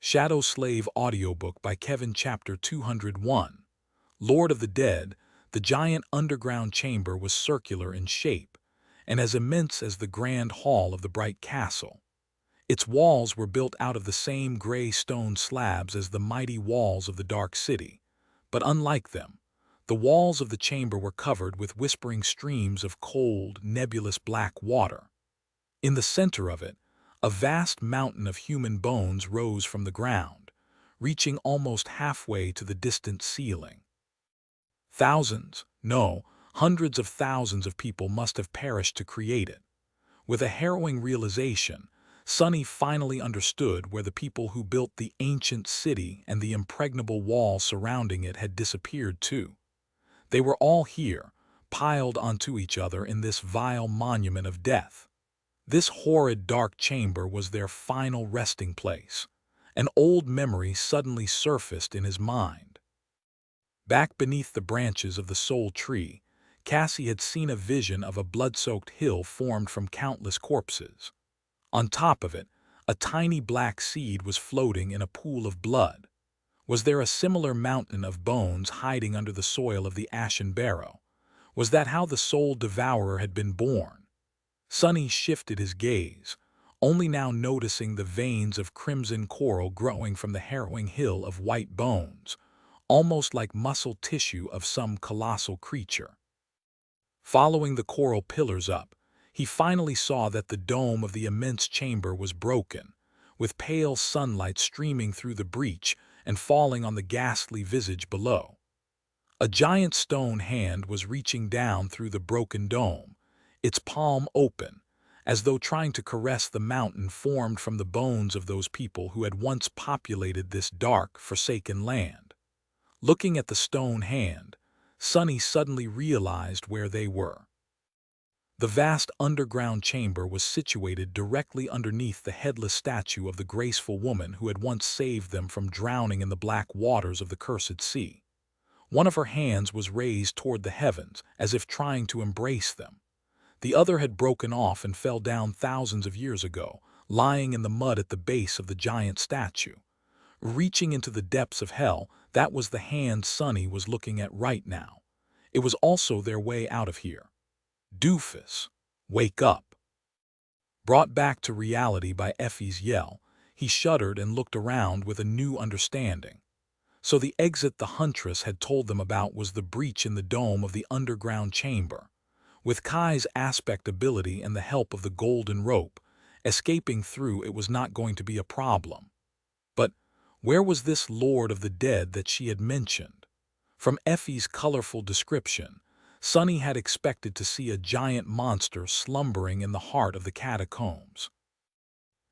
Shadow Slave Audiobook by Kevin Chapter 201. Lord of the Dead, the giant underground chamber was circular in shape, and as immense as the grand hall of the bright castle. Its walls were built out of the same gray stone slabs as the mighty walls of the dark city, but unlike them, the walls of the chamber were covered with whispering streams of cold, nebulous black water. In the center of it, a vast mountain of human bones rose from the ground, reaching almost halfway to the distant ceiling. Thousands, no, hundreds of thousands of people must have perished to create it. With a harrowing realization, Sonny finally understood where the people who built the ancient city and the impregnable wall surrounding it had disappeared to. They were all here, piled onto each other in this vile monument of death. This horrid dark chamber was their final resting place. An old memory suddenly surfaced in his mind. Back beneath the branches of the soul tree, Cassie had seen a vision of a blood-soaked hill formed from countless corpses. On top of it, a tiny black seed was floating in a pool of blood. Was there a similar mountain of bones hiding under the soil of the ashen barrow? Was that how the soul devourer had been born? Sonny shifted his gaze, only now noticing the veins of crimson coral growing from the harrowing hill of white bones, almost like muscle tissue of some colossal creature. Following the coral pillars up, he finally saw that the dome of the immense chamber was broken, with pale sunlight streaming through the breach and falling on the ghastly visage below. A giant stone hand was reaching down through the broken dome, its palm open, as though trying to caress the mountain formed from the bones of those people who had once populated this dark, forsaken land. Looking at the stone hand, Sonny suddenly realized where they were. The vast underground chamber was situated directly underneath the headless statue of the graceful woman who had once saved them from drowning in the black waters of the cursed sea. One of her hands was raised toward the heavens, as if trying to embrace them. The other had broken off and fell down thousands of years ago, lying in the mud at the base of the giant statue. Reaching into the depths of hell, that was the hand Sonny was looking at right now. It was also their way out of here. Doofus, wake up. Brought back to reality by Effie's yell, he shuddered and looked around with a new understanding. So the exit the huntress had told them about was the breach in the dome of the underground chamber. With Kai's aspect ability and the help of the golden rope, escaping through it was not going to be a problem. But where was this Lord of the Dead that she had mentioned? From Effie's colorful description, Sonny had expected to see a giant monster slumbering in the heart of the catacombs.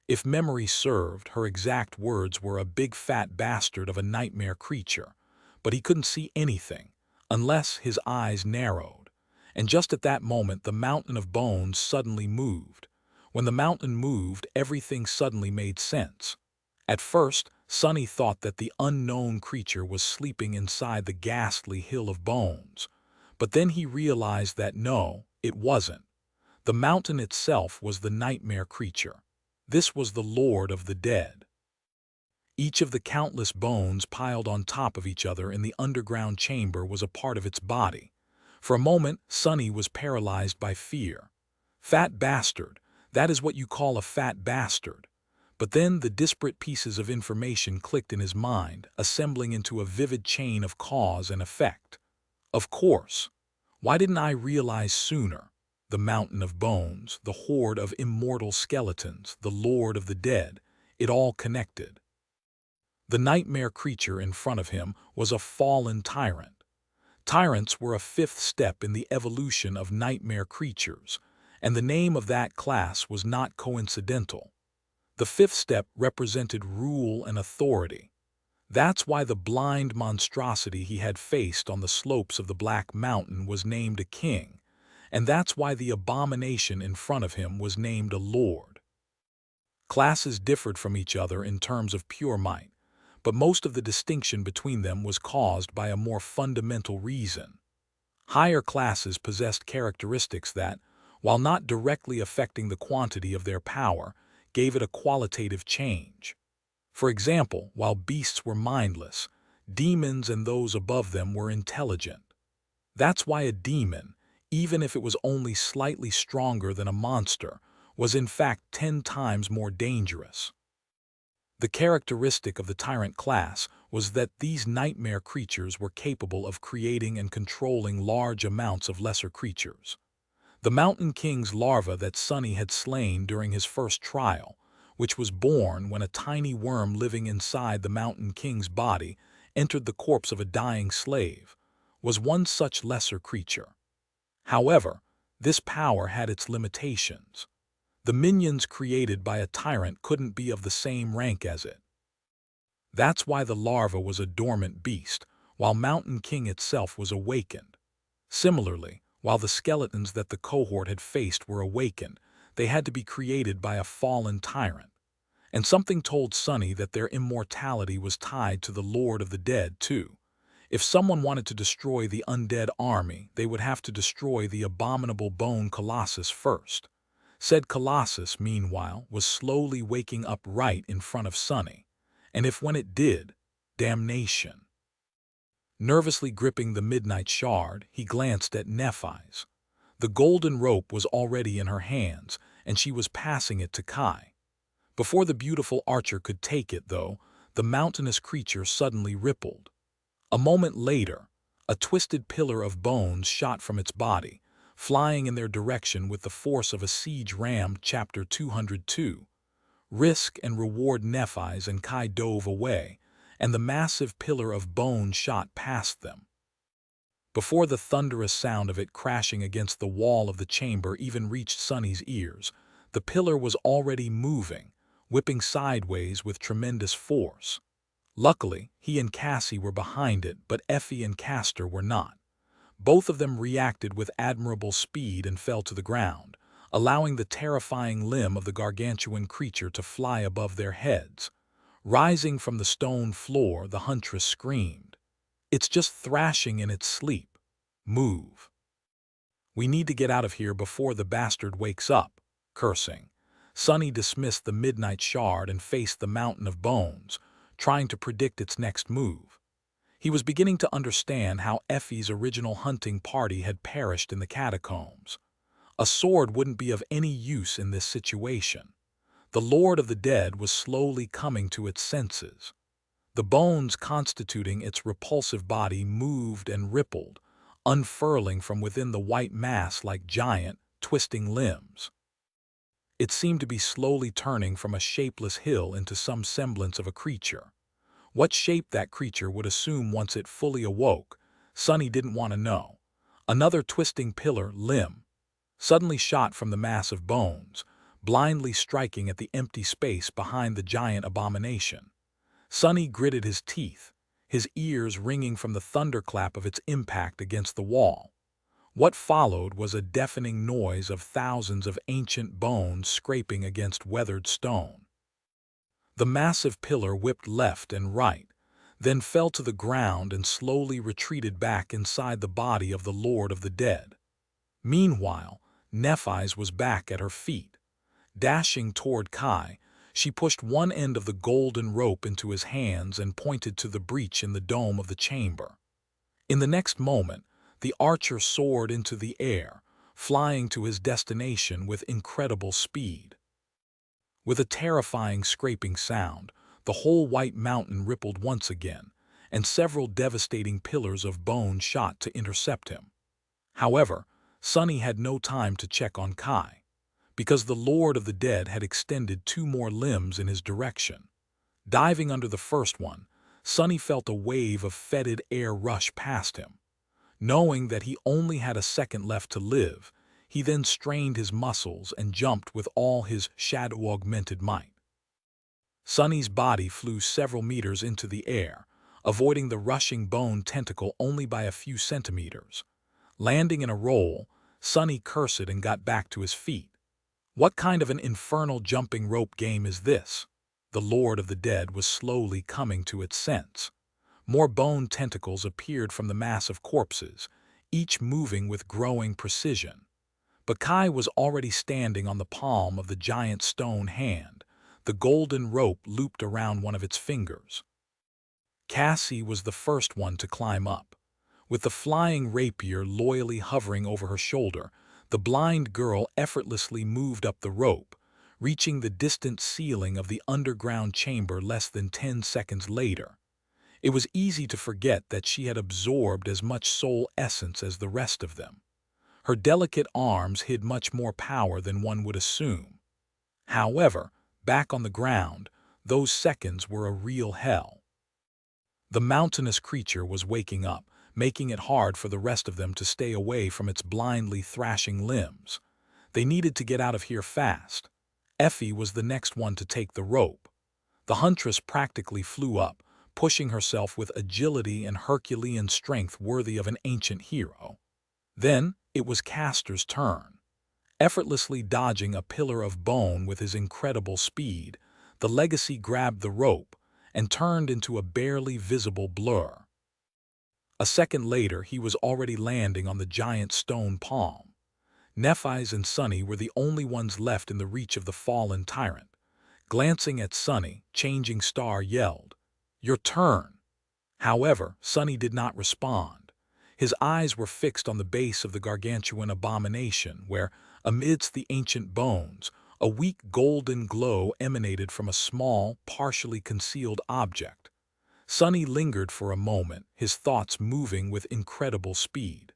If memory served, her exact words were a big fat bastard of a nightmare creature, but he couldn't see anything, unless his eyes narrowed. And just at that moment the mountain of bones suddenly moved. When the mountain moved, everything suddenly made sense. At first, Sonny thought that the unknown creature was sleeping inside the ghastly hill of bones. But then he realized that no, it wasn't. The mountain itself was the nightmare creature. This was the Lord of the Dead. Each of the countless bones piled on top of each other in the underground chamber was a part of its body. For a moment, Sonny was paralyzed by fear. Fat bastard, that is what you call a fat bastard. But then the disparate pieces of information clicked in his mind, assembling into a vivid chain of cause and effect. Of course. Why didn't I realize sooner? The mountain of bones, the horde of immortal skeletons, the Lord of the Dead, it all connected. The nightmare creature in front of him was a fallen tyrant. Tyrants were a fifth step in the evolution of nightmare creatures, and the name of that class was not coincidental. The fifth step represented rule and authority. That's why the blind monstrosity he had faced on the slopes of the Black Mountain was named a king, and that's why the abomination in front of him was named a lord. Classes differed from each other in terms of pure might, but most of the distinction between them was caused by a more fundamental reason. Higher classes possessed characteristics that, while not directly affecting the quantity of their power, gave it a qualitative change. For example, while beasts were mindless, demons and those above them were intelligent. That's why a demon, even if it was only slightly stronger than a monster, was in fact 10 times more dangerous. The characteristic of the tyrant class was that these nightmare creatures were capable of creating and controlling large amounts of lesser creatures. The Mountain King's larva that Sunny had slain during his first trial, which was born when a tiny worm living inside the Mountain King's body entered the corpse of a dying slave, was one such lesser creature. However, this power had its limitations. The minions created by a tyrant couldn't be of the same rank as it. That's why the larva was a dormant beast, while Mountain King itself was awakened. Similarly, while the skeletons that the cohort had faced were awakened, they had to be created by a fallen tyrant. And something told Sunny that their immortality was tied to the Lord of the Dead, too. If someone wanted to destroy the undead army, they would have to destroy the abominable bone colossus first. Said colossus, meanwhile, was slowly waking up right in front of Sunny. And if when it did, damnation. Nervously gripping the midnight shard, he glanced at Nephi's. The golden rope was already in her hands, and she was passing it to Kai. Before the beautiful archer could take it, though, the mountainous creature suddenly rippled. A moment later, a twisted pillar of bones shot from its body, flying in their direction with the force of a siege ram. Chapter 202. Risk and reward. Nephi's and Kai dove away, and the massive pillar of bone shot past them. Before the thunderous sound of it crashing against the wall of the chamber even reached Sunny's ears, the pillar was already moving, whipping sideways with tremendous force. Luckily, he and Cassie were behind it, but Effie and Castor were not. Both of them reacted with admirable speed and fell to the ground, allowing the terrifying limb of the gargantuan creature to fly above their heads. Rising from the stone floor, the huntress screamed, "It's just thrashing in its sleep. Move. We need to get out of here before the bastard wakes up." Cursing, Sunny dismissed the midnight shard and faced the mountain of bones, trying to predict its next move. He was beginning to understand how Effie's original hunting party had perished in the catacombs. A sword wouldn't be of any use in this situation. The Lord of the Dead was slowly coming to its senses. The bones constituting its repulsive body moved and rippled, unfurling from within the white mass like giant, twisting limbs. It seemed to be slowly turning from a shapeless hill into some semblance of a creature. What shape that creature would assume once it fully awoke, Sunny didn't want to know. Another twisting pillar limb suddenly shot from the mass of bones, blindly striking at the empty space behind the giant abomination. Sunny gritted his teeth, his ears ringing from the thunderclap of its impact against the wall. What followed was a deafening noise of thousands of ancient bones scraping against weathered stone. The massive pillar whipped left and right, then fell to the ground and slowly retreated back inside the body of the Lord of the Dead. Meanwhile, Nephi's was back at her feet. Dashing toward Kai, she pushed one end of the golden rope into his hands and pointed to the breach in the dome of the chamber. In the next moment, the archer soared into the air, flying to his destination with incredible speed. With a terrifying scraping sound, the whole white mountain rippled once again, and several devastating pillars of bone shot to intercept him. However, Sunny had no time to check on Kai, because the Lord of the Dead had extended 2 more limbs in his direction. Diving under the first one, Sunny felt a wave of fetid air rush past him. Knowing that he only had a second left to live, he then strained his muscles and jumped with all his shadow-augmented might. Sunny's body flew several meters into the air, avoiding the rushing bone tentacle only by a few centimeters. Landing in a roll, Sunny cursed and got back to his feet. What kind of an infernal jumping rope game is this? The Lord of the Dead was slowly coming to its sense. More bone tentacles appeared from the mass of corpses, each moving with growing precision. But Kai was already standing on the palm of the giant stone hand, the golden rope looped around one of its fingers. Cassie was the first one to climb up. With the flying rapier loyally hovering over her shoulder, the blind girl effortlessly moved up the rope, reaching the distant ceiling of the underground chamber less than 10 seconds later. It was easy to forget that she had absorbed as much soul essence as the rest of them. Her delicate arms hid much more power than one would assume. However, back on the ground, those seconds were a real hell. The mountainous creature was waking up, making it hard for the rest of them to stay away from its blindly thrashing limbs. They needed to get out of here fast. Effie was the next one to take the rope. The huntress practically flew up, pushing herself with agility and Herculean strength worthy of an ancient hero. Then it was Castor's turn. Effortlessly dodging a pillar of bone with his incredible speed, the legacy grabbed the rope and turned into a barely visible blur. A second later, he was already landing on the giant stone palm. Nephi's and Sunny were the only ones left in the reach of the fallen tyrant. Glancing at Sunny, Changing Star yelled, "Your turn!" However, Sunny did not respond. His eyes were fixed on the base of the gargantuan abomination where, amidst the ancient bones, a weak golden glow emanated from a small, partially concealed object. Sunny lingered for a moment, his thoughts moving with incredible speed.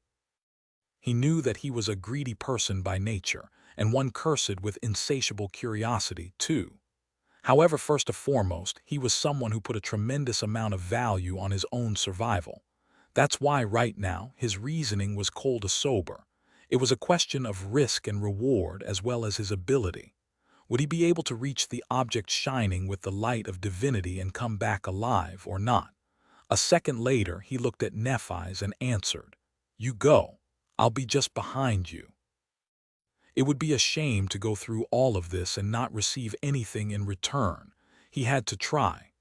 He knew that he was a greedy person by nature, and one cursed with insatiable curiosity, too. However, first and foremost, he was someone who put a tremendous amount of value on his own survival. That's why right now his reasoning was cold as sober. It was a question of risk and reward as well as his ability. Would he be able to reach the object shining with the light of divinity and come back alive or not? A second later, he looked at Nephi's and answered, "You go. I'll be just behind you." It would be a shame to go through all of this and not receive anything in return. He had to try.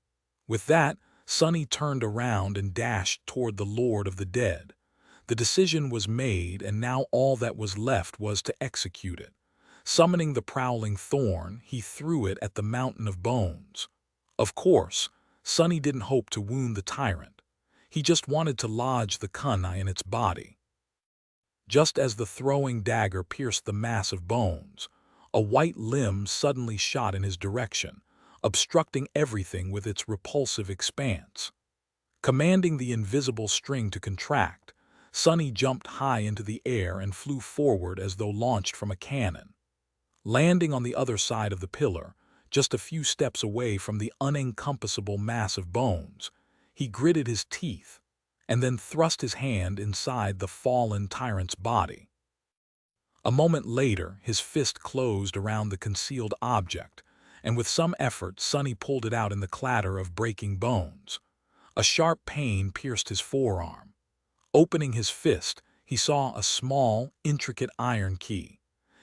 With that, Sunny turned around and dashed toward the Lord of the Dead. The decision was made, and now all that was left was to execute it. Summoning the prowling thorn, he threw it at the mountain of bones. Of course, Sunny didn't hope to wound the tyrant. He just wanted to lodge the kunai in its body. Just as the throwing dagger pierced the mass of bones, a white limb suddenly shot in his direction, obstructing everything with its repulsive expanse. Commanding the invisible string to contract, Sunny jumped high into the air and flew forward as though launched from a cannon. Landing on the other side of the pillar, just a few steps away from the unencompassable mass of bones, he gritted his teeth and then thrust his hand inside the fallen tyrant's body. A moment later, his fist closed around the concealed object, and with some effort, Sunny pulled it out in the clatter of breaking bones. A sharp pain pierced his forearm. Opening his fist, he saw a small, intricate iron key.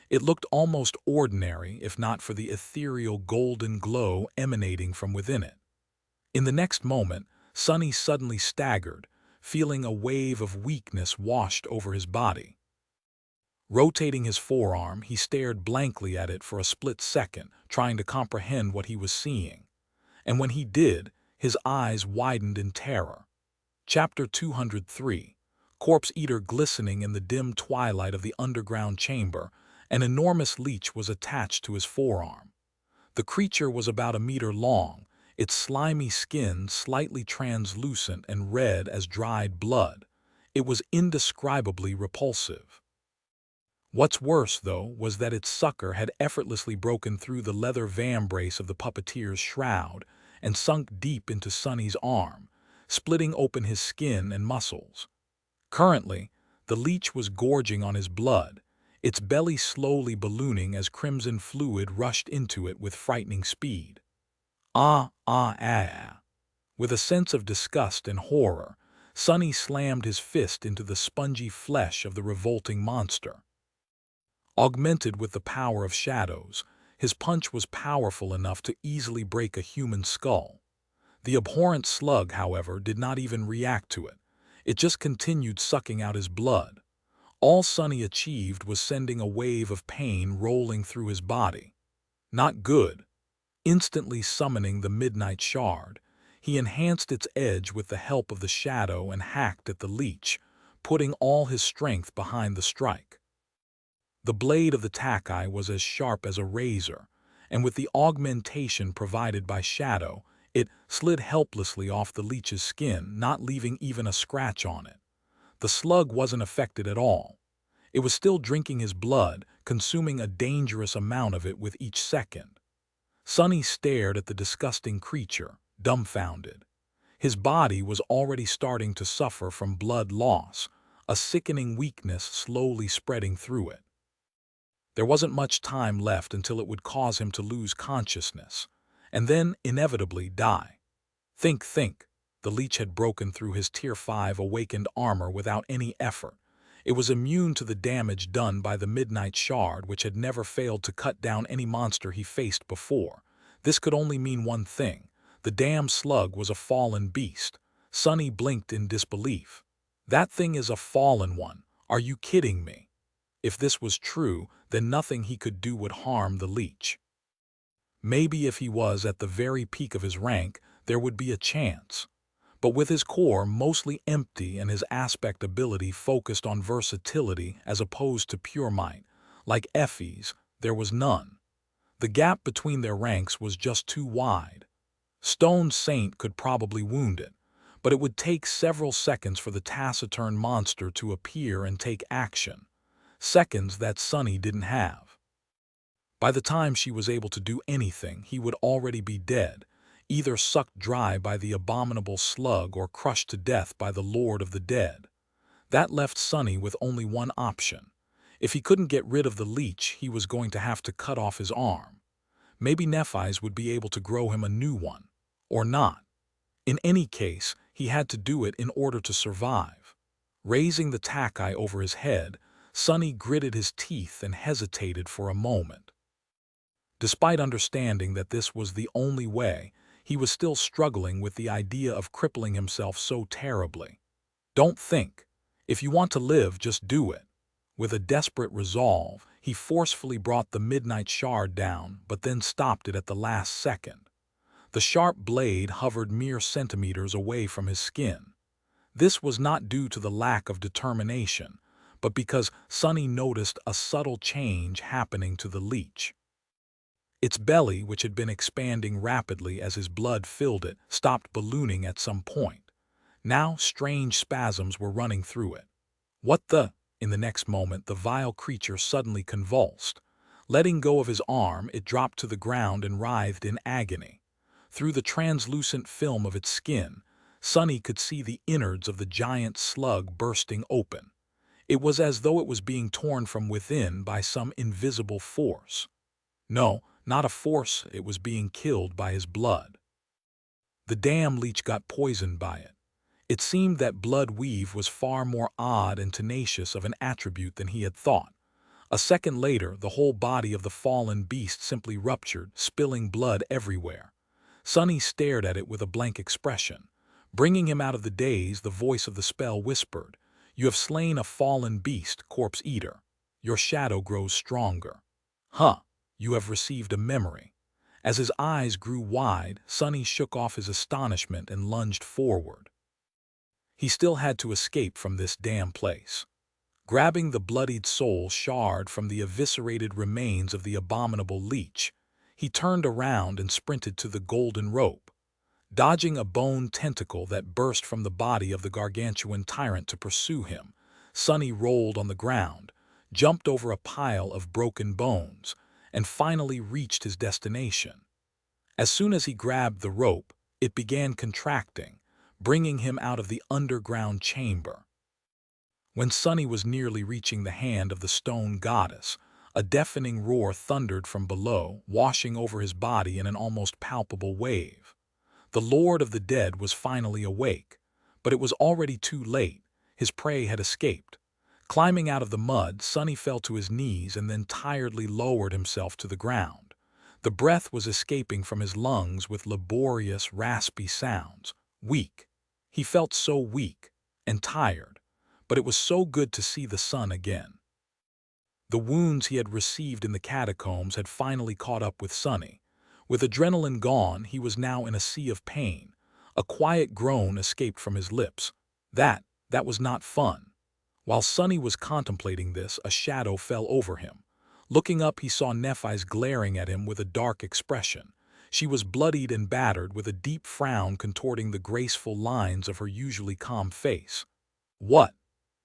It looked almost ordinary if not for the ethereal golden glow emanating from within it. In the next moment, Sunny suddenly staggered, feeling a wave of weakness washed over his body. Rotating his forearm, he stared blankly at it for a split second, trying to comprehend what he was seeing. And when he did, his eyes widened in terror. Chapter 203. Corpse Eater. Glistening in the dim twilight of the underground chamber, an enormous leech was attached to his forearm. The creature was about a meter long, its slimy skin slightly translucent and red as dried blood. It was indescribably repulsive. What's worse, though, was that its sucker had effortlessly broken through the leather vambrace of the puppeteer's shroud and sunk deep into Sunny's arm, splitting open his skin and muscles. Currently, the leech was gorging on his blood, its belly slowly ballooning as crimson fluid rushed into it with frightening speed. Ah. With a sense of disgust and horror, Sunny slammed his fist into the spongy flesh of the revolting monster. Augmented with the power of shadows, his punch was powerful enough to easily break a human skull. The abhorrent slug, however, did not even react to it. It just continued sucking out his blood. All Sunny achieved was sending a wave of pain rolling through his body. Not good. Instantly summoning the midnight shard, he enhanced its edge with the help of the shadow and hacked at the leech, putting all his strength behind the strike. The blade of the takai was as sharp as a razor, and with the augmentation provided by shadow, it slid helplessly off the leech's skin, not leaving even a scratch on it. The slug wasn't affected at all. It was still drinking his blood, consuming a dangerous amount of it with each second. Sonny stared at the disgusting creature, dumbfounded. His body was already starting to suffer from blood loss, a sickening weakness slowly spreading through it. There wasn't much time left until it would cause him to lose consciousness, and then inevitably die. Think. The leech had broken through his Tier 5 awakened armor without any effort. It was immune to the damage done by the Midnight Shard, which had never failed to cut down any monster he faced before. This could only mean one thing. The damn slug was a fallen beast. Sonny blinked in disbelief. That thing is a fallen one. Are you kidding me? If this was true, then nothing he could do would harm the leech. Maybe if he was at the very peak of his rank, there would be a chance. But with his core mostly empty and his aspect ability focused on versatility as opposed to pure might, like Effie's, there was none. The gap between their ranks was just too wide. Stone Saint could probably wound it, but it would take several seconds for the taciturn monster to appear and take action. Seconds that Sonny didn't have. By the time she was able to do anything, he would already be dead, either sucked dry by the abominable slug or crushed to death by the Lord of the Dead. That left Sonny with only one option. If he couldn't get rid of the leech, he was going to have to cut off his arm. Maybe Nephi's would be able to grow him a new one. Or not. In any case, he had to do it in order to survive. Raising the takai over his head, Sonny gritted his teeth and hesitated for a moment. Despite understanding that this was the only way, he was still struggling with the idea of crippling himself so terribly. Don't think. If you want to live, just do it. With a desperate resolve, he forcefully brought the Midnight Shard down, but then stopped it at the last second. The sharp blade hovered mere centimeters away from his skin. This was not due to the lack of determination, but because Sonny noticed a subtle change happening to the leech. Its belly, which had been expanding rapidly as his blood filled it, stopped ballooning at some point. Now strange spasms were running through it. What the? In the next moment, the vile creature suddenly convulsed. Letting go of his arm, it dropped to the ground and writhed in agony. Through the translucent film of its skin, Sonny could see the innards of the giant slug bursting open. It was as though it was being torn from within by some invisible force. No, not a force, it was being killed by his blood. The damn leech got poisoned by it. It seemed that blood weave was far more odd and tenacious of an attribute than he had thought. A second later, the whole body of the fallen beast simply ruptured, spilling blood everywhere. Sonny stared at it with a blank expression. Bringing him out of the daze, the voice of the spell whispered, "You have slain a fallen beast, corpse eater. Your shadow grows stronger. Huh, you have received a memory." As his eyes grew wide, Sonny shook off his astonishment and lunged forward. He still had to escape from this damn place. Grabbing the bloodied soul shard from the eviscerated remains of the abominable leech, he turned around and sprinted to the golden rope. Dodging a bone tentacle that burst from the body of the gargantuan tyrant to pursue him, Sonny rolled on the ground, jumped over a pile of broken bones, and finally reached his destination. As soon as he grabbed the rope, it began contracting, bringing him out of the underground chamber. When Sonny was nearly reaching the hand of the stone goddess, a deafening roar thundered from below, washing over his body in an almost palpable wave. The Lord of the Dead was finally awake, but it was already too late. His prey had escaped. Climbing out of the mud, Sonny fell to his knees and then tiredly lowered himself to the ground. The breath was escaping from his lungs with laborious, raspy sounds. Weak. He felt so weak and tired, but it was so good to see the sun again. The wounds he had received in the catacombs had finally caught up with Sonny. With adrenaline gone, he was now in a sea of pain. A quiet groan escaped from his lips. That was not fun. While Sonny was contemplating this, a shadow fell over him. Looking up, he saw Nephi's glaring at him with a dark expression. She was bloodied and battered, with a deep frown contorting the graceful lines of her usually calm face. "What?"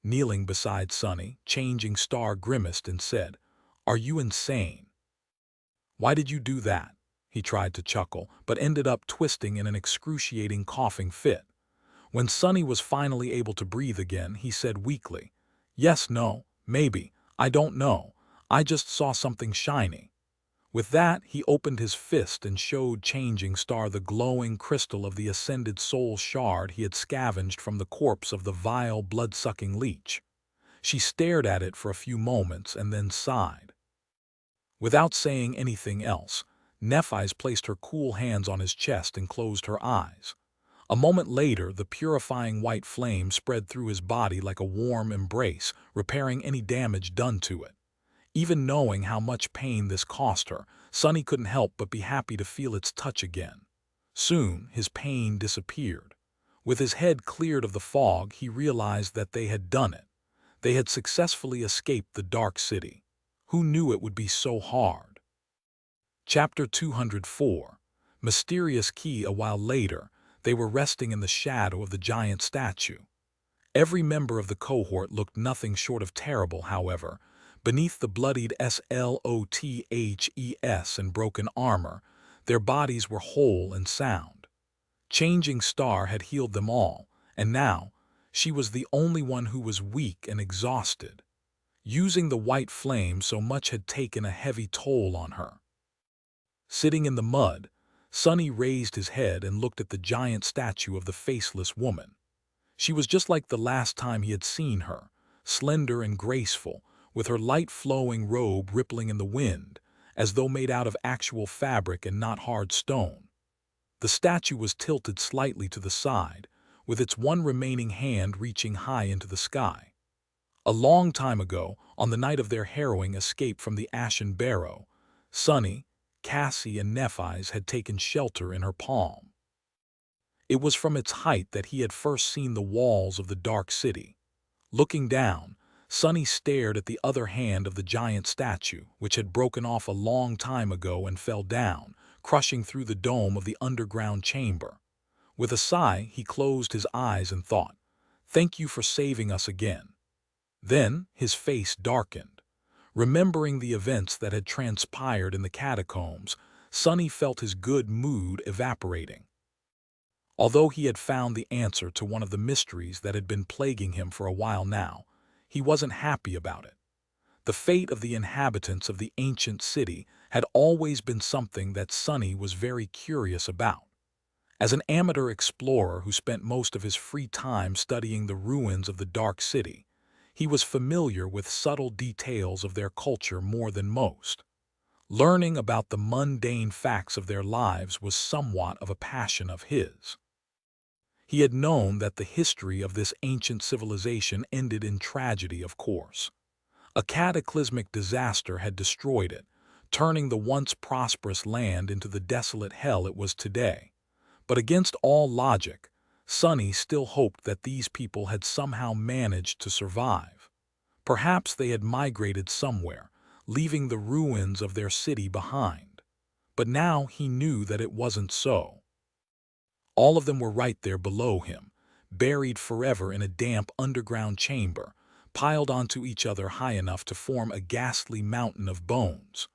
Kneeling beside Sonny, Changing Star grimaced and said, "Are you insane? Why did you do that?" He tried to chuckle, but ended up twisting in an excruciating coughing fit. When Sonny was finally able to breathe again, he said weakly, "Yes, no, maybe, I don't know. I just saw something shiny." With that, he opened his fist and showed Changing Star the glowing crystal of the ascended soul shard he had scavenged from the corpse of the vile, blood-sucking leech. She stared at it for a few moments and then sighed. Without saying anything else, Nephi's placed her cool hands on his chest and closed her eyes. A moment later, the purifying white flame spread through his body like a warm embrace, repairing any damage done to it. Even knowing how much pain this cost her, Sonny couldn't help but be happy to feel its touch again. Soon, his pain disappeared. With his head cleared of the fog, he realized that they had done it. They had successfully escaped the dark city. Who knew it would be so hard? Chapter 204. Mysterious Key. A while later, they were resting in the shadow of the giant statue. Every member of the cohort looked nothing short of terrible, however. Beneath the bloodied sloths and broken armor, their bodies were whole and sound. Changing Star had healed them all, and now she was the only one who was weak and exhausted. Using the white flame, so much had taken a heavy toll on her. Sitting in the mud, Sonny raised his head and looked at the giant statue of the faceless woman. She was just like the last time he had seen her, slender and graceful, with her light flowing robe rippling in the wind, as though made out of actual fabric and not hard stone. The statue was tilted slightly to the side, with its one remaining hand reaching high into the sky. A long time ago, on the night of their harrowing escape from the Ashen Barrow, Sonny, Cassie, and Nephi's had taken shelter in her palm. It was from its height that he had first seen the walls of the dark city. Looking down, Sonny stared at the other hand of the giant statue, which had broken off a long time ago and fell down, crushing through the dome of the underground chamber. With a sigh, he closed his eyes and thought, "Thank you for saving us again." Then his face darkened. Remembering the events that had transpired in the catacombs, Sonny felt his good mood evaporating. Although he had found the answer to one of the mysteries that had been plaguing him for a while now, he wasn't happy about it. The fate of the inhabitants of the ancient city had always been something that Sonny was very curious about. As an amateur explorer who spent most of his free time studying the ruins of the Dark City, he was familiar with subtle details of their culture more than most. Learning about the mundane facts of their lives was somewhat of a passion of his. He had known that the history of this ancient civilization ended in tragedy, of course. A cataclysmic disaster had destroyed it, turning the once prosperous land into the desolate hell it was today. But against all logic, Sonny still hoped that these people had somehow managed to survive. Perhaps they had migrated somewhere, leaving the ruins of their city behind. But now he knew that it wasn't so. All of them were right there below him, buried forever in a damp underground chamber, piled onto each other high enough to form a ghastly mountain of bones.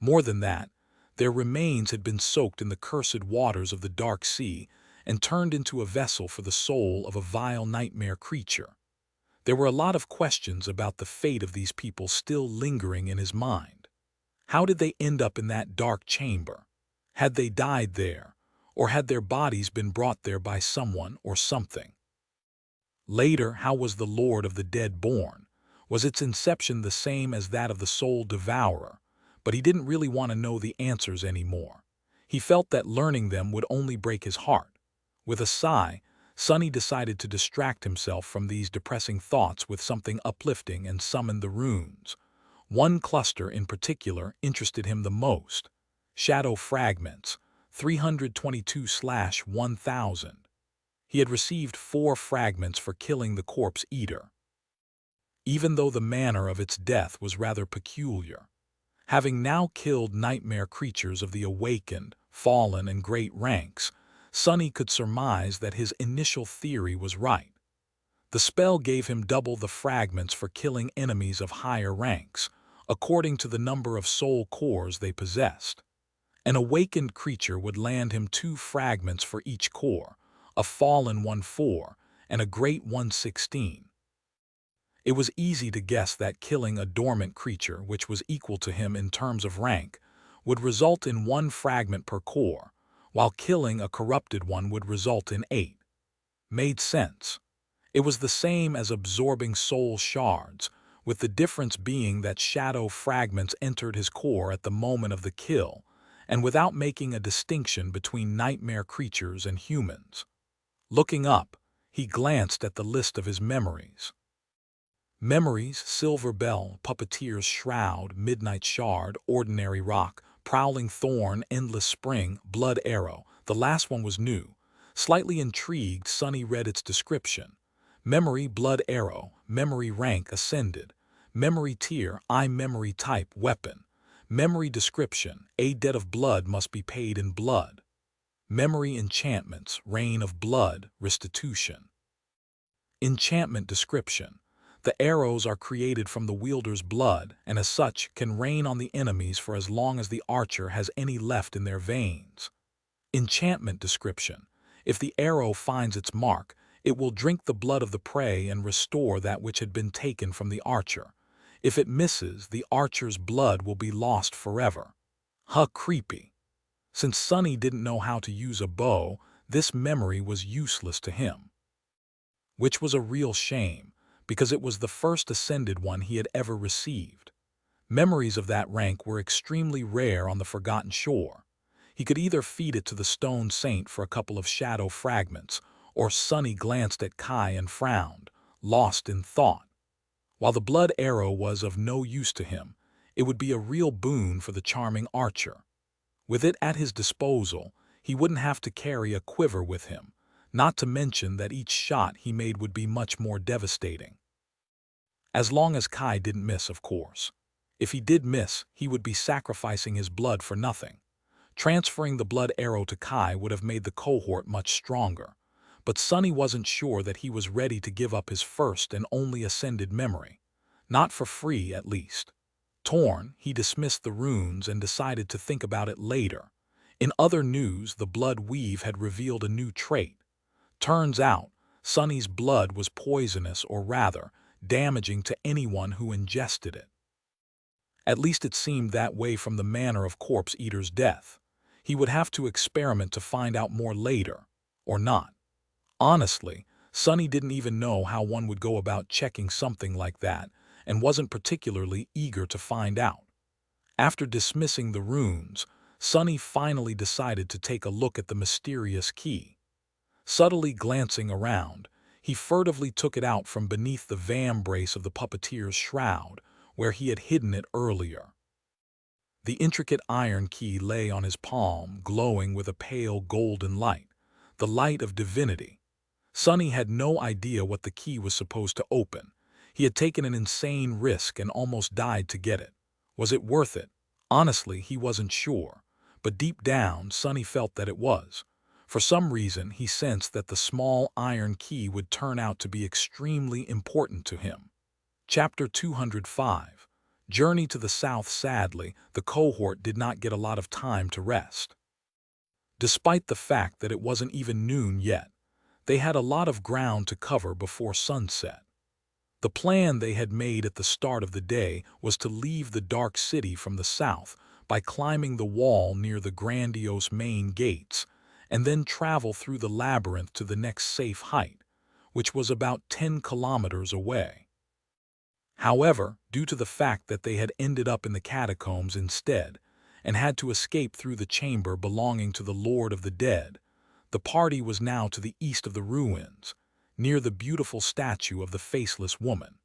More than that, their remains had been soaked in the cursed waters of the dark sea and turned into a vessel for the soul of a vile nightmare creature. There were a lot of questions about the fate of these people still lingering in his mind. How did they end up in that dark chamber? Had they died there, or had their bodies been brought there by someone or something? Later, how was the Lord of the Dead born? Was its inception the same as that of the Soul Devourer? But he didn't really want to know the answers anymore. He felt that learning them would only break his heart. With a sigh, Sonny decided to distract himself from these depressing thoughts with something uplifting and summoned the runes. One cluster in particular interested him the most. shadow fragments, 322/1000. He had received 4 fragments for killing the corpse eater. Even though the manner of its death was rather peculiar. Having now killed nightmare creatures of the awakened, fallen, and great ranks, Sonny could surmise that his initial theory was right. The spell gave him double the fragments for killing enemies of higher ranks, according to the number of soul cores they possessed. An awakened creature would land him 2 fragments for each core, a fallen one 4, and a great one 16. It was easy to guess that killing a dormant creature, which was equal to him in terms of rank, would result in 1 fragment per core, while killing a corrupted one would result in 8. Made sense. It was the same as absorbing soul shards, with the difference being that shadow fragments entered his core at the moment of the kill, and without making a distinction between nightmare creatures and humans. Looking up, he glanced at the list of his memories. Memories: Silver Bell, Puppeteer's Shroud, Midnight Shard, Ordinary Rock, Prowling Thorn, Endless Spring, Blood Arrow. The last one was new. Slightly intrigued, Sonny read its description. Memory: Blood Arrow. Memory rank: Ascended. Memory tier: I memory type: Weapon. Memory description: A debt of blood must be paid in blood. Memory enchantments: Rain of Blood, Restitution. Enchantment description: the arrows are created from the wielder's blood, and as such can rain on the enemies for as long as the archer has any left in their veins. Enchantment description: if the arrow finds its mark, it will drink the blood of the prey and restore that which had been taken from the archer. If it misses, the archer's blood will be lost forever. Creepy. Since Sonny didn't know how to use a bow, this memory was useless to him. Which was a real shame, because it was the first ascended one he had ever received. Memories of that rank were extremely rare on the Forgotten Shore. He could either feed it to the Stone Saint for a couple of shadow fragments, or Sonny glanced at Kai and frowned, lost in thought. While the blood arrow was of no use to him, it would be a real boon for the charming archer. With it at his disposal, he wouldn't have to carry a quiver with him, not to mention that each shot he made would be much more devastating. As long as Kai didn't miss, of course. If he did miss, he would be sacrificing his blood for nothing. Transferring the blood arrow to Kai would have made the cohort much stronger, but Sonny wasn't sure that he was ready to give up his first and only ascended memory. Not for free, at least. Torn, he dismissed the runes and decided to think about it later. In other news, the blood weave had revealed a new trait. Turns out, Sonny's blood was poisonous, or rather, damaging to anyone who ingested it. At least it seemed that way from the manner of Corpse Eater's death. He would have to experiment to find out more later, or not. Honestly, Sonny didn't even know how one would go about checking something like that, and wasn't particularly eager to find out. After dismissing the runes, Sonny finally decided to take a look at the mysterious key. Subtly glancing around, he furtively took it out from beneath the vambrace of the puppeteer's shroud, where he had hidden it earlier. The intricate iron key lay on his palm, glowing with a pale golden light, the light of divinity. Sonny had no idea what the key was supposed to open. He had taken an insane risk and almost died to get it. Was it worth it? Honestly, he wasn't sure, but deep down, Sonny felt that it was. For some reason, he sensed that the small iron key would turn out to be extremely important to him. Chapter 205. Journey to the South. Sadly, the cohort did not get a lot of time to rest. Despite the fact that it wasn't even noon yet, they had a lot of ground to cover before sunset. The plan they had made at the start of the day was to leave the dark city from the south by climbing the wall near the grandiose main gates, and then travel through the labyrinth to the next safe height, which was about 10 kilometers away. However, due to the fact that they had ended up in the catacombs instead, and had to escape through the chamber belonging to the Lord of the Dead, the party was now to the east of the ruins, near the beautiful statue of the Faceless Woman.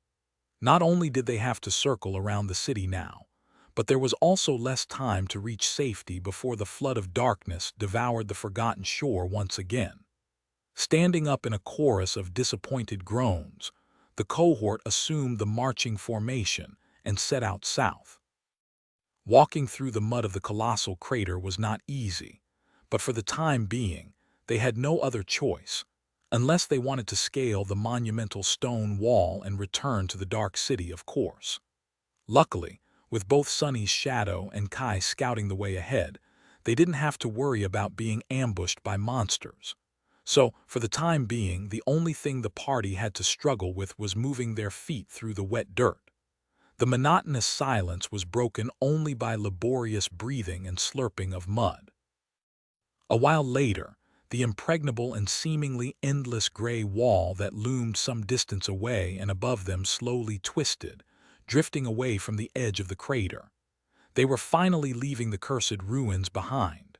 Not only did they have to circle around the city now, But there was also less time to reach safety before the flood of darkness devoured the forgotten shore once again. Standing up in a chorus of disappointed groans, the cohort assumed the marching formation and set out south. Walking through the mud of the colossal crater was not easy, but for the time being, they had no other choice, unless they wanted to scale the monumental stone wall and return to the Dark City, of course. Luckily, with both Sunny's shadow and Kai scouting the way ahead, they didn't have to worry about being ambushed by monsters. So, for the time being, the only thing the party had to struggle with was moving their feet through the wet dirt. The monotonous silence was broken only by laborious breathing and slurping of mud. A while later, the impregnable and seemingly endless gray wall that loomed some distance away and above them slowly twisted, drifting away from the edge of the crater. They were finally leaving the cursed ruins behind.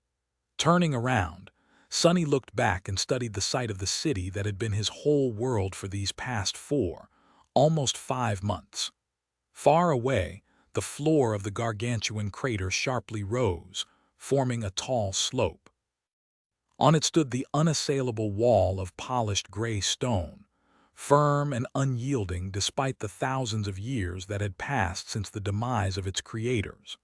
Turning around, Sonny looked back and studied the site of the city that had been his whole world for these past 4, almost 5 months. Far away, the floor of the gargantuan crater sharply rose, forming a tall slope. On it stood the unassailable wall of polished gray stone, firm and unyielding despite the thousands of years that had passed since the demise of its creators.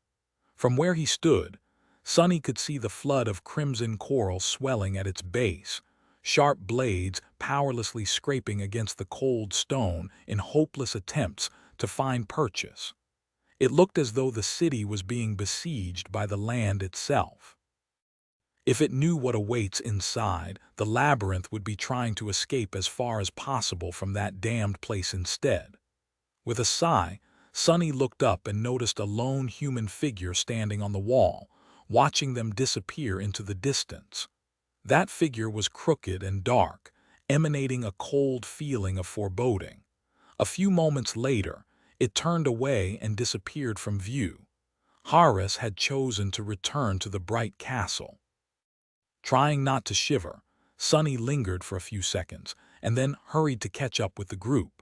From where he stood, Sonny could see the flood of crimson coral swelling at its base, sharp blades powerlessly scraping against the cold stone in hopeless attempts to find purchase. It looked as though the city was being besieged by the land itself. If it knew what awaits inside, the labyrinth would be trying to escape as far as possible from that damned place instead. With a sigh, Sonny looked up and noticed a lone human figure standing on the wall, watching them disappear into the distance. That figure was crooked and dark, emanating a cold feeling of foreboding. A few moments later, it turned away and disappeared from view. Harris had chosen to return to the bright castle. Trying not to shiver, Sonny lingered for a few seconds and then hurried to catch up with the group.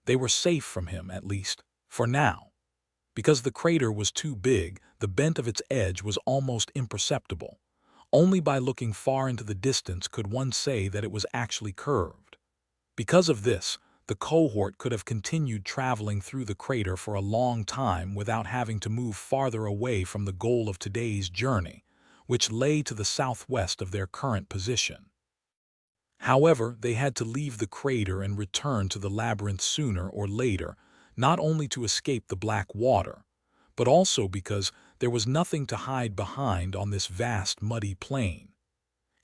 They were safe from him, at least, for now. Because the crater was too big, the bent of its edge was almost imperceptible. Only by looking far into the distance could one say that it was actually curved. Because of this, the cohort could have continued traveling through the crater for a long time without having to move farther away from the goal of today's journey, which lay to the southwest of their current position. However, they had to leave the crater and return to the labyrinth sooner or later, not only to escape the black water, but also because there was nothing to hide behind on this vast muddy plain.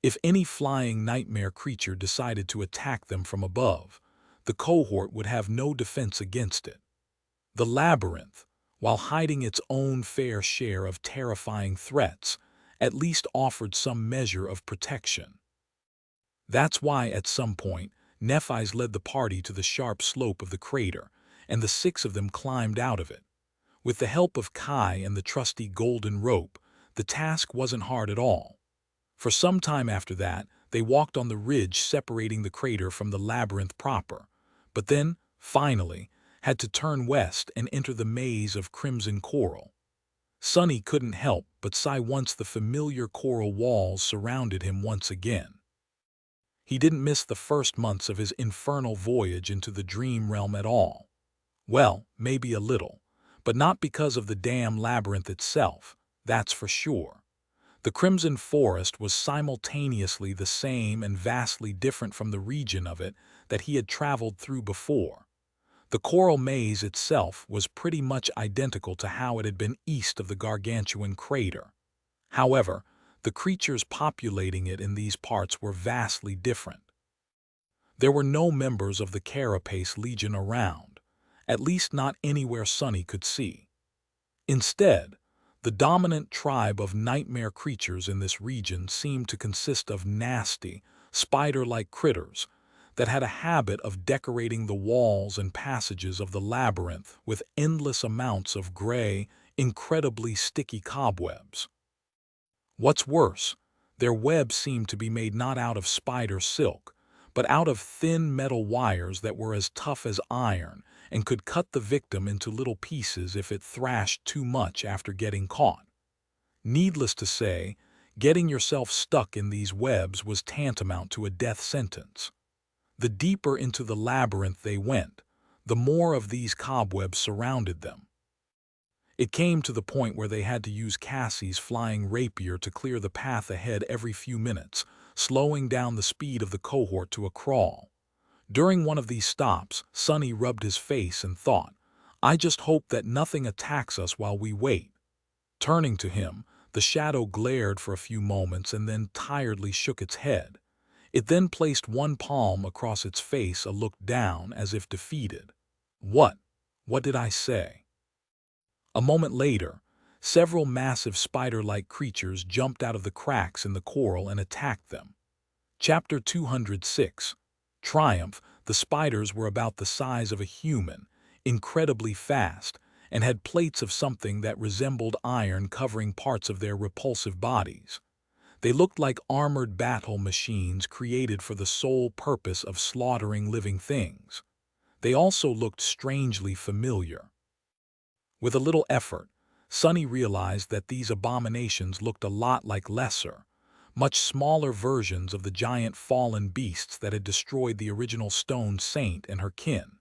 If any flying nightmare creature decided to attack them from above, the cohort would have no defense against it. The labyrinth, while hiding its own fair share of terrifying threats, at least offered some measure of protection. That's why, at some point, Nephi's led the party to the sharp slope of the crater, and the 6 of them climbed out of it. With the help of Kai and the trusty golden rope, the task wasn't hard at all. For some time after that, they walked on the ridge separating the crater from the labyrinth proper, but then, finally, had to turn west and enter the maze of crimson coral. Sonny couldn't help but sigh once the familiar coral walls surrounded him once again. He didn't miss the first months of his infernal voyage into the dream realm at all. Well, maybe a little, but not because of the damn labyrinth itself, that's for sure. The Crimson Forest was simultaneously the same and vastly different from the region of it that he had traveled through before. The coral maze itself was pretty much identical to how it had been east of the gargantuan crater. However, the creatures populating it in these parts were vastly different. There were no members of the Carapace Legion around, at least not anywhere Sonny could see. Instead, the dominant tribe of nightmare creatures in this region seemed to consist of nasty, spider-like critters that had a habit of decorating the walls and passages of the labyrinth with endless amounts of gray, incredibly sticky cobwebs. What's worse, their webs seemed to be made not out of spider silk, but out of thin metal wires that were as tough as iron and could cut the victim into little pieces if it thrashed too much after getting caught. Needless to say, getting yourself stuck in these webs was tantamount to a death sentence. The deeper into the labyrinth they went, the more of these cobwebs surrounded them. It came to the point where they had to use Cassie's flying rapier to clear the path ahead every few minutes, slowing down the speed of the cohort to a crawl. During one of these stops, Sonny rubbed his face and thought, "I just hope that nothing attacks us while we wait." Turning to him, the shadow glared for a few moments and then tiredly shook its head. It then placed one palm across its face and looked down as if defeated. What? What did I say? A moment later, several massive spider-like creatures jumped out of the cracks in the coral and attacked them. Chapter 206. Triumph. The spiders were about the size of a human, incredibly fast, and had plates of something that resembled iron covering parts of their repulsive bodies. They looked like armored battle machines created for the sole purpose of slaughtering living things. They also looked strangely familiar. With a little effort, Sonny realized that these abominations looked a lot like lesser, much smaller versions of the giant fallen beasts that had destroyed the original Stone Saint and her kin.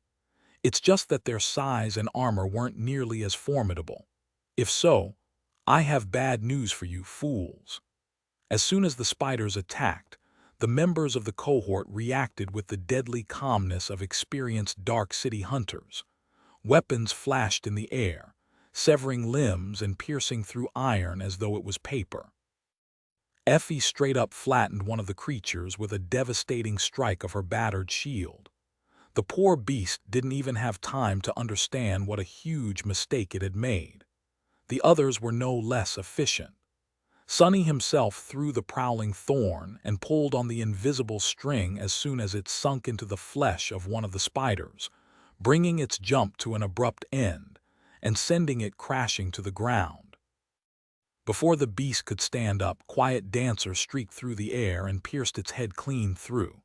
It's just that their size and armor weren't nearly as formidable. If so, I have bad news for you, fools. As soon as the spiders attacked, the members of the cohort reacted with the deadly calmness of experienced Dark City hunters. Weapons flashed in the air, severing limbs and piercing through iron as though it was paper. Effie straight up flattened one of the creatures with a devastating strike of her battered shield. The poor beast didn't even have time to understand what a huge mistake it had made. The others were no less efficient. Sonny himself threw the prowling thorn and pulled on the invisible string as soon as it sunk into the flesh of one of the spiders, bringing its jump to an abrupt end and sending it crashing to the ground. Before the beast could stand up, Quiet Dancer streaked through the air and pierced its head clean through.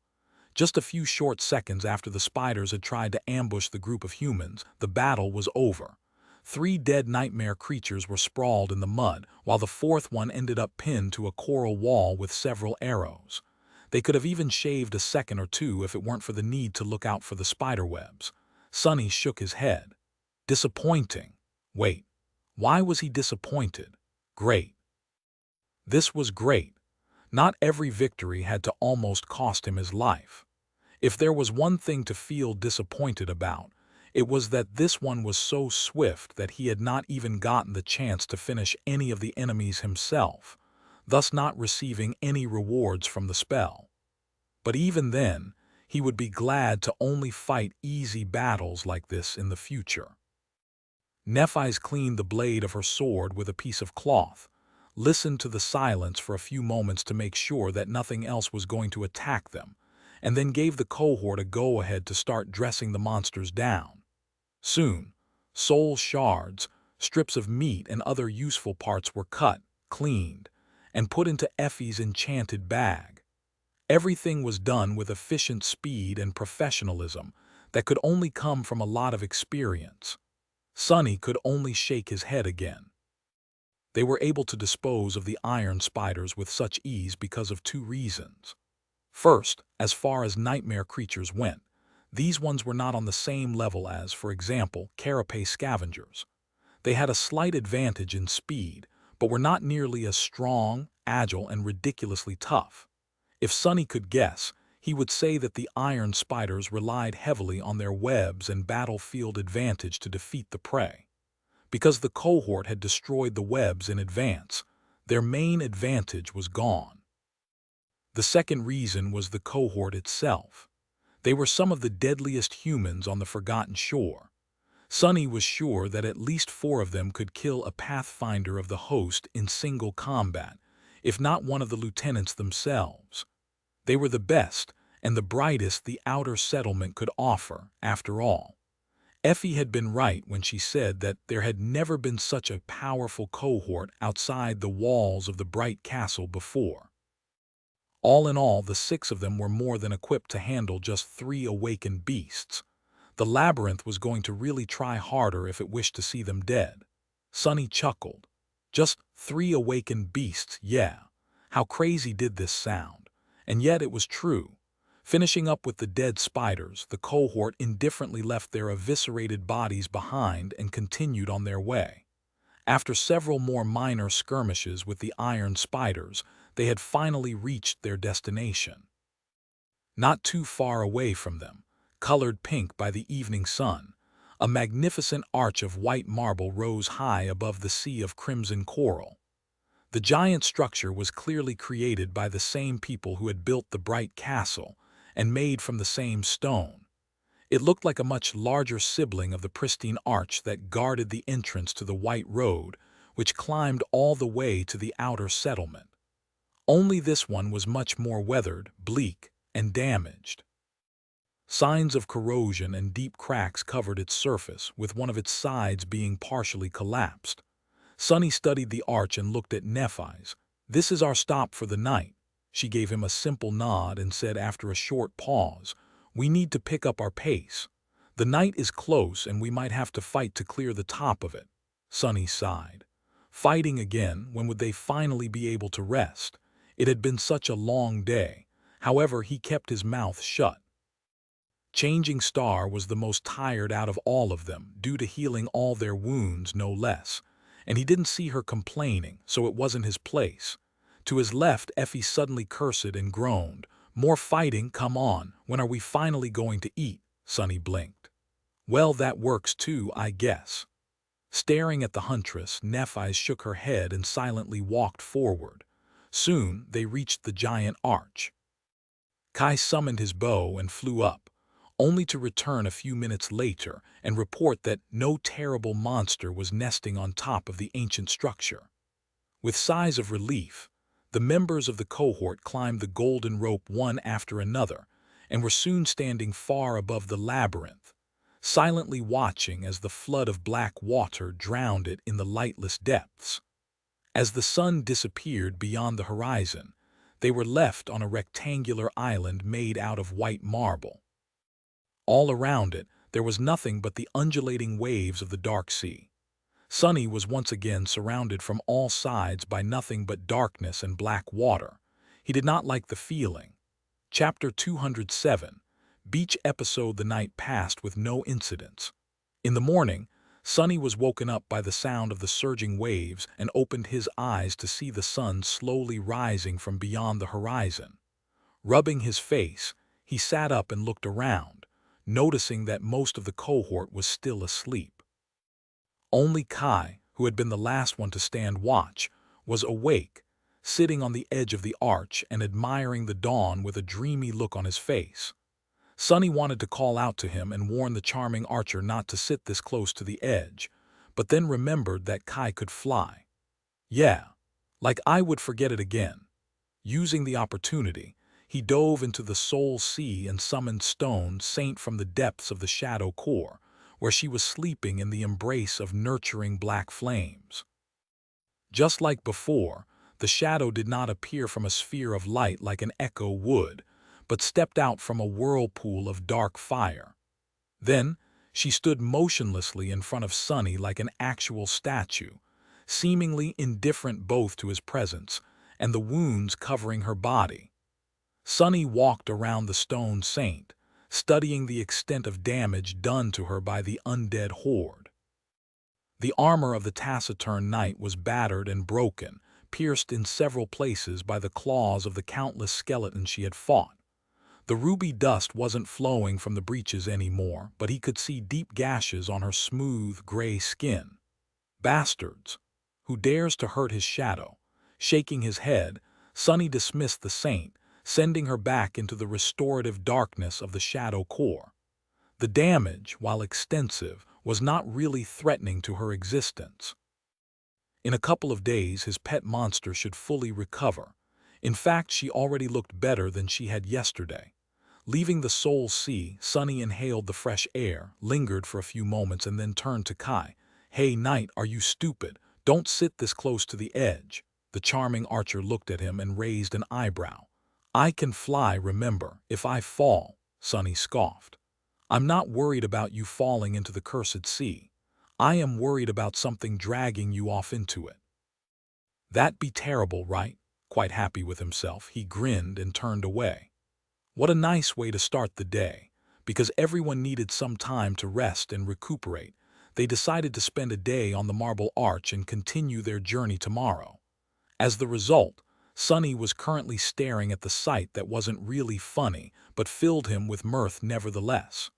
Just a few short seconds after the spiders had tried to ambush the group of humans, the battle was over. 3 dead nightmare creatures were sprawled in the mud, while the 4th one ended up pinned to a coral wall with several arrows. They could have even shaved a second or two if it weren't for the need to look out for the spiderwebs. Sonny shook his head. Disappointing. Wait, why was he disappointed? Great. This was great. Not every victory had to almost cost him his life. If there was one thing to feel disappointed about, it was that this one was so swift that he had not even gotten the chance to finish any of the enemies himself, thus not receiving any rewards from the spell. But even then, he would be glad to only fight easy battles like this in the future. Nephi's cleaned the blade of her sword with a piece of cloth, listened to the silence for a few moments to make sure that nothing else was going to attack them, and then gave the cohort a go-ahead to start dressing the monsters down. Soon, soul shards, strips of meat and other useful parts were cut, cleaned, and put into Effie's enchanted bag. Everything was done with efficient speed and professionalism that could only come from a lot of experience. Sonny could only shake his head again. They were able to dispose of the iron spiders with such ease because of 2 reasons. First, as far as nightmare creatures went, these ones were not on the same level as, for example, carapace scavengers. They had a slight advantage in speed, but were not nearly as strong, agile, and ridiculously tough. If Sonny could guess, he would say that the iron spiders relied heavily on their webs and battlefield advantage to defeat the prey. Because the cohort had destroyed the webs in advance, their main advantage was gone. The second reason was the cohort itself. They were some of the deadliest humans on the Forgotten Shore. Sonny was sure that at least 4 of them could kill a pathfinder of the host in single combat, if not one of the lieutenants themselves. They were the best and the brightest the outer settlement could offer, after all. Effie had been right when she said that there had never been such a powerful cohort outside the walls of the Bright Castle before. All in all, the 6 of them were more than equipped to handle just 3 awakened beasts. The labyrinth was going to really try harder if it wished to see them dead. Sunny chuckled. Just 3 awakened beasts, yeah. How crazy did this sound? And yet it was true. Finishing up with the dead spiders, the cohort indifferently left their eviscerated bodies behind and continued on their way. After several more minor skirmishes with the iron spiders, they had finally reached their destination. Not too far away from them, colored pink by the evening sun, a magnificent arch of white marble rose high above the sea of crimson coral. The giant structure was clearly created by the same people who had built the bright castle and made from the same stone. It looked like a much larger sibling of the pristine arch that guarded the entrance to the white road, which climbed all the way to the outer settlement. Only this one was much more weathered, bleak, and damaged. Signs of corrosion and deep cracks covered its surface, with one of its sides being partially collapsed. Sunny studied the arch and looked at Nephi's. "This is our stop for the night." She gave him a simple nod and said after a short pause, "We need to pick up our pace. The night is close and we might have to fight to clear the top of it." Sunny sighed. Fighting again, when would they finally be able to rest? It had been such a long day. However, he kept his mouth shut. Changing Star was the most tired out of all of them, due to healing all their wounds no less. And he didn't see her complaining, so it wasn't his place. To his left, Effie suddenly cursed and groaned. "More fighting, come on, when are we finally going to eat?" Sunny blinked. "Well, that works too, I guess." Staring at the huntress, Nephi shook her head and silently walked forward. Soon they reached the giant arch. Kai summoned his bow and flew up, only to return a few minutes later and report that no terrible monster was nesting on top of the ancient structure. With sighs of relief, the members of the cohort climbed the golden rope one after another and were soon standing far above the labyrinth, silently watching as the flood of black water drowned it in the lightless depths. As the sun disappeared beyond the horizon, they were left on a rectangular island made out of white marble. All around it, there was nothing but the undulating waves of the dark sea. Sunny was once again surrounded from all sides by nothing but darkness and black water. He did not like the feeling. Chapter 207, Beach Episode. The night passed with no incidents. In the morning, Sunny was woken up by the sound of the surging waves and opened his eyes to see the sun slowly rising from beyond the horizon. Rubbing his face, he sat up and looked around, noticing that most of the cohort was still asleep. Only Kai, who had been the last one to stand watch, was awake, sitting on the edge of the arch and admiring the dawn with a dreamy look on his face. Sunny wanted to call out to him and warn the charming archer not to sit this close to the edge, but then remembered that Kai could fly. "Yeah, like I would forget it again." Using the opportunity, he dove into the soul sea and summoned Stone Saint from the depths of the shadow core, where she was sleeping in the embrace of nurturing black flames. Just like before, the shadow did not appear from a sphere of light like an echo would, but stepped out from a whirlpool of dark fire. Then, she stood motionlessly in front of Sunny like an actual statue, seemingly indifferent both to his presence and the wounds covering her body. Sunny walked around the Stone Saint, studying the extent of damage done to her by the undead horde. The armor of the taciturn knight was battered and broken, pierced in several places by the claws of the countless skeletons she had fought. The ruby dust wasn't flowing from the breaches anymore, but he could see deep gashes on her smooth, gray skin. "Bastards! Who dares to hurt his shadow?" Shaking his head, Sunny dismissed the saint, sending her back into the restorative darkness of the shadow core. The damage, while extensive, was not really threatening to her existence. In a couple of days, his pet monster should fully recover. In fact, she already looked better than she had yesterday. Leaving the Soul Sea, Sunny inhaled the fresh air, lingered for a few moments, and then turned to Kai. "Hey, Knight, are you stupid? Don't sit this close to the edge." The charming archer looked at him and raised an eyebrow. "I can fly, remember, if I fall," Sunny scoffed. I'm not worried about you falling into the cursed sea. I am worried about something dragging you off into it. That'd be terrible, right? Quite happy with himself, he grinned and turned away. What a nice way to start the day. Because everyone needed some time to rest and recuperate, they decided to spend a day on the Marble Arch and continue their journey tomorrow. As the result, Sonny was currently staring at the sight that wasn't really funny, but filled him with mirth nevertheless.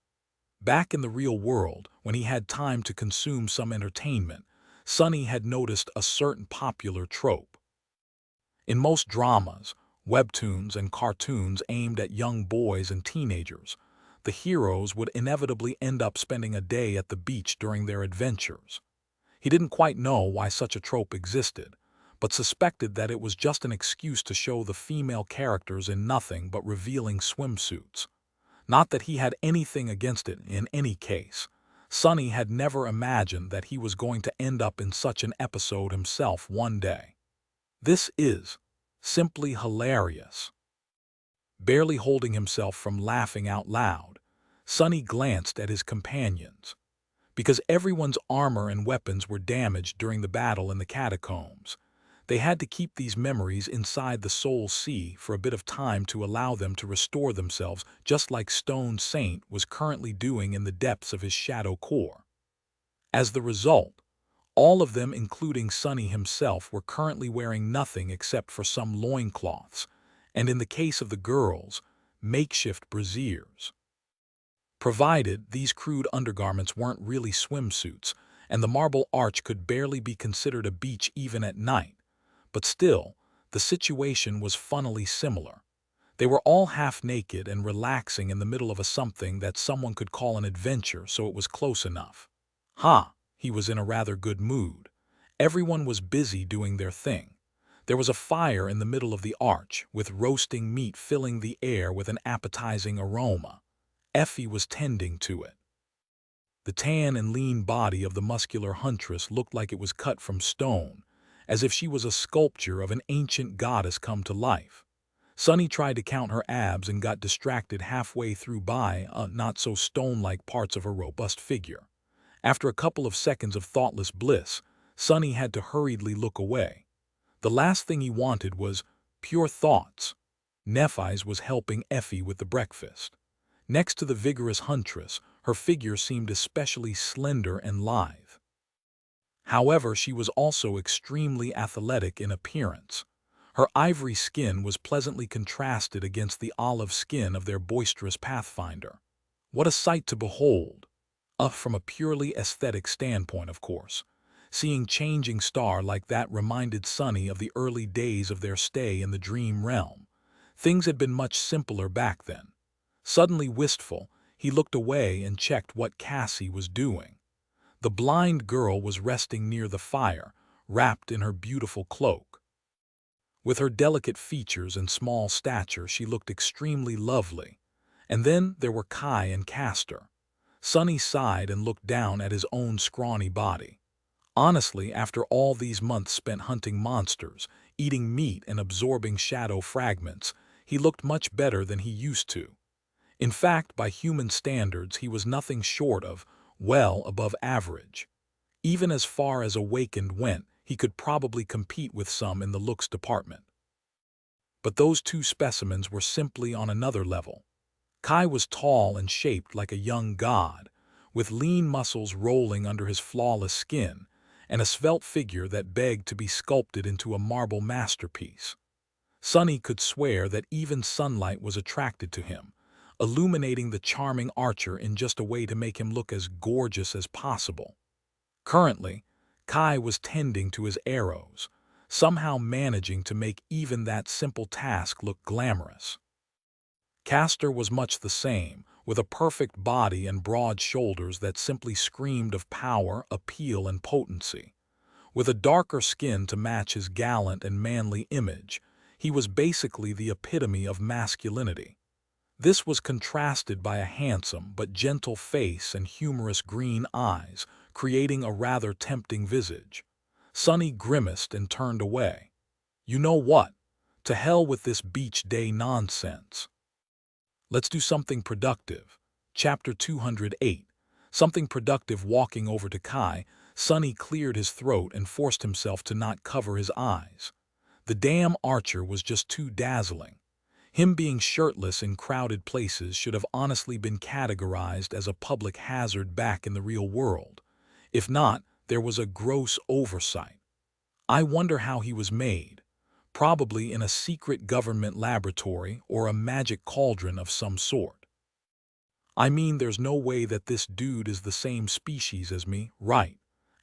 Back in the real world, when he had time to consume some entertainment, Sonny had noticed a certain popular trope. In most dramas, webtoons, and cartoons aimed at young boys and teenagers, the heroes would inevitably end up spending a day at the beach during their adventures. He didn't quite know why such a trope existed, but suspected that it was just an excuse to show the female characters in nothing but revealing swimsuits. Not that he had anything against it in any case. Sonny had never imagined that he was going to end up in such an episode himself one day. This is simply hilarious. Barely holding himself from laughing out loud, Sonny glanced at his companions. Because everyone's armor and weapons were damaged during the battle in the catacombs, they had to keep these memories inside the Soul Sea for a bit of time to allow them to restore themselves, just like Stone Saint was currently doing in the depths of his shadow core. As the result, all of them, including Sonny himself, were currently wearing nothing except for some loincloths, and in the case of the girls, makeshift brassieres. Provided these crude undergarments weren't really swimsuits, and the Marble Arch could barely be considered a beach even at night. But still, the situation was funnily similar. They were all half-naked and relaxing in the middle of a something that someone could call an adventure, so it was close enough. He was in a rather good mood. Everyone was busy doing their thing. There was a fire in the middle of the arch, with roasting meat filling the air with an appetizing aroma. Effie was tending to it. The tan and lean body of the muscular huntress looked like it was cut from stone, as if she was a sculpture of an ancient goddess come to life. Sonny tried to count her abs and got distracted halfway through by not-so-stone-like parts of her robust figure. After a couple of seconds of thoughtless bliss, Sonny had to hurriedly look away. The last thing he wanted was pure thoughts. Nephi's was helping Effie with the breakfast. Next to the vigorous huntress, her figure seemed especially slender and lithe. However, she was also extremely athletic in appearance. Her ivory skin was pleasantly contrasted against the olive skin of their boisterous pathfinder. What a sight to behold! From a purely aesthetic standpoint, of course. Seeing changing star like that reminded Sonny of the early days of their stay in the dream realm. Things had been much simpler back then. Suddenly wistful, he looked away and checked what Cassie was doing. The blind girl was resting near the fire, wrapped in her beautiful cloak. With her delicate features and small stature, she looked extremely lovely. And then there were Kai and Castor. Sonny sighed and looked down at his own scrawny body. Honestly, after all these months spent hunting monsters, eating meat and absorbing shadow fragments, he looked much better than he used to. In fact, by human standards, he was nothing short of, well, above average. Even as far as awakened went, he could probably compete with some in the looks department. But those two specimens were simply on another level. Kai was tall and shaped like a young god, with lean muscles rolling under his flawless skin, and a svelte figure that begged to be sculpted into a marble masterpiece. Sonny could swear that even sunlight was attracted to him, illuminating the charming archer in just a way to make him look as gorgeous as possible. Currently, Kai was tending to his arrows, somehow managing to make even that simple task look glamorous. Castor was much the same, with a perfect body and broad shoulders that simply screamed of power, appeal, and potency. With a darker skin to match his gallant and manly image, he was basically the epitome of masculinity. This was contrasted by a handsome but gentle face and humorous green eyes, creating a rather tempting visage. Sonny grimaced and turned away. You know what? To hell with this beach day nonsense. Let's do something productive. Chapter 208. Something productive. Walking over to Kai, Sonny cleared his throat and forced himself to not cover his eyes. The damn archer was just too dazzling. Him being shirtless in crowded places should have honestly been categorized as a public hazard back in the real world. If not, there was a gross oversight. I wonder how he was made. Probably in a secret government laboratory or a magic cauldron of some sort. I mean, there's no way that this dude is the same species as me, right?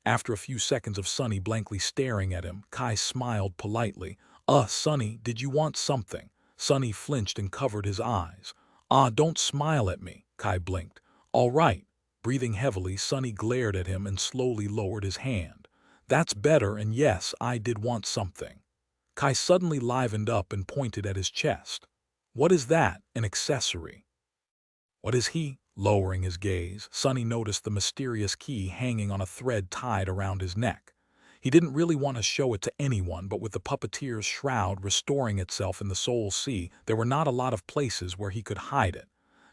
After a few seconds of Sonny blankly staring at him, Kai smiled politely. Sonny, did you want something? Sonny flinched and covered his eyes. Don't smile at me, Kai blinked. All right. Breathing heavily, Sonny glared at him and slowly lowered his hand. That's better, and yes, I did want something. Kai suddenly livened up and pointed at his chest. What is that, an accessory? What is he? Lowering his gaze, Sonny noticed the mysterious key hanging on a thread tied around his neck. He didn't really want to show it to anyone, but with the puppeteer's shroud restoring itself in the soul sea, there were not a lot of places where he could hide it.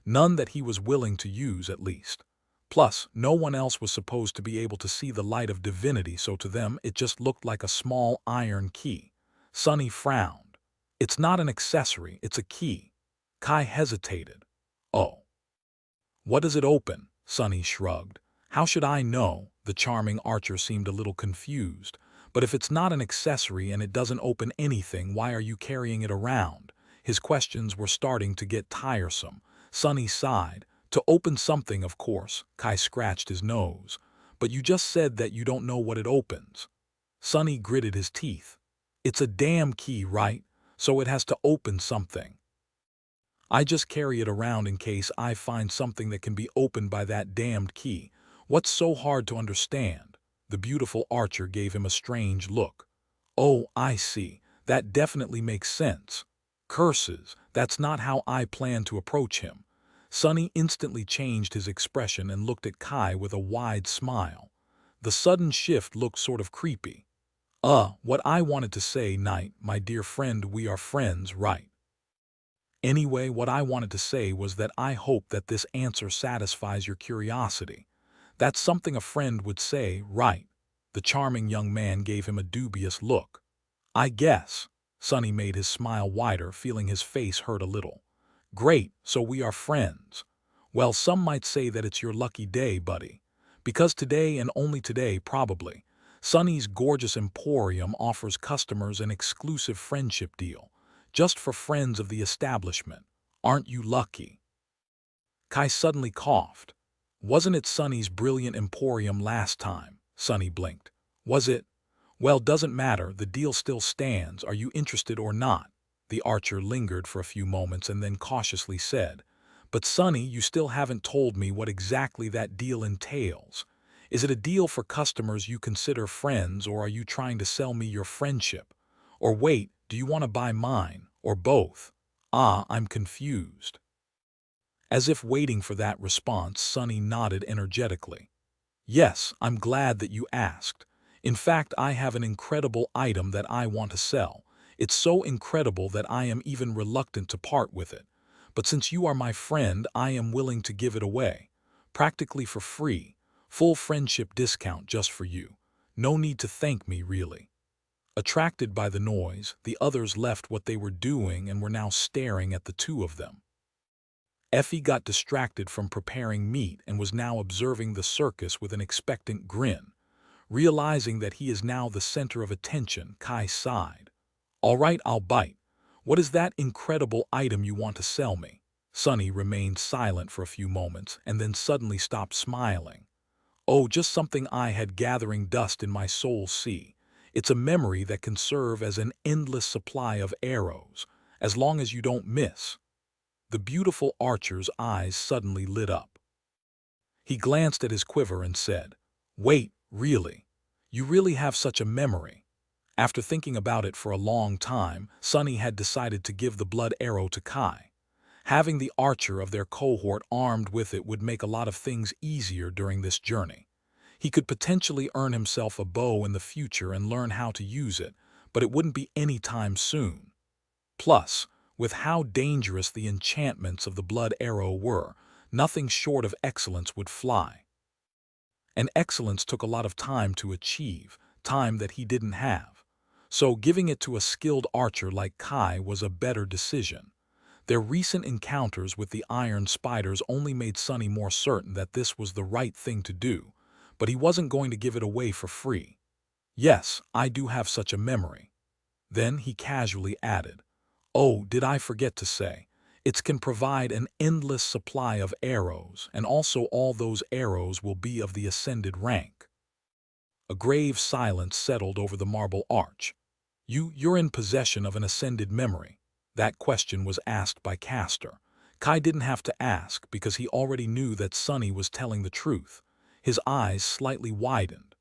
None that he was willing to use, at least. Plus, no one else was supposed to be able to see the light of divinity, so to them it just looked like a small iron key. Sonny frowned. It's not an accessory, it's a key. Kai hesitated. Oh. What does it open? Sonny shrugged. How should I know? The charming archer seemed a little confused. But if it's not an accessory and it doesn't open anything, why are you carrying it around? His questions were starting to get tiresome. Sonny sighed. To open something, of course. Kai scratched his nose. But you just said that you don't know what it opens. Sonny gritted his teeth. It's a damn key, right? So it has to open something. I just carry it around in case I find something that can be opened by that damned key. What's so hard to understand? The beautiful archer gave him a strange look. Oh, I see. That definitely makes sense. Curses, that's not how I plan to approach him. Sonny instantly changed his expression and looked at Kai with a wide smile. The sudden shift looked sort of creepy. What I wanted to say, Knight, my dear friend, we are friends, right? Anyway, what I wanted to say was that I hope that this answer satisfies your curiosity. That's something a friend would say, right? The charming young man gave him a dubious look. I guess. Sonny made his smile wider, feeling his face hurt a little. Great, so we are friends. Well, some might say that it's your lucky day, buddy. Because today, and only today probably, Sonny's gorgeous emporium offers customers an exclusive friendship deal. Just for friends of the establishment. Aren't you lucky? Kai suddenly coughed. Wasn't it Sonny's brilliant emporium last time? Sonny blinked. Was it? Well, doesn't matter, the deal still stands. Are you interested or not? The archer lingered for a few moments and then cautiously said, But Sonny, you still haven't told me what exactly that deal entails. Is it a deal for customers you consider friends, or are you trying to sell me your friendship? Or wait, do you want to buy mine, or both? I'm confused. As if waiting for that response, Sonny nodded energetically. Yes, I'm glad that you asked. In fact, I have an incredible item that I want to sell. It's so incredible that I am even reluctant to part with it. But since you are my friend, I am willing to give it away. Practically for free. Full friendship discount just for you. No need to thank me, really. Attracted by the noise, the others left what they were doing and were now staring at the two of them. Effie got distracted from preparing meat and was now observing the circus with an expectant grin. Realizing that he is now the center of attention, Kai sighed. All right, I'll bite. What is that incredible item you want to sell me? Sonny remained silent for a few moments and then suddenly stopped smiling. Oh, just something I had gathering dust in my soul sea. It's a memory that can serve as an endless supply of arrows, as long as you don't miss. The beautiful archer's eyes suddenly lit up. He glanced at his quiver and said, Wait, really? You really have such a memory? After thinking about it for a long time, Sonny had decided to give the blood arrow to Kai. Having the archer of their cohort armed with it would make a lot of things easier during this journey. He could potentially earn himself a bow in the future and learn how to use it, but it wouldn't be any time soon. Plus, with how dangerous the enchantments of the blood arrow were, Nothing short of excellence would fly. And excellence took a lot of time to achieve, time that he didn't have. So giving it to a skilled archer like Kai was a better decision. Their recent encounters with the iron spiders only made Sonny more certain that this was the right thing to do, but he wasn't going to give it away for free. Yes, I do have such a memory. Then he casually added, "Oh, did I forget to say, it can provide an endless supply of arrows, and also all those arrows will be of the ascended rank." A grave silence settled over the marble arch. You're in possession of an ascended memory. That question was asked by Castor. Kai didn't have to ask because he already knew that Sonny was telling the truth. His eyes slightly widened.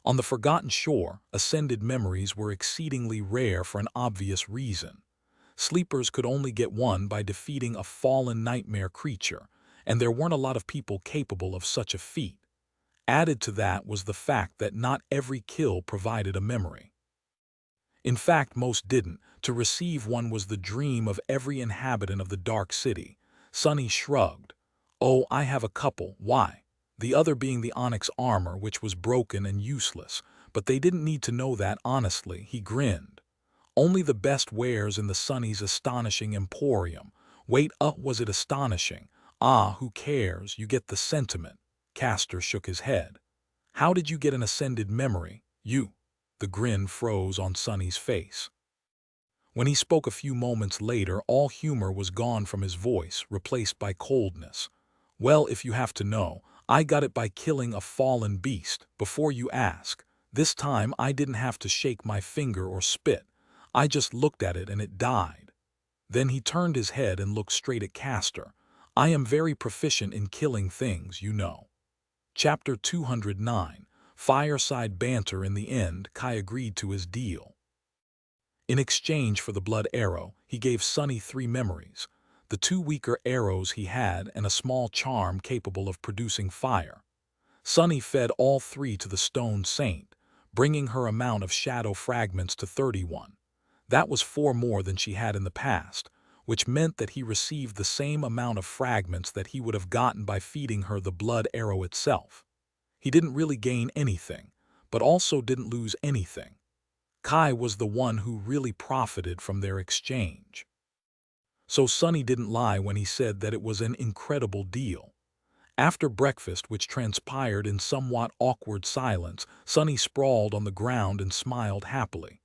On the Forgotten Shore, ascended memories were exceedingly rare for an obvious reason. Sleepers could only get one by defeating a fallen nightmare creature, and there weren't a lot of people capable of such a feat. Added to that was the fact that not every kill provided a memory. In fact, most didn't. To receive one was the dream of every inhabitant of the Dark City. Sonny shrugged. "Oh, I have a couple. Why?" The other being the onyx armor, which was broken and useless. But they didn't need to know that, honestly. He grinned. "Only the best wares in the Sonny's astonishing emporium." Wait, was it astonishing? Ah, who cares? You get the sentiment. Castor shook his head. "How did you get an ascended memory? You." The grin froze on Sonny's face. When he spoke a few moments later, all humor was gone from his voice, replaced by coldness. "Well, if you have to know, I got it by killing a fallen beast. Before you ask, this time I didn't have to shake my finger or spit. I just looked at it and it died." Then he turned his head and looked straight at Castor. "I am very proficient in killing things, you know." Chapter 209. Fireside banter. In the end, Kai agreed to his deal. In exchange for the blood arrow, he gave Sonny 3 memories, the 2 weaker arrows he had and a small charm capable of producing fire. Sonny fed all 3 to the stone saint, bringing her amount of shadow fragments to 31. That was 4 more than she had in the past, which meant that he received the same amount of fragments that he would have gotten by feeding her the blood arrow itself. He didn't really gain anything, but also didn't lose anything. Kai was the one who really profited from their exchange. So Sonny didn't lie when he said that it was an incredible deal. After breakfast, which transpired in somewhat awkward silence, Sonny sprawled on the ground and smiled happily.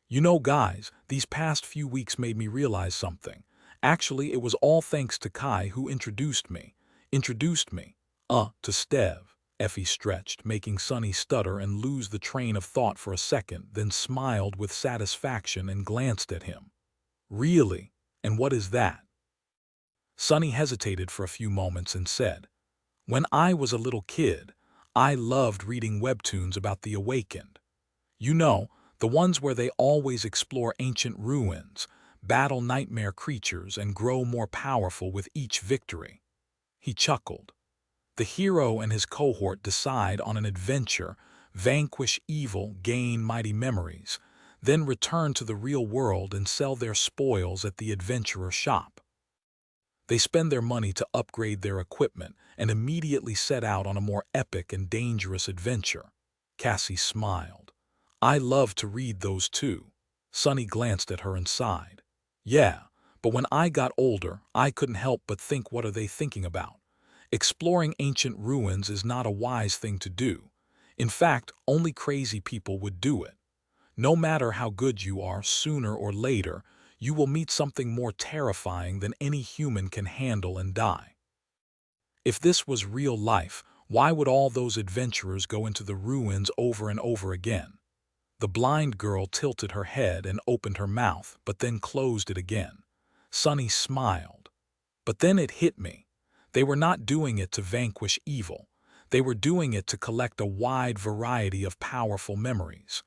"You know, guys, these past few weeks made me realize something. Actually, it was all thanks to Kai who introduced me. To Stev." Effie stretched, making Sonny stutter and lose the train of thought for a second, then smiled with satisfaction and glanced at him. "Really? And what is that?" Sonny hesitated for a few moments and said, "When I was a little kid, I loved reading webtoons about the Awakened. You know, the ones where they always explore ancient ruins, battle nightmare creatures, and grow more powerful with each victory." He chuckled. "The hero and his cohort decide on an adventure, vanquish evil, gain mighty memories, then return to the real world and sell their spoils at the adventurer shop. They spend their money to upgrade their equipment and immediately set out on a more epic and dangerous adventure." Cassie smiled. "I love to read those too." Sonny glanced at her and sighed. "Yeah, but when I got older, I couldn't help but think, what are they thinking about? Exploring ancient ruins is not a wise thing to do. In fact, only crazy people would do it. No matter how good you are, sooner or later, you will meet something more terrifying than any human can handle and die. If this was real life, why would all those adventurers go into the ruins over and over again?" The blind girl tilted her head and opened her mouth, but then closed it again. Sonny smiled. "But then it hit me. They were not doing it to vanquish evil. They were doing it to collect a wide variety of powerful memories.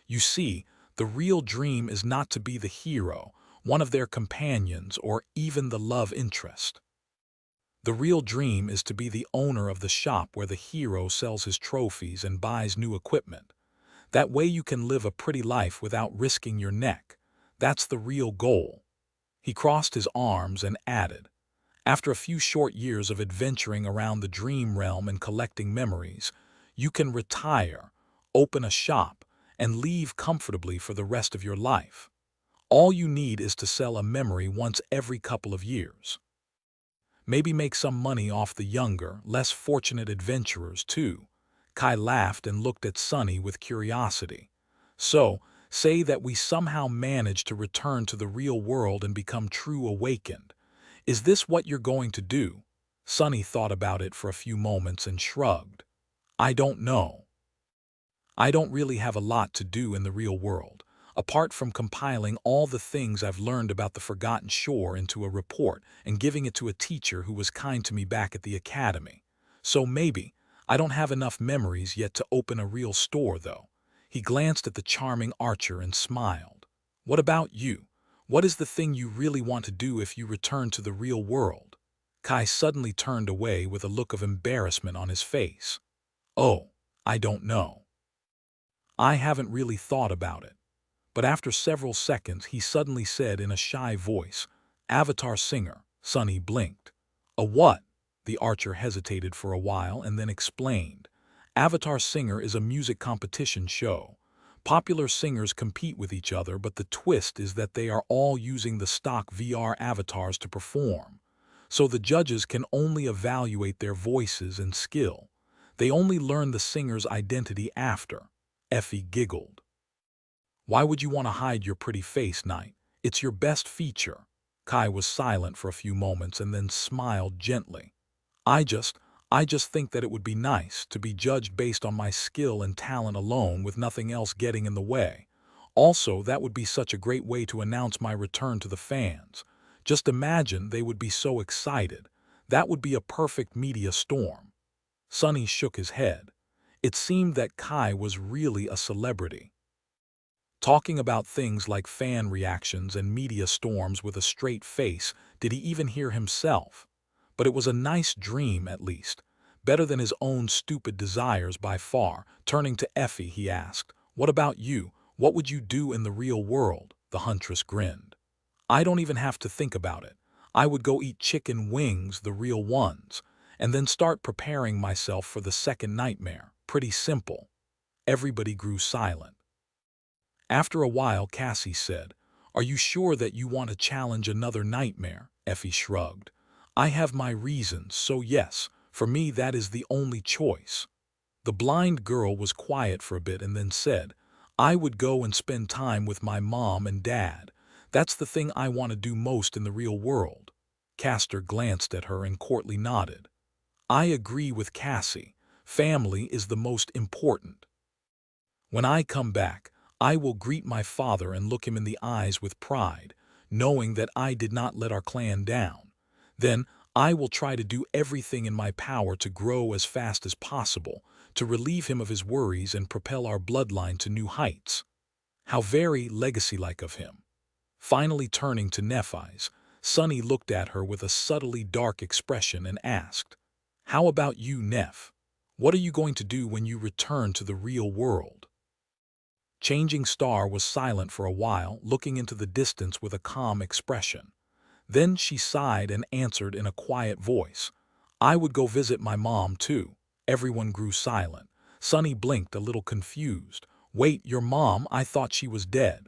You see, the real dream is not to be the hero, one of their companions, or even the love interest. The real dream is to be the owner of the shop where the hero sells his trophies and buys new equipment. That way you can live a pretty life without risking your neck. That's the real goal." He crossed his arms and added, After a few short years of adventuring around the dream realm and collecting memories, you can retire, open a shop, and leave comfortably for the rest of your life. All you need is to sell a memory once every couple of years. Maybe make some money off the younger, less fortunate adventurers, too. Kai laughed and looked at Sunny with curiosity. So, say that we somehow manage to return to the real world and become true awakened. Is this what you're going to do? Sunny thought about it for a few moments and shrugged. I don't know. I don't really have a lot to do in the real world, apart from compiling all the things I've learned about the Forgotten Shore into a report and giving it to a teacher who was kind to me back at the academy. So maybe, I don't have enough memories yet to open a real store, though. He glanced at the charming Archer and smiled. What about you? What is the thing you really want to do if you return to the real world? Kai suddenly turned away with a look of embarrassment on his face. Oh, I don't know. I haven't really thought about it. But after several seconds, he suddenly said in a shy voice, Avatar singer. Sunny blinked. A what? The Archer hesitated for a while and then explained. Avatar Singer is a music competition show. Popular singers compete with each other, but the twist is that they are all using the stock VR avatars to perform. So the judges can only evaluate their voices and skill. They only learn the singer's identity after. Effie giggled. Why would you want to hide your pretty face, Knight? It's your best feature. Kai was silent for a few moments and then smiled gently. I just think that it would be nice to be judged based on my skill and talent alone with nothing else getting in the way. Also, that would be such a great way to announce my return to the fans. Just imagine they would be so excited. That would be a perfect media storm. Sunny shook his head. It seemed that Kai was really a celebrity. Talking about things like fan reactions and media storms with a straight face, did he even hear himself? But it was a nice dream, at least. Better than his own stupid desires by far. Turning to Effie, he asked, What about you? What would you do in the real world? The huntress grinned. I don't even have to think about it. I would go eat chicken wings, the real ones, and then start preparing myself for the second nightmare. Pretty simple. Everybody grew silent. After a while, Cassie said, Are you sure that you want to challenge another nightmare? Effie shrugged. I have my reasons, so yes, for me that is the only choice. The blind girl was quiet for a bit and then said, I would go and spend time with my mom and dad. That's the thing I want to do most in the real world. Castor glanced at her and Courtly nodded. I agree with Cassie. Family is the most important. When I come back, I will greet my father and look him in the eyes with pride, knowing that I did not let our clan down. Then I will try to do everything in my power to grow as fast as possible, to relieve him of his worries and propel our bloodline to new heights. How very legacy-like of him. Finally turning to Nephi's, Sunny looked at her with a subtly dark expression and asked, How about you, Neph? What are you going to do when you return to the real world? Changing Star was silent for a while, looking into the distance with a calm expression. Then she sighed and answered in a quiet voice, I would go visit my mom, too. Everyone grew silent. Sunny blinked a little confused. Wait, your mom? I thought she was dead.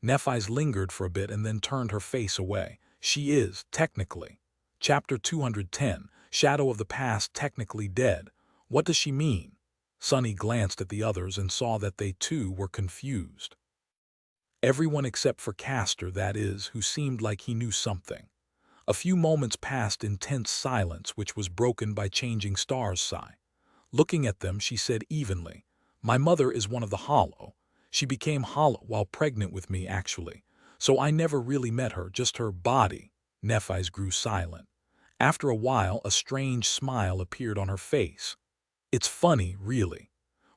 Nephi's lingered for a bit and then turned her face away. She is, technically. Chapter 210, Shadow of the Past technically dead. What does she mean? Sunny glanced at the others and saw that they too were confused. Everyone except for Castor, that is, who seemed like he knew something. A few moments passed in tense silence, which was broken by Changing Star's sigh. Looking at them, she said evenly, My mother is one of the Hollow. She became hollow while pregnant with me, actually. So I never really met her, just her body. Nephi's grew silent. After a while, a strange smile appeared on her face. It's funny, really.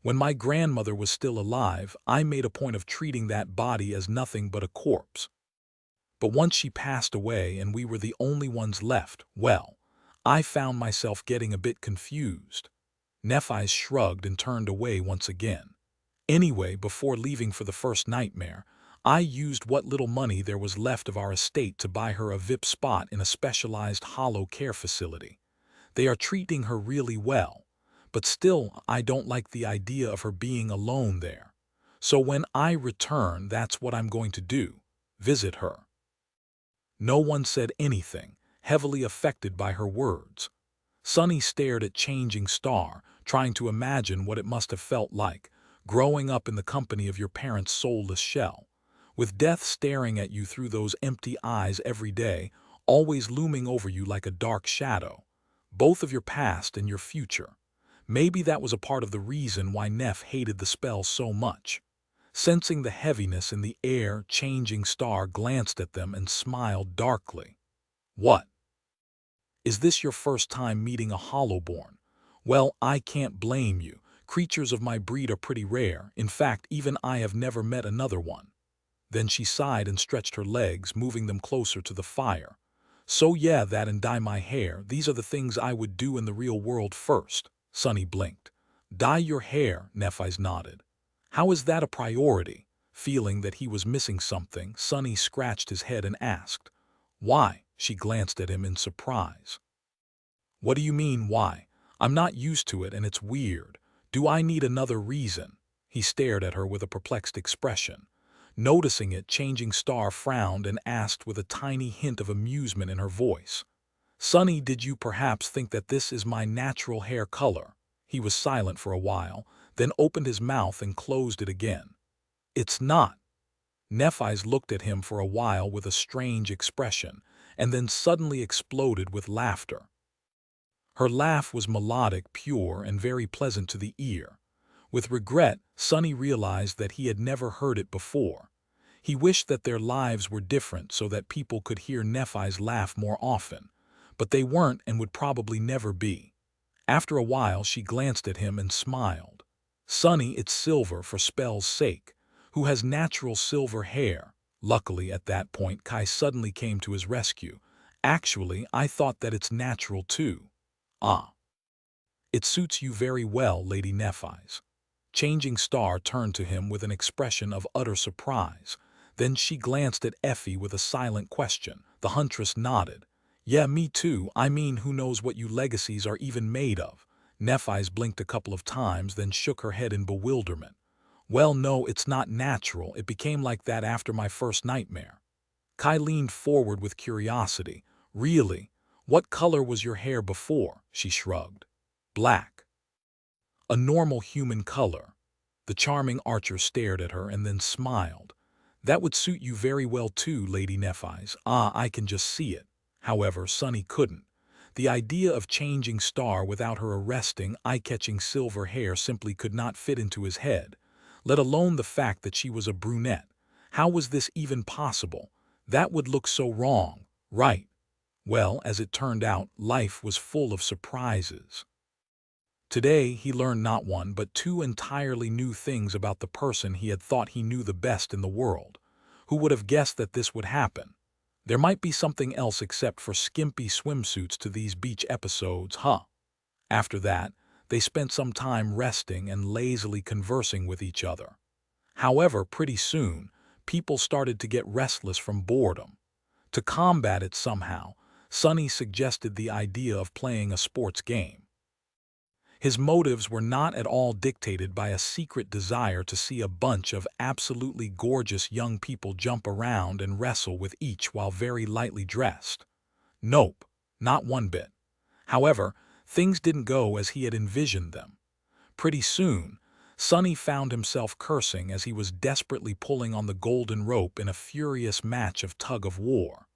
When my grandmother was still alive, I made a point of treating that body as nothing but a corpse. But once she passed away and we were the only ones left, well, I found myself getting a bit confused. Nephi's shrugged and turned away once again. Anyway, before leaving for the first nightmare, I used what little money there was left of our estate to buy her a VIP spot in a specialized hollow care facility. They are treating her really well, but still I don't like the idea of her being alone there. So when I return, that's what I'm going to do, visit her." No one said anything, heavily affected by her words. Sunny stared at Changing Star, trying to imagine what it must have felt like, growing up in the company of your parents' soulless shell, with death staring at you through those empty eyes every day, always looming over you like a dark shadow, both of your past and your future. Maybe that was a part of the reason why Neff hated the spell so much. Sensing the heaviness in the air, Changing Star glanced at them and smiled darkly. "What? Is this your first time meeting a Hollowborn? Well, I can't blame you. Creatures of my breed are pretty rare. In fact, even I have never met another one." Then she sighed and stretched her legs, moving them closer to the fire. "So yeah, that and dye my hair. These are the things I would do in the real world first." Sunny blinked. "Dye your hair," Nephi's nodded. "How is that a priority?" Feeling that he was missing something, Sunny scratched his head and asked, "Why?" She glanced at him in surprise. "What do you mean, why? I'm not used to it and it's weird. Do I need another reason?" He stared at her with a perplexed expression. Noticing it, Changing Star frowned and asked with a tiny hint of amusement in her voice, "Sunny, did you perhaps think that this is my natural hair color?" He was silent for a while, then opened his mouth and closed it again. "It's not." Nephis looked at him for a while with a strange expression, and then suddenly exploded with laughter. Her laugh was melodic, pure, and very pleasant to the ear. With regret, Sunny realized that he had never heard it before. He wished that their lives were different so that people could hear Nephis laugh more often, but they weren't and would probably never be. After a while, she glanced at him and smiled. "Sunny, it's Silver for spell's sake, who has natural silver hair." Luckily, at that point, Kai suddenly came to his rescue. "Actually, I thought that it's natural too." "Ah. It suits you very well, Lady Nephis." Changing Star turned to him with an expression of utter surprise. Then she glanced at Effie with a silent question. The huntress nodded. "Yeah, me too. I mean, who knows what you legacies are even made of?" Nephis blinked a couple of times, then shook her head in bewilderment. "Well, no, it's not natural. It became like that after my first nightmare." Kai leaned forward with curiosity. "Really? What color was your hair before?" She shrugged. "Black. A normal human color." The charming archer stared at her and then smiled. "That would suit you very well too, Lady Nephis. Ah, I can just see it." However, Sunny couldn't. The idea of Changing Star without her arresting, eye-catching silver hair simply could not fit into his head, let alone the fact that she was a brunette. How was this even possible? That would look so wrong, right? Well, as it turned out, life was full of surprises. Today, he learned not one but two entirely new things about the person he had thought he knew the best in the world. Who would have guessed that this would happen? There might be something else except for skimpy swimsuits to these beach episodes, huh? After that, they spent some time resting and lazily conversing with each other. However, pretty soon, people started to get restless from boredom. To combat it somehow, Sunny suggested the idea of playing a sports game. His motives were not at all dictated by a secret desire to see a bunch of absolutely gorgeous young people jump around and wrestle with each while very lightly dressed. Nope, not one bit. However, things didn't go as he had envisioned them. Pretty soon, Sunny found himself cursing as he was desperately pulling on the golden rope in a furious match of tug-of-war.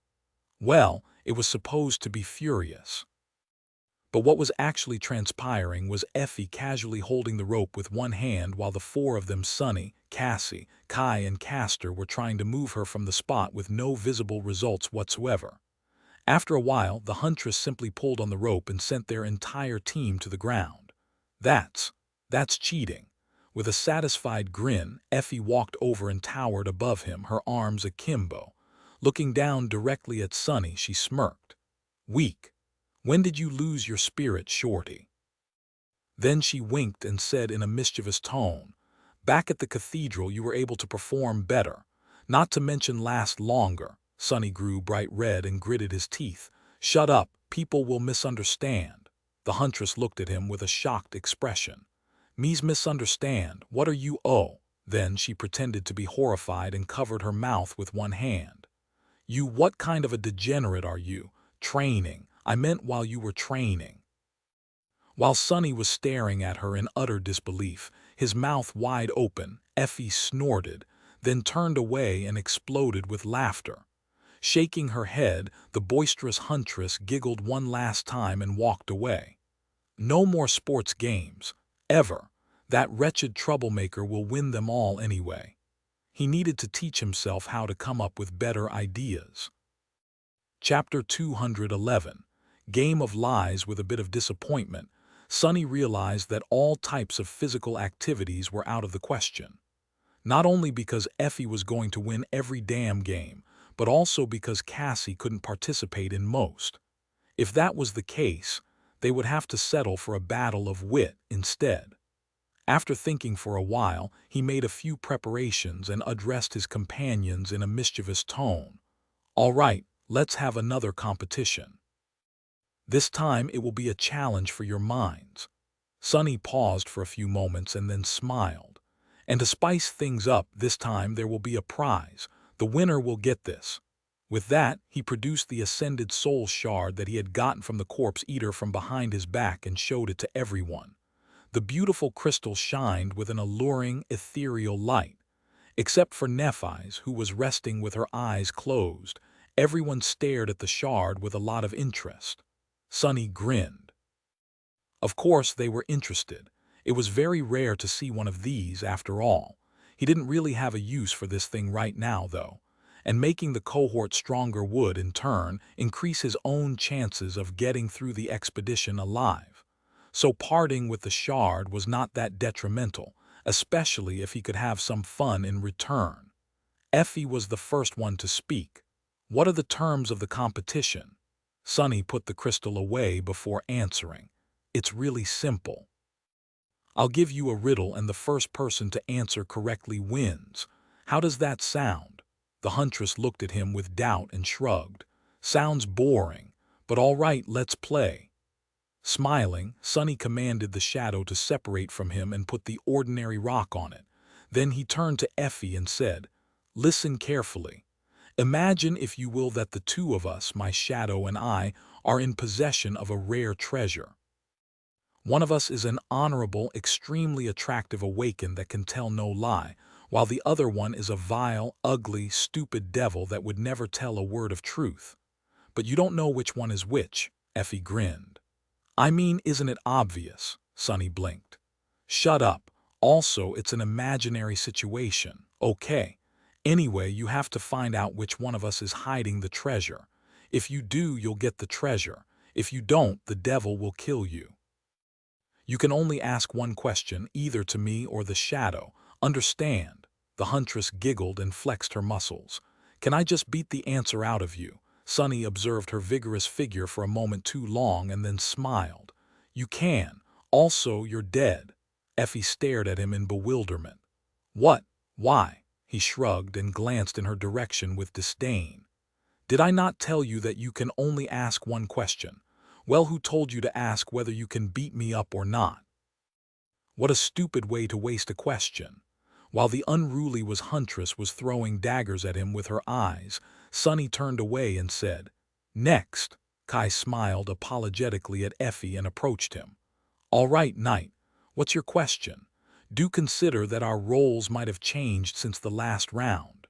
Well, it was supposed to be furious. But what was actually transpiring was Effie casually holding the rope with one hand while the four of them, Sunny, Cassie, Kai, and Castor, were trying to move her from the spot with no visible results whatsoever. After a while, the huntress simply pulled on the rope and sent their entire team to the ground. That's cheating." With a satisfied grin, Effie walked over and towered above him, her arms akimbo. Looking down directly at Sunny, she smirked. "Weak. When did you lose your spirit, Shorty?" Then she winked and said in a mischievous tone, "Back at the cathedral you were able to perform better. Not to mention last longer. Sonny grew bright red and gritted his teeth. Shut up, people will misunderstand. The huntress looked at him with a shocked expression. Me's misunderstand, what are you oh? Then she pretended to be horrified and covered her mouth with one hand. You what kind of a degenerate are you? Training. I meant while you were training. While Sonny was staring at her in utter disbelief, his mouth wide open, Effie snorted, then turned away and exploded with laughter. Shaking her head, the boisterous huntress giggled one last time and walked away. No more sports games. Ever. That wretched troublemaker will win them all anyway. He needed to teach himself how to come up with better ideas. Chapter 211. Game of Lies. With a bit of disappointment, Sonny realized that all types of physical activities were out of the question. Not only because Effie was going to win every damn game, but also because Cassie couldn't participate in most. If that was the case, they would have to settle for a battle of wit instead. After thinking for a while, he made a few preparations and addressed his companions in a mischievous tone. All right, let's have another competition. This time it will be a challenge for your minds. Sonny paused for a few moments and then smiled. And to spice things up, this time there will be a prize. The winner will get this. With that, he produced the ascended soul shard that he had gotten from the corpse eater from behind his back and showed it to everyone. The beautiful crystal shined with an alluring, ethereal light. Except for Nephi's, who was resting with her eyes closed, everyone stared at the shard with a lot of interest. Sonny grinned. Of course they were interested. It was very rare to see one of these, after all. He didn't really have a use for this thing right now, though, and making the cohort stronger would, in turn, increase his own chances of getting through the expedition alive. So parting with the shard was not that detrimental, especially if he could have some fun in return. Effie was the first one to speak. What are the terms of the competition? Sonny put the crystal away before answering. It's really simple. I'll give you a riddle and the first person to answer correctly wins. How does that sound? The huntress looked at him with doubt and shrugged. Sounds boring, but all right, let's play. Smiling, Sonny commanded the shadow to separate from him and put the ordinary rock on it. Then he turned to Effie and said, Listen carefully. Imagine, if you will, that the two of us, my shadow and I, are in possession of a rare treasure. One of us is an honorable, extremely attractive awakened that can tell no lie, while the other one is a vile, ugly, stupid devil that would never tell a word of truth. But you don't know which one is which, Effie grinned. I mean, isn't it obvious? Sonny blinked. Shut up. Also, it's an imaginary situation. Okay. Anyway, you have to find out which one of us is hiding the treasure. If you do, you'll get the treasure. If you don't, the devil will kill you. You can only ask one question, either to me or the shadow. Understand? The huntress giggled and flexed her muscles. Can I just beat the answer out of you? Sonny observed her vigorous figure for a moment too long and then smiled. You can. Also, you're dead. Effie stared at him in bewilderment. What? Why? He shrugged and glanced in her direction with disdain. Did I not tell you that you can only ask one question? Well, who told you to ask whether you can beat me up or not? What a stupid way to waste a question. While the unruly huntress was throwing daggers at him with her eyes, Sonny turned away and said, Next. Kai smiled apologetically at Effie and approached him. All right, Knight. What's your question? Do consider that our roles might have changed since the last round.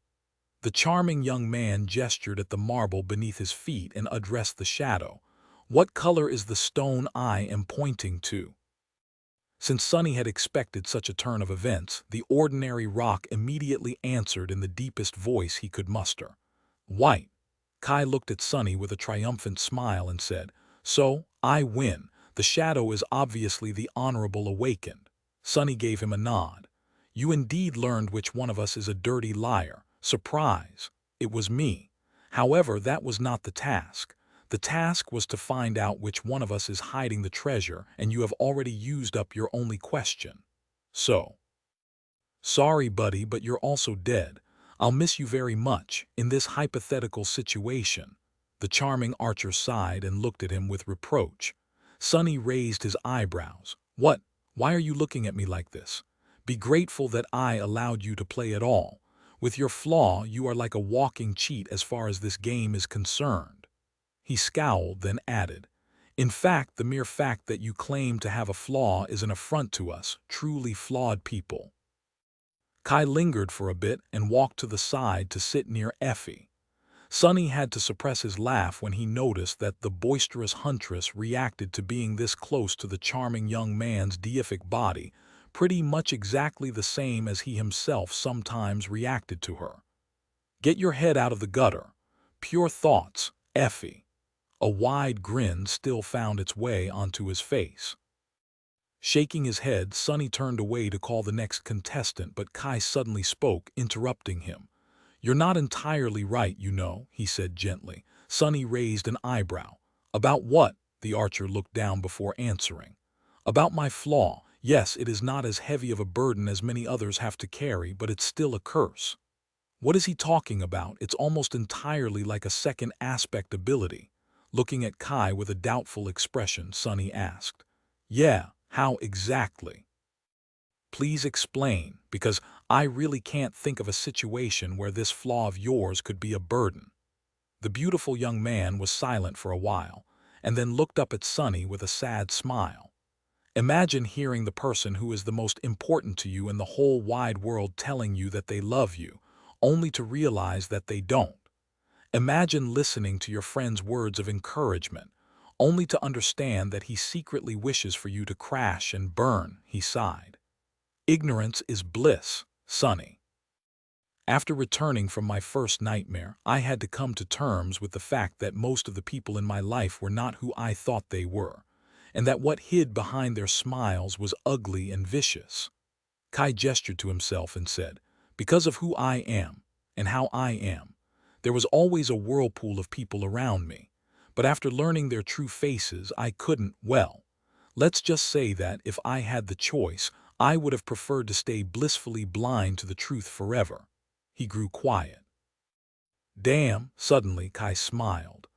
The charming young man gestured at the marble beneath his feet and addressed the shadow. What color is the stone I am pointing to? Since Sonny had expected such a turn of events, the ordinary rock immediately answered in the deepest voice he could muster. White. Kai looked at Sonny with a triumphant smile and said, So, I win. The shadow is obviously the honorable awakened. Sonny gave him a nod. You indeed learned which one of us is a dirty liar. Surprise. It was me. However, that was not the task. The task was to find out which one of us is hiding the treasure, and you have already used up your only question. So. Sorry, buddy, but you're also dead. I'll miss you very much in this hypothetical situation." The charming Archer sighed and looked at him with reproach. Sonny raised his eyebrows. "What? Why are you looking at me like this? Be grateful that I allowed you to play at all. With your flaw, you are like a walking cheat as far as this game is concerned." He scowled, then added, "In fact, the mere fact that you claim to have a flaw is an affront to us, truly flawed people." Kai lingered for a bit and walked to the side to sit near Effie. Sonny had to suppress his laugh when he noticed that the boisterous huntress reacted to being this close to the charming young man's deific body, pretty much exactly the same as he himself sometimes reacted to her. "Get your head out of the gutter. Pure thoughts, Effie." A wide grin still found its way onto his face. Shaking his head, Sonny turned away to call the next contestant, but Kai suddenly spoke, interrupting him. "You're not entirely right, you know," he said gently. Sonny raised an eyebrow. "About what?" The Archer looked down before answering. "About my flaw. Yes, it is not as heavy of a burden as many others have to carry, but it's still a curse." What is he talking about? It's almost entirely like a second aspect ability. Looking at Kai with a doubtful expression, Sonny asked. "Yeah, how exactly?" "Please explain, because I really can't think of a situation where this flaw of yours could be a burden." The beautiful young man was silent for a while, and then looked up at Sonny with a sad smile. "Imagine hearing the person who is the most important to you in the whole wide world telling you that they love you, only to realize that they don't. Imagine listening to your friend's words of encouragement, only to understand that he secretly wishes for you to crash and burn," he sighed. "Ignorance is bliss, Sonny. After returning from my first nightmare, I had to come to terms with the fact that most of the people in my life were not who I thought they were, and that what hid behind their smiles was ugly and vicious." Kai gestured to himself and said, "Because of who I am, and how I am, there was always a whirlpool of people around me, but after learning their true faces, I couldn't, well, let's just say that if I had the choice, I would have preferred to stay blissfully blind to the truth forever." He grew quiet. "Damn," suddenly Kai smiled.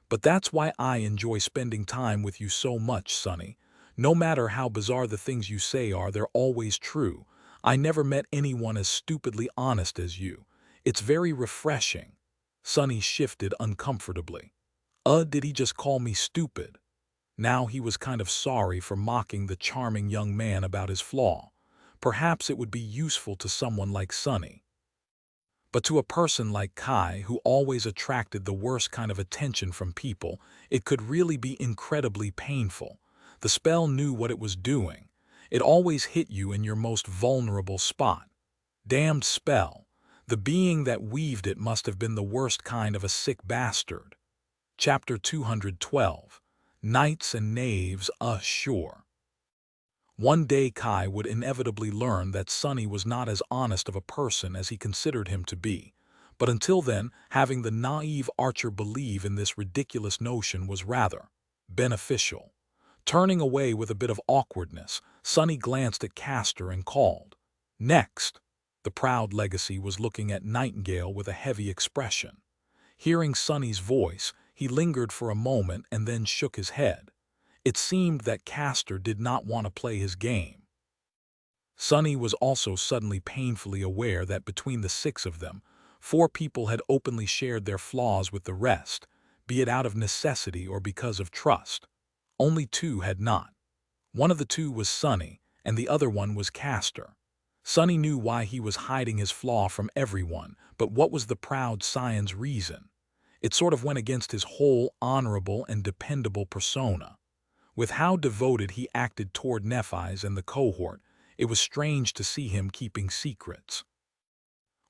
"But that's why I enjoy spending time with you so much, Sonny. No matter how bizarre the things you say are, they're always true. I never met anyone as stupidly honest as you. It's very refreshing." Sonny shifted uncomfortably. Did he just call me stupid?" Now he was kind of sorry for mocking the charming young man about his flaw. Perhaps it would be useful to someone like Sonny. But to a person like Kai, who always attracted the worst kind of attention from people, it could really be incredibly painful. The spell knew what it was doing. It always hit you in your most vulnerable spot. Damned spell. The being that weaved it must have been the worst kind of a sick bastard. Chapter 212. Knights and Knaves Ashore. One day Kai would inevitably learn that Sonny was not as honest of a person as he considered him to be, but until then, having the naive Archer believe in this ridiculous notion was rather beneficial. Turning away with a bit of awkwardness, Sonny glanced at Castor and called, "Next." The proud legacy was looking at Nightingale with a heavy expression. Hearing Sonny's voice, he lingered for a moment and then shook his head. It seemed that Castor did not want to play his game. Sonny was also suddenly painfully aware that between the six of them, 4 people had openly shared their flaws with the rest, be it out of necessity or because of trust. Only 2 had not. One of the 2 was Sonny, and the other one was Castor. Sonny knew why he was hiding his flaw from everyone, but what was the proud scion's reason? It sort of went against his whole honorable and dependable persona. With how devoted he acted toward Nephi's and the cohort, it was strange to see him keeping secrets.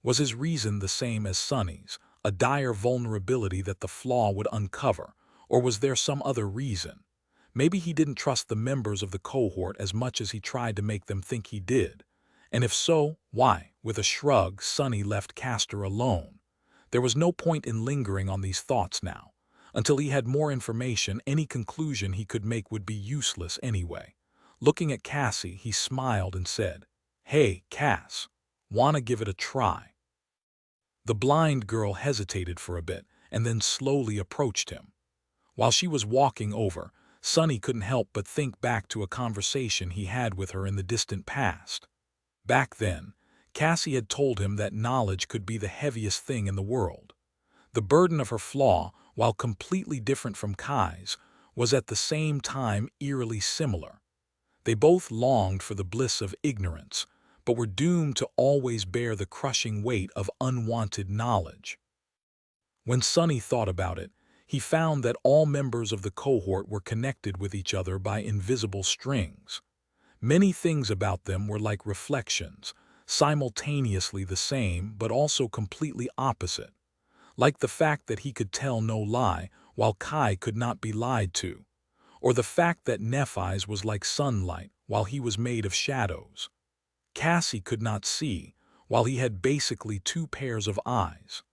Was his reason the same as Sonny's, a dire vulnerability that the flaw would uncover, or was there some other reason? Maybe he didn't trust the members of the cohort as much as he tried to make them think he did. And if so, why? With a shrug, Sonny left Castor alone. There was no point in lingering on these thoughts now. Until he had more information, any conclusion he could make would be useless anyway. Looking at Cassie, he smiled and said, "Hey, Cass, wanna give it a try?" The blind girl hesitated for a bit and then slowly approached him. While she was walking over, Sonny couldn't help but think back to a conversation he had with her in the distant past. Back then, Cassie had told him that knowledge could be the heaviest thing in the world. The burden of her flaw, while completely different from Kai's, was at the same time eerily similar. They both longed for the bliss of ignorance, but were doomed to always bear the crushing weight of unwanted knowledge. When Sonny thought about it, he found that all members of the cohort were connected with each other by invisible strings. Many things about them were like reflections, simultaneously the same but also completely opposite. Like the fact that he could tell no lie while Kai could not be lied to, or the fact that Nephi's was like sunlight while he was made of shadows. Cassie could not see, while he had basically two pairs of eyes.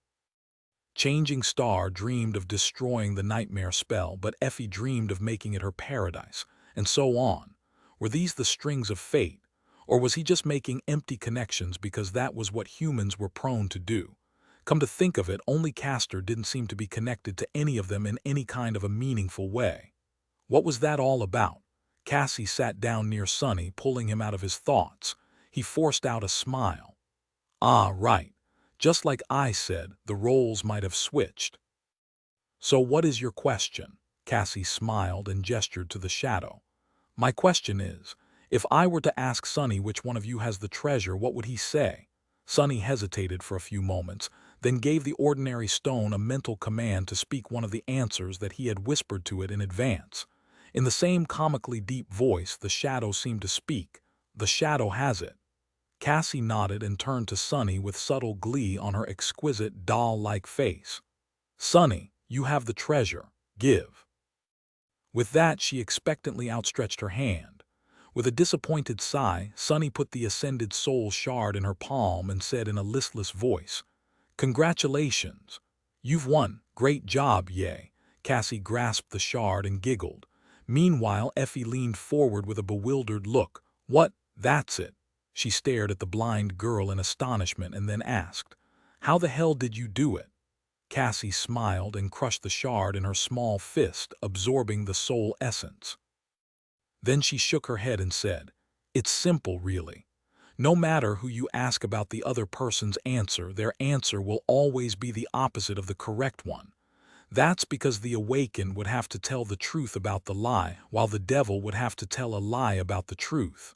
Changing Star dreamed of destroying the nightmare spell, but Effie dreamed of making it her paradise, and so on. Were these the strings of fate, or was he just making empty connections because that was what humans were prone to do? Come to think of it, only Castor didn't seem to be connected to any of them in any kind of a meaningful way. What was that all about? Cassie sat down near Sonny, pulling him out of his thoughts. He forced out a smile. Ah, right. Just like I said, the roles might have switched. So what is your question? Cassie smiled and gestured to the shadow. My question is, if I were to ask Sonny which one of you has the treasure, what would he say? Sonny hesitated for a few moments, then gave the ordinary stone a mental command to speak one of the answers that he had whispered to it in advance. In the same comically deep voice, the shadow seemed to speak. The shadow has it. Cassie nodded and turned to Sonny with subtle glee on her exquisite doll-like face. Sonny, you have the treasure. Give. With that, she expectantly outstretched her hand. With a disappointed sigh, Sonny put the ascended soul shard in her palm and said in a listless voice, Congratulations. You've won. Great job, yay. Cassie grasped the shard and giggled. Meanwhile, Effie leaned forward with a bewildered look. What? That's it. She stared at the blind girl in astonishment and then asked, How the hell did you do it? Cassie smiled and crushed the shard in her small fist, absorbing the soul essence. Then she shook her head and said, It's simple, really. No matter who you ask about the other person's answer, their answer will always be the opposite of the correct one. That's because the awakened would have to tell the truth about the lie, while the devil would have to tell a lie about the truth.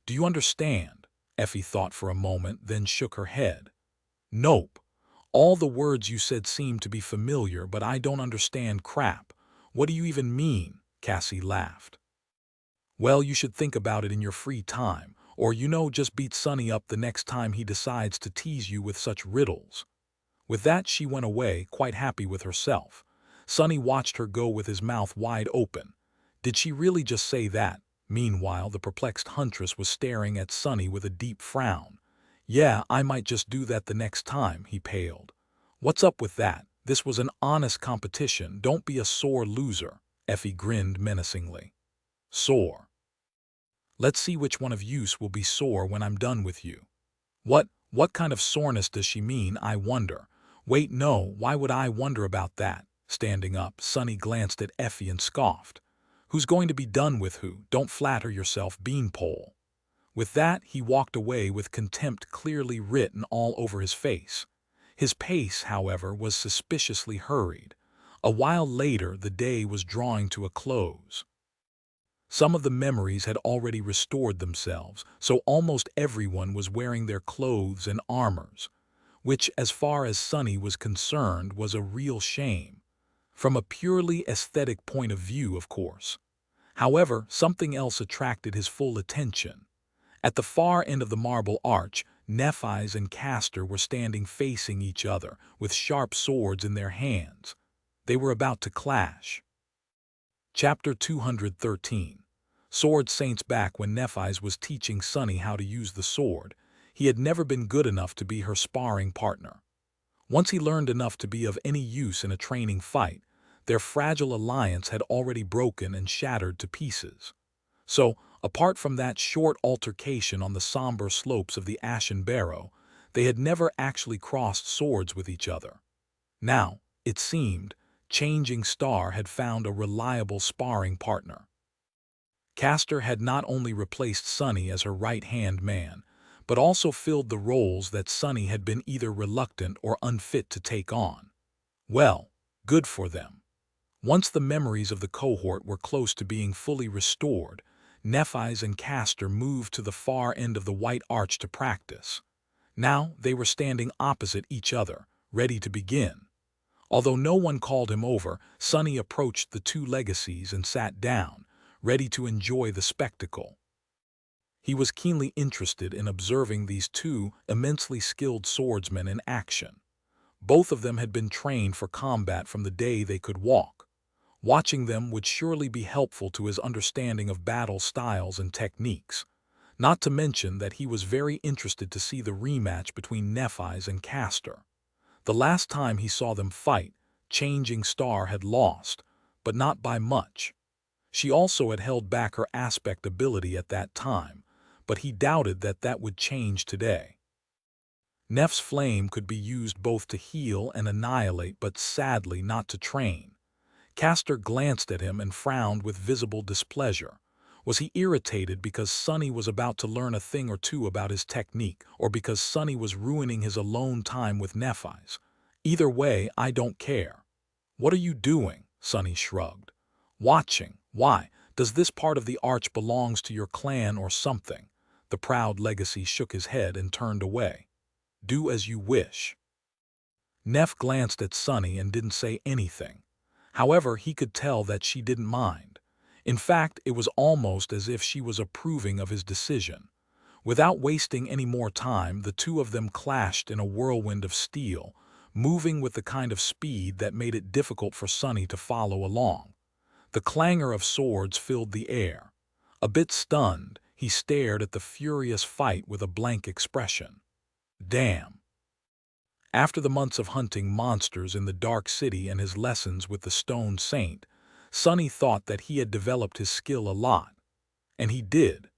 Do you understand? Effie thought for a moment, then shook her head. Nope. All the words you said seem to be familiar, but I don't understand crap. What do you even mean? Cassie laughed. Well, you should think about it in your free time, or just beat Sonny up the next time he decides to tease you with such riddles. With that, she went away, quite happy with herself. Sonny watched her go with his mouth wide open. Did she really just say that? Meanwhile, the perplexed huntress was staring at Sonny with a deep frown. Yeah, I might just do that the next time, he paled. What's up with that? This was an honest competition. Don't be a sore loser. Effie grinned menacingly. Sore. Let's see which one of yous will be sore when I'm done with you. What kind of soreness does she mean, I wonder? Wait, no, why would I wonder about that? Standing up, Sonny glanced at Effie and scoffed. Who's going to be done with who? Don't flatter yourself, beanpole. With that, he walked away with contempt clearly written all over his face. His pace, however, was suspiciously hurried. A while later, the day was drawing to a close. Some of the memories had already restored themselves, so almost everyone was wearing their clothes and armors, which, as far as Sonny was concerned, was a real shame. From a purely aesthetic point of view, of course. However, something else attracted his full attention. At the far end of the marble arch, Nephi's and Castor were standing facing each other, with sharp swords in their hands. They were about to clash. Chapter 213. Sword Saints. Back when Nephi's was teaching Sonny how to use the sword, he had never been good enough to be her sparring partner. Once he learned enough to be of any use in a training fight, their fragile alliance had already broken and shattered to pieces. So, apart from that short altercation on the somber slopes of the Ashen Barrow, They had never actually crossed swords with each other. Now, it seemed, Changing Star had found a reliable sparring partner. Castor had not only replaced Sunny as her right-hand man, but also filled the roles that Sunny had been either reluctant or unfit to take on. Well, good for them. Once the memories of the cohort were close to being fully restored, Nephi's and Castor moved to the far end of the White Arch to practice. Now they were standing opposite each other, ready to begin. Although no one called him over, Sunny approached the two legacies and sat down, ready to enjoy the spectacle. He was keenly interested in observing these two immensely skilled swordsmen in action. Both of them had been trained for combat from the day they could walk. Watching them would surely be helpful to his understanding of battle styles and techniques. Not to mention that he was very interested to see the rematch between Nephi's and Castor. The last time he saw them fight, Changing Star had lost, but not by much. She also had held back her aspect ability at that time, but he doubted that that would change today. Neph's flame could be used both to heal and annihilate, but sadly not to train. Castor glanced at him and frowned with visible displeasure. Was he irritated because Sunny was about to learn a thing or two about his technique, or because Sunny was ruining his alone time with Nephi's? Either way, I don't care. What are you doing? Sunny shrugged. Watching. Why? Does this part of the arch belongs to your clan or something? The proud legacy shook his head and turned away. Do as you wish. Neph glanced at Sunny and didn't say anything. However, he could tell that she didn't mind. In fact, it was almost as if she was approving of his decision. Without wasting any more time, the two of them clashed in a whirlwind of steel, moving with the kind of speed that made it difficult for Sunny to follow along. The clangor of swords filled the air. A bit stunned, he stared at the furious fight with a blank expression. Damn. After the months of hunting monsters in the Dark City and his lessons with the Stone Saint, Sunny thought that he had developed his skill a lot. And he did.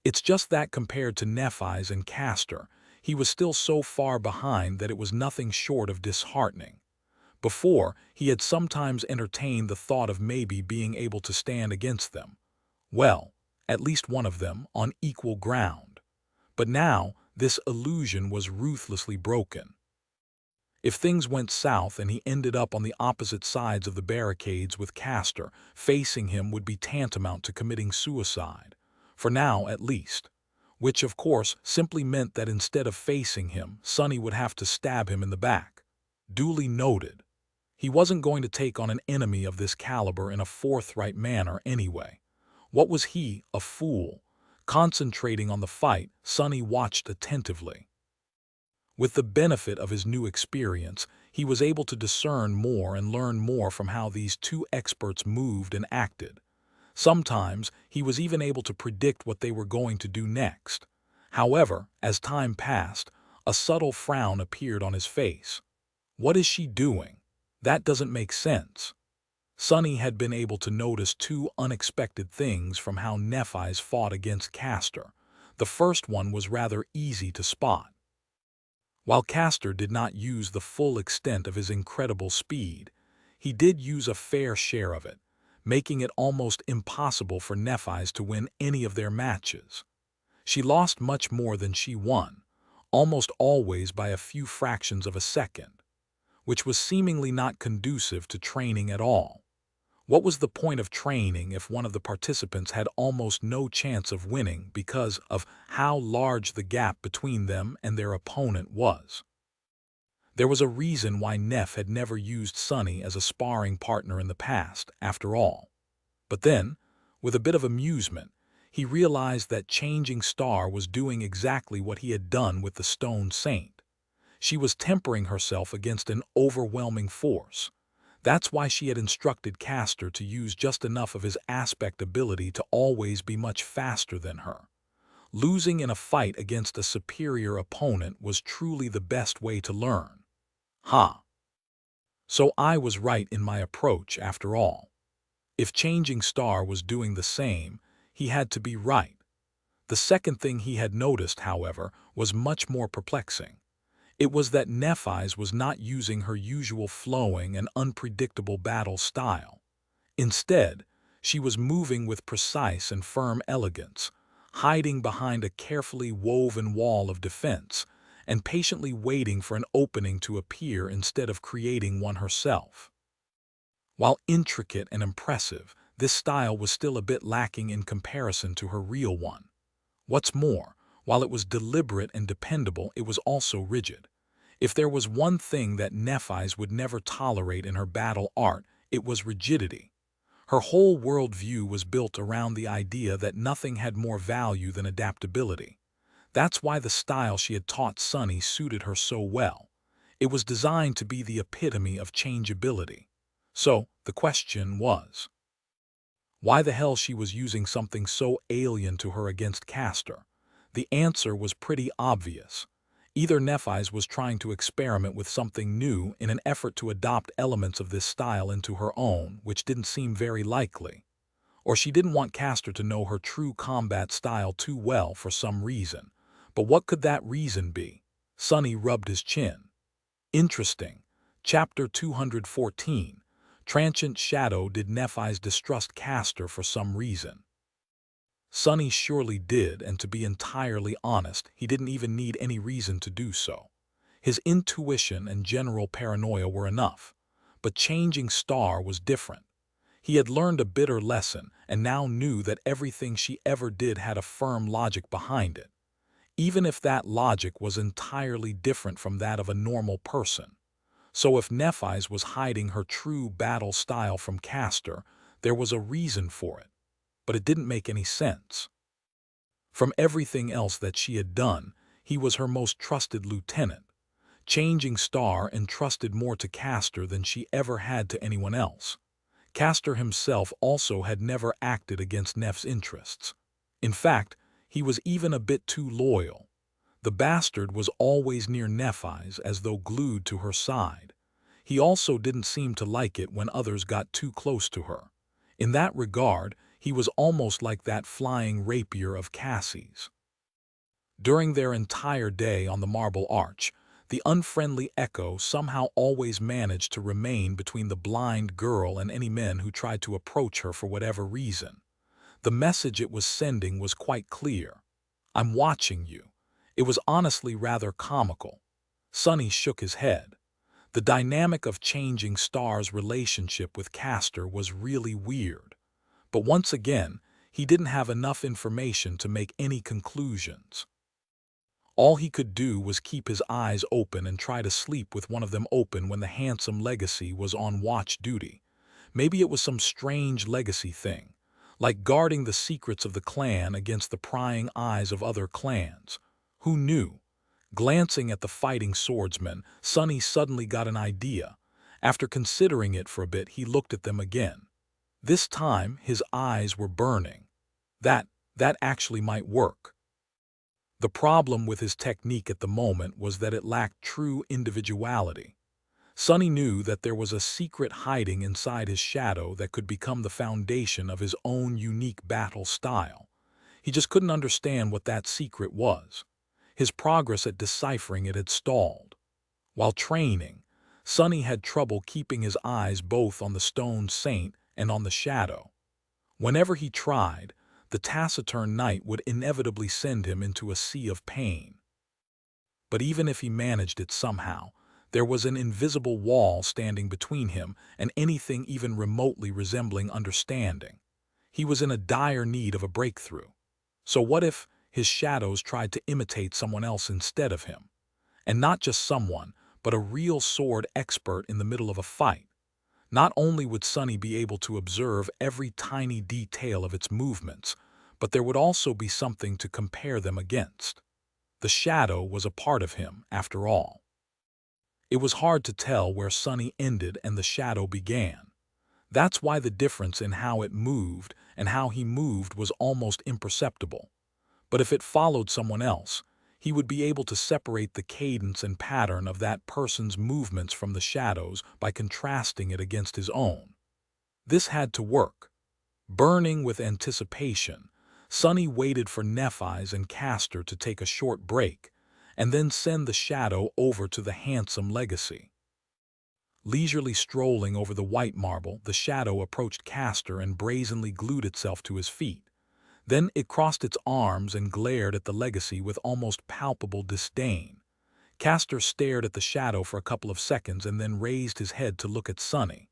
It's just that compared to Nephi's and Castor, he was still so far behind that it was nothing short of disheartening. Before, he had sometimes entertained the thought of maybe being able to stand against them. Well, at least one of them, on equal ground. But now, this illusion was ruthlessly broken. If things went south and he ended up on the opposite sides of the barricades with Castor, facing him would be tantamount to committing suicide. For now, at least. Which, of course, simply meant that instead of facing him, Sunny would have to stab him in the back. Duly noted. He wasn't going to take on an enemy of this caliber in a forthright manner anyway. What was he, a fool? Concentrating on the fight, Sunny watched attentively. With the benefit of his new experience, he was able to discern more and learn more from how these two experts moved and acted. Sometimes, he was even able to predict what they were going to do next. However, as time passed, a subtle frown appeared on his face. What is she doing? That doesn't make sense. Sunny had been able to notice two unexpected things from how Nephi's fought against Castor. The first one was rather easy to spot. While Castor did not use the full extent of his incredible speed, he did use a fair share of it, making it almost impossible for Nephi's to win any of their matches. She lost much more than she won, almost always by a few fractions of a second, which was seemingly not conducive to training at all. What was the point of training if one of the participants had almost no chance of winning because of how large the gap between them and their opponent was? There was a reason why Neph had never used Sunny as a sparring partner in the past, after all. But then, with a bit of amusement, he realized that Changing Star was doing exactly what he had done with the Stone Saint. She was tempering herself against an overwhelming force. That's why she had instructed Castor to use just enough of his aspect ability to always be much faster than her. Losing in a fight against a superior opponent was truly the best way to learn. So I was right in my approach after all. If Changing Star was doing the same, he had to be right. The second thing he had noticed, however, was much more perplexing. It was that Nephi's was not using her usual flowing and unpredictable battle style. Instead, she was moving with precise and firm elegance, hiding behind a carefully woven wall of defense, and patiently waiting for an opening to appear instead of creating one herself. While intricate and impressive, this style was still a bit lacking in comparison to her real one. What's more, while it was deliberate and dependable, it was also rigid. If there was one thing that Nephi's would never tolerate in her battle art, it was rigidity. Her whole worldview was built around the idea that nothing had more value than adaptability. That's why the style she had taught Sunny suited her so well. It was designed to be the epitome of changeability. So, the question was, why the hell she was using something so alien to her against Castor? The answer was pretty obvious. Either Nephi's was trying to experiment with something new in an effort to adopt elements of this style into her own, which didn't seem very likely. Or she didn't want Castor to know her true combat style too well for some reason. But what could that reason be? Sunny rubbed his chin. Interesting. Chapter 214. Transient Shadow. Did Nephi's distrust Castor for some reason? Sunny surely did, and to be entirely honest, he didn't even need any reason to do so. His intuition and general paranoia were enough. But changing Star was different. He had learned a bitter lesson and now knew that everything she ever did had a firm logic behind it, even if that logic was entirely different from that of a normal person. So if Nephi's was hiding her true battle style from Castor, there was a reason for it. But it didn't make any sense. From everything else that she had done, he was her most trusted lieutenant. Changing Star entrusted more to Castor than she ever had to anyone else. Castor himself also had never acted against Neph's interests. In fact, he was even a bit too loyal. The bastard was always near Nephi's as though glued to her side. He also didn't seem to like it when others got too close to her. In that regard, he was almost like that flying rapier of Cassie's. During their entire day on the Marble Arch, the unfriendly Echo somehow always managed to remain between the blind girl and any men who tried to approach her for whatever reason. The message it was sending was quite clear. I'm watching you. It was honestly rather comical. Sunny shook his head. The dynamic of Changing Star's relationship with Castor was really weird. But once again, he didn't have enough information to make any conclusions. All he could do was keep his eyes open and try to sleep with one of them open when the handsome Legacy was on watch duty. Maybe it was some strange legacy thing, like guarding the secrets of the clan against the prying eyes of other clans. Who knew? Glancing at the fighting swordsman, Sunny suddenly got an idea. After considering it for a bit, he looked at them again. This time, his eyes were burning. That actually might work. The problem with his technique at the moment was that it lacked true individuality. Sunny knew that there was a secret hiding inside his shadow that could become the foundation of his own unique battle style. He just couldn't understand what that secret was. His progress at deciphering it had stalled. While training, Sunny had trouble keeping his eyes both on the stone saint and on the shadow. Whenever he tried, the taciturn knight would inevitably send him into a sea of pain. But even if he managed it somehow, there was an invisible wall standing between him and anything even remotely resembling understanding. He was in a dire need of a breakthrough. So what if his shadows tried to imitate someone else instead of him? And not just someone, but a real sword expert in the middle of a fight. Not only would Sunny be able to observe every tiny detail of its movements, but there would also be something to compare them against. The shadow was a part of him, after all. It was hard to tell where Sunny ended and the shadow began. That's why the difference in how it moved and how he moved was almost imperceptible. But if it followed someone else, he would be able to separate the cadence and pattern of that person's movements from the shadows by contrasting it against his own. This had to work. Burning with anticipation, Sunny waited for Nephi's and Castor to take a short break, and then send the shadow over to the handsome legacy. Leisurely strolling over the white marble, the shadow approached Castor and brazenly glued itself to his feet. Then it crossed its arms and glared at the legacy with almost palpable disdain. Castor stared at the shadow for a couple of seconds and then raised his head to look at Sonny.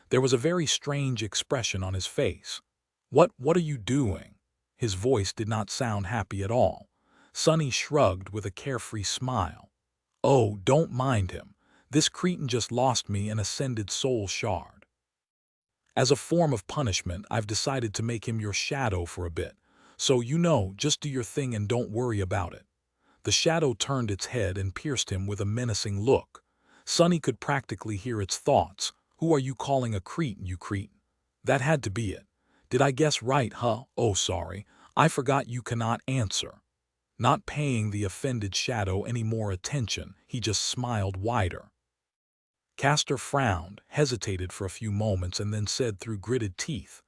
There was a very strange expression on his face. What are you doing?" His voice did not sound happy at all. Sonny shrugged with a carefree smile. "Oh, don't mind him. This cretin just lost me an ascended soul shard. As a form of punishment, I've decided to make him your shadow for a bit. So, just do your thing and don't worry about it." The shadow turned its head and pierced him with a menacing look. Sonny could practically hear its thoughts. "Who are you calling a cretin, you cretin? That had to be it. Did I guess right, huh? Oh, sorry. I forgot you cannot answer." Not paying the offended shadow any more attention, he just smiled wider. Castor frowned, hesitated for a few moments, and then said through gritted teeth,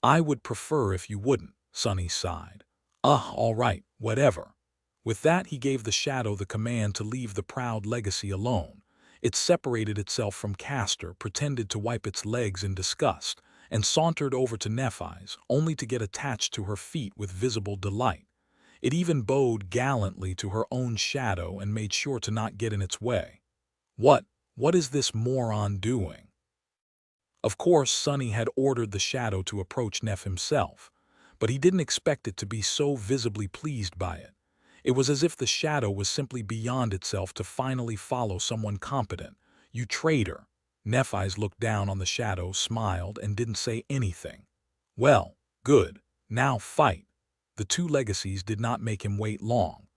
"I would prefer if you wouldn't." Sonny sighed. All right, whatever." With that, he gave the shadow the command to leave the proud legacy alone. It separated itself from Castor, pretended to wipe its legs in disgust, and sauntered over to Nephis, only to get attached to her feet with visible delight. It even bowed gallantly to her own shadow and made sure to not get in its way. What is this moron doing?" Of course, Sonny had ordered the shadow to approach Neph himself, but he didn't expect it to be so visibly pleased by it. It was as if the shadow was simply beyond itself to finally follow someone competent. "You traitor." Nephis looked down on the shadow, smiled, and didn't say anything. "Well, good. Now fight." The two legacies did not make him wait long.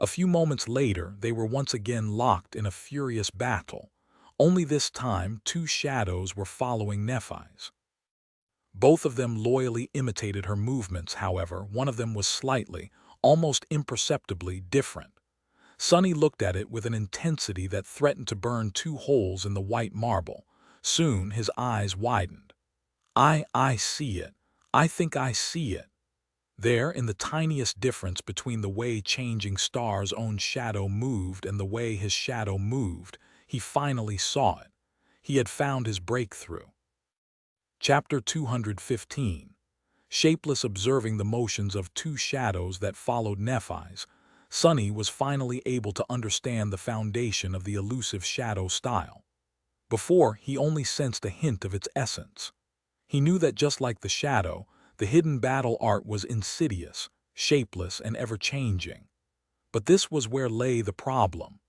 A few moments later, they were once again locked in a furious battle. Only this time, two shadows were following Nephis. Both of them loyally imitated her movements. However, one of them was slightly, almost imperceptibly, different. Sonny looked at it with an intensity that threatened to burn two holes in the white marble. Soon his eyes widened. I see it. I think I see it." There, in the tiniest difference between the way Changing Star's own shadow moved and the way his shadow moved, he finally saw it. He had found his breakthrough. Chapter 215. Shapeless, observing the motions of two shadows that followed Nephis, Sonny was finally able to understand the foundation of the elusive shadow style. Before, he only sensed a hint of its essence. He knew that just like the shadow, the hidden battle art was insidious, shapeless, and ever-changing. But this was where lay the problem.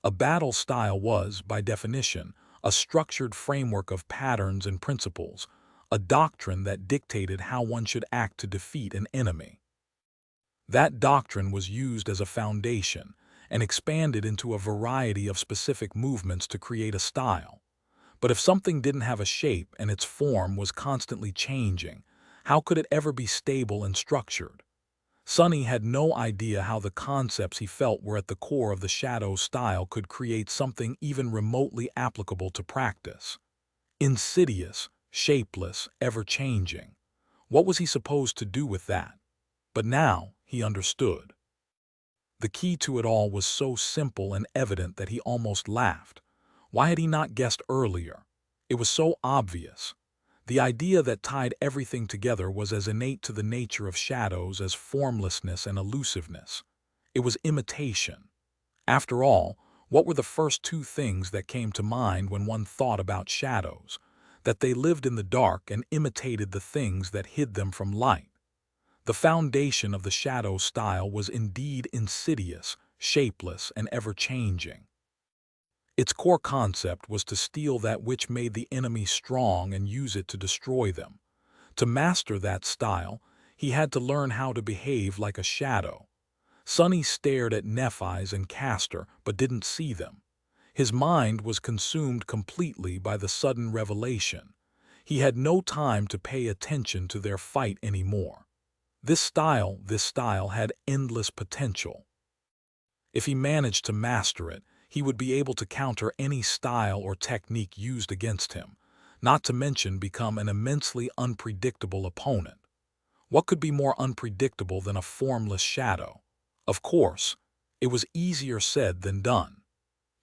A battle style was, by definition, a structured framework of patterns and principles, a doctrine that dictated how one should act to defeat an enemy. That doctrine was used as a foundation and expanded into a variety of specific movements to create a style. But if something didn't have a shape and its form was constantly changing, how could it ever be stable and structured? Sonny had no idea how the concepts he felt were at the core of the shadow style could create something even remotely applicable to practice. Insidious, shapeless, ever-changing. What was he supposed to do with that? But now he understood. The key to it all was so simple and evident that he almost laughed. Why had he not guessed earlier? It was so obvious. The idea that tied everything together was as innate to the nature of shadows as formlessness and elusiveness. It was imitation. After all, what were the first two things that came to mind when one thought about shadows? That they lived in the dark and imitated the things that hid them from light. The foundation of the shadow style was indeed insidious, shapeless, and ever-changing. Its core concept was to steal that which made the enemy strong and use it to destroy them. To master that style, he had to learn how to behave like a shadow. Sonny stared at Nephis and Castor, but didn't see them. His mind was consumed completely by the sudden revelation. He had no time to pay attention to their fight anymore. This style had endless potential. If he managed to master it, he would be able to counter any style or technique used against him, not to mention become an immensely unpredictable opponent. What could be more unpredictable than a formless shadow? Of course, It was easier said than done.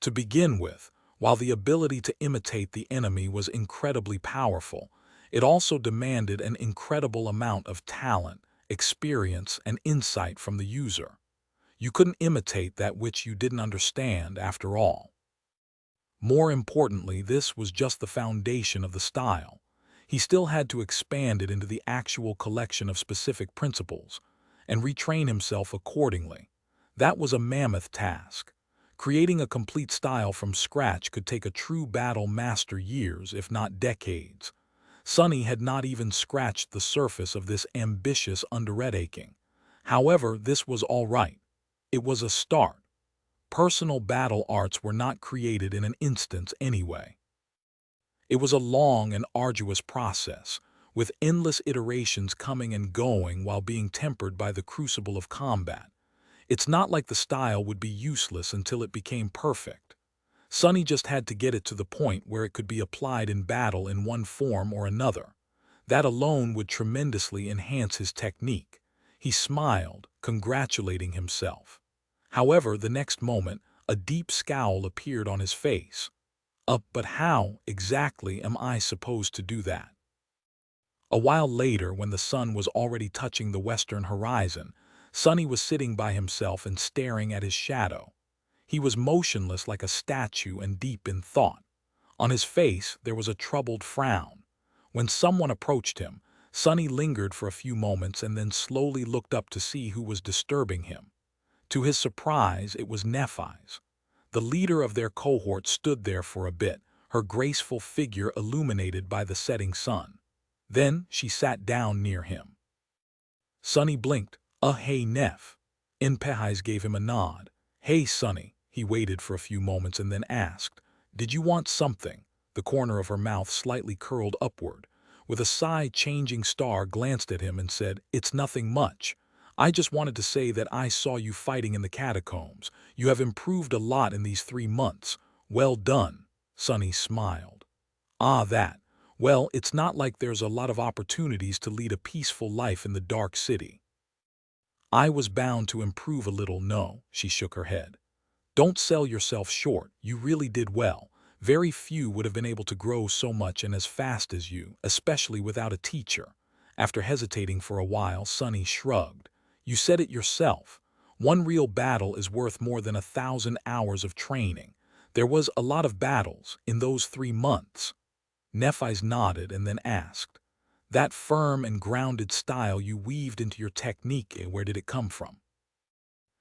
To begin with, while the ability to imitate the enemy was incredibly powerful, it also demanded an incredible amount of talent, experience, and insight from the user. You couldn't imitate that which you didn't understand, after all. More importantly, this was just the foundation of the style. He still had to expand it into the actual collection of specific principles and retrain himself accordingly. That was a mammoth task. Creating a complete style from scratch could take a true battle master years, if not decades. Sonny had not even scratched the surface of this ambitious undertaking. However, this was all right. It was a start. Personal battle arts were not created in an instant anyway. It was a long and arduous process, with endless iterations coming and going while being tempered by the crucible of combat. It's not like the style would be useless until it became perfect. Sonny just had to get it to the point where it could be applied in battle in one form or another. That alone would tremendously enhance his technique. He smiled, congratulating himself. However, the next moment, a deep scowl appeared on his face. But how, exactly, am I supposed to do that? A while later, when the sun was already touching the western horizon, Sonny was sitting by himself and staring at his shadow. He was motionless like a statue and deep in thought. On his face, there was a troubled frown. When someone approached him, Sonny lingered for a few moments and then slowly looked up to see who was disturbing him. To his surprise, it was Nephi's. The leader of their cohort stood there for a bit, her graceful figure illuminated by the setting sun. Then she sat down near him. Sonny blinked. Hey, Neph." Nephi gave him a nod. "Hey, Sonny." He waited for a few moments and then asked, "Did you want something?" The corner of her mouth slightly curled upward. With a sigh, Changing Star glanced at him and said, "It's nothing much. I just wanted to say that I saw you fighting in the catacombs. You have improved a lot in these 3 months. Well done." Sonny smiled. That. Well, it's not like there's a lot of opportunities to lead a peaceful life in the Dark City. I was bound to improve a little. No, she shook her head. Don't sell yourself short. You really did well. Very few would have been able to grow so much and as fast as you, especially without a teacher. After hesitating for a while, Sonny shrugged. You said it yourself. One real battle is worth more than 1,000 hours of training. There was a lot of battles in those 3 months. Nephi nodded and then asked, "That firm and grounded style you weaved into your technique, where did it come from?"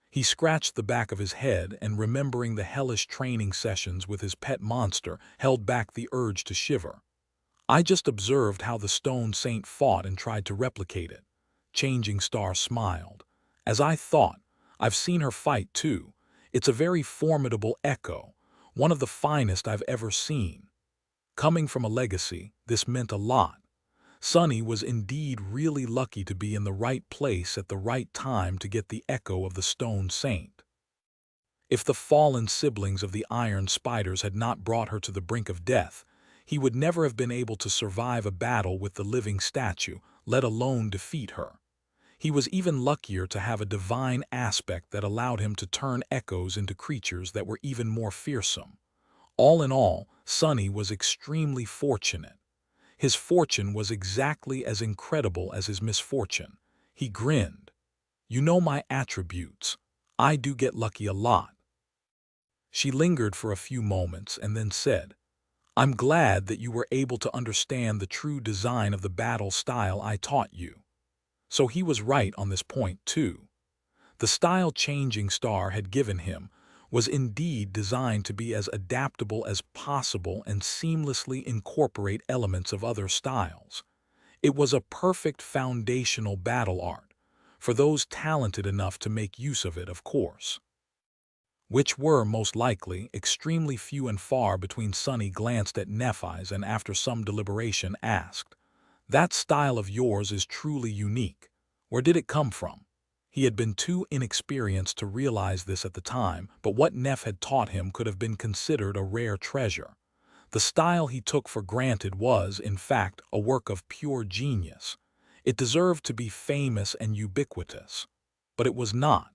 He scratched the back of his head and, remembering the hellish training sessions with his pet monster, held back the urge to shiver. "I just observed how the Stone Saint fought and tried to replicate it." Changing Star smiled. "As I thought. I've seen her fight too. It's a very formidable echo, one of the finest I've ever seen." Coming from a legacy, this meant a lot. Sonny was indeed really lucky to be in the right place at the right time to get the echo of the Stone Saint. If the fallen siblings of the Iron Spiders had not brought her to the brink of death, he would never have been able to survive a battle with the living statue, let alone defeat her. He was even luckier to have a divine aspect that allowed him to turn echoes into creatures that were even more fearsome. All in all, Sonny was extremely fortunate. His fortune was exactly as incredible as his misfortune. He grinned. "You know my attributes. I do get lucky a lot." She lingered for a few moments and then said, "I'm glad that you were able to understand the true design of the battle style I taught you." So he was right on this point too. The style Changing Star had given him was indeed designed to be as adaptable as possible and seamlessly incorporate elements of other styles. It was a perfect foundational battle art, for those talented enough to make use of it, of course. Which were, most likely, extremely few and far between. Sonny glanced at Nephi's and after some deliberation asked, "That style of yours is truly unique. Where did it come from?" He had been too inexperienced to realize this at the time, but what Neph had taught him could have been considered a rare treasure. The style he took for granted was, in fact, a work of pure genius. It deserved to be famous and ubiquitous. But it was not.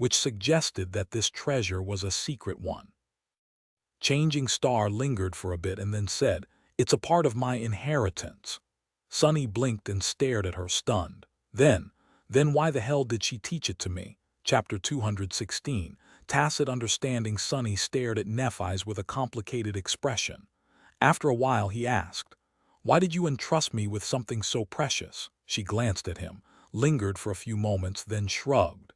which suggested that this treasure was a secret one. Changing Star lingered for a bit and then said, "It's a part of my inheritance." Sunny blinked and stared at her, stunned. Then why the hell did she teach it to me? Chapter 216. Tacit understanding. Sunny stared at Nephi's with a complicated expression. After a while he asked, "Why did you entrust me with something so precious?" She glanced at him, lingered for a few moments, then shrugged.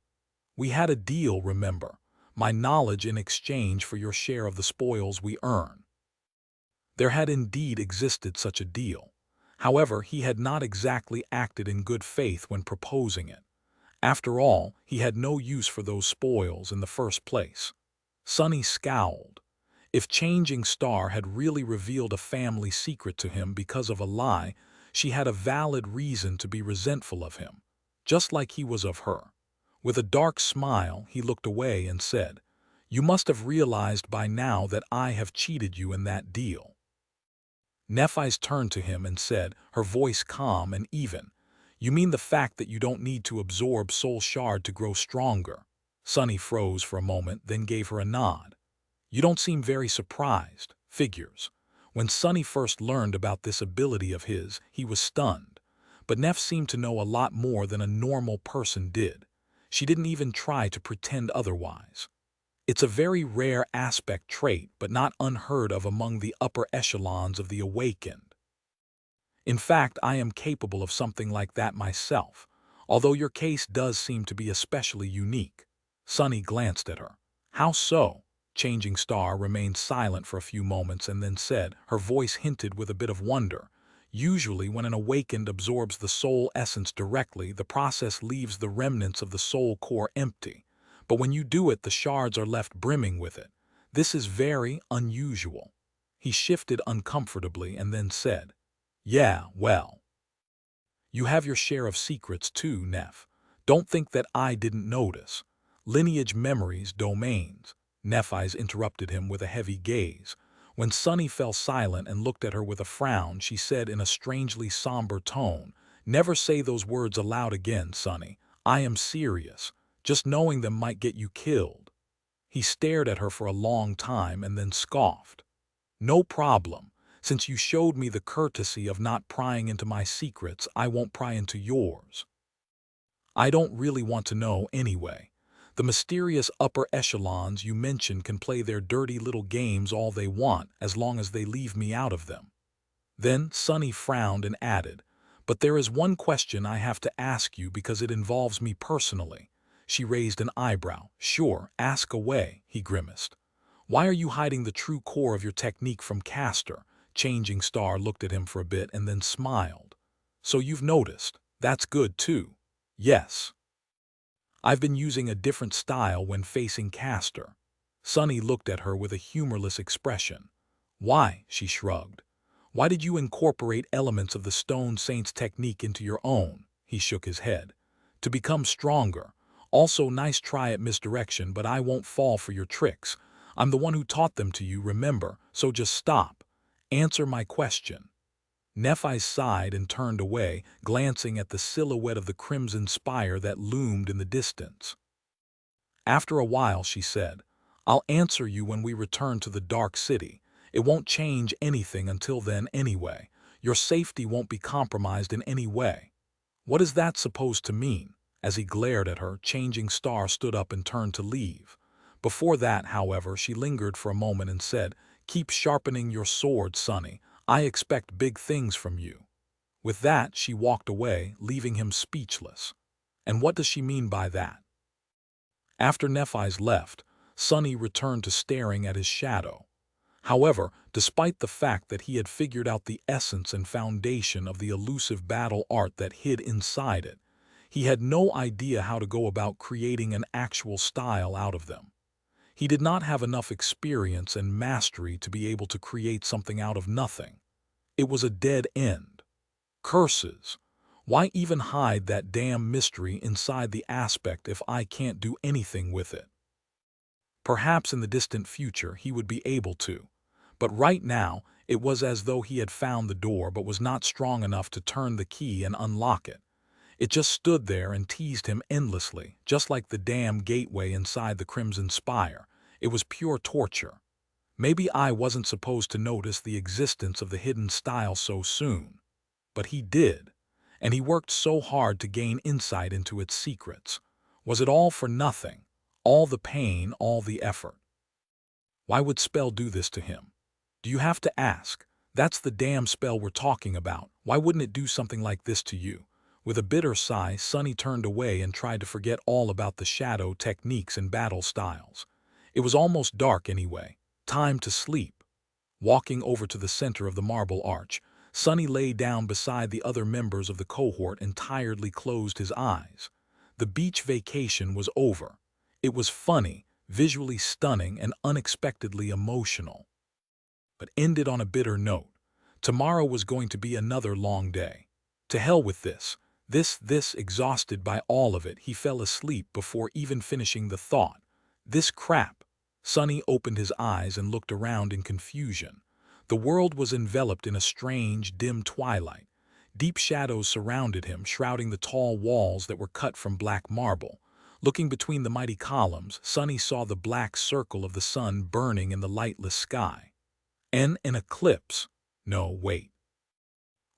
"We had a deal, remember? My knowledge in exchange for your share of the spoils we earn." There had indeed existed such a deal. However, he had not exactly acted in good faith when proposing it. After all, he had no use for those spoils in the first place. Sunny scowled. If Changing Star had really revealed a family secret to him because of a lie, she had a valid reason to be resentful of him, just like he was of her. With a dark smile, he looked away and said, "You must have realized by now that I have cheated you in that deal." Nephi's turned to him and said, her voice calm and even, "You mean the fact that you don't need to absorb Soul Shard to grow stronger?" Sunny froze for a moment, then gave her a nod. "You don't seem very surprised." Figures. When Sunny first learned about this ability of his, he was stunned. But Neph seemed to know a lot more than a normal person did. She didn't even try to pretend otherwise. "It's a very rare aspect trait, but not unheard of among the upper echelons of the awakened. In fact, I am capable of something like that myself, although your case does seem to be especially unique." Sunny glanced at her. "How so?" Changing Star remained silent for a few moments and then said, her voice hinted with a bit of wonder, "Usually when an awakened absorbs the soul essence directly, the process leaves the remnants of the soul core empty. But when you do it, the shards are left brimming with it. This is very unusual." He shifted uncomfortably and then said, "Yeah, well, you have your share of secrets too, Neph. Don't think that I didn't notice. Lineage memories, domains." Nephi's interrupted him with a heavy gaze. When Sunny fell silent and looked at her with a frown, she said in a strangely somber tone, "Never say those words aloud again, Sunny. I am serious. Just knowing them might get you killed." He stared at her for a long time and then scoffed. "No problem. Since you showed me the courtesy of not prying into my secrets, I won't pry into yours. I don't really want to know anyway. The mysterious upper echelons you mentioned can play their dirty little games all they want as long as they leave me out of them." Then Sunny frowned and added, "But there is one question I have to ask you because it involves me personally." She raised an eyebrow. "Sure, ask away," he grimaced. "Why are you hiding the true core of your technique from Castor?" Changing Star looked at him for a bit and then smiled. "So you've noticed. That's good too." "Yes. I've been using a different style when facing Castor." Sunny looked at her with a humorless expression. "Why?" she shrugged. "Why did you incorporate elements of the Stone Saint's technique into your own?" He shook his head. "To become stronger. Also, nice try at misdirection, but I won't fall for your tricks. I'm the one who taught them to you, remember, so just stop. Answer my question." Nephi sighed and turned away, glancing at the silhouette of the crimson spire that loomed in the distance. After a while she said, "I'll answer you when we return to the Dark City. It won't change anything until then anyway. Your safety won't be compromised in any way." "What is that supposed to mean?" As he glared at her, Changing Star stood up and turned to leave. Before that, however, she lingered for a moment and said, "Keep sharpening your sword, Sunny. I expect big things from you." With that, she walked away, leaving him speechless. And what does she mean by that? After Nephi's left, Sunny returned to staring at his shadow. However, despite the fact that he had figured out the essence and foundation of the elusive battle art that hid inside it, he had no idea how to go about creating an actual style out of them. He did not have enough experience and mastery to be able to create something out of nothing. It was a dead end. Curses! Why even hide that damn mystery inside the aspect if I can't do anything with it? Perhaps in the distant future he would be able to. But right now, it was as though he had found the door but was not strong enough to turn the key and unlock it. It just stood there and teased him endlessly, just like the damn gateway inside the Crimson Spire. It was pure torture. Maybe I wasn't supposed to notice the existence of the hidden stile so soon. But he did, and he worked so hard to gain insight into its secrets. Was it all for nothing? All the pain, all the effort? Why would spell do this to him? Do you have to ask? That's the damn spell we're talking about. Why wouldn't it do something like this to you? With a bitter sigh, Sonny turned away and tried to forget all about the shadow techniques and battle styles. It was almost dark anyway. Time to sleep. Walking over to the center of the marble arch, Sonny lay down beside the other members of the cohort and tiredly closed his eyes. The beach vacation was over. It was funny, visually stunning, and unexpectedly emotional. But ended on a bitter note. Tomorrow was going to be another long day. To hell with this. Exhausted by all of it, he fell asleep before even finishing the thought. This crap. Sonny opened his eyes and looked around in confusion. The world was enveloped in a strange, dim twilight. Deep shadows surrounded him, shrouding the tall walls that were cut from black marble. Looking between the mighty columns, Sonny saw the black circle of the sun burning in the lightless sky. An eclipse. No, wait.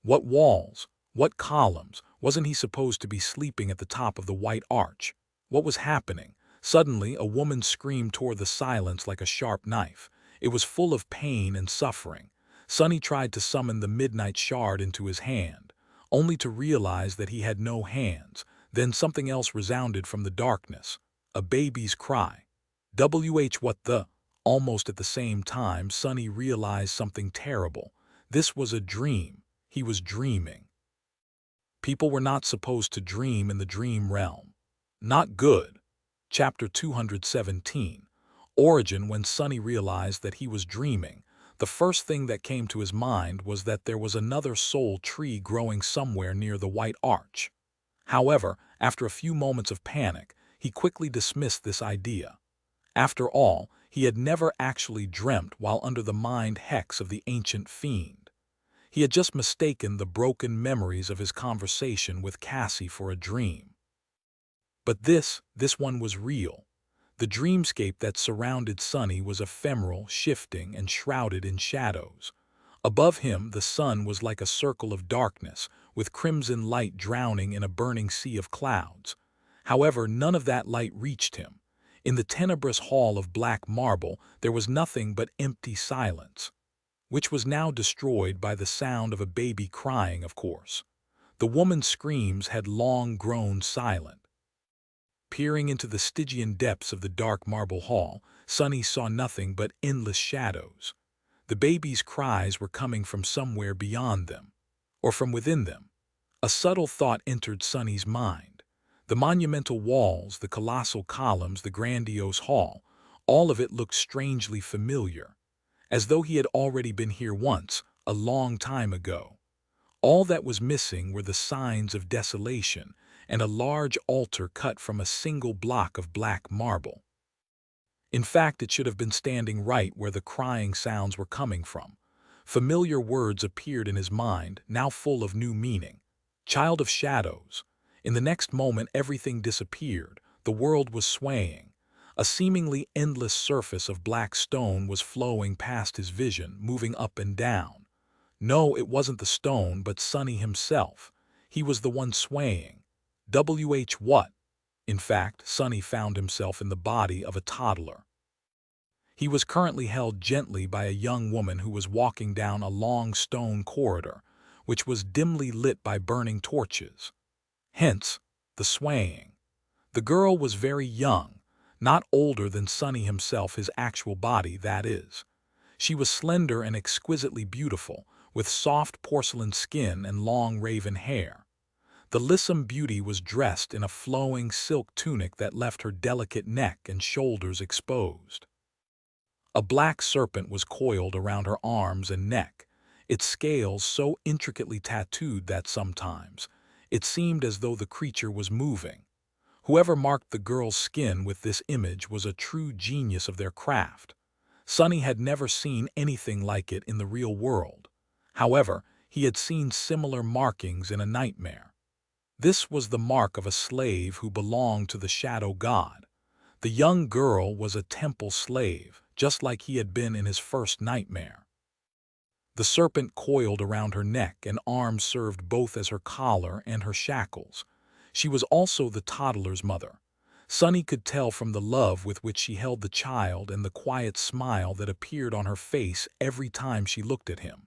What walls? What columns? Wasn't he supposed to be sleeping at the top of the white arch? What was happening? Suddenly, a woman screamed toward the silence like a sharp knife. It was full of pain and suffering. Sonny tried to summon the midnight shard into his hand, only to realize that he had no hands. Then something else resounded from the darkness. A baby's cry. What the? Almost at the same time, Sonny realized something terrible. This was a dream. He was dreaming. People were not supposed to dream in the dream realm. Not good. Chapter 217. Origin. When Sonny realized that he was dreaming, the first thing that came to his mind was that there was another soul tree growing somewhere near the white arch. However, after a few moments of panic, he quickly dismissed this idea. After all, he had never actually dreamt while under the mind hex of the ancient fiend. He had just mistaken the broken memories of his conversation with Cassie for a dream. But this one was real. The dreamscape that surrounded Sonny was ephemeral, shifting, and shrouded in shadows. Above him, the sun was like a circle of darkness, with crimson light drowning in a burning sea of clouds. However, none of that light reached him. In the tenebrous hall of black marble, there was nothing but empty silence, which was now destroyed by the sound of a baby crying, of course. The woman's screams had long grown silent. Peering into the Stygian depths of the dark marble hall, Sonny saw nothing but endless shadows. The baby's cries were coming from somewhere beyond them, or from within them. A subtle thought entered Sonny's mind. The monumental walls, the colossal columns, the grandiose hall, all of it looked strangely familiar, as though he had already been here once, a long time ago. All that was missing were the signs of desolation and a large altar cut from a single block of black marble. In fact, it should have been standing right where the crying sounds were coming from. Familiar words appeared in his mind, now full of new meaning. Child of shadows. In the next moment, everything disappeared. The world was swaying. A seemingly endless surface of black stone was flowing past his vision, moving up and down. No, it wasn't the stone, but Sonny himself. He was the one swaying. What? In fact, Sonny found himself in the body of a toddler. He was currently held gently by a young woman who was walking down a long stone corridor, which was dimly lit by burning torches. Hence, the swaying. The girl was very young, not older than Sonny himself, his actual body, that is. She was slender and exquisitely beautiful, with soft porcelain skin and long raven hair. The lissom beauty was dressed in a flowing silk tunic that left her delicate neck and shoulders exposed. A black serpent was coiled around her arms and neck, its scales so intricately tattooed that sometimes it seemed as though the creature was moving. Whoever marked the girl's skin with this image was a true genius of their craft. Sonny had never seen anything like it in the real world. However, he had seen similar markings in a nightmare. This was the mark of a slave who belonged to the shadow god. The young girl was a temple slave, just like he had been in his first nightmare. The serpent coiled around her neck, and arms served both as her collar and her shackles. She was also the toddler's mother. Sunny could tell from the love with which she held the child and the quiet smile that appeared on her face every time she looked at him.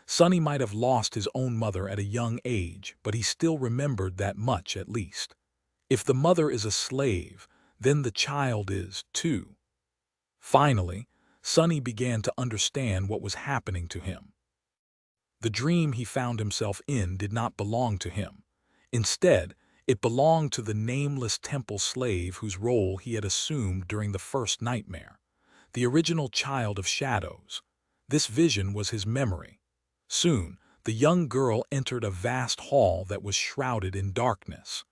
Sunny might have lost his own mother at a young age, but he still remembered that much at least. If the mother is a slave, then the child is, too. Finally, Sunny began to understand what was happening to him. The dream he found himself in did not belong to him. Instead, it belonged to the nameless temple slave whose role he had assumed during the first nightmare, the original child of shadows. This vision was his memory. Soon, the young girl entered a vast hall that was shrouded in darkness.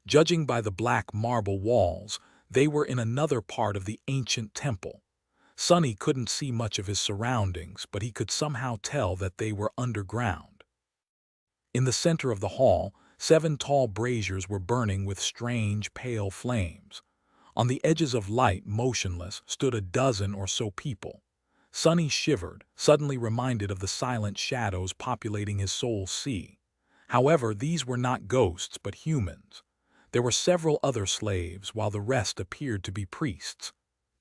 Judging by the black marble walls, they were in another part of the ancient temple. Sunny couldn't see much of his surroundings, but he could somehow tell that they were underground. In the center of the hall, 7 tall braziers were burning with strange, pale flames. On the edges of light, motionless, stood a dozen or so people. Sunny shivered, suddenly reminded of the silent shadows populating his soul's sea. However, these were not ghosts but humans. There were several other slaves, while the rest appeared to be priests.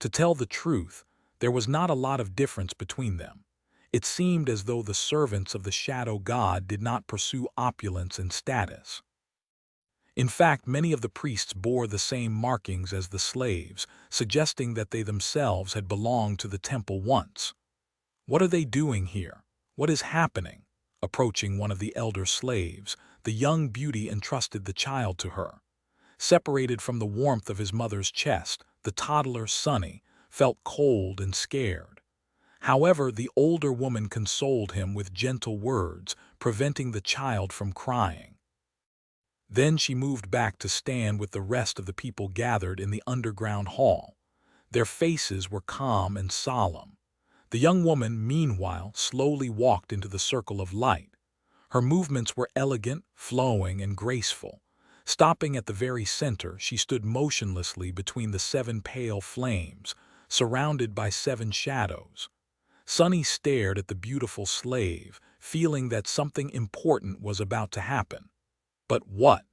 To tell the truth, there was not a lot of difference between them. It seemed as though the servants of the shadow god did not pursue opulence and status. In fact, many of the priests bore the same markings as the slaves, suggesting that they themselves had belonged to the temple once. "What are they doing here? What is happening?" Approaching one of the elder slaves, the young beauty entrusted the child to her. Separated from the warmth of his mother's chest, the toddler, Sunny, felt cold and scared. However, the older woman consoled him with gentle words, preventing the child from crying. Then she moved back to stand with the rest of the people gathered in the underground hall. Their faces were calm and solemn. The young woman, meanwhile, slowly walked into the circle of light. Her movements were elegant, flowing, and graceful. Stopping at the very center, she stood motionlessly between the 7 pale flames, surrounded by 7 shadows. Sunny stared at the beautiful slave, feeling that something important was about to happen. But what?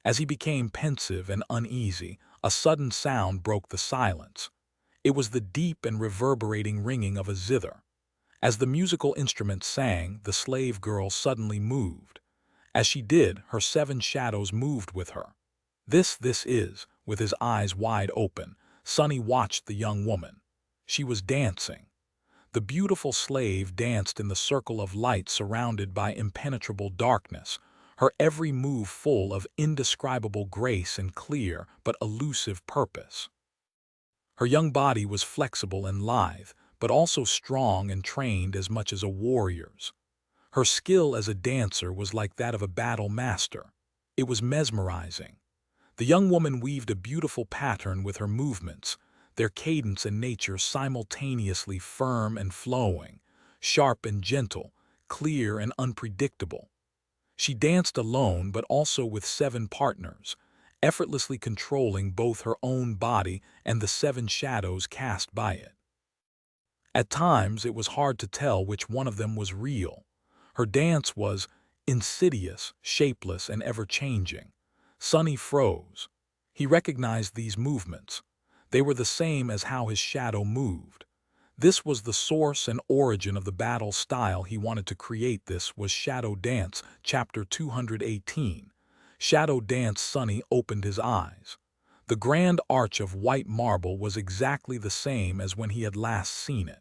As he became pensive and uneasy, a sudden sound broke the silence. It was the deep and reverberating ringing of a zither. As the musical instrument sang, the slave girl suddenly moved. As she did, her 7 shadows moved with her. This is, with his eyes wide open, Sunny watched the young woman. She was dancing. The beautiful slave danced in the circle of light surrounded by impenetrable darkness, her every move full of indescribable grace and clear but elusive purpose. Her young body was flexible and lithe, but also strong and trained as much as a warrior's. Her skill as a dancer was like that of a battle master. It was mesmerizing. The young woman weaved a beautiful pattern with her movements, their cadence and nature simultaneously firm and flowing, sharp and gentle, clear and unpredictable. She danced alone but also with 7 partners, effortlessly controlling both her own body and the 7 shadows cast by it. At times, it was hard to tell which one of them was real. Her dance was insidious, shapeless, and ever-changing. Sunny froze. He recognized these movements. They were the same as how his shadow moved. This was the source and origin of the battle style he wanted to create. This was Shadow Dance, Chapter 218. Shadow Dance. Sunny opened his eyes. The grand arch of white marble was exactly the same as when he had last seen it.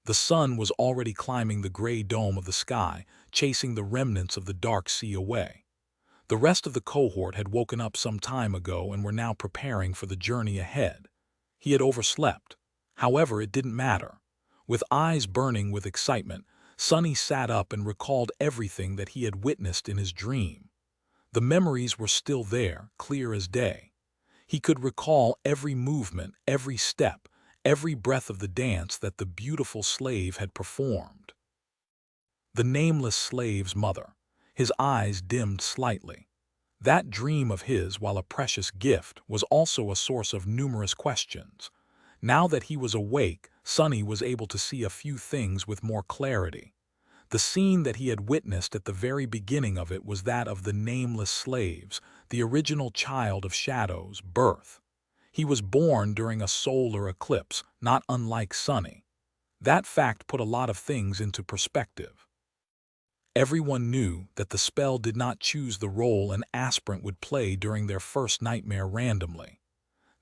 The sun was already climbing the gray dome of the sky, chasing the remnants of the dark sea away. The rest of the cohort had woken up some time ago and were now preparing for the journey ahead. He had overslept. However, it didn't matter. With eyes burning with excitement, Sunny sat up and recalled everything that he had witnessed in his dream. The memories were still there, clear as day. He could recall every movement, every step, every breath of the dance that the beautiful slave had performed. The nameless slave's mother. His eyes dimmed slightly. That dream of his, while a precious gift, was also a source of numerous questions. Now that he was awake, Sonny was able to see a few things with more clarity. The scene that he had witnessed at the very beginning of it was that of the nameless slaves, the original child of Shadow's birth. He was born during a solar eclipse, not unlike Sonny. That fact put a lot of things into perspective. Everyone knew that the spell did not choose the role an aspirant would play during their first nightmare randomly.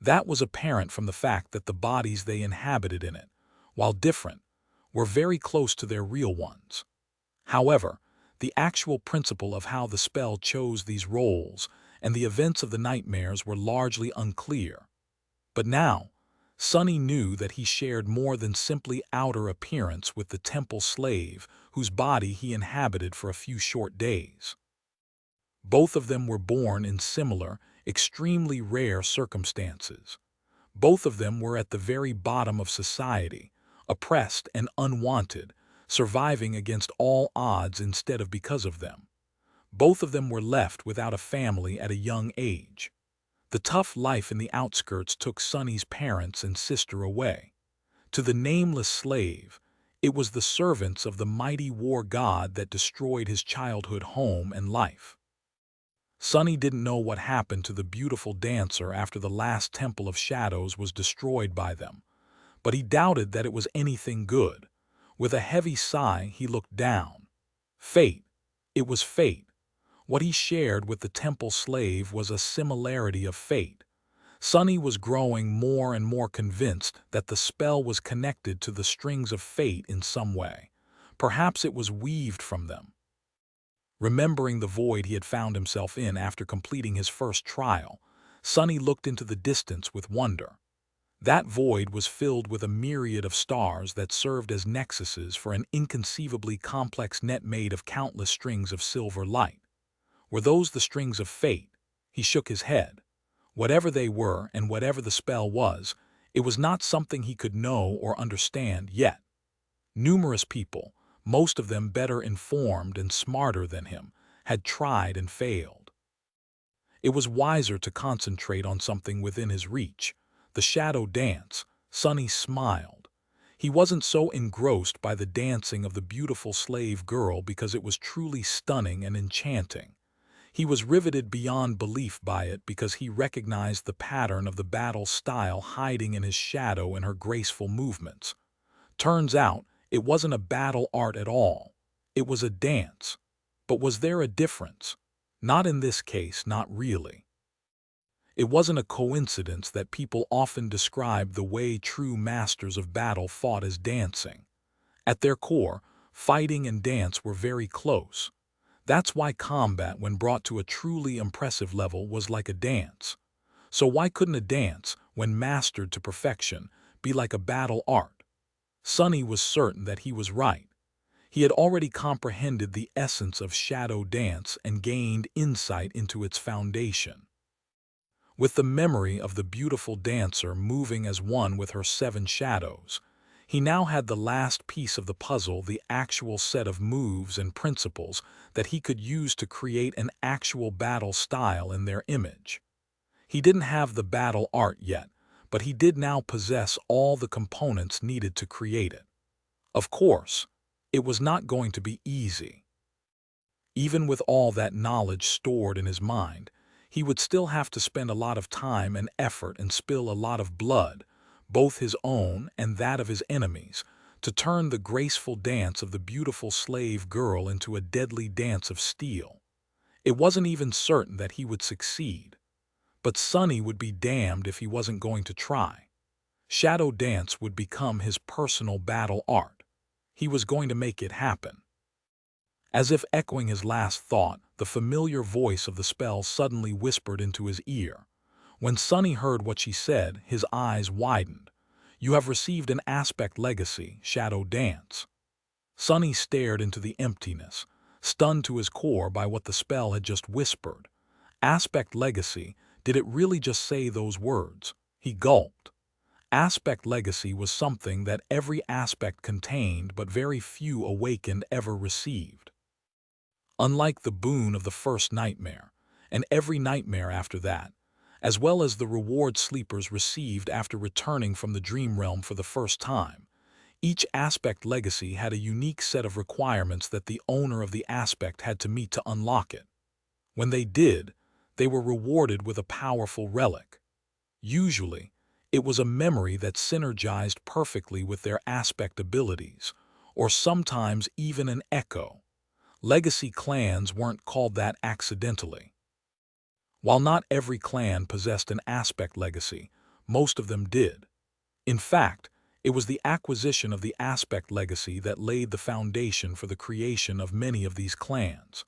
That was apparent from the fact that the bodies they inhabited in it, while different, were very close to their real ones. However, the actual principle of how the spell chose these roles and the events of the nightmares were largely unclear. But now, Sonny knew that he shared more than simply outer appearance with the temple slave whose body he inhabited for a few short days. Both of them were born in similar, extremely rare circumstances. Both of them were at the very bottom of society, oppressed and unwanted, surviving against all odds instead of because of them. Both of them were left without a family at a young age. The tough life in the outskirts took Sonny's parents and sister away. To the nameless slave, it was the servants of the mighty war god that destroyed his childhood home and life. Sonny didn't know what happened to the beautiful dancer after the last Temple of Shadows was destroyed by them, but he doubted that it was anything good. With a heavy sigh, he looked down. Fate. It was fate. What he shared with the temple slave was a similarity of fate. Sonny was growing more and more convinced that the spell was connected to the strings of fate in some way. Perhaps it was weaved from them. Remembering the void he had found himself in after completing his first trial, Sonny looked into the distance with wonder. That void was filled with a myriad of stars that served as nexuses for an inconceivably complex net made of countless strings of silver light. Were those the strings of fate? He shook his head. Whatever they were and whatever the spell was, it was not something he could know or understand yet. Numerous people, most of them better informed and smarter than him, had tried and failed. It was wiser to concentrate on something within his reach. The shadow dance. Sonny smiled. He wasn't so engrossed by the dancing of the beautiful slave girl because it was truly stunning and enchanting. He was riveted beyond belief by it because he recognized the pattern of the battle style hiding in his shadow and her graceful movements. Turns out, it wasn't a battle art at all. It was a dance. But was there a difference? Not in this case, not really. It wasn't a coincidence that people often described the way true masters of battle fought as dancing. At their core, fighting and dance were very close. That's why combat, when brought to a truly impressive level, was like a dance. So why couldn't a dance, when mastered to perfection, be like a battle art? Sonny was certain that he was right. He had already comprehended the essence of shadow dance and gained insight into its foundation. With the memory of the beautiful dancer moving as one with her 7 shadows, he now had the last piece of the puzzle, the actual set of moves and principles that he could use to create an actual battle style in their image. He didn't have the battle art yet, but he did now possess all the components needed to create it. Of course, it was not going to be easy. Even with all that knowledge stored in his mind, he would still have to spend a lot of time and effort and spill a lot of blood, both his own and that of his enemies, to turn the graceful dance of the beautiful slave girl into a deadly dance of steel. It wasn't even certain that he would succeed. But Sonny would be damned if he wasn't going to try. Shadow dance would become his personal battle art. He was going to make it happen. As if echoing his last thought, the familiar voice of the spell suddenly whispered into his ear. When Sonny heard what she said, his eyes widened. "You have received an aspect legacy, Shadow Dance." Sonny stared into the emptiness, stunned to his core by what the spell had just whispered. Aspect legacy, did it really just say those words? He gulped. Aspect legacy was something that every aspect contained but very few awakened ever received. unlike the boon of the first nightmare, and every nightmare after that, as well as the reward sleepers received after returning from the dream realm for the first time. Each aspect legacy had a unique set of requirements that the owner of the aspect had to meet to unlock it. When they did, they were rewarded with a powerful relic. Usually, it was a memory that synergized perfectly with their aspect abilities, or sometimes even an echo. Legacy clans weren't called that accidentally. While not every clan possessed an aspect legacy, most of them did. In fact, it was the acquisition of the aspect legacy that laid the foundation for the creation of many of these clans.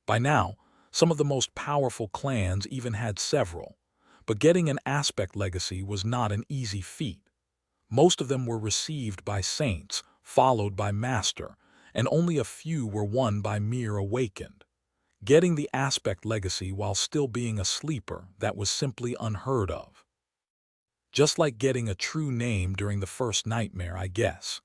By now, some of the most powerful clans even had several, but getting an aspect legacy was not an easy feat. Most of them were received by saints, followed by master, and only a few were won by mere awakened. Getting the aspect legacy while still being a sleeper, that was simply unheard of. Just like getting a true name during the first nightmare, I guess.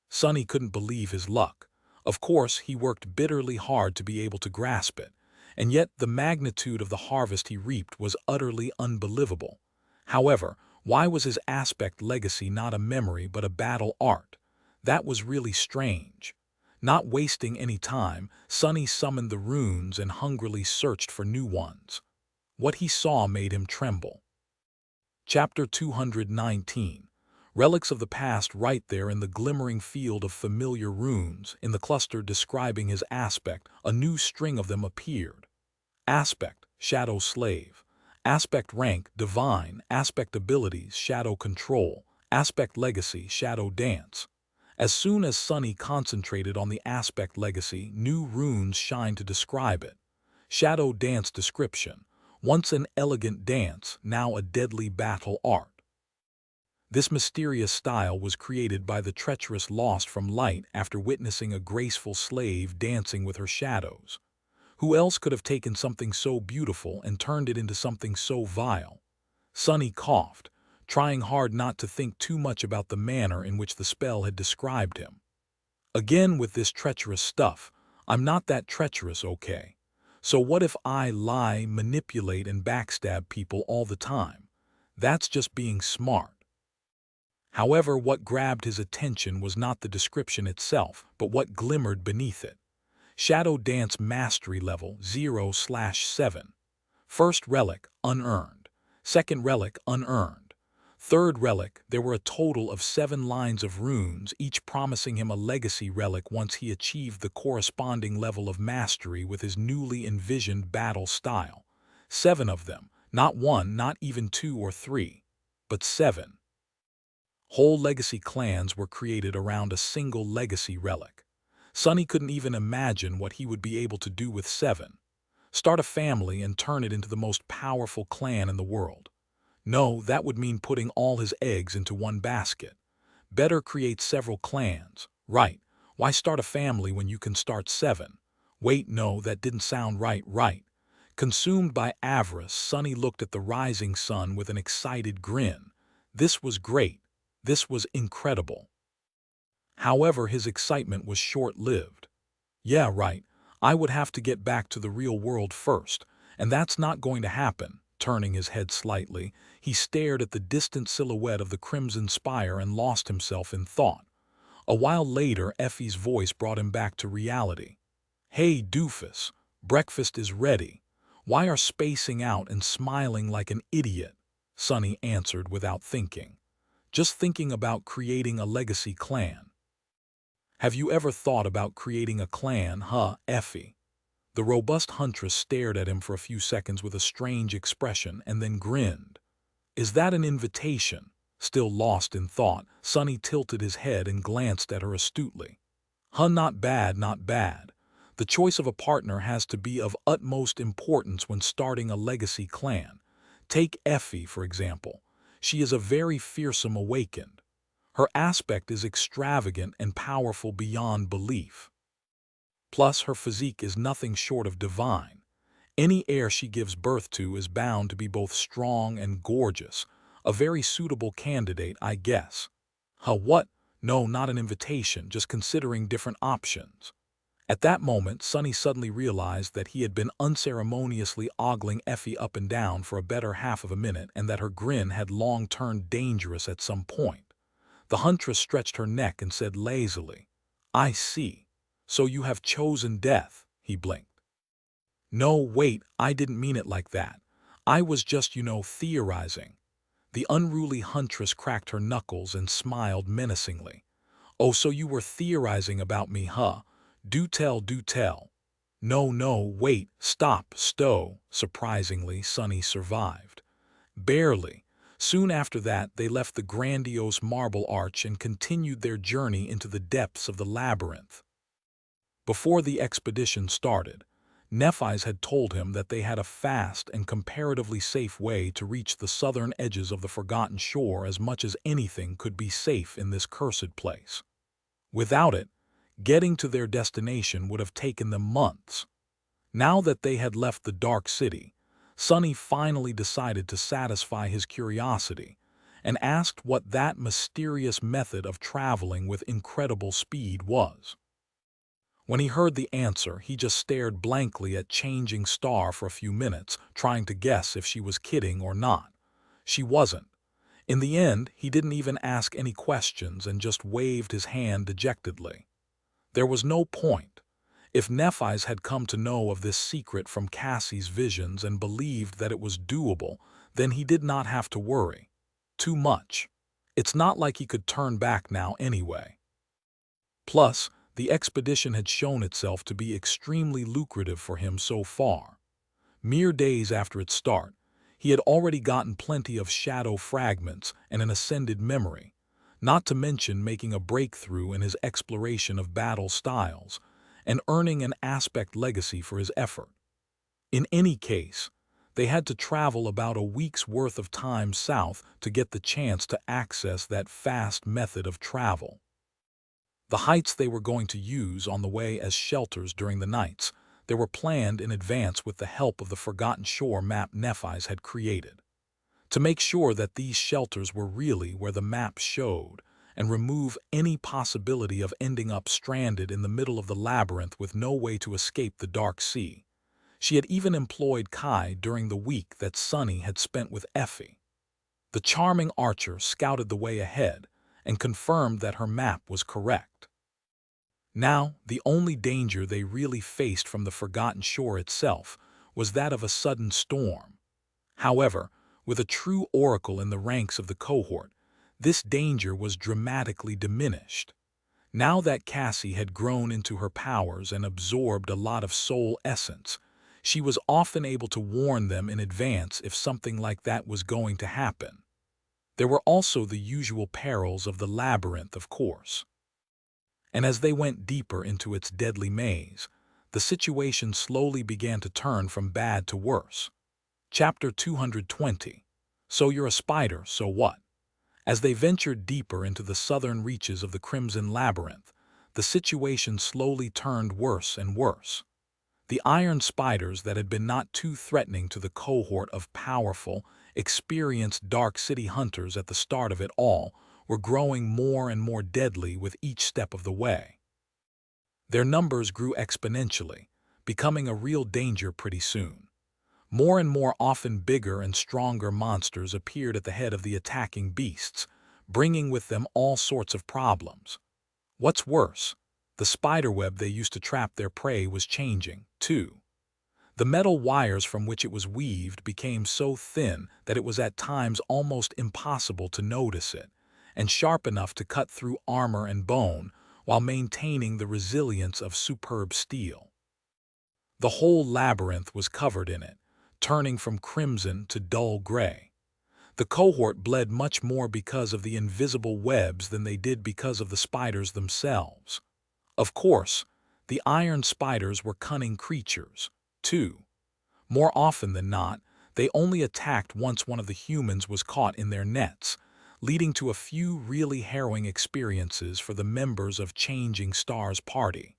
Sonny couldn't believe his luck. Of course, he worked bitterly hard to be able to grasp it, and yet the magnitude of the harvest he reaped was utterly unbelievable. However, why was his aspect legacy not a memory but a battle art? That was really strange. Not wasting any time, Sonny summoned the runes and hungrily searched for new ones. What he saw made him tremble. Chapter 219. Relics of the past. Right there in the glimmering field of familiar runes, in the cluster describing his aspect, a new string of them appeared. Aspect, Shadow Slave. Aspect rank, Divine. Aspect abilities, Shadow Control. Aspect legacy, Shadow Dance. As soon as Sonny concentrated on the aspect legacy, new runes shined to describe it. Shadow Dance description. Once an elegant dance, now a deadly battle art. This mysterious style was created by the treacherous lost from light after witnessing a graceful slave dancing with her shadows. Who else could have taken something so beautiful and turned it into something so vile? Sonny coughed, trying hard not to think too much about the manner in which the spell had described him. Again with this treacherous stuff. I'm not that treacherous, okay? So what if I lie, manipulate, and backstab people all the time? That's just being smart. However, what grabbed his attention was not the description itself, but what glimmered beneath it. Shadow Dance Mastery Level 0/7. First relic, unearned. Second relic, unearned. Third relic, there were a total of 7 lines of runes, each promising him a legacy relic once he achieved the corresponding level of mastery with his newly envisioned battle style. 7 of them, not 1, not even 2 or 3, but 7. Whole legacy clans were created around a single legacy relic. Sonny couldn't even imagine what he would be able to do with 7. Start a family and turn it into the most powerful clan in the world. No, that would mean putting all his eggs into one basket. Better create several clans. Right. Why start a family when you can start 7? Wait, no, that didn't sound right. Consumed by avarice, Sonny looked at the rising sun with an excited grin. This was great. This was incredible. However, his excitement was short-lived. Yeah, right. I would have to get back to the real world first, and that's not going to happen. Turning his head slightly, he stared at the distant silhouette of the crimson spire and lost himself in thought. A while later, Effie's voice brought him back to reality. Hey, doofus, breakfast is ready. Why are spacing out and smiling like an idiot? Sonny answered without thinking. Just thinking about creating a legacy clan. Have you ever thought about creating a clan, huh, Effie? The robust huntress stared at him for a few seconds with a strange expression and then grinned. Is that an invitation? Still lost in thought, Sonny tilted his head and glanced at her astutely. Huh, not bad, not bad. The choice of a partner has to be of utmost importance when starting a legacy clan. Take Effie, for example. She is a very fearsome awakened. Her aspect is extravagant and powerful beyond belief. Plus, her physique is nothing short of divine. Any heir she gives birth to is bound to be both strong and gorgeous. A very suitable candidate, I guess. Huh, what? No, not an invitation, just considering different options. At that moment, Sonny suddenly realized that he had been unceremoniously ogling Effie up and down for a better half of a minute and that her grin had long turned dangerous at some point. The huntress stretched her neck and said lazily, "I see. So you have chosen death," he blinked. "No, wait, I didn't mean it like that. I was just, theorizing." The unruly huntress cracked her knuckles and smiled menacingly. "Oh, so you were theorizing about me, huh? Do tell, do tell." "No, no, wait, stop, stow." Surprisingly, Sonny survived. Barely. Soon after that, they left the grandiose marble arch and continued their journey into the depths of the labyrinth. Before the expedition started, Nephis had told him that they had a fast and comparatively safe way to reach the southern edges of the Forgotten Shore as much as anything could be safe in this cursed place. Without it, getting to their destination would have taken them months. Now that they had left the Dark City, Sonny finally decided to satisfy his curiosity and asked what that mysterious method of traveling with incredible speed was. When he heard the answer, he just stared blankly at Changing Star for a few minutes, trying to guess if she was kidding or not. She wasn't. In the end, he didn't even ask any questions and just waved his hand dejectedly. There was no point. If Nephis had come to know of this secret from Cassie's visions and believed that it was doable, then he did not have to worry. Too much. It's not like he could turn back now anyway. Plus, the expedition had shown itself to be extremely lucrative for him so far. Mere days after its start, he had already gotten plenty of shadow fragments and an ascended memory, not to mention making a breakthrough in his exploration of battle styles and earning an aspect legacy for his effort. In any case, they had to travel about a week's worth of time south to get the chance to access that fast method of travel. The heights they were going to use on the way as shelters during the nights, they were planned in advance with the help of the Forgotten Shore map Nephis had created. To make sure that these shelters were really where the map showed, and remove any possibility of ending up stranded in the middle of the labyrinth with no way to escape the Dark Sea. She had even employed Kai during the week that Sonny had spent with Effie. The charming archer scouted the way ahead and confirmed that her map was correct. Now, the only danger they really faced from the Forgotten Shore itself was that of a sudden storm. However, with a true oracle in the ranks of the cohort, this danger was dramatically diminished. Now that Cassie had grown into her powers and absorbed a lot of soul essence, she was often able to warn them in advance if something like that was going to happen. There were also the usual perils of the labyrinth, of course. And as they went deeper into its deadly maze, the situation slowly began to turn from bad to worse. Chapter 220. So you're a spider, so what? As they ventured deeper into the southern reaches of the Crimson Labyrinth, the situation slowly turned worse and worse. The iron spiders that had been not too threatening to the cohort of powerful, experienced Dark City hunters at the start of it all were growing more and more deadly with each step of the way. Their numbers grew exponentially, becoming a real danger pretty soon. More and more often bigger and stronger monsters appeared at the head of the attacking beasts, bringing with them all sorts of problems. What's worse, the spiderweb they used to trap their prey was changing, too. The metal wires from which it was weaved became so thin that it was at times almost impossible to notice it, and sharp enough to cut through armor and bone while maintaining the resilience of superb steel. The whole labyrinth was covered in it, turning from crimson to dull gray. The cohort bled much more because of the invisible webs than they did because of the spiders themselves. Of course, the iron spiders were cunning creatures, too. More often than not, they only attacked once one of the humans was caught in their nets, leading to a few really harrowing experiences for the members of Changing Star's party.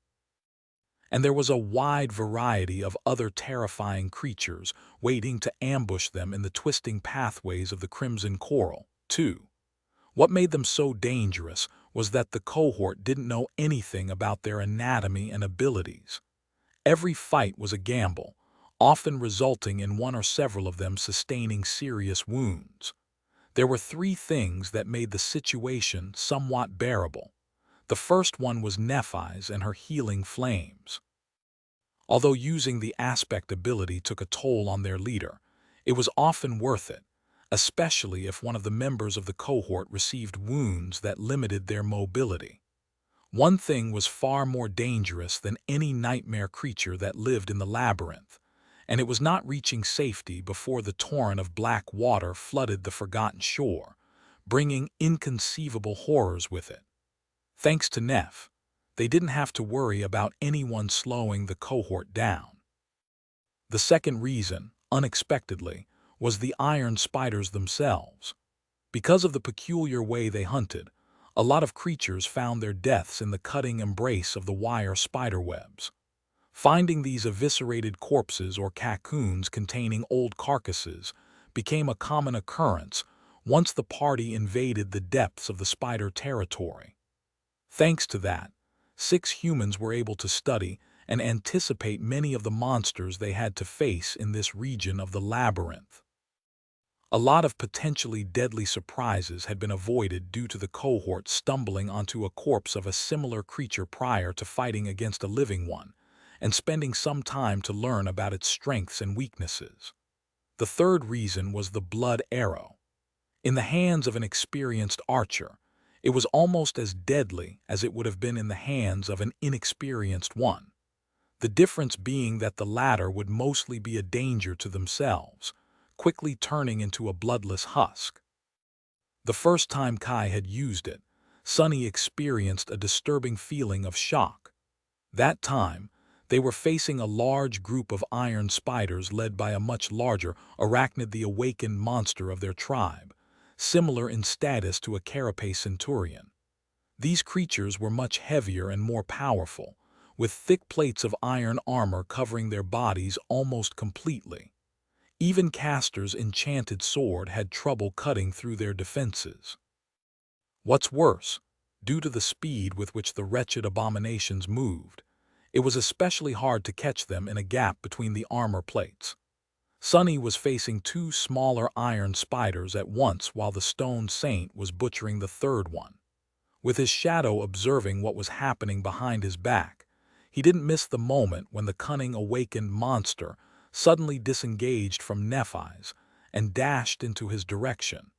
And there was a wide variety of other terrifying creatures waiting to ambush them in the twisting pathways of the crimson coral, too. What made them so dangerous was that the cohort didn't know anything about their anatomy and abilities. Every fight was a gamble, often resulting in one or several of them sustaining serious wounds. There were three things that made the situation somewhat bearable. The first one was Nephi's and her healing flames. Although using the aspect ability took a toll on their leader, it was often worth it, especially if one of the members of the cohort received wounds that limited their mobility. One thing was far more dangerous than any nightmare creature that lived in the labyrinth, and it was not reaching safety before the torrent of black water flooded the forgotten shore, bringing inconceivable horrors with it. Thanks to Neph, they didn't have to worry about anyone slowing the cohort down. The second reason, unexpectedly, was the iron spiders themselves. Because of the peculiar way they hunted, a lot of creatures found their deaths in the cutting embrace of the wire spiderwebs. Finding these eviscerated corpses or cocoons containing old carcasses became a common occurrence once the party invaded the depths of the spider territory. Thanks to that, 6 humans were able to study and anticipate many of the monsters they had to face in this region of the labyrinth. A lot of potentially deadly surprises had been avoided due to the cohort stumbling onto a corpse of a similar creature prior to fighting against a living one, and spending some time to learn about its strengths and weaknesses. The third reason was the blood arrow. In the hands of an experienced archer, it was almost as deadly as it would have been in the hands of an inexperienced one. The difference being that the latter would mostly be a danger to themselves, quickly turning into a bloodless husk. The first time Kai had used it, Sunny experienced a disturbing feeling of shock. That time, they were facing a large group of iron spiders led by a much larger arachnid, the awakened monster of their tribe, similar in status to a carapace centurion. These creatures were much heavier and more powerful, with thick plates of iron armor covering their bodies almost completely. Even Castor's enchanted sword had trouble cutting through their defenses. What's worse, due to the speed with which the wretched abominations moved, it was especially hard to catch them in a gap between the armor plates. Sunny was facing 2 smaller iron spiders at once while the stone saint was butchering the third one. With his shadow observing what was happening behind his back, he didn't miss the moment when the cunning awakened monster suddenly disengaged from Nephi's and dashed into his direction,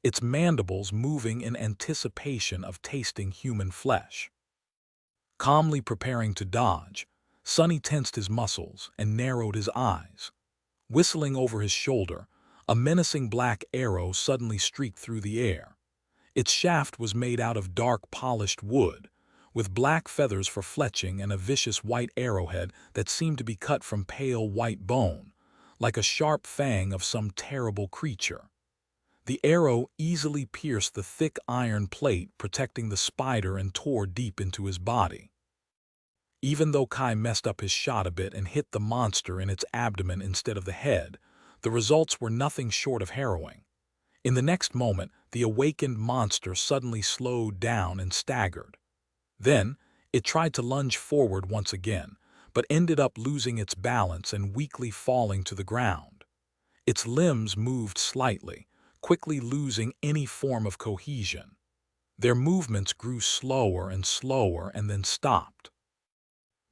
its mandibles moving in anticipation of tasting human flesh. Calmly preparing to dodge, Sunny tensed his muscles and narrowed his eyes. Whistling over his shoulder, a menacing black arrow suddenly streaked through the air. Its shaft was made out of dark polished wood, with black feathers for fletching and a vicious white arrowhead that seemed to be cut from pale white bone, like a sharp fang of some terrible creature. The arrow easily pierced the thick iron plate protecting the spider and tore deep into his body. Even though Kai messed up his shot a bit and hit the monster in its abdomen instead of the head, the results were nothing short of harrowing. In the next moment, the awakened monster suddenly slowed down and staggered. Then, it tried to lunge forward once again, but ended up losing its balance and weakly falling to the ground. Its limbs moved slightly, quickly losing any form of cohesion. Their movements grew slower and then stopped.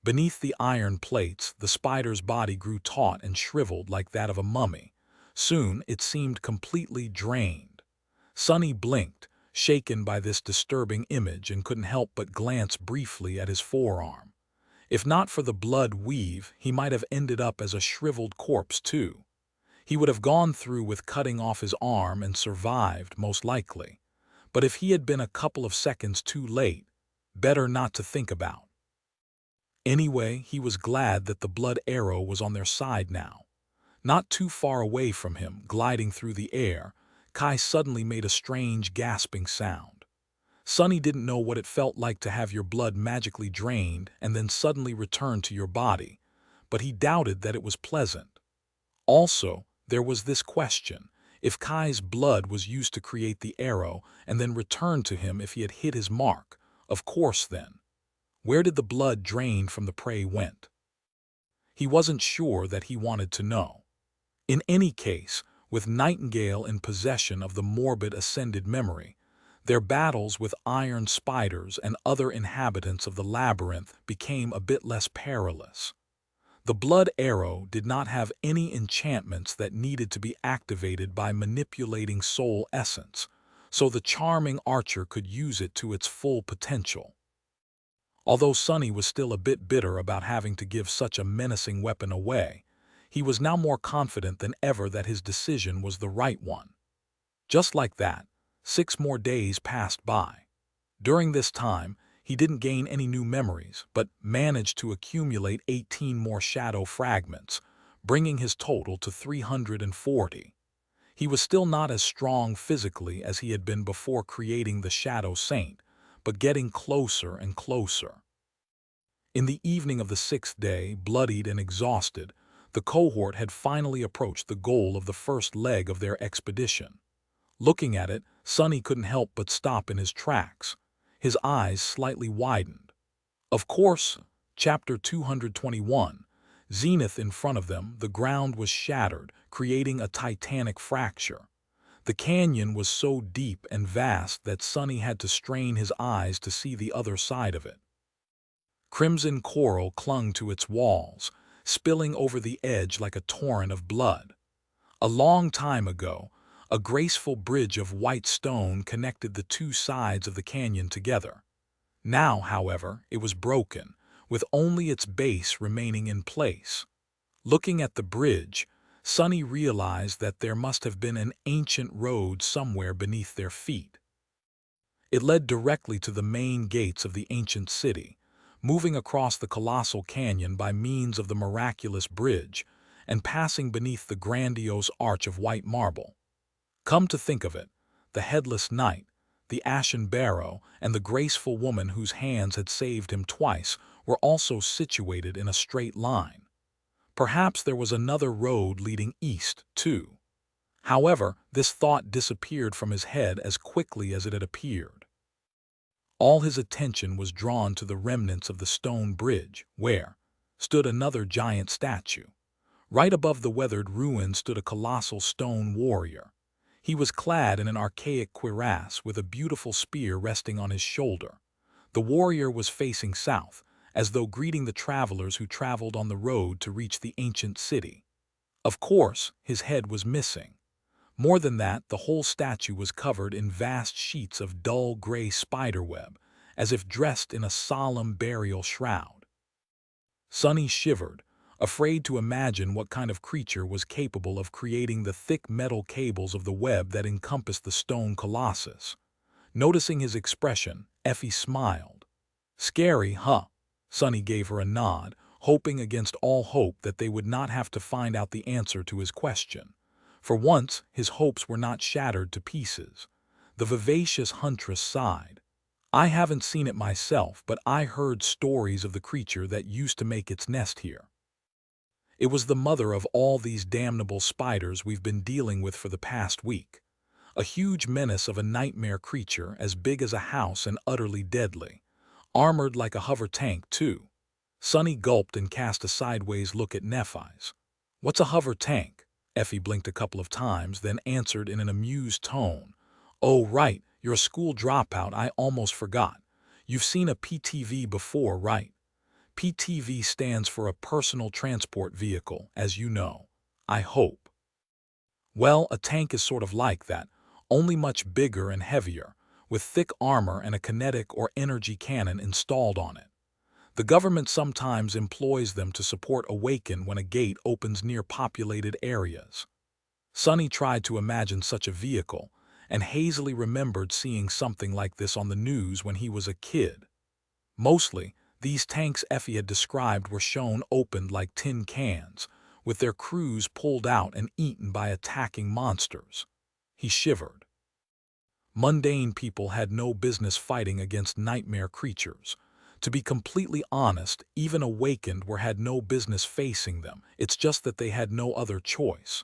Beneath the iron plates, the spider's body grew taut and shriveled like that of a mummy. Soon, it seemed completely drained. Sunny blinked, shaken by this disturbing image, and couldn't help but glance briefly at his forearm. If not for the blood weave, he might have ended up as a shriveled corpse too. He would have gone through with cutting off his arm and survived, most likely. But if he had been a couple of seconds too late, better not to think about. Anyway, he was glad that the blood arrow was on their side now. Not too far away from him, gliding through the air, Kai suddenly made a strange gasping sound. Sunny didn't know what it felt like to have your blood magically drained and then suddenly return to your body, but he doubted that it was pleasant. Also, there was this question: If Kai's blood was used to create the arrow and then returned to him if he had hit his mark, of course then, where did the blood drained from the prey went? He wasn't sure that he wanted to know. In any case, with Nightingale in possession of the morbid ascended memory, their battles with iron spiders and other inhabitants of the labyrinth became a bit less perilous. The blood arrow did not have any enchantments that needed to be activated by manipulating soul essence, so the charming archer could use it to its full potential. Although Sonny was still a bit bitter about having to give such a menacing weapon away, he was now more confident than ever that his decision was the right one. Just like that, 6 more days passed by. During this time, he didn't gain any new memories, but managed to accumulate 18 more shadow fragments, bringing his total to 340. He was still not as strong physically as he had been before creating the Shadow Saint, but getting closer and closer. In the evening of the 6th day, bloodied and exhausted, the cohort had finally approached the goal of the first leg of their expedition. Looking at it, Sonny couldn't help but stop in his tracks. His eyes slightly widened. Of course, chapter 221, zenith in front of them, the ground was shattered, creating a titanic fracture. The canyon was so deep and vast that Sonny had to strain his eyes to see the other side of it. Crimson coral clung to its walls, spilling over the edge like a torrent of blood. A long time ago, a graceful bridge of white stone connected the two sides of the canyon together. Now, however, it was broken, with only its base remaining in place. Looking at the bridge, Sonny realized that there must have been an ancient road somewhere beneath their feet. It led directly to the main gates of the ancient city, moving across the colossal canyon by means of the miraculous bridge and passing beneath the grandiose arch of white marble. Come to think of it, the headless knight, the ashen barrow, and the graceful woman whose hands had saved him twice were also situated in a straight line. Perhaps there was another road leading east, too. However, this thought disappeared from his head as quickly as it had appeared. All his attention was drawn to the remnants of the stone bridge, where stood another giant statue. Right above the weathered ruins stood a colossal stone warrior. He was clad in an archaic cuirass with a beautiful spear resting on his shoulder. The warrior was facing south, as though greeting the travelers who traveled on the road to reach the ancient city. Of course, his head was missing. More than that, the whole statue was covered in vast sheets of dull gray spiderweb, as if dressed in a solemn burial shroud. Sonny shivered, afraid to imagine what kind of creature was capable of creating the thick metal cables of the web that encompassed the stone colossus. Noticing his expression, Effie smiled. "Scary, huh?" Sonny gave her a nod, hoping against all hope that they would not have to find out the answer to his question. For once, his hopes were not shattered to pieces. The vivacious huntress sighed. "I haven't seen it myself, but I heard stories of the creature that used to make its nest here. It was the mother of all these damnable spiders we've been dealing with for the past week. A huge menace of a nightmare creature as big as a house and utterly deadly. Armored like a hover tank, too." Sonny gulped and cast a sideways look at Nephi's. "What's a hover tank?" Effie blinked a couple of times, then answered in an amused tone. "Oh, right, you're a school dropout, I almost forgot. You've seen a PTV before, right? PTV stands for a personal transport vehicle, as you know. I hope. Well, a tank is sort of like that, only much bigger and heavier, with thick armor and a kinetic or energy cannon installed on it. The government sometimes employs them to support Awaken when a gate opens near populated areas." Sonny tried to imagine such a vehicle, and hazily remembered seeing something like this on the news when he was a kid. Mostly, these tanks Effie had described were shown opened like tin cans, with their crews pulled out and eaten by attacking monsters. He shivered. Mundane people had no business fighting against nightmare creatures. To be completely honest, even Awakened had no business facing them. It's just that they had no other choice.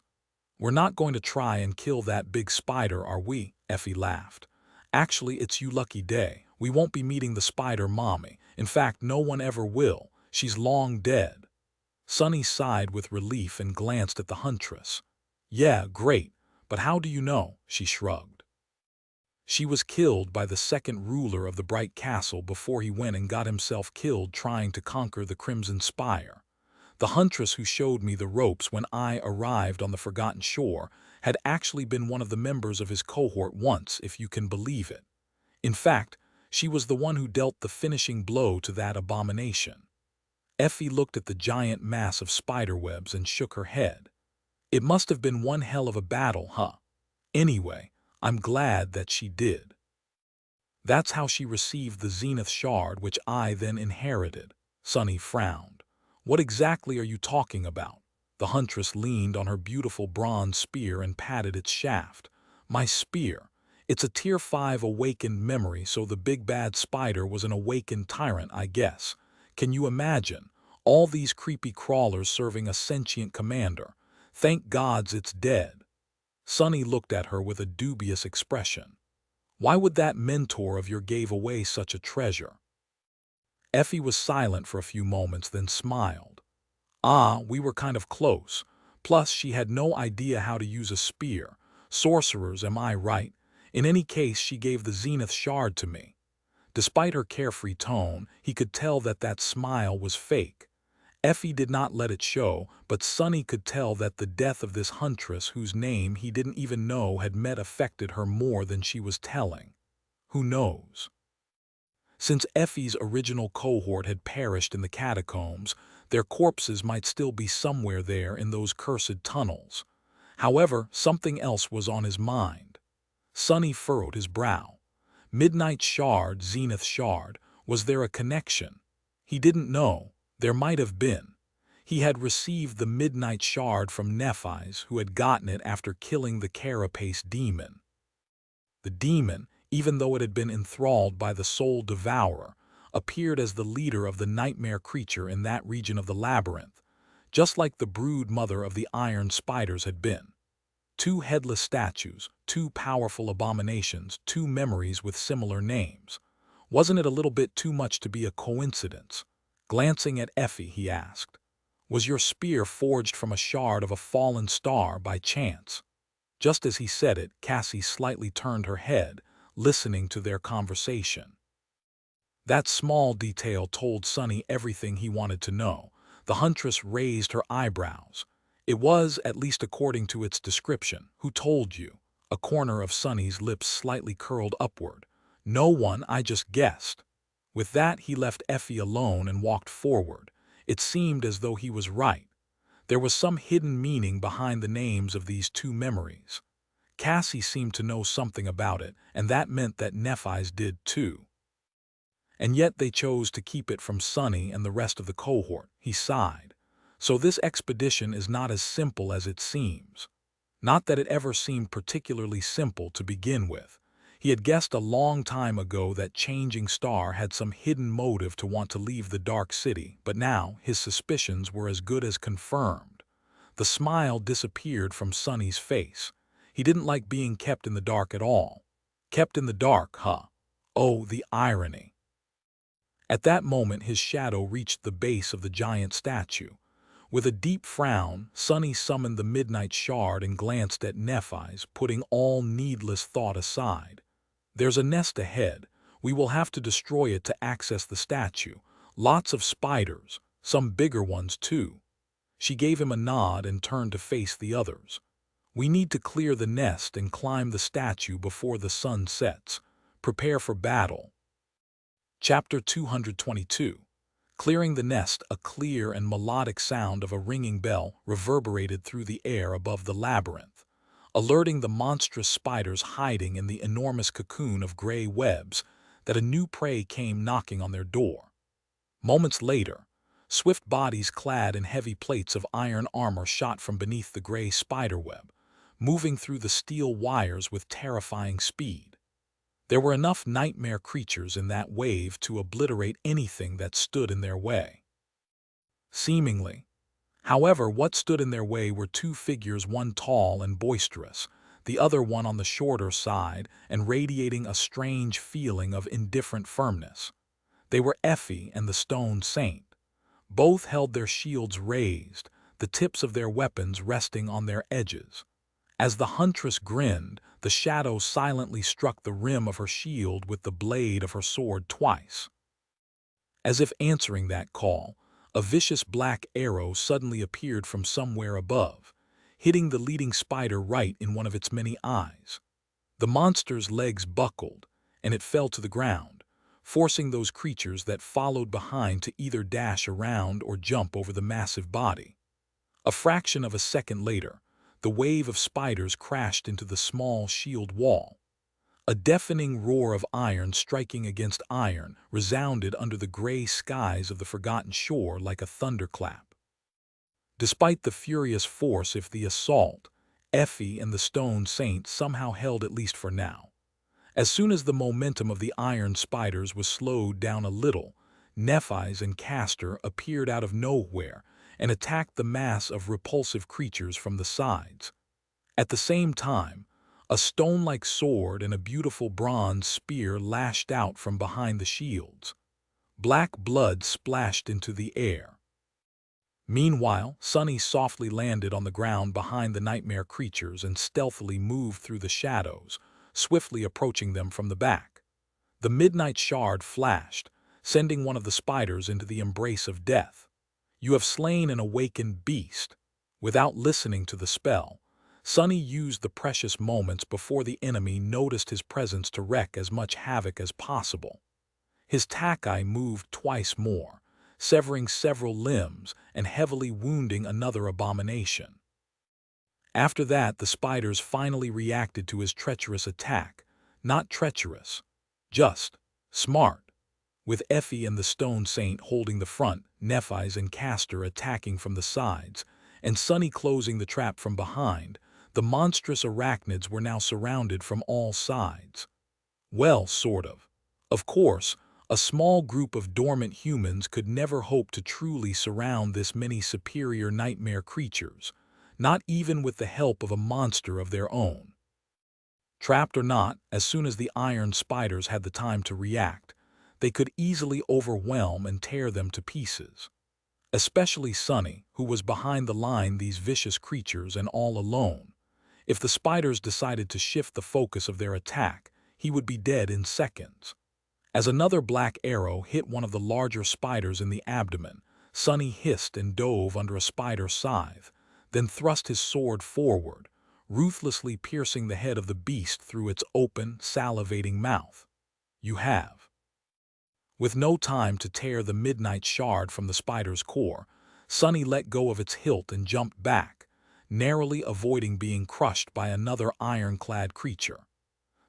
We're not going to try and kill that big spider, are we? Effie laughed. Actually, it's you lucky day. We won't be meeting the spider mommy. In fact, no one ever will. She's long dead. Sunny sighed with relief and glanced at the huntress. Yeah, great, but how do you know? She shrugged. She was killed by the second ruler of the Bright Castle before he went and got himself killed trying to conquer the Crimson Spire. The huntress who showed me the ropes when I arrived on the Forgotten Shore had actually been one of the members of his cohort once, if you can believe it. In fact, she was the one who dealt the finishing blow to that abomination. Effie looked at the giant mass of spiderwebs and shook her head. It must have been one hell of a battle, huh? Anyway, I'm glad that she did. That's how she received the Zenith Shard, which I then inherited. Sunny frowned. What exactly are you talking about? The huntress leaned on her beautiful bronze spear and patted its shaft. My spear. It's a Tier 5 awakened memory, so the big bad spider was an awakened tyrant, I guess. Can you imagine? All these creepy crawlers serving a sentient commander. Thank gods it's dead. Sunny looked at her with a dubious expression. Why would that mentor of your give away such a treasure? Effie was silent for a few moments, then smiled. Ah, we were kind of close. Plus, she had no idea how to use a spear. Sorcerers, am I right? In any case, she gave the Zenith Shard to me. Despite her carefree tone, he could tell that that smile was fake. Effie did not let it show, but Sunny could tell that the death of this huntress whose name he didn't even know had affected her more than she was telling. Who knows? Since Effie's original cohort had perished in the catacombs, their corpses might still be somewhere there in those cursed tunnels. However, something else was on his mind. Sunny furrowed his brow. Midnight Shard, Zenith Shard, was there a connection? He didn't know. There might have been. He had received the Midnight Shard from Nephi's, who had gotten it after killing the Carapace demon. The demon, even though it had been enthralled by the Soul Devourer, appeared as the leader of the nightmare creature in that region of the labyrinth, just like the brood mother of the iron spiders had been. Two headless statues, two powerful abominations, two memories with similar names. Wasn't it a little bit too much to be a coincidence? Glancing at Effie, he asked, "Was your spear forged from a shard of a fallen star by chance?" Just as he said it, Cassie slightly turned her head, listening to their conversation. That small detail told Sunny everything he wanted to know. The huntress raised her eyebrows. It was, at least according to its description. Who told you? A corner of Sunny's lips slightly curled upward. No one, I just guessed. With that, he left Effie alone and walked forward. It seemed as though he was right. There was some hidden meaning behind the names of these two memories. Cassie seemed to know something about it, and that meant that Nephi's did too. And yet they chose to keep it from Sunny and the rest of the cohort. He sighed. So this expedition is not as simple as it seems. Not that it ever seemed particularly simple to begin with. He had guessed a long time ago that Changing Star had some hidden motive to want to leave the Dark City, but now his suspicions were as good as confirmed. The smile disappeared from Sunny's face. He didn't like being kept in the dark at all. Kept in the dark, huh? Oh, the irony. At that moment his shadow reached the base of the giant statue. With a deep frown, Sunny summoned the Midnight Shard and glanced at Nephi's, putting all needless thought aside. There's a nest ahead. We will have to destroy it to access the statue. Lots of spiders, some bigger ones too. She gave him a nod and turned to face the others. We need to clear the nest and climb the statue before the sun sets. Prepare for battle. Chapter 222. Clearing the nest, a clear and melodic sound of a ringing bell reverberated through the air above the labyrinth, alerting the monstrous spiders hiding in the enormous cocoon of gray webs that a new prey came knocking on their door. Moments later, swift bodies clad in heavy plates of iron armor shot from beneath the gray spiderweb, moving through the steel wires with terrifying speed. There were enough nightmare creatures in that wave to obliterate anything that stood in their way. Seemingly, However, what stood in their way were two figures, one tall and boisterous, the other one on the shorter side and radiating a strange feeling of indifferent firmness. They were Effie and the stone saint. Both held their shields raised, the tips of their weapons resting on their edges. As the huntress grinned, the shadow silently struck the rim of her shield with the blade of her sword twice. As if answering that call, a vicious black arrow suddenly appeared from somewhere above, hitting the leading spider right in one of its many eyes. The monster's legs buckled, and it fell to the ground, forcing those creatures that followed behind to either dash around or jump over the massive body. A fraction of a second later, the wave of spiders crashed into the small shield wall. A deafening roar of iron striking against iron resounded under the gray skies of the forgotten shore like a thunderclap. Despite the furious force of the assault, Effie and the stone saint somehow held, at least for now. As soon as the momentum of the iron spiders was slowed down a little, Nephi's and Castor appeared out of nowhere and attacked the mass of repulsive creatures from the sides. At the same time, a stone-like sword and a beautiful bronze spear lashed out from behind the shields. Black blood splashed into the air. Meanwhile, Sunny softly landed on the ground behind the nightmare creatures and stealthily moved through the shadows, swiftly approaching them from the back. The midnight shard flashed, sending one of the spiders into the embrace of death. "You have slain an awakened beast." Without listening to the spell, Sunny used the precious moments before the enemy noticed his presence to wreak as much havoc as possible. His takai moved twice more, severing several limbs and heavily wounding another abomination. After that, the spiders finally reacted to his treacherous attack. Not treacherous, just smart. With Effie and the stone saint holding the front, Nephi's and Castor attacking from the sides, and Sunny closing the trap from behind, the monstrous arachnids were now surrounded from all sides. Well, sort of. Of course, a small group of dormant humans could never hope to truly surround this many superior nightmare creatures, not even with the help of a monster of their own. Trapped or not, as soon as the iron spiders had the time to react, they could easily overwhelm and tear them to pieces. Especially Sunny, who was behind the line, these vicious creatures, and all alone. If the spiders decided to shift the focus of their attack, he would be dead in seconds. As another black arrow hit one of the larger spiders in the abdomen, Sunny hissed and dove under a spider scythe, then thrust his sword forward, ruthlessly piercing the head of the beast through its open, salivating mouth. "You have." With no time to tear the midnight shard from the spider's core, Sunny let go of its hilt and jumped back, narrowly avoiding being crushed by another ironclad creature.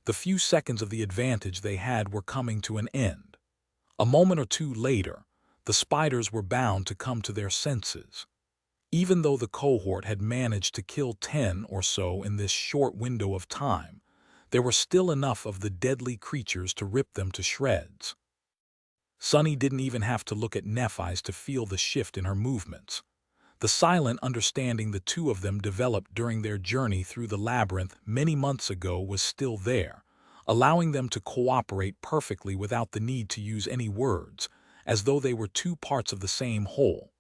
The few seconds of the advantage they had were coming to an end. A moment or two later, the spiders were bound to come to their senses. Even though the cohort had managed to kill 10 or so in this short window of time, there were still enough of the deadly creatures to rip them to shreds. Sunny didn't even have to look at Nephi's to feel the shift in her movements. The silent understanding the two of them developed during their journey through the labyrinth many months ago was still there, allowing them to cooperate perfectly without the need to use any words, as though they were two parts of the same whole.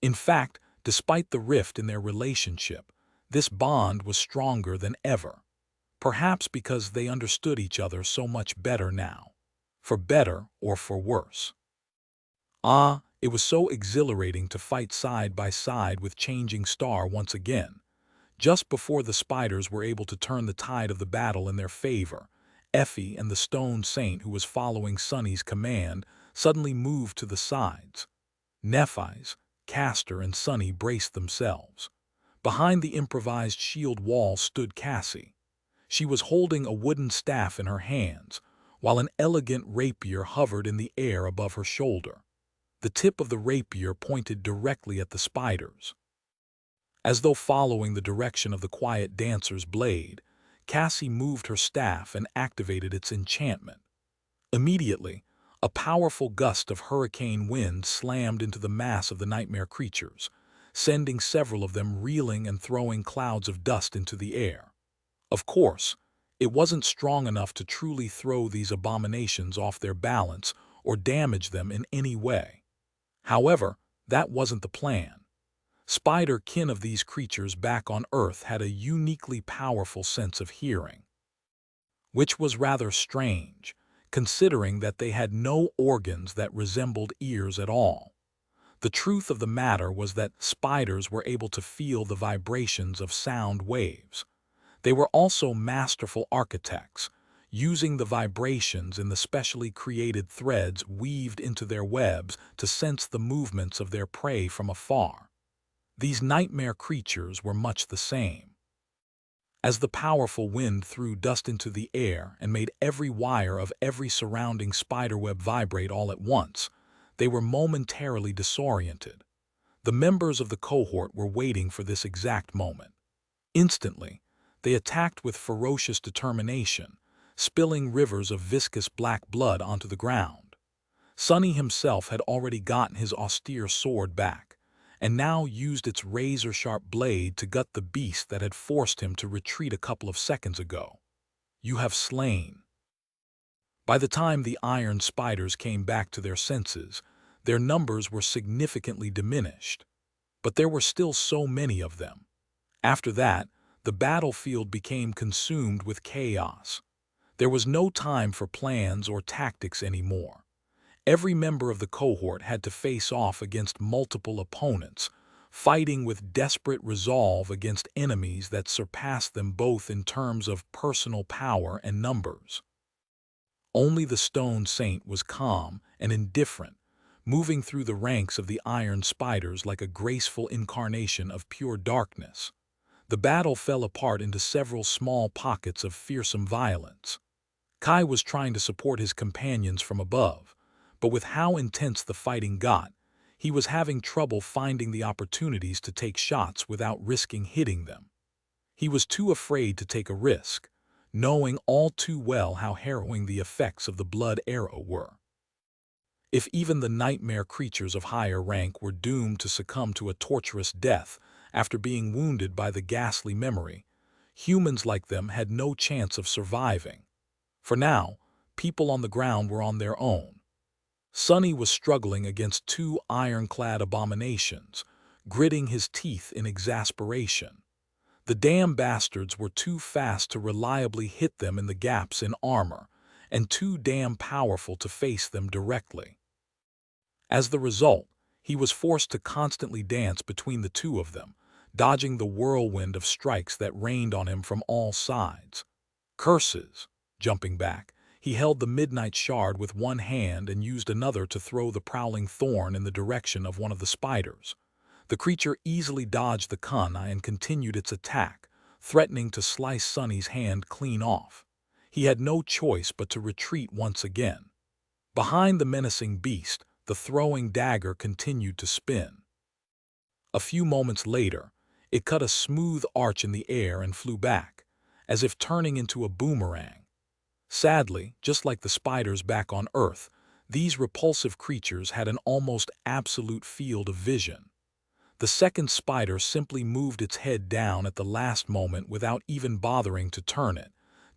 In fact, despite the rift in their relationship, this bond was stronger than ever, perhaps because they understood each other so much better now, for better or for worse. It was so exhilarating to fight side by side with Changing Star once again. Just before the spiders were able to turn the tide of the battle in their favor, Effie and the stone saint, who was following Sunny's command, suddenly moved to the sides. Nephi's, Castor, and Sunny braced themselves. Behind the improvised shield wall stood Cassie. She was holding a wooden staff in her hands, while an elegant rapier hovered in the air above her shoulder. The tip of the rapier pointed directly at the spiders. As though following the direction of the quiet dancer's blade, Cassie moved her staff and activated its enchantment. Immediately, a powerful gust of hurricane wind slammed into the mass of the nightmare creatures, sending several of them reeling and throwing clouds of dust into the air. Of course, it wasn't strong enough to truly throw these abominations off their balance or damage them in any way. However, that wasn't the plan. Spider-kin of these creatures back on Earth had a uniquely powerful sense of hearing, which was rather strange, considering that they had no organs that resembled ears at all. The truth of the matter was that spiders were able to feel the vibrations of sound waves. They were also masterful architects, using the vibrations in the specially created threads weaved into their webs to sense the movements of their prey from afar. These nightmare creatures were much the same. As the powerful wind threw dust into the air and made every wire of every surrounding spiderweb vibrate all at once, they were momentarily disoriented. The members of the cohort were waiting for this exact moment. Instantly, they attacked with ferocious determination, spilling rivers of viscous black blood onto the ground. Sonny himself had already gotten his austere sword back, and now used its razor-sharp blade to gut the beast that had forced him to retreat a couple of seconds ago. "You have slain." By the time the iron spiders came back to their senses, their numbers were significantly diminished. But there were still so many of them. After that, the battlefield became consumed with chaos. There was no time for plans or tactics anymore. Every member of the cohort had to face off against multiple opponents, fighting with desperate resolve against enemies that surpassed them both in terms of personal power and numbers. Only the Stone Saint was calm and indifferent, moving through the ranks of the iron spiders like a graceful incarnation of pure darkness. The battle fell apart into several small pockets of fearsome violence. Kai was trying to support his companions from above, but with how intense the fighting got, he was having trouble finding the opportunities to take shots without risking hitting them. He was too afraid to take a risk, knowing all too well how harrowing the effects of the blood arrow were. If even the nightmare creatures of higher rank were doomed to succumb to a torturous death after being wounded by the ghastly memory, humans like them had no chance of surviving. For now, people on the ground were on their own. Sonny was struggling against two ironclad abominations, gritting his teeth in exasperation. The damn bastards were too fast to reliably hit them in the gaps in armor, and too damn powerful to face them directly. As the result, he was forced to constantly dance between the two of them, dodging the whirlwind of strikes that rained on him from all sides. Curses! Jumping back, he held the midnight shard with one hand and used another to throw the prowling thorn in the direction of one of the spiders. The creature easily dodged the kunai and continued its attack, threatening to slice Sonny's hand clean off. He had no choice but to retreat once again. Behind the menacing beast, the throwing dagger continued to spin. A few moments later, it cut a smooth arch in the air and flew back, as if turning into a boomerang. Sadly, just like the spiders back on Earth, these repulsive creatures had an almost absolute field of vision. The second spider simply moved its head down at the last moment without even bothering to turn it,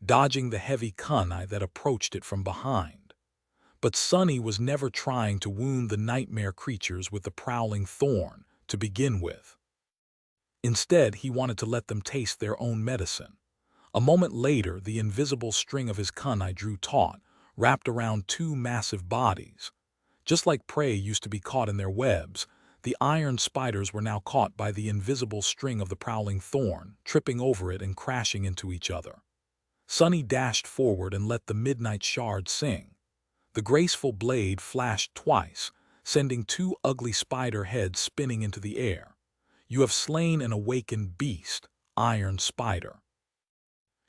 dodging the heavy kunai that approached it from behind. But Sonny was never trying to wound the nightmare creatures with the prowling thorn to begin with. Instead, he wanted to let them taste their own medicine. A moment later, the invisible string of his kunai drew taut, wrapped around two massive bodies. Just like prey used to be caught in their webs, the iron spiders were now caught by the invisible string of the prowling thorn, tripping over it and crashing into each other. Sonny dashed forward and let the midnight shard sing. The graceful blade flashed twice, sending two ugly spider heads spinning into the air. "You have slain an awakened beast, Iron Spider.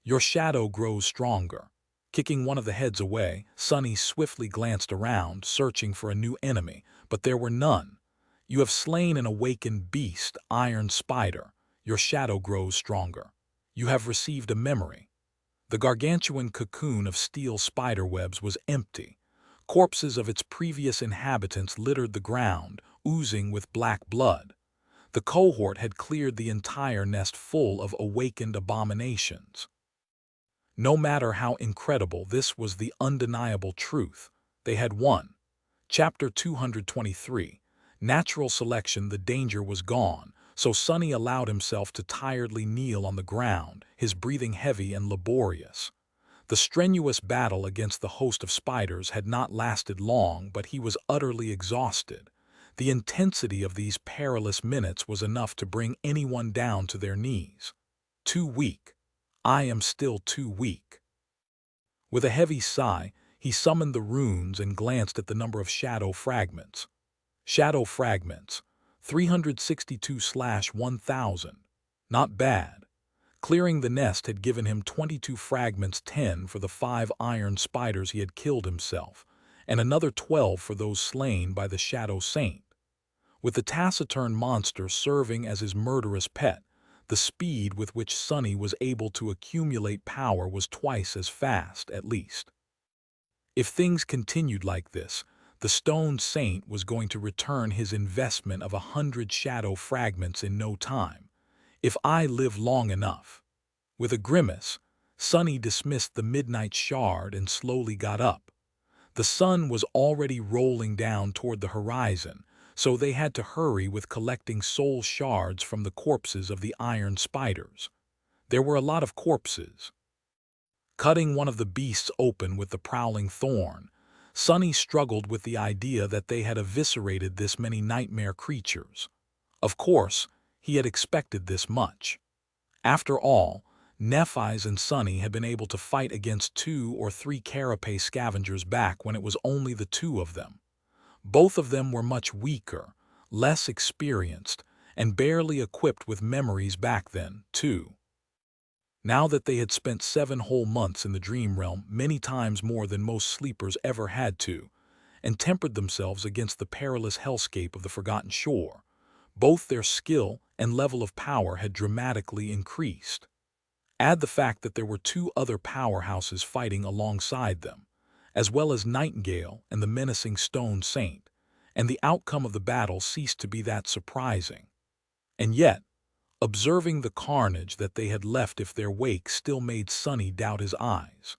Your shadow grows stronger." Kicking one of the heads away, Sonny swiftly glanced around, searching for a new enemy, but there were none. "You have slain an awakened beast, Iron Spider. Your shadow grows stronger. You have received a memory." The gargantuan cocoon of steel spiderwebs was empty. Corpses of its previous inhabitants littered the ground, oozing with black blood. The cohort had cleared the entire nest full of awakened abominations. No matter how incredible, this was the undeniable truth. They had won. Chapter 223. Natural selection. The danger was gone, so Sonny allowed himself to tiredly kneel on the ground, his breathing heavy and laborious. The strenuous battle against the host of spiders had not lasted long, but he was utterly exhausted. The intensity of these perilous minutes was enough to bring anyone down to their knees. Too weak. I am still too weak. With a heavy sigh, he summoned the runes and glanced at the number of shadow fragments. Shadow fragments, 362/1000. Not bad. Clearing the nest had given him 22 fragments, 10 for the 5 iron spiders he had killed himself, and another 12 for those slain by the Shadow Saint. With the taciturn monster serving as his murderous pet, the speed with which Sonny was able to accumulate power was twice as fast, at least. If things continued like this, the Stone Saint was going to return his investment of 100 shadow fragments in no time. If I live long enough. With a grimace, Sonny dismissed the midnight shard and slowly got up. The sun was already rolling down toward the horizon, so they had to hurry with collecting soul shards from the corpses of the iron spiders. There were a lot of corpses. Cutting one of the beasts open with the prowling thorn, Sonny struggled with the idea that they had eviscerated this many nightmare creatures. Of course, he had expected this much. After all, Nephi's and Sonny had been able to fight against 2 or 3 carapace scavengers back when it was only the 2 of them. Both of them were much weaker, less experienced, and barely equipped with memories back then, too. Now that they had spent 7 whole months in the dream realm, many times more than most sleepers ever had to, and tempered themselves against the perilous hellscape of the Forgotten Shore, both their skill and level of power had dramatically increased. Add the fact that there were 2 other powerhouses fighting alongside them, as well as Nightingale and the menacing Stone Saint, and the outcome of the battle ceased to be that surprising. And yet, observing the carnage that they had left if their wake still made Sonny doubt his eyes.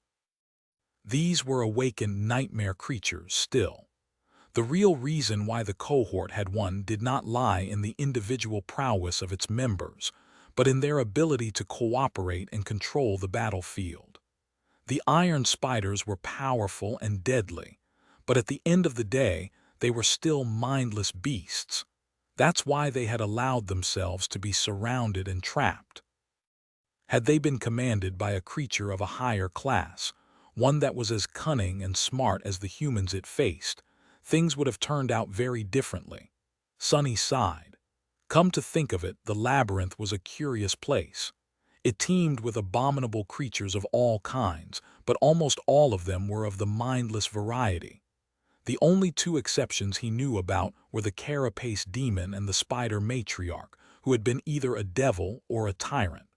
These were awakened nightmare creatures still. The real reason why the cohort had won did not lie in the individual prowess of its members, but in their ability to cooperate and control the battlefield. The iron spiders were powerful and deadly, but at the end of the day, they were still mindless beasts. That's why they had allowed themselves to be surrounded and trapped. Had they been commanded by a creature of a higher class, one that was as cunning and smart as the humans it faced, things would have turned out very differently. Sonny sighed. Come to think of it, the labyrinth was a curious place. It teemed with abominable creatures of all kinds, but almost all of them were of the mindless variety. The only 2 exceptions he knew about were the carapace demon and the spider matriarch, who had been either a devil or a tyrant.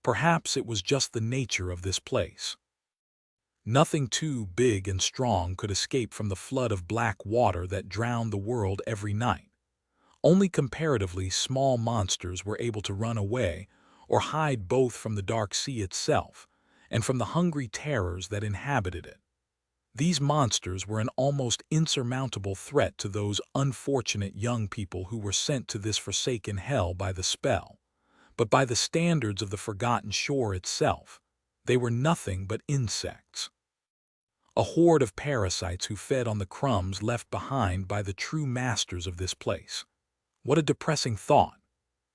Perhaps it was just the nature of this place. Nothing too big and strong could escape from the flood of black water that drowned the world every night. Only comparatively small monsters were able to run away or hide both from the dark sea itself and from the hungry terrors that inhabited it. These monsters were an almost insurmountable threat to those unfortunate young people who were sent to this forsaken hell by the spell. But by the standards of the Forgotten Shore itself, they were nothing but insects. A horde of parasites who fed on the crumbs left behind by the true masters of this place. What a depressing thought.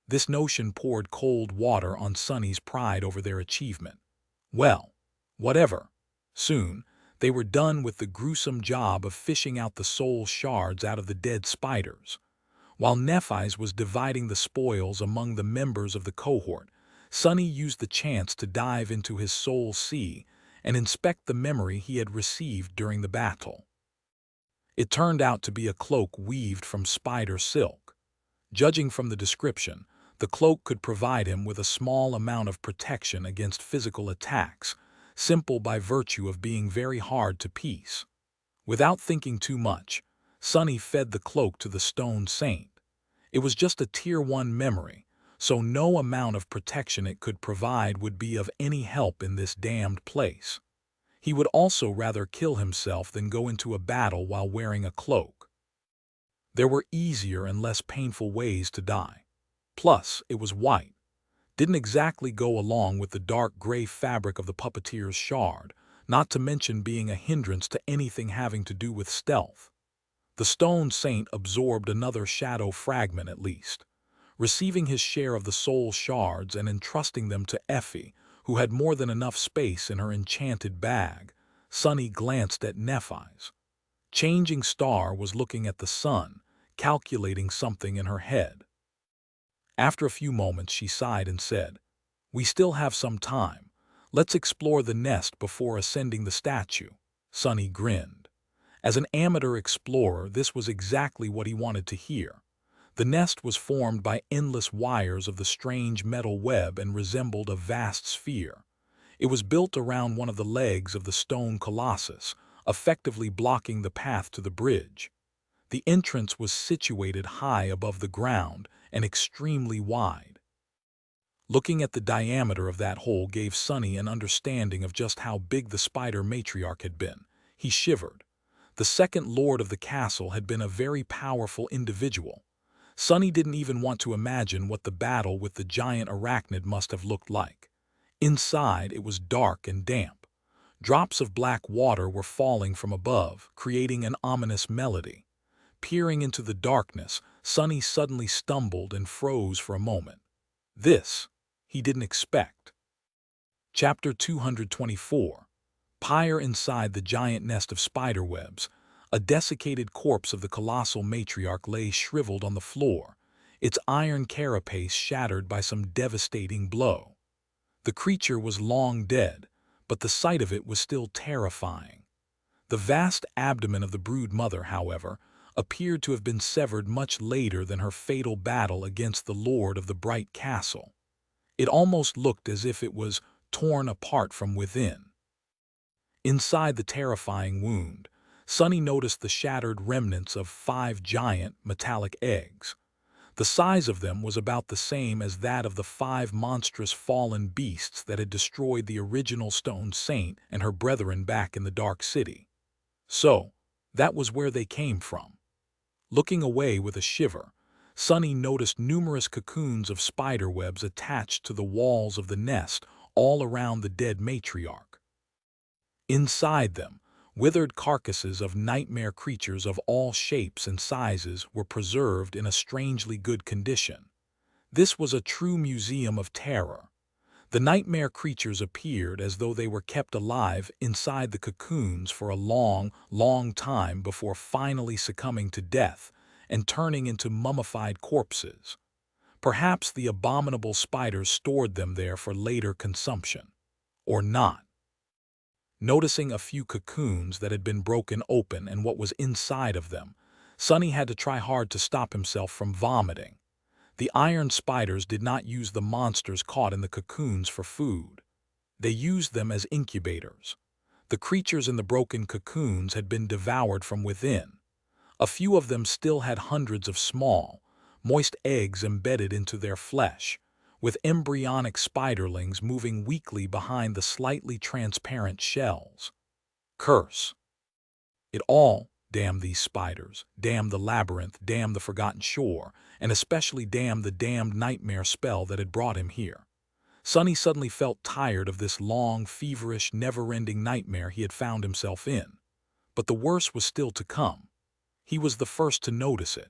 This notion poured cold water on Sonny's pride over their achievement. Well, whatever. Soon, they were done with the gruesome job of fishing out the soul shards out of the dead spiders. While Nephi's was dividing the spoils among the members of the cohort, Sonny used the chance to dive into his soul sea and inspect the memory he had received during the battle. It turned out to be a cloak weaved from spider silk. Judging from the description, the cloak could provide him with a small amount of protection against physical attacks, simple by virtue of being very hard to piece. Without thinking too much, Sonny fed the cloak to the Stone Saint. It was just a Tier 1 memory, so no amount of protection it could provide would be of any help in this damned place. He would also rather kill himself than go into a battle while wearing a cloak. There were easier and less painful ways to die. Plus, it was white. Didn't exactly go along with the dark gray fabric of the puppeteer's shard, not to mention being a hindrance to anything having to do with stealth. The stone saint absorbed another shadow fragment at least, receiving his share of the soul shards and entrusting them to Effie, who had more than enough space in her enchanted bag. Sunny glanced at Nephi's. Changing Star was looking at the sun, calculating something in her head. After a few moments, she sighed and said, "We still have some time. Let's explore the nest before ascending the statue." Sunny grinned. As an amateur explorer, this was exactly what he wanted to hear. The nest was formed by endless wires of the strange metal web and resembled a vast sphere. It was built around one of the legs of the stone colossus, effectively blocking the path to the bridge. The entrance was situated high above the ground and extremely wide. Looking at the diameter of that hole gave Sunny an understanding of just how big the spider matriarch had been. He shivered. The second lord of the castle had been a very powerful individual. Sunny didn't even want to imagine what the battle with the giant arachnid must have looked like. Inside, it was dark and damp. Drops of black water were falling from above, creating an ominous melody. Peering into the darkness, Sunny suddenly stumbled and froze for a moment. This, he didn't expect. Chapter 224. Pyre inside the giant nest of spiderwebs. A desiccated corpse of the colossal matriarch lay shriveled on the floor, its iron carapace shattered by some devastating blow. The creature was long dead, but the sight of it was still terrifying. The vast abdomen of the brood mother, however, appeared to have been severed much later than her fatal battle against the lord of the bright castle. It almost looked as if it was torn apart from within. Inside the terrifying wound, Sunny noticed the shattered remnants of 5 giant, metallic eggs. The size of them was about the same as that of the 5 monstrous fallen beasts that had destroyed the original stone saint and her brethren back in the Dark City. So, that was where they came from. Looking away with a shiver, Sunny noticed numerous cocoons of spiderwebs attached to the walls of the nest all around the dead matriarch. Inside them, withered carcasses of nightmare creatures of all shapes and sizes were preserved in a strangely good condition. This was a true museum of terror. The nightmare creatures appeared as though they were kept alive inside the cocoons for a long, long time before finally succumbing to death and turning into mummified corpses. Perhaps the abominable spiders stored them there for later consumption. Or not. Noticing a few cocoons that had been broken open and what was inside of them, Sunny had to try hard to stop himself from vomiting. The iron spiders did not use the monsters caught in the cocoons for food. They used them as incubators. The creatures in the broken cocoons had been devoured from within. A few of them still had hundreds of small, moist eggs embedded into their flesh, with embryonic spiderlings moving weakly behind the slightly transparent shells. Curse. It all, damn these spiders, damn the labyrinth, damn the forgotten shore, and especially damn the damned nightmare spell that had brought him here. Sunny suddenly felt tired of this long, feverish, never-ending nightmare he had found himself in. But the worst was still to come. He was the first to notice it.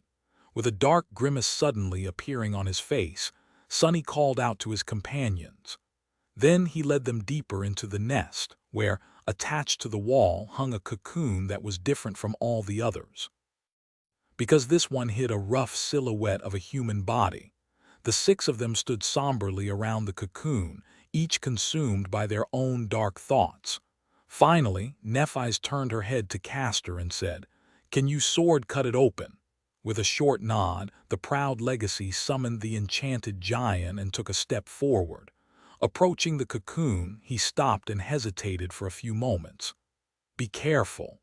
With a dark grimace suddenly appearing on his face, Sunny called out to his companions. Then he led them deeper into the nest, where, attached to the wall, hung a cocoon that was different from all the others. Because this one hid a rough silhouette of a human body, the 6 of them stood somberly around the cocoon, each consumed by their own dark thoughts. Finally, Nephi's turned her head to Castor and said, "Can you sword cut it open?" With a short nod, the proud legacy summoned the enchanted giant and took a step forward. Approaching the cocoon, he stopped and hesitated for a few moments. "Be careful."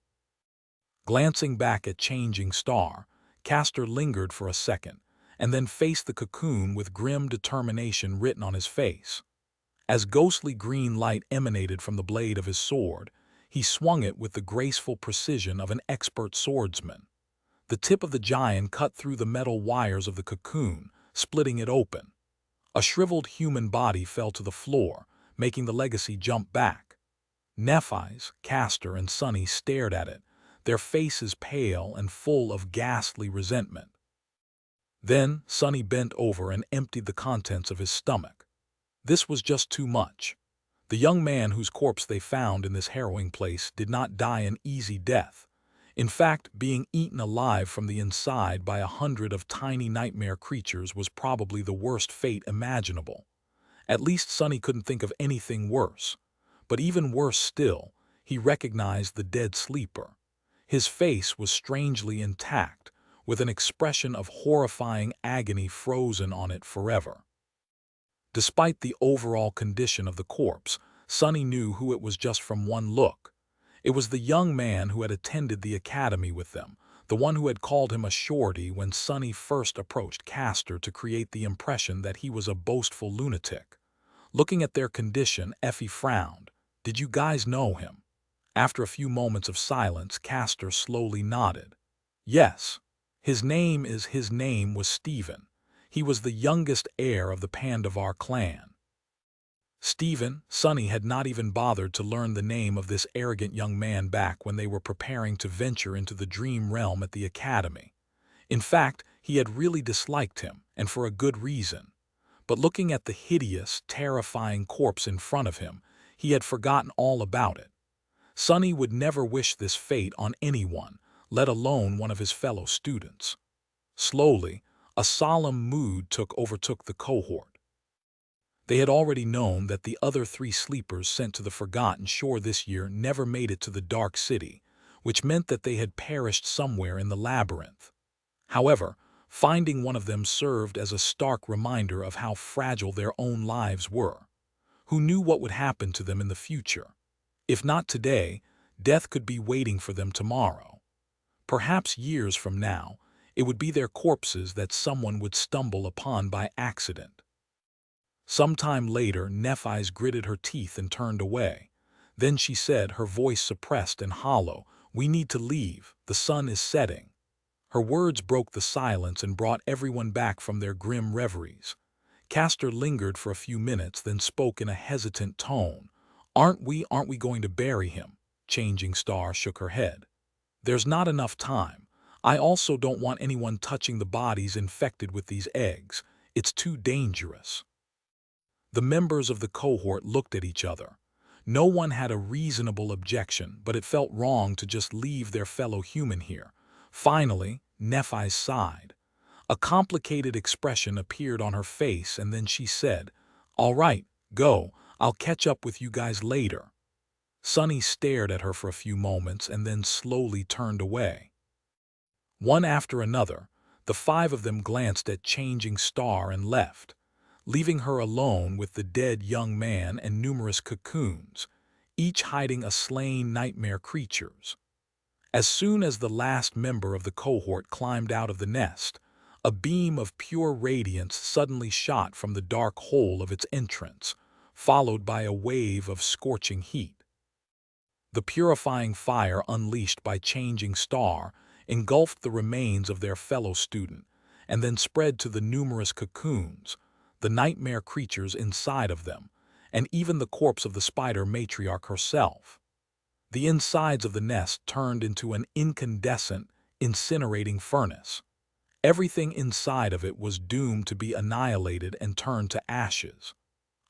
Glancing back at Changing Star, Castor lingered for a second, and then faced the cocoon with grim determination written on his face. As ghostly green light emanated from the blade of his sword, he swung it with the graceful precision of an expert swordsman. The tip of the giant cut through the metal wires of the cocoon, splitting it open. A shriveled human body fell to the floor, making the legacy jump back. Nephi's, Castor, and Sonny stared at it, their faces pale and full of ghastly resentment. Then Sonny bent over and emptied the contents of his stomach. This was just too much. The young man whose corpse they found in this harrowing place did not die an easy death. In fact, being eaten alive from the inside by 100 of tiny nightmare creatures was probably the worst fate imaginable. At least Sonny couldn't think of anything worse. But even worse still, he recognized the dead sleeper. His face was strangely intact, with an expression of horrifying agony frozen on it forever. Despite the overall condition of the corpse, Sonny knew who it was just from one look. It was the young man who had attended the academy with them, the one who had called him a shorty when Sonny first approached Castor to create the impression that he was a boastful lunatic. Looking at their condition, Effie frowned. "Did you guys know him?" After a few moments of silence, Castor slowly nodded. "Yes. His name was Stephen. He was the youngest heir of the Pandavar clan." Stephen, Sonny had not even bothered to learn the name of this arrogant young man back when they were preparing to venture into the dream realm at the academy. In fact, he had really disliked him, and for a good reason. But looking at the hideous, terrifying corpse in front of him, he had forgotten all about it. Sonny would never wish this fate on anyone, let alone one of his fellow students. Slowly, a solemn mood overtook the cohort. They had already known that the other 3 sleepers sent to the Forgotten Shore this year never made it to the Dark City, which meant that they had perished somewhere in the labyrinth. However, finding one of them served as a stark reminder of how fragile their own lives were. Who knew what would happen to them in the future? If not today, death could be waiting for them tomorrow. Perhaps years from now, it would be their corpses that someone would stumble upon by accident. Sometime later, Nephi's gritted her teeth and turned away. Then she said, her voice suppressed and hollow, "We need to leave. The sun is setting." Her words broke the silence and brought everyone back from their grim reveries. Castor lingered for a few minutes, then spoke in a hesitant tone. Aren't we going to bury him?" Changing Star shook her head. "There's not enough time. I also don't want anyone touching the bodies infected with these eggs. It's too dangerous." The members of the cohort looked at each other. No one had a reasonable objection, but it felt wrong to just leave their fellow human here. Finally, Nephi sighed. A complicated expression appeared on her face, and then she said, "All right, go. I'll catch up with you guys later." Sonny stared at her for a few moments and then slowly turned away. One after another, the 5 of them glanced at Changing Star and left, leaving her alone with the dead young man and numerous cocoons, each hiding a slain nightmare creatures. As soon as the last member of the cohort climbed out of the nest, a beam of pure radiance suddenly shot from the dark hole of its entrance, followed by a wave of scorching heat. The purifying fire unleashed by Changing Star engulfed the remains of their fellow student, and then spread to the numerous cocoons, the nightmare creatures inside of them, and even the corpse of the spider matriarch herself. The insides of the nest turned into an incandescent, incinerating furnace. Everything inside of it was doomed to be annihilated and turned to ashes.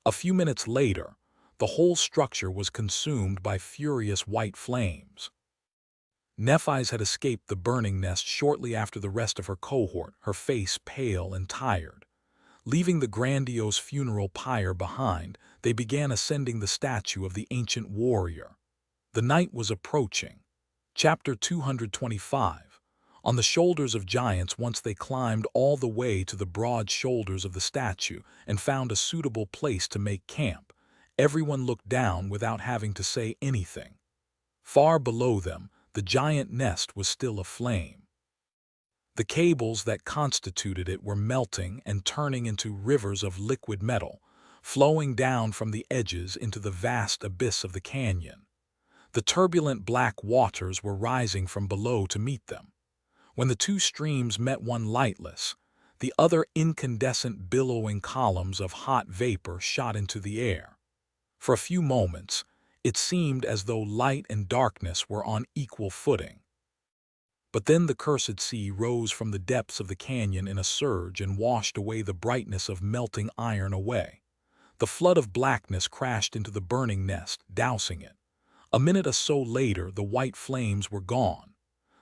A few minutes later, the whole structure was consumed by furious white flames. Nephi's had escaped the burning nest shortly after the rest of her cohort, her face pale and tired. Leaving the grandiose funeral pyre behind, they began ascending the statue of the ancient warrior. The night was approaching. Chapter 225. On the shoulders of giants, once they climbed all the way to the broad shoulders of the statue and found a suitable place to make camp, everyone looked down without having to say anything. Far below them, the giant nest was still aflame. The cables that constituted it were melting and turning into rivers of liquid metal, flowing down from the edges into the vast abyss of the canyon. The turbulent black waters were rising from below to meet them. When the two streams met, one lightless, the other incandescent, billowing columns of hot vapor shot into the air. For a few moments, it seemed as though light and darkness were on equal footing. But then the cursed sea rose from the depths of the canyon in a surge and washed away the brightness of melting iron away. The flood of blackness crashed into the burning nest, dousing it. A minute or so later, the white flames were gone.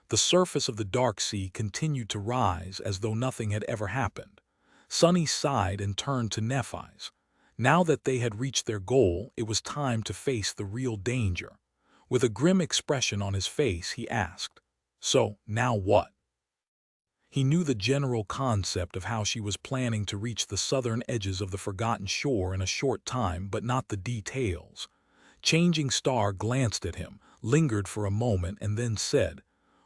The surface of the dark sea continued to rise as though nothing had ever happened. Sunny sighed and turned to Nephi's. Now that they had reached their goal, it was time to face the real danger. With a grim expression on his face, he asked, "So, now what?" He knew the general concept of how she was planning to reach the southern edges of the forgotten shore in a short time, but not the details. Changing Star glanced at him, lingered for a moment, and then said,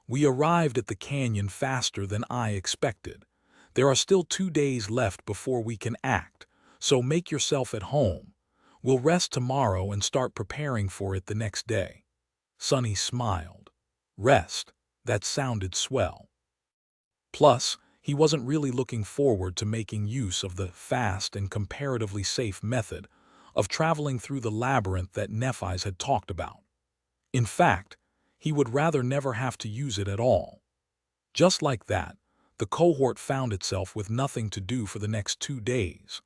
"We arrived at the canyon faster than I expected. There are still 2 days left before we can act, so make yourself at home. We'll rest tomorrow and start preparing for it the next day." Sonny smiled. Rest? That sounded swell. Plus, he wasn't really looking forward to making use of the fast and comparatively safe method of traveling through the labyrinth that Nephi's had talked about. In fact, he would rather never have to use it at all. Just like that, the cohort found itself with nothing to do for the next 2 days.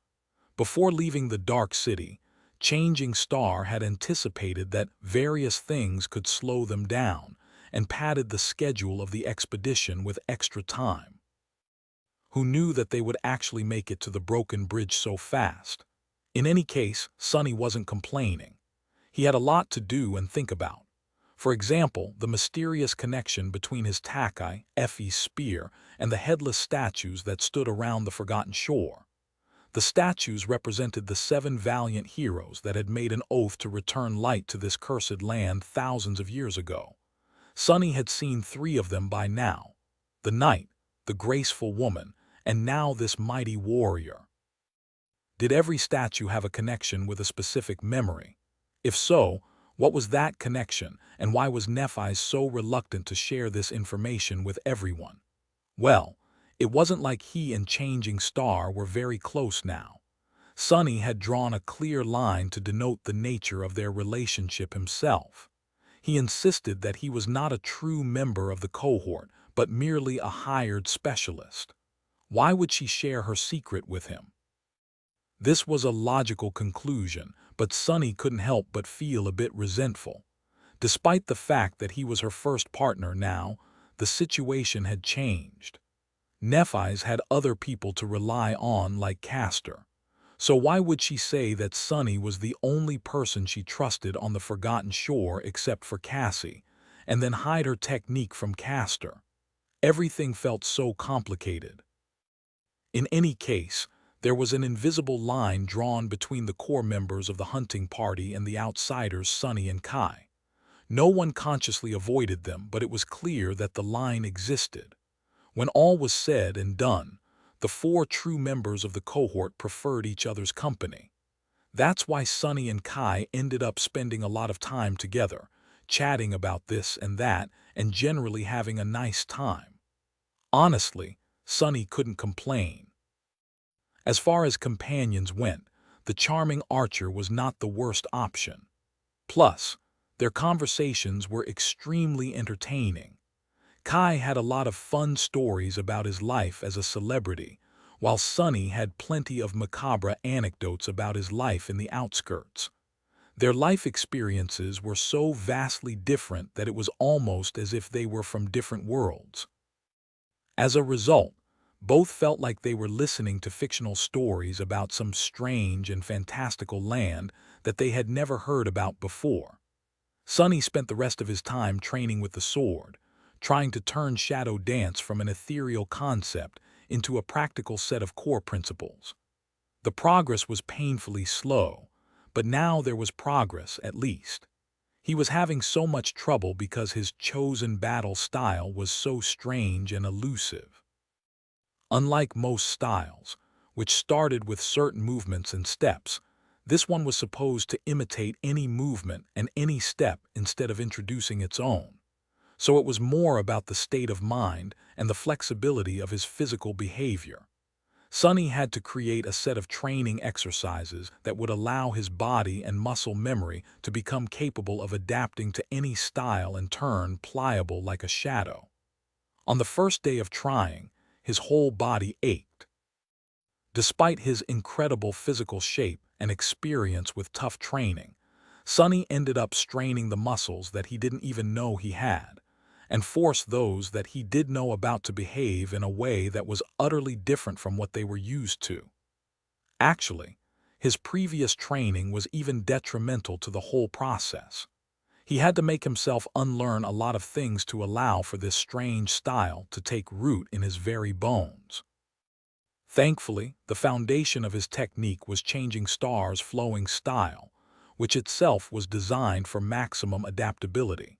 Before leaving the dark city, Changing Star had anticipated that various things could slow them down and padded the schedule of the expedition with extra time. Who knew that they would actually make it to the broken bridge so fast? In any case, Sonny wasn't complaining. He had a lot to do and think about. For example, the mysterious connection between his Takai, Effie's spear, and the headless statues that stood around the forgotten shore. The statues represented the 7 valiant heroes that had made an oath to return light to this cursed land thousands of years ago. Sonny had seen 3 of them by now: the knight, the graceful woman, and now this mighty warrior. Did every statue have a connection with a specific memory? If so, what was that connection, and why was Nephi so reluctant to share this information with everyone? Well, it wasn't like he and Changing Star were very close now. Sonny had drawn a clear line to denote the nature of their relationship himself. He insisted that he was not a true member of the cohort, but merely a hired specialist. Why would she share her secret with him? This was a logical conclusion, but Sonny couldn't help but feel a bit resentful. Despite the fact that he was her first partner now, the situation had changed. Nephi's had other people to rely on, like Castor. So why would she say that Sonny was the only person she trusted on the forgotten shore except for Cassie, and then hide her technique from Castor? Everything felt so complicated. In any case, there was an invisible line drawn between the core members of the hunting party and the outsiders Sonny and Kai. No one consciously avoided them, but it was clear that the line existed. When all was said and done, the 4 true members of the cohort preferred each other's company. That's why Sonny and Kai ended up spending a lot of time together, chatting about this and that, and generally having a nice time. Honestly, Sonny couldn't complain. As far as companions went, the charming Archer was not the worst option. Plus, their conversations were extremely entertaining. Kai had a lot of fun stories about his life as a celebrity, while Sonny had plenty of macabre anecdotes about his life in the outskirts. Their life experiences were so vastly different that it was almost as if they were from different worlds. As a result, both felt like they were listening to fictional stories about some strange and fantastical land that they had never heard about before. Sonny spent the rest of his time training with the sword, trying to turn shadow dance from an ethereal concept into a practical set of core principles. The progress was painfully slow, but now there was progress at least. He was having so much trouble because his chosen battle style was so strange and elusive. Unlike most styles, which started with certain movements and steps, this one was supposed to imitate any movement and any step instead of introducing its own. So it was more about the state of mind and the flexibility of his physical behavior. Sonny had to create a set of training exercises that would allow his body and muscle memory to become capable of adapting to any style and turn pliable like a shadow. On the first day of trying, his whole body ached. Despite his incredible physical shape and experience with tough training, Sonny ended up straining the muscles that he didn't even know he had, and forced those that he did know about to behave in a way that was utterly different from what they were used to. Actually, his previous training was even detrimental to the whole process. He had to make himself unlearn a lot of things to allow for this strange style to take root in his very bones. Thankfully, the foundation of his technique was changing stars' flowing style, which itself was designed for maximum adaptability.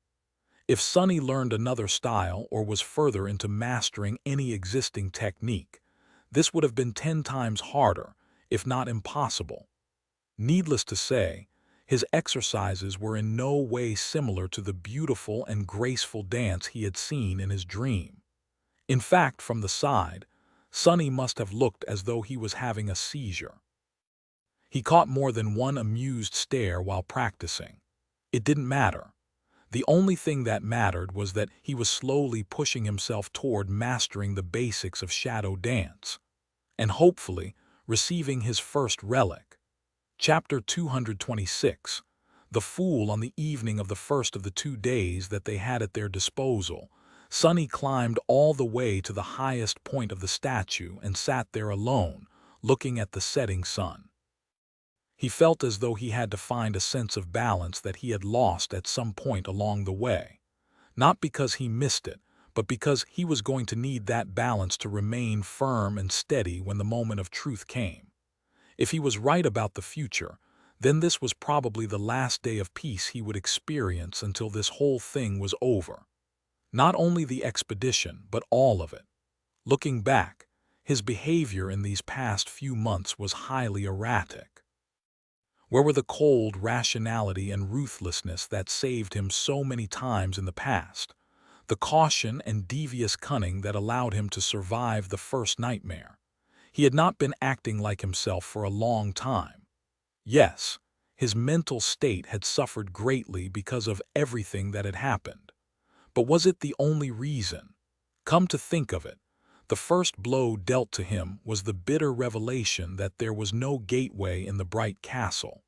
If Sonny learned another style or was further into mastering any existing technique, this would have been 10 times harder, if not impossible. Needless to say, his exercises were in no way similar to the beautiful and graceful dance he had seen in his dream. In fact, from the side, Sonny must have looked as though he was having a seizure. He caught more than one amused stare while practicing. It didn't matter. The only thing that mattered was that he was slowly pushing himself toward mastering the basics of shadow dance, and hopefully receiving his first relic. Chapter 226. The Fool. On the evening of the first of the 2 days that they had at their disposal, Sonny climbed all the way to the highest point of the statue and sat there alone, looking at the setting sun. He felt as though he had to find a sense of balance that he had lost at some point along the way. Not because he missed it, but because he was going to need that balance to remain firm and steady when the moment of truth came. If he was right about the future, then this was probably the last day of peace he would experience until this whole thing was over. Not only the expedition, but all of it. Looking back, his behavior in these past few months was highly erratic. Where were the cold rationality and ruthlessness that saved him so many times in the past? The caution and devious cunning that allowed him to survive the first nightmare? He had not been acting like himself for a long time. Yes, his mental state had suffered greatly because of everything that had happened. But was it the only reason? Come to think of it, the first blow dealt to him was the bitter revelation that there was no gateway in the bright castle.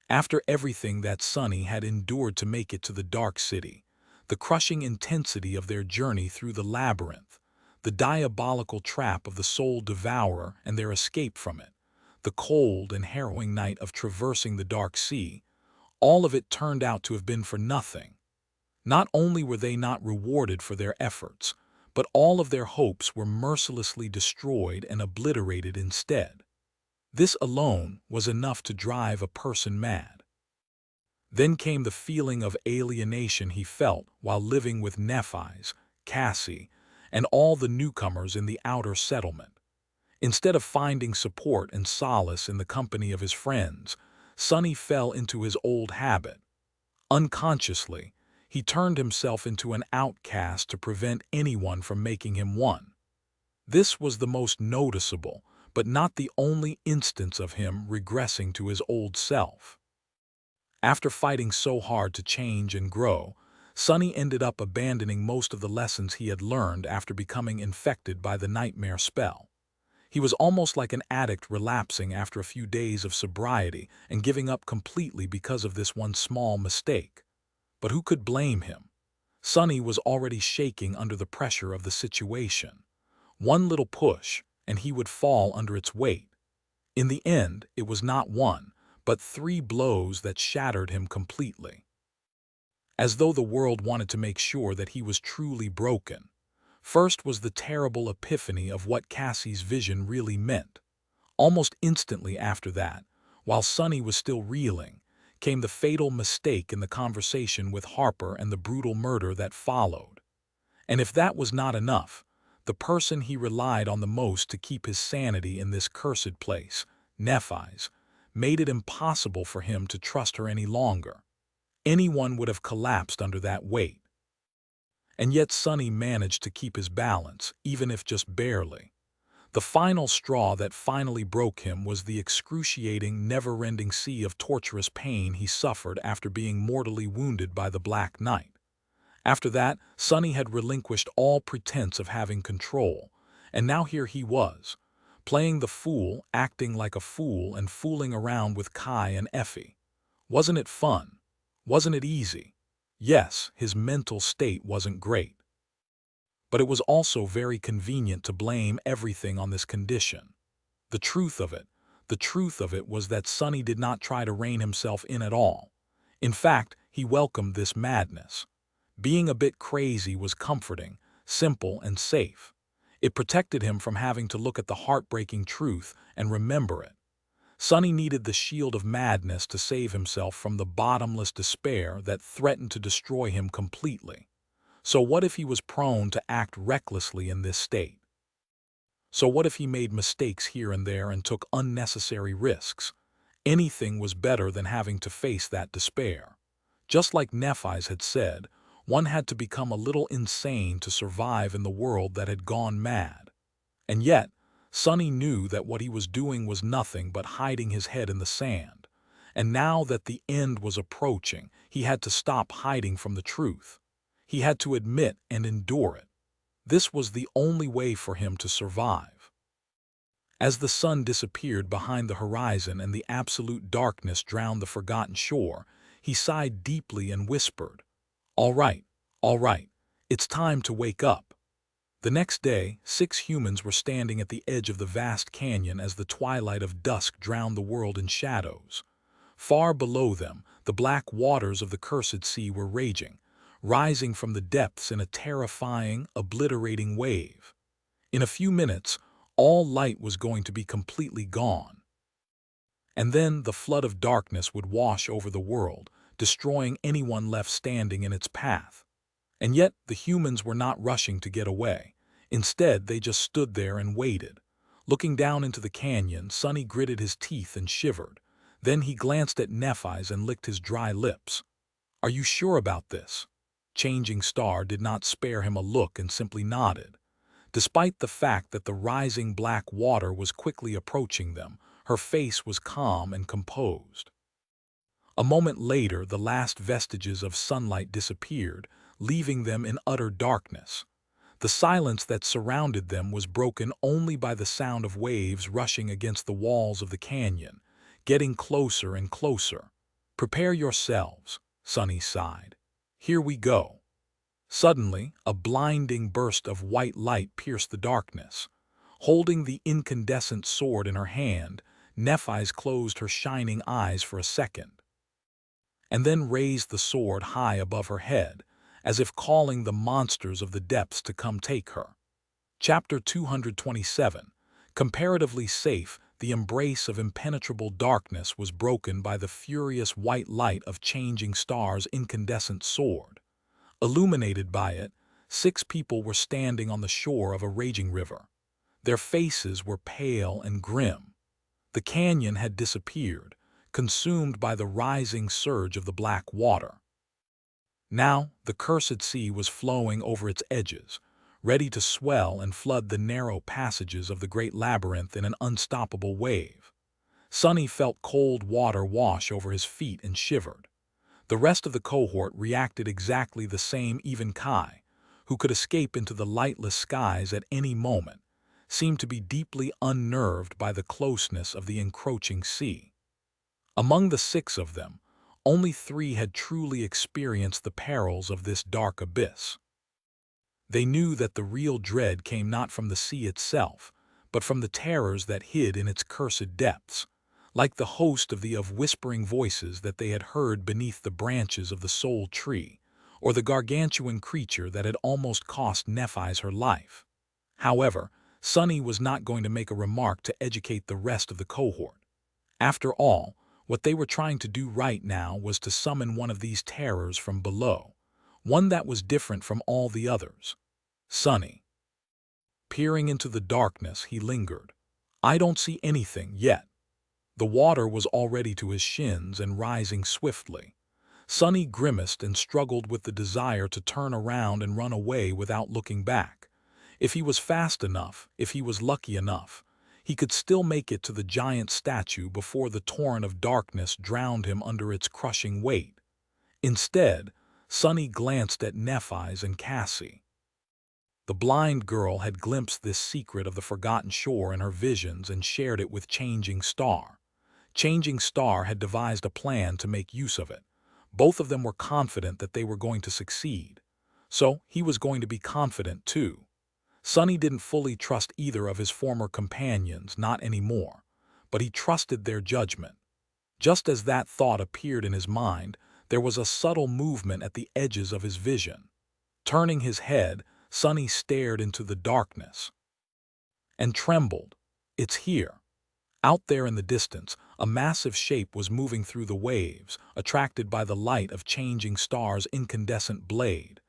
After everything that Sonny had endured to make it to the dark city, the crushing intensity of their journey through the labyrinth, the diabolical trap of the soul devourer and their escape from it, the cold and harrowing night of traversing the dark sea, all of it turned out to have been for nothing. Not only were they not rewarded for their efforts, but all of their hopes were mercilessly destroyed and obliterated instead. This alone was enough to drive a person mad. Then came the feeling of alienation he felt while living with Nephi's, Cassie, and all the newcomers in the outer settlement. Instead of finding support and solace in the company of his friends, Sonny fell into his old habit. Unconsciously, he turned himself into an outcast to prevent anyone from making him one. This was the most noticeable, but not the only instance of him regressing to his old self. After fighting so hard to change and grow, Sonny ended up abandoning most of the lessons he had learned after becoming infected by the nightmare spell. He was almost like an addict relapsing after a few days of sobriety and giving up completely because of this one small mistake. But who could blame him? Sonny was already shaking under the pressure of the situation. One little push, and he would fall under its weight. In the end, it was not one, but 3 blows that shattered him completely. As though the world wanted to make sure that he was truly broken. First was the terrible epiphany of what Cassie's vision really meant. Almost instantly after that, while Sonny was still reeling, came the fatal mistake in the conversation with Harper and the brutal murder that followed. And if that was not enough, the person he relied on the most to keep his sanity in this cursed place, Nephis, made it impossible for him to trust her any longer. Anyone would have collapsed under that weight. And yet Sonny managed to keep his balance, even if just barely. The final straw that finally broke him was the excruciating, never-ending sea of torturous pain he suffered after being mortally wounded by the Black Knight. After that, Sonny had relinquished all pretense of having control, and now here he was, playing the fool, acting like a fool, and fooling around with Kai and Effie. Wasn't it fun? Wasn't it easy? Yes, his mental state wasn't great. But it was also very convenient to blame everything on this condition. The truth of it was that Sonny did not try to rein himself in at all. In fact, he welcomed this madness. Being a bit crazy was comforting, simple, and safe. It protected him from having to look at the heartbreaking truth and remember it. Sonny needed the shield of madness to save himself from the bottomless despair that threatened to destroy him completely. So what if he was prone to act recklessly in this state? So what if he made mistakes here and there and took unnecessary risks? Anything was better than having to face that despair. Just like Nephis had said, one had to become a little insane to survive in the world that had gone mad. And yet, Sonny knew that what he was doing was nothing but hiding his head in the sand. And now that the end was approaching, he had to stop hiding from the truth. He had to admit and endure it. This was the only way for him to survive. As the sun disappeared behind the horizon and the absolute darkness drowned the forgotten shore, he sighed deeply and whispered, all right, it's time to wake up." The next day, 6 humans were standing at the edge of the vast canyon as the twilight of dusk drowned the world in shadows. Far below them, the black waters of the cursed sea were raging, rising from the depths in a terrifying, obliterating wave. In a few minutes, all light was going to be completely gone. And then the flood of darkness would wash over the world, destroying anyone left standing in its path. And yet the humans were not rushing to get away. Instead, they just stood there and waited. Looking down into the canyon, Sonny gritted his teeth and shivered. Then he glanced at Nephis and licked his dry lips. "Are you sure about this?" Changing Star did not spare him a look and simply nodded. Despite the fact that the rising black water was quickly approaching them, her face was calm and composed. A moment later, the last vestiges of sunlight disappeared, leaving them in utter darkness. The silence that surrounded them was broken only by the sound of waves rushing against the walls of the canyon, getting closer and closer. "Prepare yourselves," Sonny sighed. "Here we go." Suddenly, a blinding burst of white light pierced the darkness. Holding the incandescent sword in her hand, Nephis closed her shining eyes for a second, and then raised the sword high above her head, as if calling the monsters of the depths to come take her. Chapter 227. Comparatively safe, the embrace of impenetrable darkness was broken by the furious white light of Changing Star's incandescent sword. Illuminated by it, 6 people were standing on the shore of a raging river. Their faces were pale and grim. The canyon had disappeared, consumed by the rising surge of the black water. Now, the cursed sea was flowing over its edges, ready to swell and flood the narrow passages of the great labyrinth in an unstoppable wave. Sonny felt cold water wash over his feet and shivered. The rest of the cohort reacted exactly the same. Even Kai, who could escape into the lightless skies at any moment, seemed to be deeply unnerved by the closeness of the encroaching sea. Among the 6 of them, only 3 had truly experienced the perils of this dark abyss. They knew that the real dread came not from the sea itself, but from the terrors that hid in its cursed depths, like the host of whispering voices that they had heard beneath the branches of the soul tree, or the gargantuan creature that had almost cost Nephis her life. However, Sonny was not going to make a remark to educate the rest of the cohort. After all, what they were trying to do right now was to summon one of these terrors from below, one that was different from all the others. Sonny. Peering into the darkness, he lingered. "I don't see anything yet." The water was already to his shins and rising swiftly. Sonny grimaced and struggled with the desire to turn around and run away without looking back. If he was fast enough, if he was lucky enough, he could still make it to the giant statue before the torrent of darkness drowned him under its crushing weight. Instead, Sonny glanced at Nephi's and Cassie. The blind girl had glimpsed this secret of the forgotten shore in her visions and shared it with Changing Star. Changing Star had devised a plan to make use of it. Both of them were confident that they were going to succeed. So he was going to be confident too. Sonny didn't fully trust either of his former companions, not anymore, but he trusted their judgment. Just as that thought appeared in his mind, there was a subtle movement at the edges of his vision. Turning his head, Sonny stared into the darkness and trembled. "It's here." Out there in the distance, a massive shape was moving through the waves, attracted by the light of Changing Star's incandescent blade.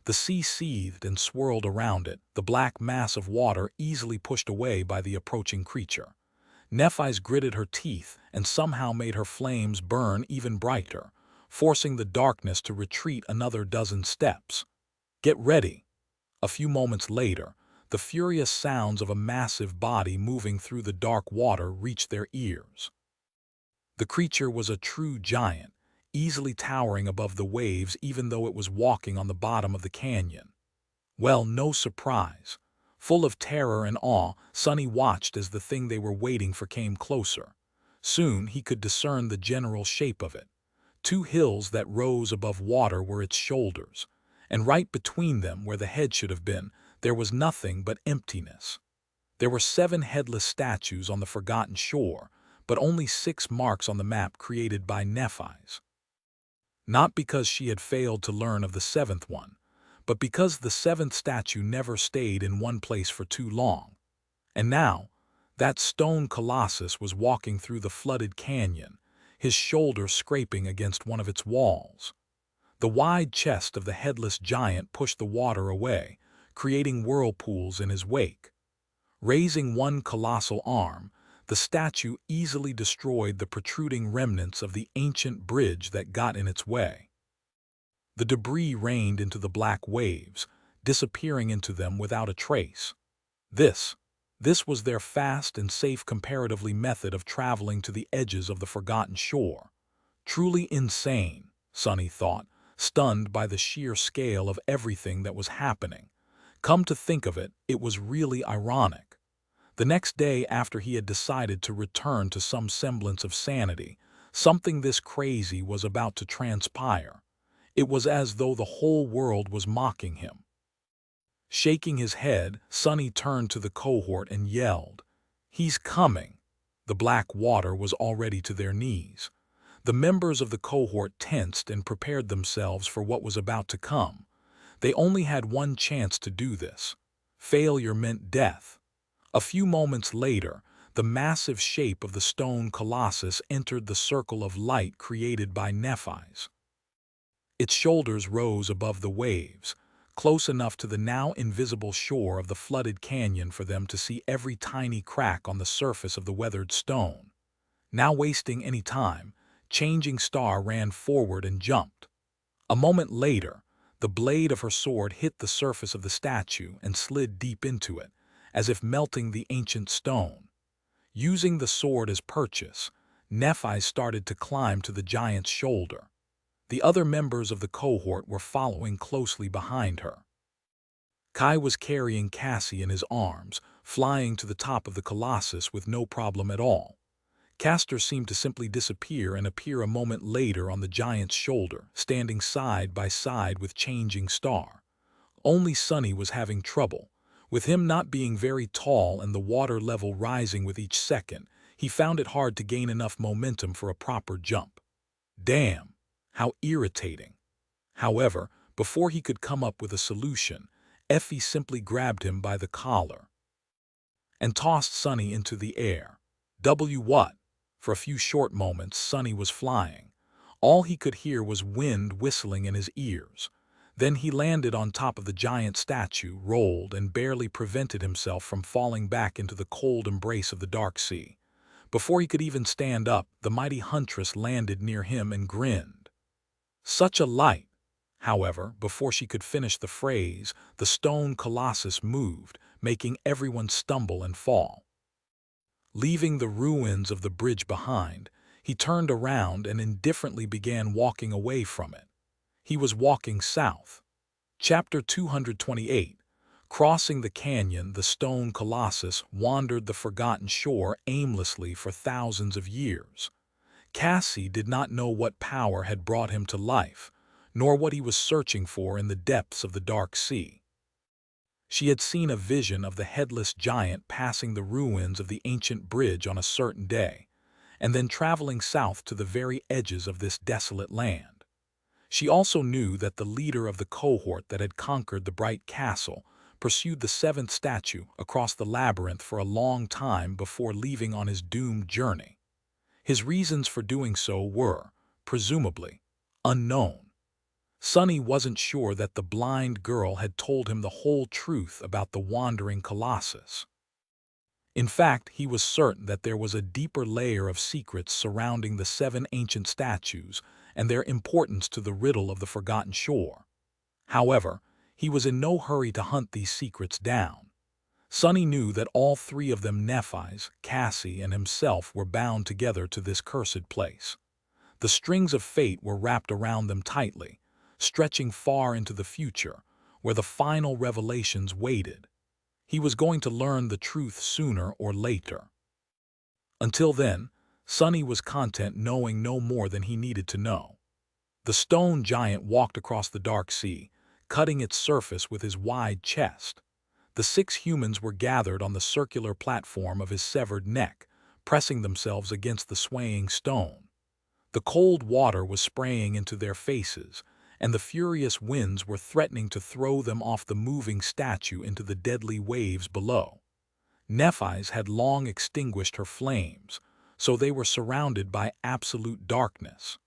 The sea seethed and swirled around it, the black mass of water easily pushed away by the approaching creature. Nephi's gritted her teeth and somehow made her flames burn even brighter, forcing the darkness to retreat another dozen steps. "Get ready." A few moments later, the furious sounds of a massive body moving through the dark water reached their ears. The creature was a true giant, easily towering above the waves even though it was walking on the bottom of the canyon. Well, no surprise. Full of terror and awe, Sonny watched as the thing they were waiting for came closer. Soon he could discern the general shape of it. Two hills that rose above water were its shoulders, and right between them, where the head should have been, there was nothing but emptiness. There were 7 headless statues on the forgotten shore, but only 6 marks on the map created by Nephi's. Not because she had failed to learn of the 7th one, but because the 7th statue never stayed in one place for too long. And now, that stone colossus was walking through the flooded canyon, his shoulder scraping against one of its walls. The wide chest of the headless giant pushed the water away, creating whirlpools in his wake. Raising one colossal arm, the statue easily destroyed the protruding remnants of the ancient bridge that got in its way. The debris rained into the black waves, disappearing into them without a trace. This was their fast and safe comparatively method of traveling to the edges of the forgotten shore. Truly insane, Sonny thought, stunned by the sheer scale of everything that was happening. Come to think of it, it was really ironic. The next day after he had decided to return to some semblance of sanity, something this crazy was about to transpire. It was as though the whole world was mocking him. Shaking his head, Sonny turned to the cohort and yelled, "He's coming!" The black water was already to their knees. The members of the cohort tensed and prepared themselves for what was about to come. They only had one chance to do this. Failure meant death. A few moments later, the massive shape of the stone colossus entered the circle of light created by Nephi's. Its shoulders rose above the waves, close enough to the now invisible shore of the flooded canyon for them to see every tiny crack on the surface of the weathered stone. Now wasting any time, Changing Star ran forward and jumped. A moment later, the blade of her sword hit the surface of the statue and slid deep into it, as if melting the ancient stone. Using the sword as purchase, Nephi started to climb to the giant's shoulder. The other members of the cohort were following closely behind her. Kai was carrying Cassie in his arms, flying to the top of the colossus with no problem at all. Castor seemed to simply disappear and appear a moment later on the giant's shoulder, standing side by side with Changing Star. Only Sonny was having trouble. With him not being very tall and the water level rising with each second, he found it hard to gain enough momentum for a proper jump. Damn, how irritating. However, before he could come up with a solution, Effie simply grabbed him by the collar and tossed Sonny into the air. What? For a few short moments, Sonny was flying. All he could hear was wind whistling in his ears. Then he landed on top of the giant statue, rolled, and barely prevented himself from falling back into the cold embrace of the dark sea. Before he could even stand up, the mighty huntress landed near him and grinned. Such a light! However, before she could finish the phrase, the stone colossus moved, making everyone stumble and fall. Leaving the ruins of the bridge behind, he turned around and indifferently began walking away from it. He was walking south. Chapter 228. Crossing the canyon, the stone colossus wandered the forgotten shore aimlessly for thousands of years. Cassie did not know what power had brought him to life, nor what he was searching for in the depths of the dark sea. She had seen a vision of the headless giant passing the ruins of the ancient bridge on a certain day, and then traveling south to the very edges of this desolate land. She also knew that the leader of the cohort that had conquered the bright castle pursued the seventh statue across the labyrinth for a long time before leaving on his doomed journey. His reasons for doing so were, presumably, unknown. Sonny wasn't sure that the blind girl had told him the whole truth about the wandering colossus. In fact, he was certain that there was a deeper layer of secrets surrounding the seven ancient statues and their importance to the riddle of the forgotten shore. However, he was in no hurry to hunt these secrets down. Sonny knew that all three of them, Nephi's, Cassie, and himself, were bound together to this cursed place. The strings of fate were wrapped around them tightly, stretching far into the future, where the final revelations waited. He was going to learn the truth sooner or later. Until then, Sonny was content knowing no more than he needed to know. The stone giant walked across the dark sea, cutting its surface with his wide chest. The 6 humans were gathered on the circular platform of his severed neck, pressing themselves against the swaying stone. The cold water was spraying into their faces, and the furious winds were threatening to throw them off the moving statue into the deadly waves below. Nephi's had long extinguished her flames, so they were surrounded by absolute darkness.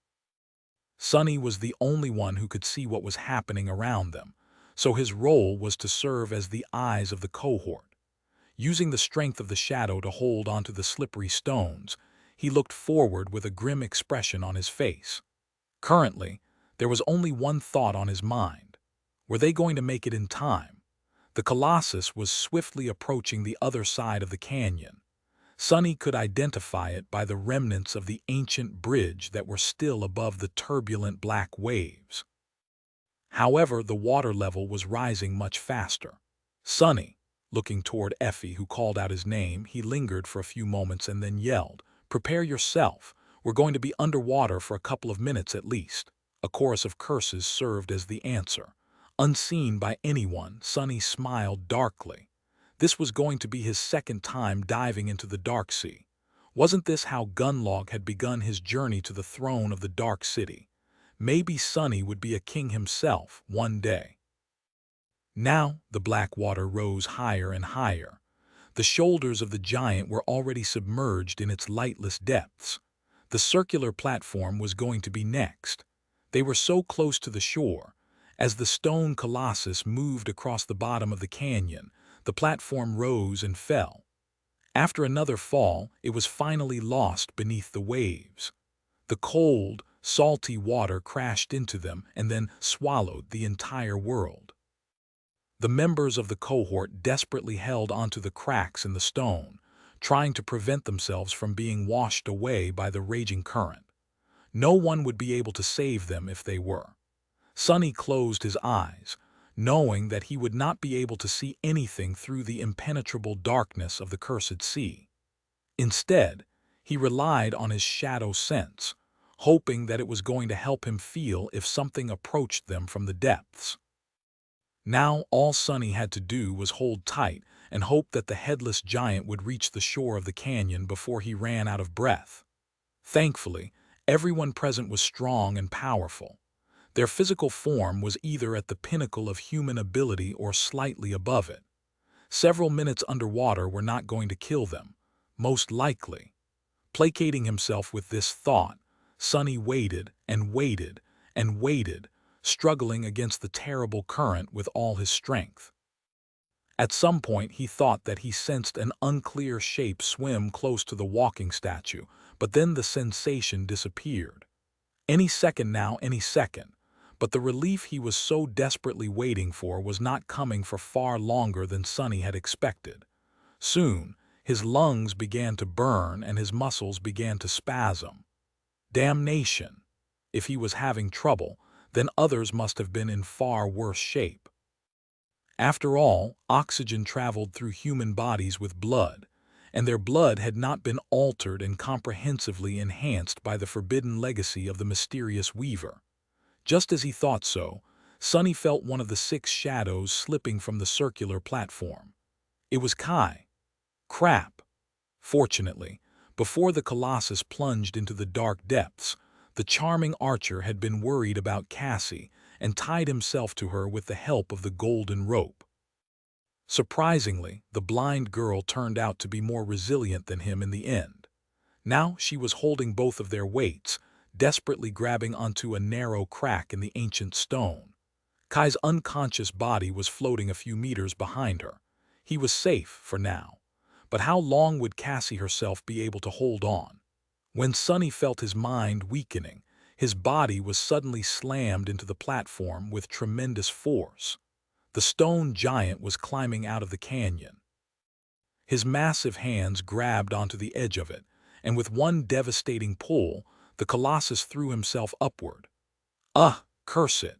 Sonny was the only one who could see what was happening around them, so his role was to serve as the eyes of the cohort. Using the strength of the shadow to hold onto the slippery stones, he looked forward with a grim expression on his face. Currently, there was only one thought on his mind. Were they going to make it in time? The colossus was swiftly approaching the other side of the canyon. Sonny could identify it by the remnants of the ancient bridge that were still above the turbulent black waves. However, the water level was rising much faster. Sonny, looking toward Effie, who called out his name, he lingered for a few moments and then yelled, "Prepare yourself. We're going to be underwater for a couple of minutes at least." A chorus of curses served as the answer. Unseen by anyone, Sonny smiled darkly. This was going to be his second time diving into the dark sea. Wasn't this how Gunlog had begun his journey to the throne of the Dark City? Maybe Sonny would be a king himself one day. Now the black water rose higher and higher. The shoulders of the giant were already submerged in its lightless depths. The circular platform was going to be next. They were so close to the shore. As the stone colossus moved across the bottom of the canyon, the platform rose and fell. After another fall, it was finally lost beneath the waves. The cold, salty water crashed into them and then swallowed the entire world. The members of the cohort desperately held onto the cracks in the stone, trying to prevent themselves from being washed away by the raging current. No one would be able to save them if they were. Sonny closed his eyes, knowing that he would not be able to see anything through the impenetrable darkness of the cursed sea. Instead, he relied on his shadow sense, hoping that it was going to help him feel if something approached them from the depths. Now all Sonny had to do was hold tight and hope that the headless giant would reach the shore of the canyon before he ran out of breath. Thankfully, everyone present was strong and powerful. Their physical form was either at the pinnacle of human ability or slightly above it. Several minutes underwater were not going to kill them, most likely. Placating himself with this thought, Sonny waited and waited and waited, struggling against the terrible current with all his strength. At some point he thought that he sensed an unclear shape swim close to the walking statue, but then the sensation disappeared. Any second now, any second. But the relief he was so desperately waiting for was not coming for far longer than Sonny had expected. Soon, his lungs began to burn and his muscles began to spasm. Damnation! If he was having trouble, then others must have been in far worse shape. After all, oxygen traveled through human bodies with blood, and their blood had not been altered and comprehensively enhanced by the forbidden legacy of the mysterious Weaver. Just as he thought so, Sonny felt one of the 6 shadows slipping from the circular platform. It was Kai. Crap! Fortunately, before the Colossus plunged into the dark depths, the charming archer had been worried about Cassie and tied himself to her with the help of the golden rope. Surprisingly, the blind girl turned out to be more resilient than him in the end. Now she was holding both of their weights, desperately grabbing onto a narrow crack in the ancient stone. Kai's unconscious body was floating a few meters behind her. He was safe for now. But how long would Cassie herself be able to hold on? When Sonny felt his mind weakening, his body was suddenly slammed into the platform with tremendous force. The stone giant was climbing out of the canyon. His massive hands grabbed onto the edge of it, and with one devastating pull, the Colossus threw himself upward. Curse it!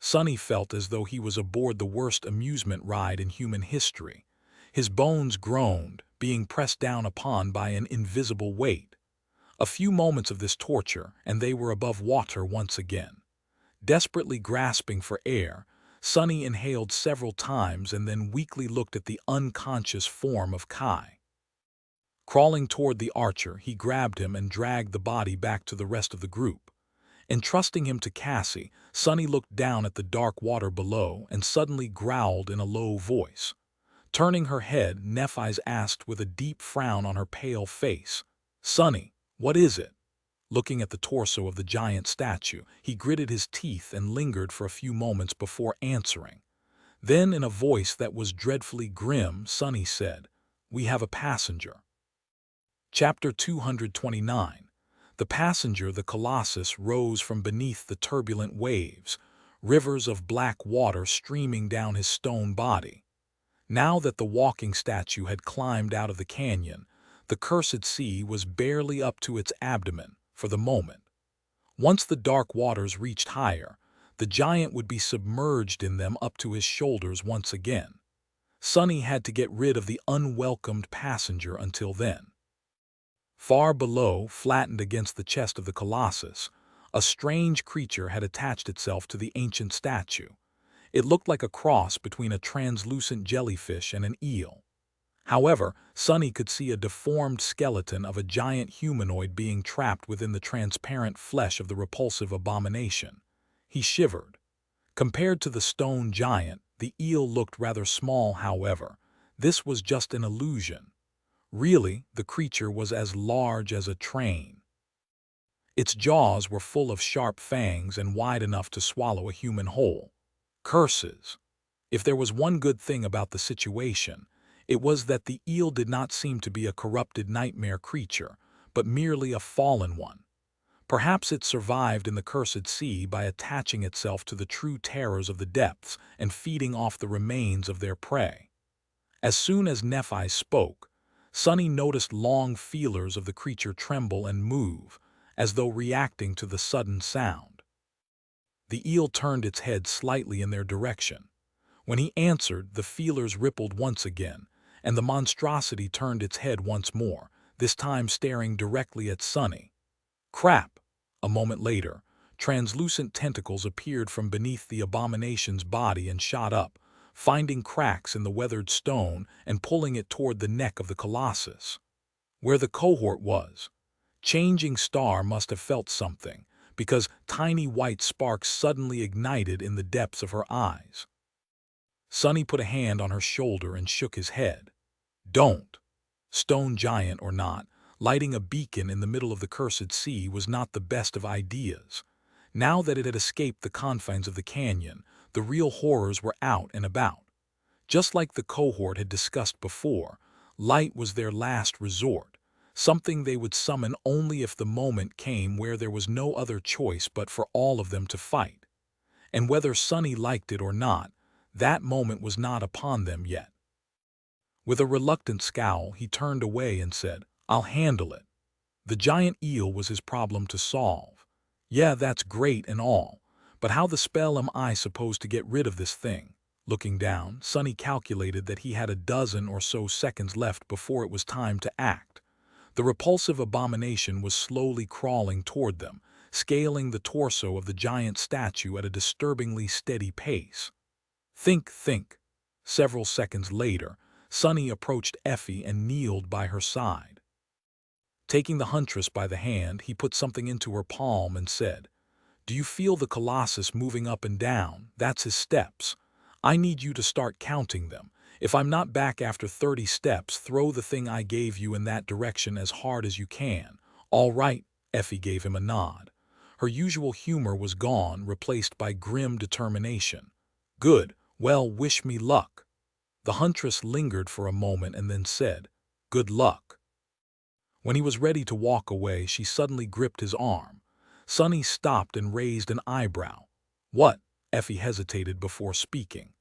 Sonny felt as though he was aboard the worst amusement ride in human history. His bones groaned, being pressed down upon by an invisible weight. A few moments of this torture, and they were above water once again. Desperately grasping for air, Sonny inhaled several times and then weakly looked at the unconscious form of Kai. Crawling toward the archer, he grabbed him and dragged the body back to the rest of the group. Entrusting him to Cassie, Sonny looked down at the dark water below and suddenly growled in a low voice. Turning her head, Nephi's asked with a deep frown on her pale face, "Sonny, what is it?" Looking at the torso of the giant statue, he gritted his teeth and lingered for a few moments before answering. Then, in a voice that was dreadfully grim, Sonny said, "We have a passenger." Chapter 229. The passenger, the Colossus, rose from beneath the turbulent waves, rivers of black water streaming down his stone body. Now that the walking statue had climbed out of the canyon, the cursed sea was barely up to its abdomen for the moment. Once the dark waters reached higher, the giant would be submerged in them up to his shoulders once again. Sonny had to get rid of the unwelcomed passenger until then. Far below, flattened against the chest of the Colossus, a strange creature had attached itself to the ancient statue. It looked like a cross between a translucent jellyfish and an eel. However, Sonny could see a deformed skeleton of a giant humanoid being trapped within the transparent flesh of the repulsive abomination. He shivered. Compared to the stone giant, the eel looked rather small, however. This was just an illusion. Really, the creature was as large as a train. Its jaws were full of sharp fangs and wide enough to swallow a human whole. Curses! If there was one good thing about the situation, it was that the eel did not seem to be a corrupted nightmare creature, but merely a fallen one. Perhaps it survived in the cursed sea by attaching itself to the true terrors of the depths and feeding off the remains of their prey. As soon as Nephi spoke, Sonny noticed long feelers of the creature tremble and move, as though reacting to the sudden sound. The eel turned its head slightly in their direction. When he answered, the feelers rippled once again, and the monstrosity turned its head once more, this time staring directly at Sonny. Crap! A moment later, translucent tentacles appeared from beneath the abomination's body and shot up, finding cracks in the weathered stone and pulling it toward the neck of the Colossus. Where the cohort was, Changing Star must have felt something, because tiny white sparks suddenly ignited in the depths of her eyes. Sonny put a hand on her shoulder and shook his head. Don't. Stone giant or not, lighting a beacon in the middle of the cursed sea was not the best of ideas. Now that it had escaped the confines of the canyon, the real horrors were out and about. Just like the cohort had discussed before, light was their last resort, something they would summon only if the moment came where there was no other choice but for all of them to fight. And whether Sonny liked it or not, that moment was not upon them yet. With a reluctant scowl, he turned away and said, "I'll handle it." The giant eel was his problem to solve. Yeah, that's great and all, but how the spell am I supposed to get rid of this thing? Looking down, Sonny calculated that he had a dozen or so seconds left before it was time to act. The repulsive abomination was slowly crawling toward them, scaling the torso of the giant statue at a disturbingly steady pace. Think. Several seconds later, Sonny approached Effie and kneeled by her side. Taking the huntress by the hand, he put something into her palm and said, "Do you feel the colossus moving up and down? That's his steps. I need you to start counting them. If I'm not back after 30 steps, throw the thing I gave you in that direction as hard as you can." "All right," Effie gave him a nod. Her usual humor was gone, replaced by grim determination. "Good. Well, wish me luck." The huntress lingered for a moment and then said, "Good luck." When he was ready to walk away, she suddenly gripped his arm. Sonny stopped and raised an eyebrow. "What?" Effie hesitated before speaking.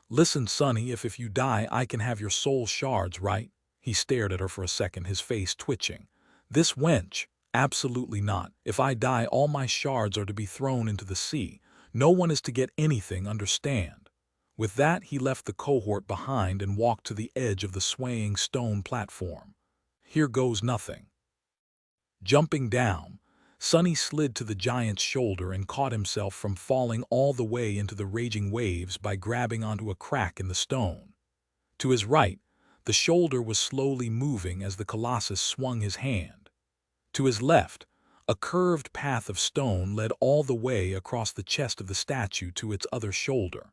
"Listen, Sonny, if you die, I can have your soul shards, right?" He stared at her for a second, his face twitching. "This wench? Absolutely not. If I die, all my shards are to be thrown into the sea. No one is to get anything, understand?" With that, he left the cohort behind and walked to the edge of the swaying stone platform. Here goes nothing. Jumping down, Sonny slid to the giant's shoulder and caught himself from falling all the way into the raging waves by grabbing onto a crack in the stone. To his right, the shoulder was slowly moving as the colossus swung his hand. To his left, a curved path of stone led all the way across the chest of the statue to its other shoulder.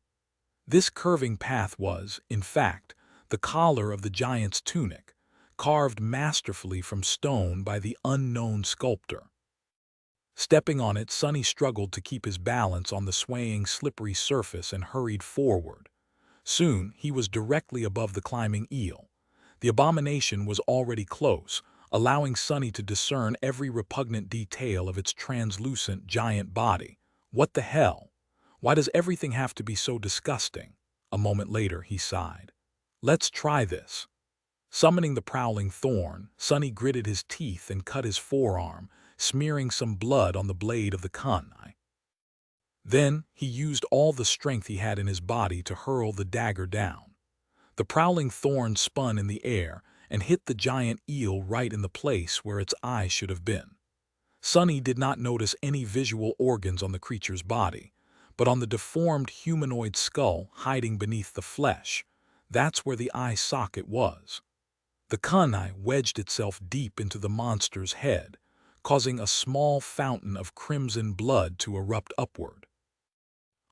This curving path was, in fact, the collar of the giant's tunic, carved masterfully from stone by the unknown sculptor. Stepping on it, Sonny struggled to keep his balance on the swaying, slippery surface and hurried forward. Soon, he was directly above the climbing eel. The abomination was already close, allowing Sonny to discern every repugnant detail of its translucent giant body. What the hell? Why does everything have to be so disgusting? A moment later, he sighed. "Let's try this." Summoning the prowling thorn, Sonny gritted his teeth and cut his forearm, smearing some blood on the blade of the kunai. Then, he used all the strength he had in his body to hurl the dagger down. The prowling thorn spun in the air and hit the giant eel right in the place where its eye should have been. Sonny did not notice any visual organs on the creature's body, but on the deformed humanoid skull hiding beneath the flesh, that's where the eye socket was. The kunai wedged itself deep into the monster's head, causing a small fountain of crimson blood to erupt upward.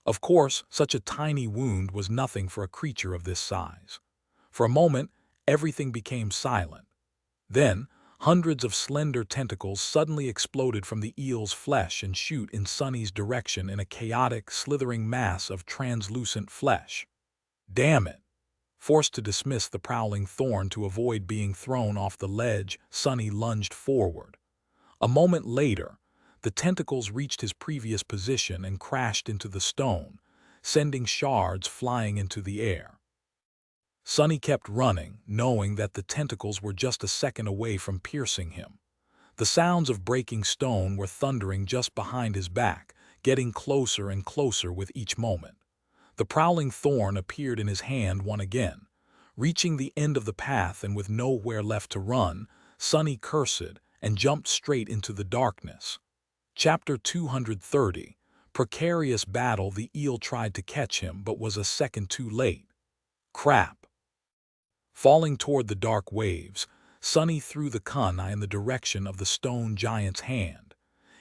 Of course, such a tiny wound was nothing for a creature of this size. For a moment, everything became silent. Then, hundreds of slender tentacles suddenly exploded from the eel's flesh and shoot in Sonny's direction in a chaotic, slithering mass of translucent flesh. Damn it! Forced to dismiss the prowling thorn to avoid being thrown off the ledge, Sonny lunged forward. A moment later, the tentacles reached his previous position and crashed into the stone, sending shards flying into the air. Sonny kept running, knowing that the tentacles were just a second away from piercing him. The sounds of breaking stone were thundering just behind his back, getting closer and closer with each moment. The prowling thorn appeared in his hand once again. Reaching the end of the path and with nowhere left to run, Sonny cursed and jumped straight into the darkness. Chapter 230. Precarious battle. The eel tried to catch him but was a second too late. Crap. Falling toward the dark waves, Sonny threw the kunai in the direction of the stone giant's hand.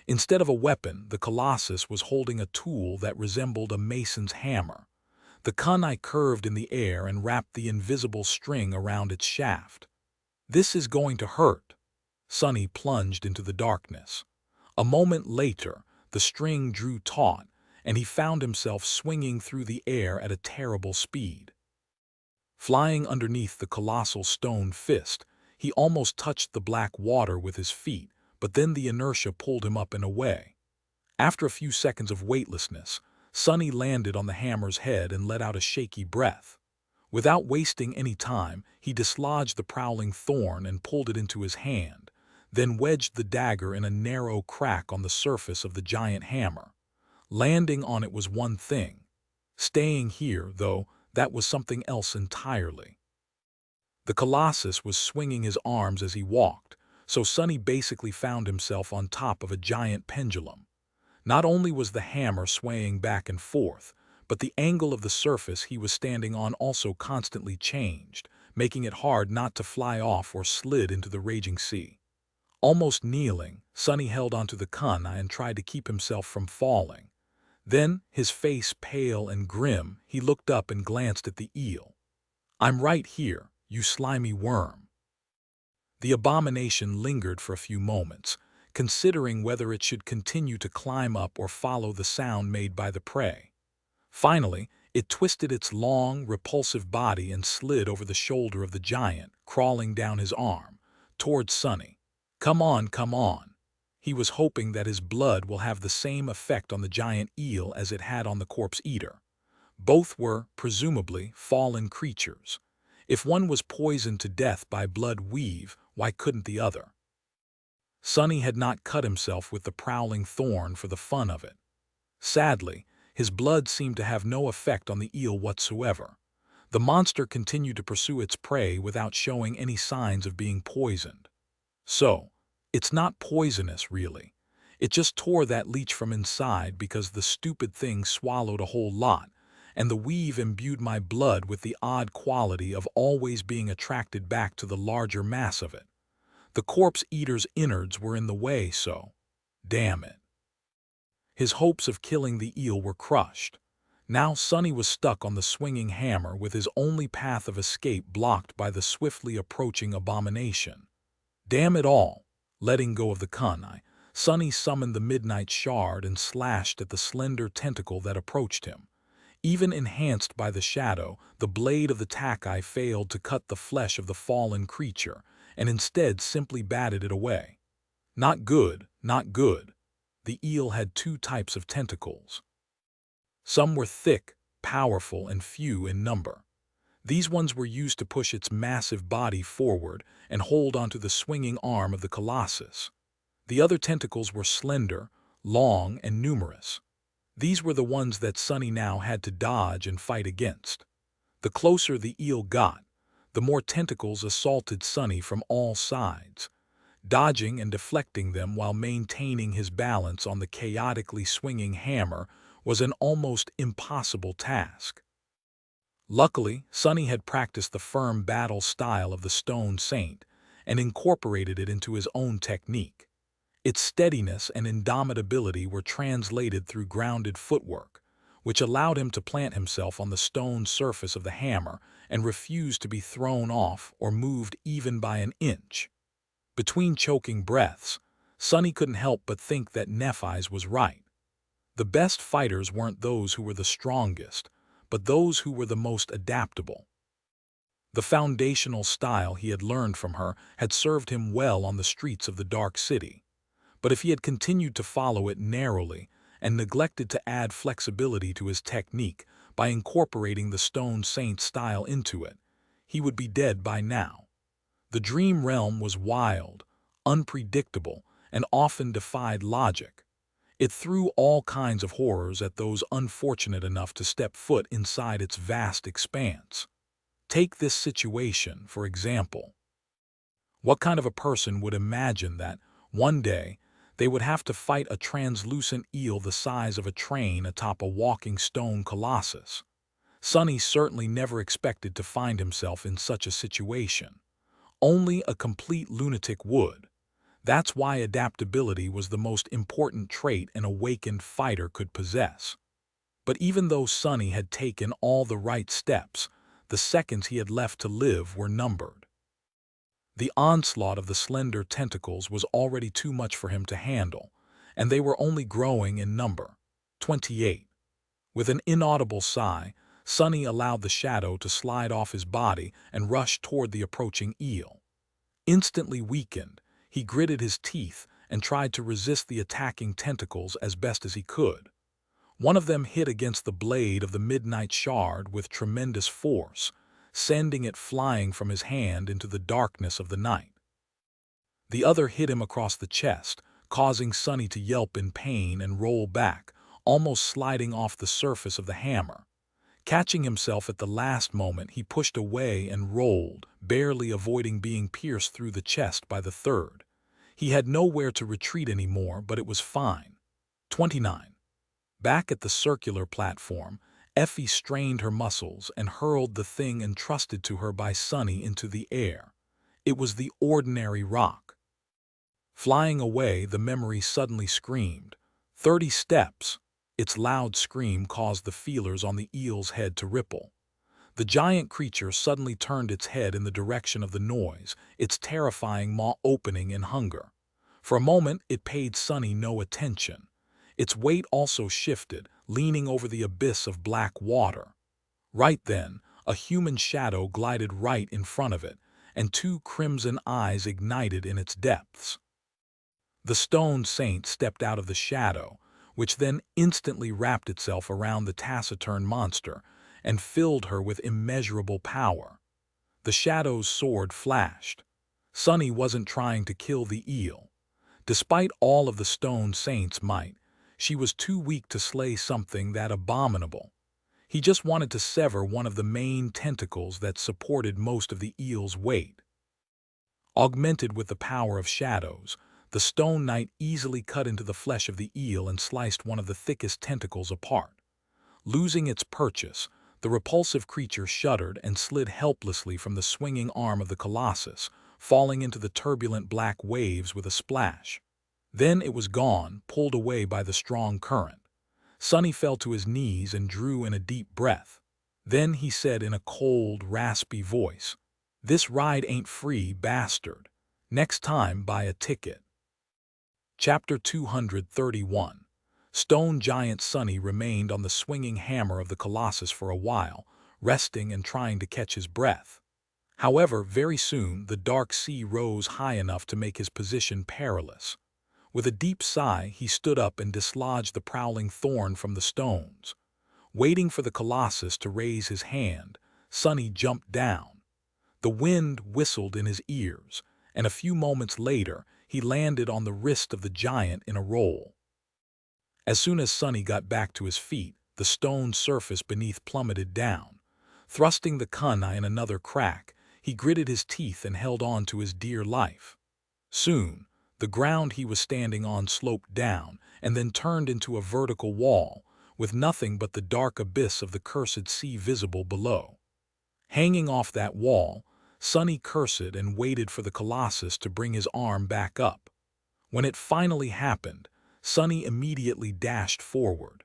Instead of a weapon, the colossus was holding a tool that resembled a mason's hammer. The kunai curved in the air and wrapped the invisible string around its shaft. "This is going to hurt." Sonny plunged into the darkness. A moment later, the string drew taut, and he found himself swinging through the air at a terrible speed. Flying underneath the colossal stone fist, he almost touched the black water with his feet, but then the inertia pulled him up and away. After a few seconds of weightlessness, Sonny landed on the hammer's head and let out a shaky breath. Without wasting any time, he dislodged the prowling thorn and pulled it into his hand, then wedged the dagger in a narrow crack on the surface of the giant hammer. Landing on it was one thing. Staying here, though, that was something else entirely. The Colossus was swinging his arms as he walked, so Sonny basically found himself on top of a giant pendulum. Not only was the hammer swaying back and forth, but the angle of the surface he was standing on also constantly changed, making it hard not to fly off or slid into the raging sea. Almost kneeling, Sonny held onto the kunai and tried to keep himself from falling. Then, his face pale and grim, he looked up and glanced at the eel. "I'm right here, you slimy worm." The abomination lingered for a few moments, considering whether it should continue to climb up or follow the sound made by the prey. Finally, it twisted its long, repulsive body and slid over the shoulder of the giant, crawling down his arm, towards Sonny. "Come on, come on." He was hoping that his blood will have the same effect on the giant eel as it had on the corpse eater. Both were, presumably, fallen creatures. If one was poisoned to death by blood weave, why couldn't the other? Sonny had not cut himself with the prowling thorn for the fun of it. Sadly, his blood seemed to have no effect on the eel whatsoever. The monster continued to pursue its prey without showing any signs of being poisoned. So, it's not poisonous, really. It just tore that leech from inside because the stupid thing swallowed a whole lot, and the weave imbued my blood with the odd quality of always being attracted back to the larger mass of it. The corpse eater's innards were in the way, so damn it. His hopes of killing the eel were crushed. Now Sonny was stuck on the swinging hammer with his only path of escape blocked by the swiftly approaching abomination. Damn it all! Letting go of the kunai, Sonny summoned the midnight shard and slashed at the slender tentacle that approached him. Even enhanced by the shadow, the blade of the takai failed to cut the flesh of the fallen creature, and instead simply batted it away. Not good, not good. The eel had two types of tentacles. Some were thick, powerful, and few in number. These ones were used to push its massive body forward and hold onto the swinging arm of the Colossus. The other tentacles were slender, long, and numerous. These were the ones that Sonny now had to dodge and fight against. The closer the eel got, the more tentacles assaulted Sonny from all sides. Dodging and deflecting them while maintaining his balance on the chaotically swinging hammer was an almost impossible task. Luckily, Sonny had practiced the firm battle style of the Stone Saint and incorporated it into his own technique. Its steadiness and indomitability were translated through grounded footwork, which allowed him to plant himself on the stone surface of the hammer and refuse to be thrown off or moved even by an inch. Between choking breaths, Sonny couldn't help but think that Nephi's was right. The best fighters weren't those who were the strongest, but those who were the most adaptable. The foundational style he had learned from her had served him well on the streets of the Dark City. But if he had continued to follow it narrowly and neglected to add flexibility to his technique by incorporating the Stone Saint style into it, he would be dead by now. The dream realm was wild, unpredictable, and often defied logic. It threw all kinds of horrors at those unfortunate enough to step foot inside its vast expanse. Take this situation, for example. What kind of a person would imagine that, one day, they would have to fight a translucent eel the size of a train atop a walking stone colossus? Sonny certainly never expected to find himself in such a situation. Only a complete lunatic would. That's why adaptability was the most important trait an awakened fighter could possess. But even though Sonny had taken all the right steps, the seconds he had left to live were numbered. The onslaught of the slender tentacles was already too much for him to handle, and they were only growing in number. 28. With an inaudible sigh, Sonny allowed the shadow to slide off his body and rush toward the approaching eel. Instantly weakened, he gritted his teeth and tried to resist the attacking tentacles as best as he could. One of them hit against the blade of the midnight shard with tremendous force, sending it flying from his hand into the darkness of the night. The other hit him across the chest, causing Sonny to yelp in pain and roll back, almost sliding off the surface of the hammer. Catching himself at the last moment, he pushed away and rolled, barely avoiding being pierced through the chest by the third. He had nowhere to retreat anymore, but it was fine. 29. Back at the circular platform, Effie strained her muscles and hurled the thing entrusted to her by Sonny into the air. It was the ordinary rock. Flying away, the memory suddenly screamed, "30 steps!" Its loud scream caused the feelers on the eel's head to ripple. The giant creature suddenly turned its head in the direction of the noise, its terrifying maw opening in hunger. For a moment, it paid Sonny no attention. Its weight also shifted, leaning over the abyss of black water. Right then, a human shadow glided right in front of it, and 2 crimson eyes ignited in its depths. The stone saint stepped out of the shadow, which then instantly wrapped itself around the taciturn monster and filled her with immeasurable power. The shadow's sword flashed. Sonny wasn't trying to kill the eel. Despite all of the stone saint's might, she was too weak to slay something that abominable. He just wanted to sever one of the main tentacles that supported most of the eel's weight. Augmented with the power of shadows, the stone knight easily cut into the flesh of the eel and sliced one of the thickest tentacles apart. Losing its purchase, the repulsive creature shuddered and slid helplessly from the swinging arm of the colossus, falling into the turbulent black waves with a splash. Then it was gone, pulled away by the strong current. Sonny fell to his knees and drew in a deep breath. Then he said in a cold, raspy voice, "This ride ain't free, bastard. Next time, buy a ticket." Chapter 231. Stone giant Sonny remained on the swinging hammer of the colossus for a while, resting and trying to catch his breath. However, very soon the dark sea rose high enough to make his position perilous. With a deep sigh, he stood up and dislodged the prowling thorn from the stones. Waiting for the colossus to raise his hand, Sonny jumped down. The wind whistled in his ears, and a few moments later, he landed on the wrist of the giant in a roll. As soon as Sonny got back to his feet, the stone surface beneath plummeted down. Thrusting the kunai in another crack, he gritted his teeth and held on to his dear life. Soon, the ground he was standing on sloped down and then turned into a vertical wall, with nothing but the dark abyss of the cursed sea visible below. Hanging off that wall, Sonny cursed and waited for the colossus to bring his arm back up. When it finally happened, Sonny immediately dashed forward.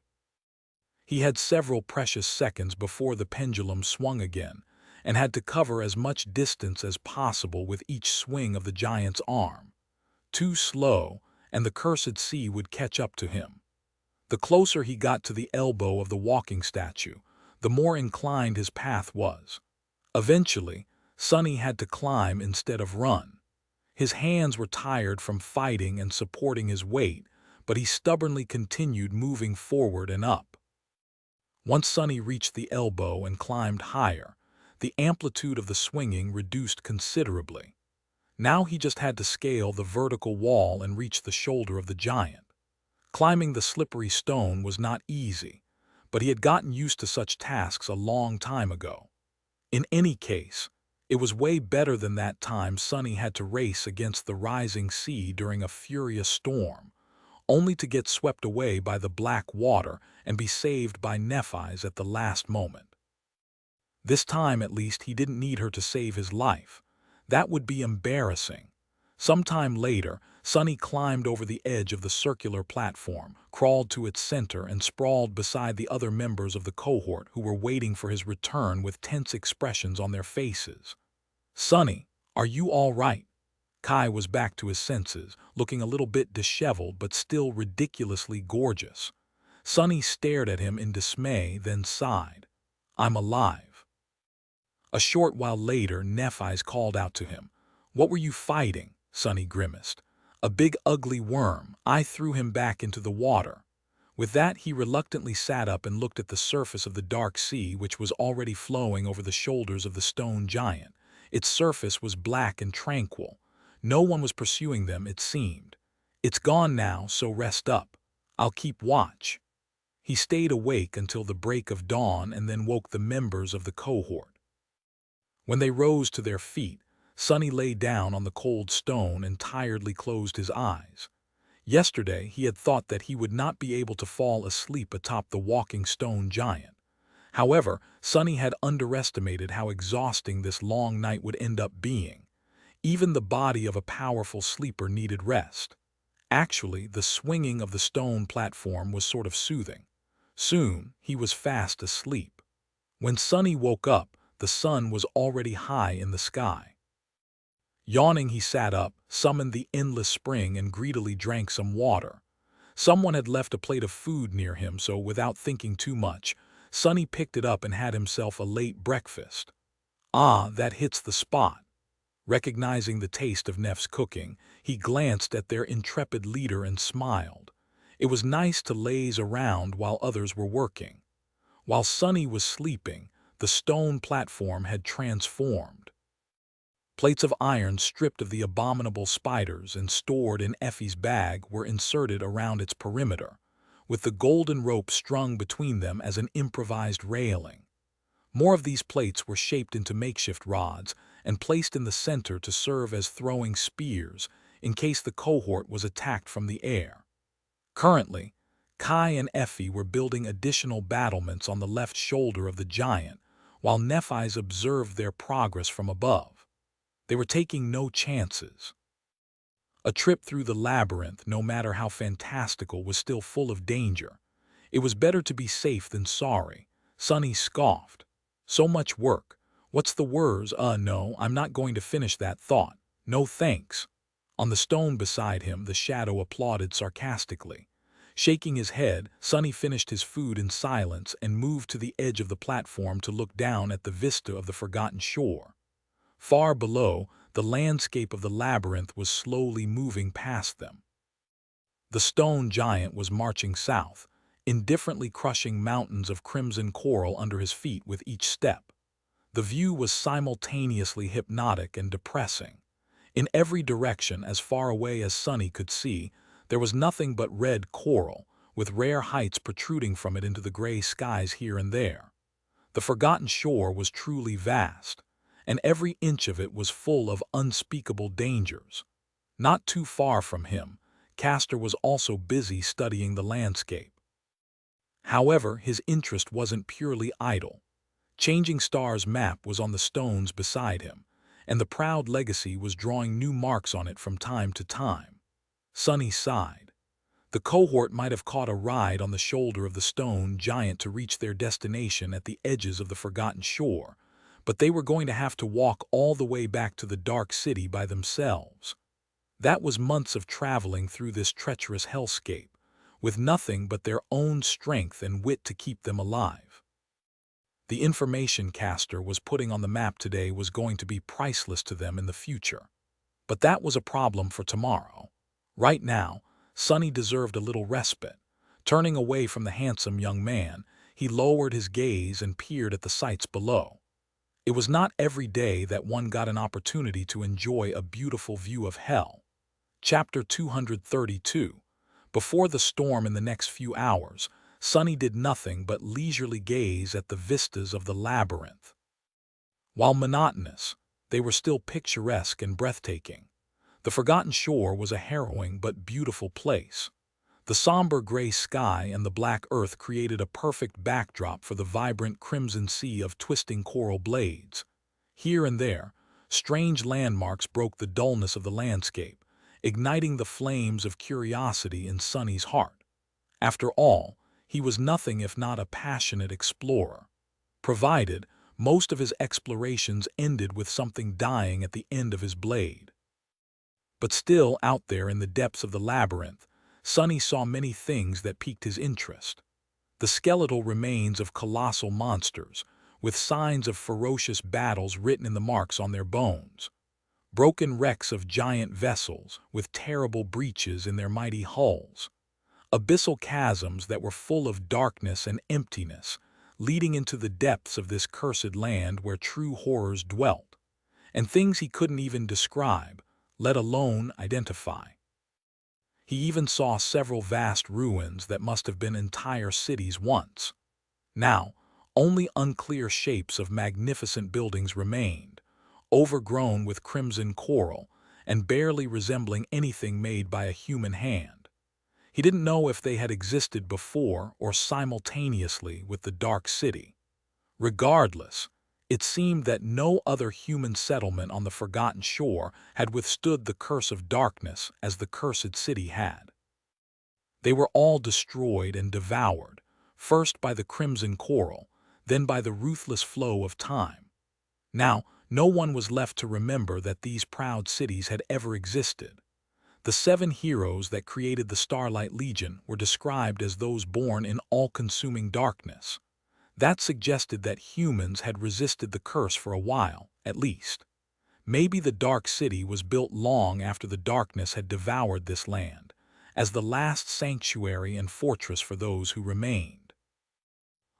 He had several precious seconds before the pendulum swung again, and had to cover as much distance as possible with each swing of the giant's arm. Too slow, and the cursed sea would catch up to him. The closer he got to the elbow of the walking statue, the more inclined his path was. Eventually, Sonny had to climb instead of run. His hands were tired from fighting and supporting his weight, but he stubbornly continued moving forward and up. Once Sonny reached the elbow and climbed higher, the amplitude of the swinging reduced considerably. Now he just had to scale the vertical wall and reach the shoulder of the giant. Climbing the slippery stone was not easy, but he had gotten used to such tasks a long time ago. In any case, it was way better than that time Sonny had to race against the rising sea during a furious storm, only to get swept away by the black water and be saved by Nephi's at the last moment. This time, at least, he didn't need her to save his life. That would be embarrassing. Sometime later, Sonny climbed over the edge of the circular platform, crawled to its center, and sprawled beside the other members of the cohort who were waiting for his return with tense expressions on their faces. "Sonny, are you all right?" Kai was back to his senses, looking a little bit disheveled but still ridiculously gorgeous. Sunny stared at him in dismay, then sighed. "I'm alive." A short while later, Nephi's called out to him. "What were you fighting?" Sunny grimaced. "A big ugly worm. I threw him back into the water." With that, he reluctantly sat up and looked at the surface of the dark sea, which was already flowing over the shoulders of the stone giant. Its surface was black and tranquil. No one was pursuing them, it seemed. "It's gone now, so rest up. I'll keep watch." He stayed awake until the break of dawn and then woke the members of the cohort. When they rose to their feet, Sunny lay down on the cold stone and tiredly closed his eyes. Yesterday he had thought that he would not be able to fall asleep atop the walking stone giant. However, Sunny had underestimated how exhausting this long night would end up being. Even the body of a powerful sleeper needed rest. Actually, the swinging of the stone platform was sort of soothing. Soon, he was fast asleep. When Sunny woke up, the sun was already high in the sky. Yawning, he sat up, summoned the endless spring, and greedily drank some water. Someone had left a plate of food near him, so without thinking too much, Sunny picked it up and had himself a late breakfast. Ah, that hits the spot. Recognizing the taste of Nef's cooking, he glanced at their intrepid leader and smiled. It was nice to laze around while others were working. While Sunny was sleeping, the stone platform had transformed. Plates of iron stripped of the abominable spiders and stored in Effie's bag were inserted around its perimeter, with the golden rope strung between them as an improvised railing. More of these plates were shaped into makeshift rods and placed in the center to serve as throwing spears in case the cohort was attacked from the air. Currently, Kai and Effie were building additional battlements on the left shoulder of the giant, while Nephi's observed their progress from above. They were taking no chances. A trip through the labyrinth, no matter how fantastical, was still full of danger. It was better to be safe than sorry. Sunny scoffed. "So much work. What's the words? No, I'm not going to finish that thought. No thanks." On the stone beside him, the shadow applauded sarcastically. Shaking his head, Sunny finished his food in silence and moved to the edge of the platform to look down at the vista of the forgotten shore. Far below, the landscape of the labyrinth was slowly moving past them. The stone giant was marching south, indifferently crushing mountains of crimson coral under his feet with each step. The view was simultaneously hypnotic and depressing. In every direction, as far away as Sunny could see, there was nothing but red coral, with rare heights protruding from it into the gray skies here and there. The forgotten shore was truly vast, and every inch of it was full of unspeakable dangers. Not too far from him, Castor was also busy studying the landscape. However, his interest wasn't purely idle. Changing Star's map was on the stones beside him, and the proud legacy was drawing new marks on it from time to time. Sunny sighed. The cohort might have caught a ride on the shoulder of the stone giant to reach their destination at the edges of the forgotten shore, but they were going to have to walk all the way back to the dark city by themselves. That was months of traveling through this treacherous hellscape, with nothing but their own strength and wit to keep them alive. The information Castor was putting on the map today was going to be priceless to them in the future. But that was a problem for tomorrow. Right now, Sunny deserved a little respite. Turning away from the handsome young man, he lowered his gaze and peered at the sights below. It was not every day that one got an opportunity to enjoy a beautiful view of hell. Chapter 232. Before the storm in the next few hours, Sunny did nothing but leisurely gaze at the vistas of the labyrinth. While monotonous, they were still picturesque and breathtaking. The forgotten shore was a harrowing but beautiful place. The somber gray sky and the black earth created a perfect backdrop for the vibrant crimson sea of twisting coral blades. Here and there, strange landmarks broke the dullness of the landscape, igniting the flames of curiosity in Sunny's heart. After all, he was nothing if not a passionate explorer. Provided, most of his explorations ended with something dying at the end of his blade. But still, out there in the depths of the labyrinth, Sonny saw many things that piqued his interest. The skeletal remains of colossal monsters, with signs of ferocious battles written in the marks on their bones. Broken wrecks of giant vessels, with terrible breaches in their mighty hulls. Abyssal chasms that were full of darkness and emptiness, leading into the depths of this cursed land where true horrors dwelt. And things he couldn't even describe, let alone identify. He even saw several vast ruins that must have been entire cities once. Now, only unclear shapes of magnificent buildings remained, overgrown with crimson coral and barely resembling anything made by a human hand. He didn't know if they had existed before or simultaneously with the Dark City. Regardless, it seemed that no other human settlement on the Forgotten Shore had withstood the curse of darkness as the Cursed City had. They were all destroyed and devoured, first by the crimson coral, then by the ruthless flow of time. Now, no one was left to remember that these proud cities had ever existed. The 7 heroes that created the Starlight Legion were described as those born in all-consuming darkness. That suggested that humans had resisted the curse for a while, at least. Maybe the Dark City was built long after the darkness had devoured this land, as the last sanctuary and fortress for those who remained.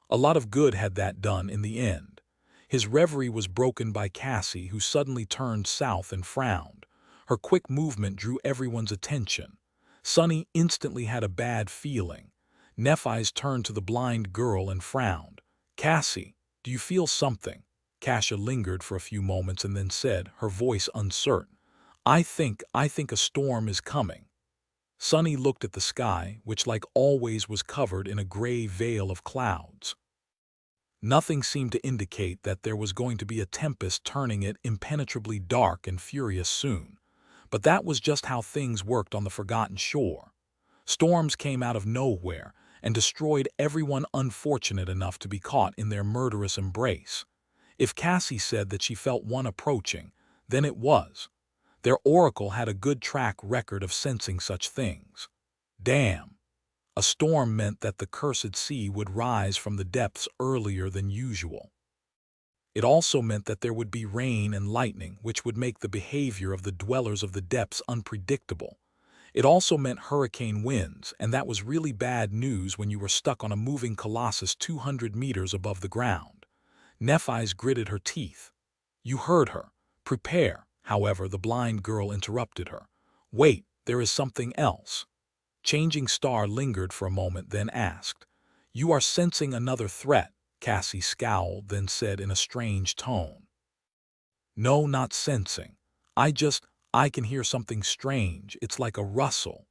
A lot of good had that done in the end. His reverie was broken by Cassie, who suddenly turned south and frowned. Her quick movement drew everyone's attention. Sonny instantly had a bad feeling. Nephi's turned to the blind girl and frowned. "Cassie, do you feel something?" Kasia lingered for a few moments and then said, her voice uncertain, I think a storm is coming." Sonny looked at the sky, which like always was covered in a gray veil of clouds. Nothing seemed to indicate that there was going to be a tempest turning it impenetrably dark and furious soon. But that was just how things worked on the Forgotten Shore. Storms came out of nowhere and destroyed everyone unfortunate enough to be caught in their murderous embrace. If Cassie said that she felt one approaching, then it was. Their oracle had a good track record of sensing such things. Damn. A storm meant that the cursed sea would rise from the depths earlier than usual. It also meant that there would be rain and lightning, which would make the behavior of the dwellers of the depths unpredictable. It also meant hurricane winds, and that was really bad news when you were stuck on a moving colossus 200 meters above the ground. Nephi's gritted her teeth. "You heard her. Prepare." However, the blind girl interrupted her. "Wait, there is something else." Changing Star lingered for a moment, then asked, "You are sensing another threat?" Cassie scowled, then said in a strange tone, "No, not sensing. I can hear something strange. It's like a rustle."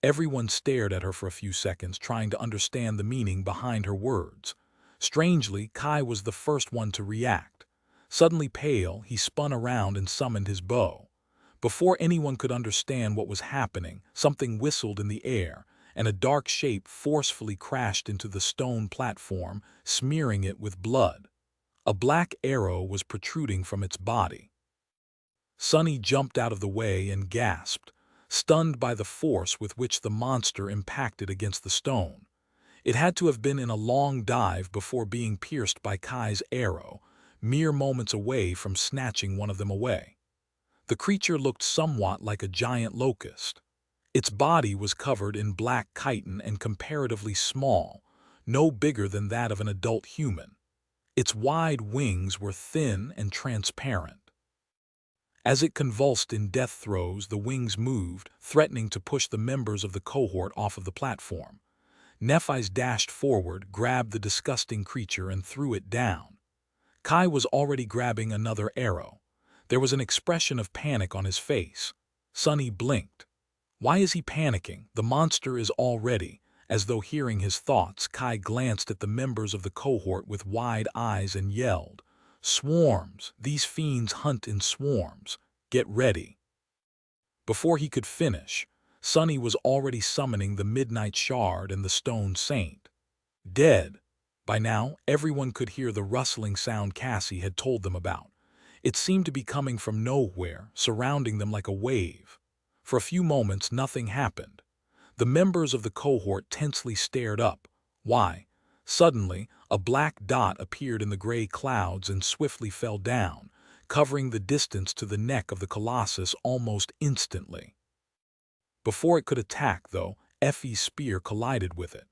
Everyone stared at her for a few seconds, trying to understand the meaning behind her words. Strangely, Kai was the first one to react. Suddenly pale, he spun around and summoned his bow. Before anyone could understand what was happening, something whistled in the air, and a dark shape forcefully crashed into the stone platform, smearing it with blood. A black arrow was protruding from its body. Sonny jumped out of the way and gasped, stunned by the force with which the monster impacted against the stone. It had to have been in a long dive before being pierced by Kai's arrow, mere moments away from snatching one of them away. The creature looked somewhat like a giant locust. Its body was covered in black chitin and comparatively small, no bigger than that of an adult human. Its wide wings were thin and transparent. As it convulsed in death throes, the wings moved, threatening to push the members of the cohort off of the platform. Nephi's dashed forward, grabbed the disgusting creature, and threw it down. Kai was already grabbing another arrow. There was an expression of panic on his face. Sonny blinked. Why is he panicking? The monster is all ready. As though hearing his thoughts, Kai glanced at the members of the cohort with wide eyes and yelled, "Swarms! These fiends hunt in swarms. Get ready." Before he could finish, Sonny was already summoning the Midnight Shard and the Stone Saint. Dead. By now, everyone could hear the rustling sound Cassie had told them about. It seemed to be coming from nowhere, surrounding them like a wave. For a few moments, nothing happened. The members of the cohort tensely stared up. Why? Suddenly, a black dot appeared in the gray clouds and swiftly fell down, covering the distance to the neck of the colossus almost instantly. Before it could attack, though, Effie's spear collided with it.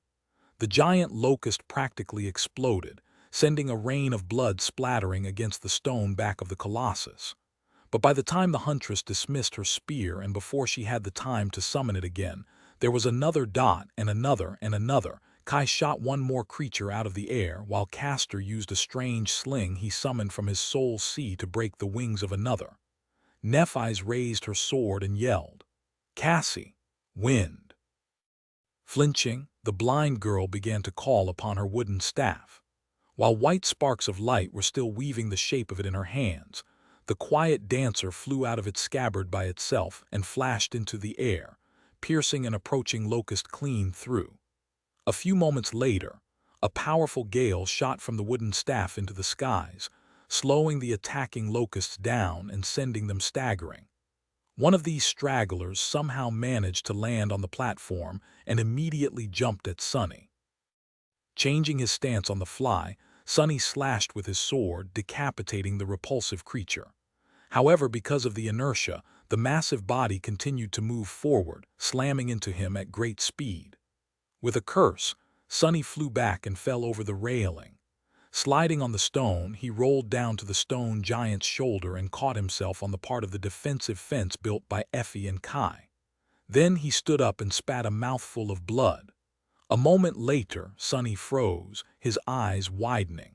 The giant locust practically exploded, sending a rain of blood splattering against the stone back of the colossus. But by the time the huntress dismissed her spear and before she had the time to summon it again, there was another dot and another and another. Kai shot one more creature out of the air, while Castor used a strange sling he summoned from his soul sea to break the wings of another. Nephi's raised her sword and yelled, "Cassie, wind!" Flinching, the blind girl began to call upon her wooden staff. While white sparks of light were still weaving the shape of it in her hands, the quiet dancer flew out of its scabbard by itself and flashed into the air, piercing an approaching locust clean through. A few moments later, a powerful gale shot from the wooden staff into the skies, slowing the attacking locusts down and sending them staggering. One of these stragglers somehow managed to land on the platform and immediately jumped at Sunny. Changing his stance on the fly, Sunny slashed with his sword, decapitating the repulsive creature. However, because of the inertia, the massive body continued to move forward, slamming into him at great speed. With a curse, Sunny flew back and fell over the railing. Sliding on the stone, he rolled down to the stone giant's shoulder and caught himself on the part of the defensive fence built by Effie and Kai. Then he stood up and spat a mouthful of blood. A moment later, Sunny froze, his eyes widening.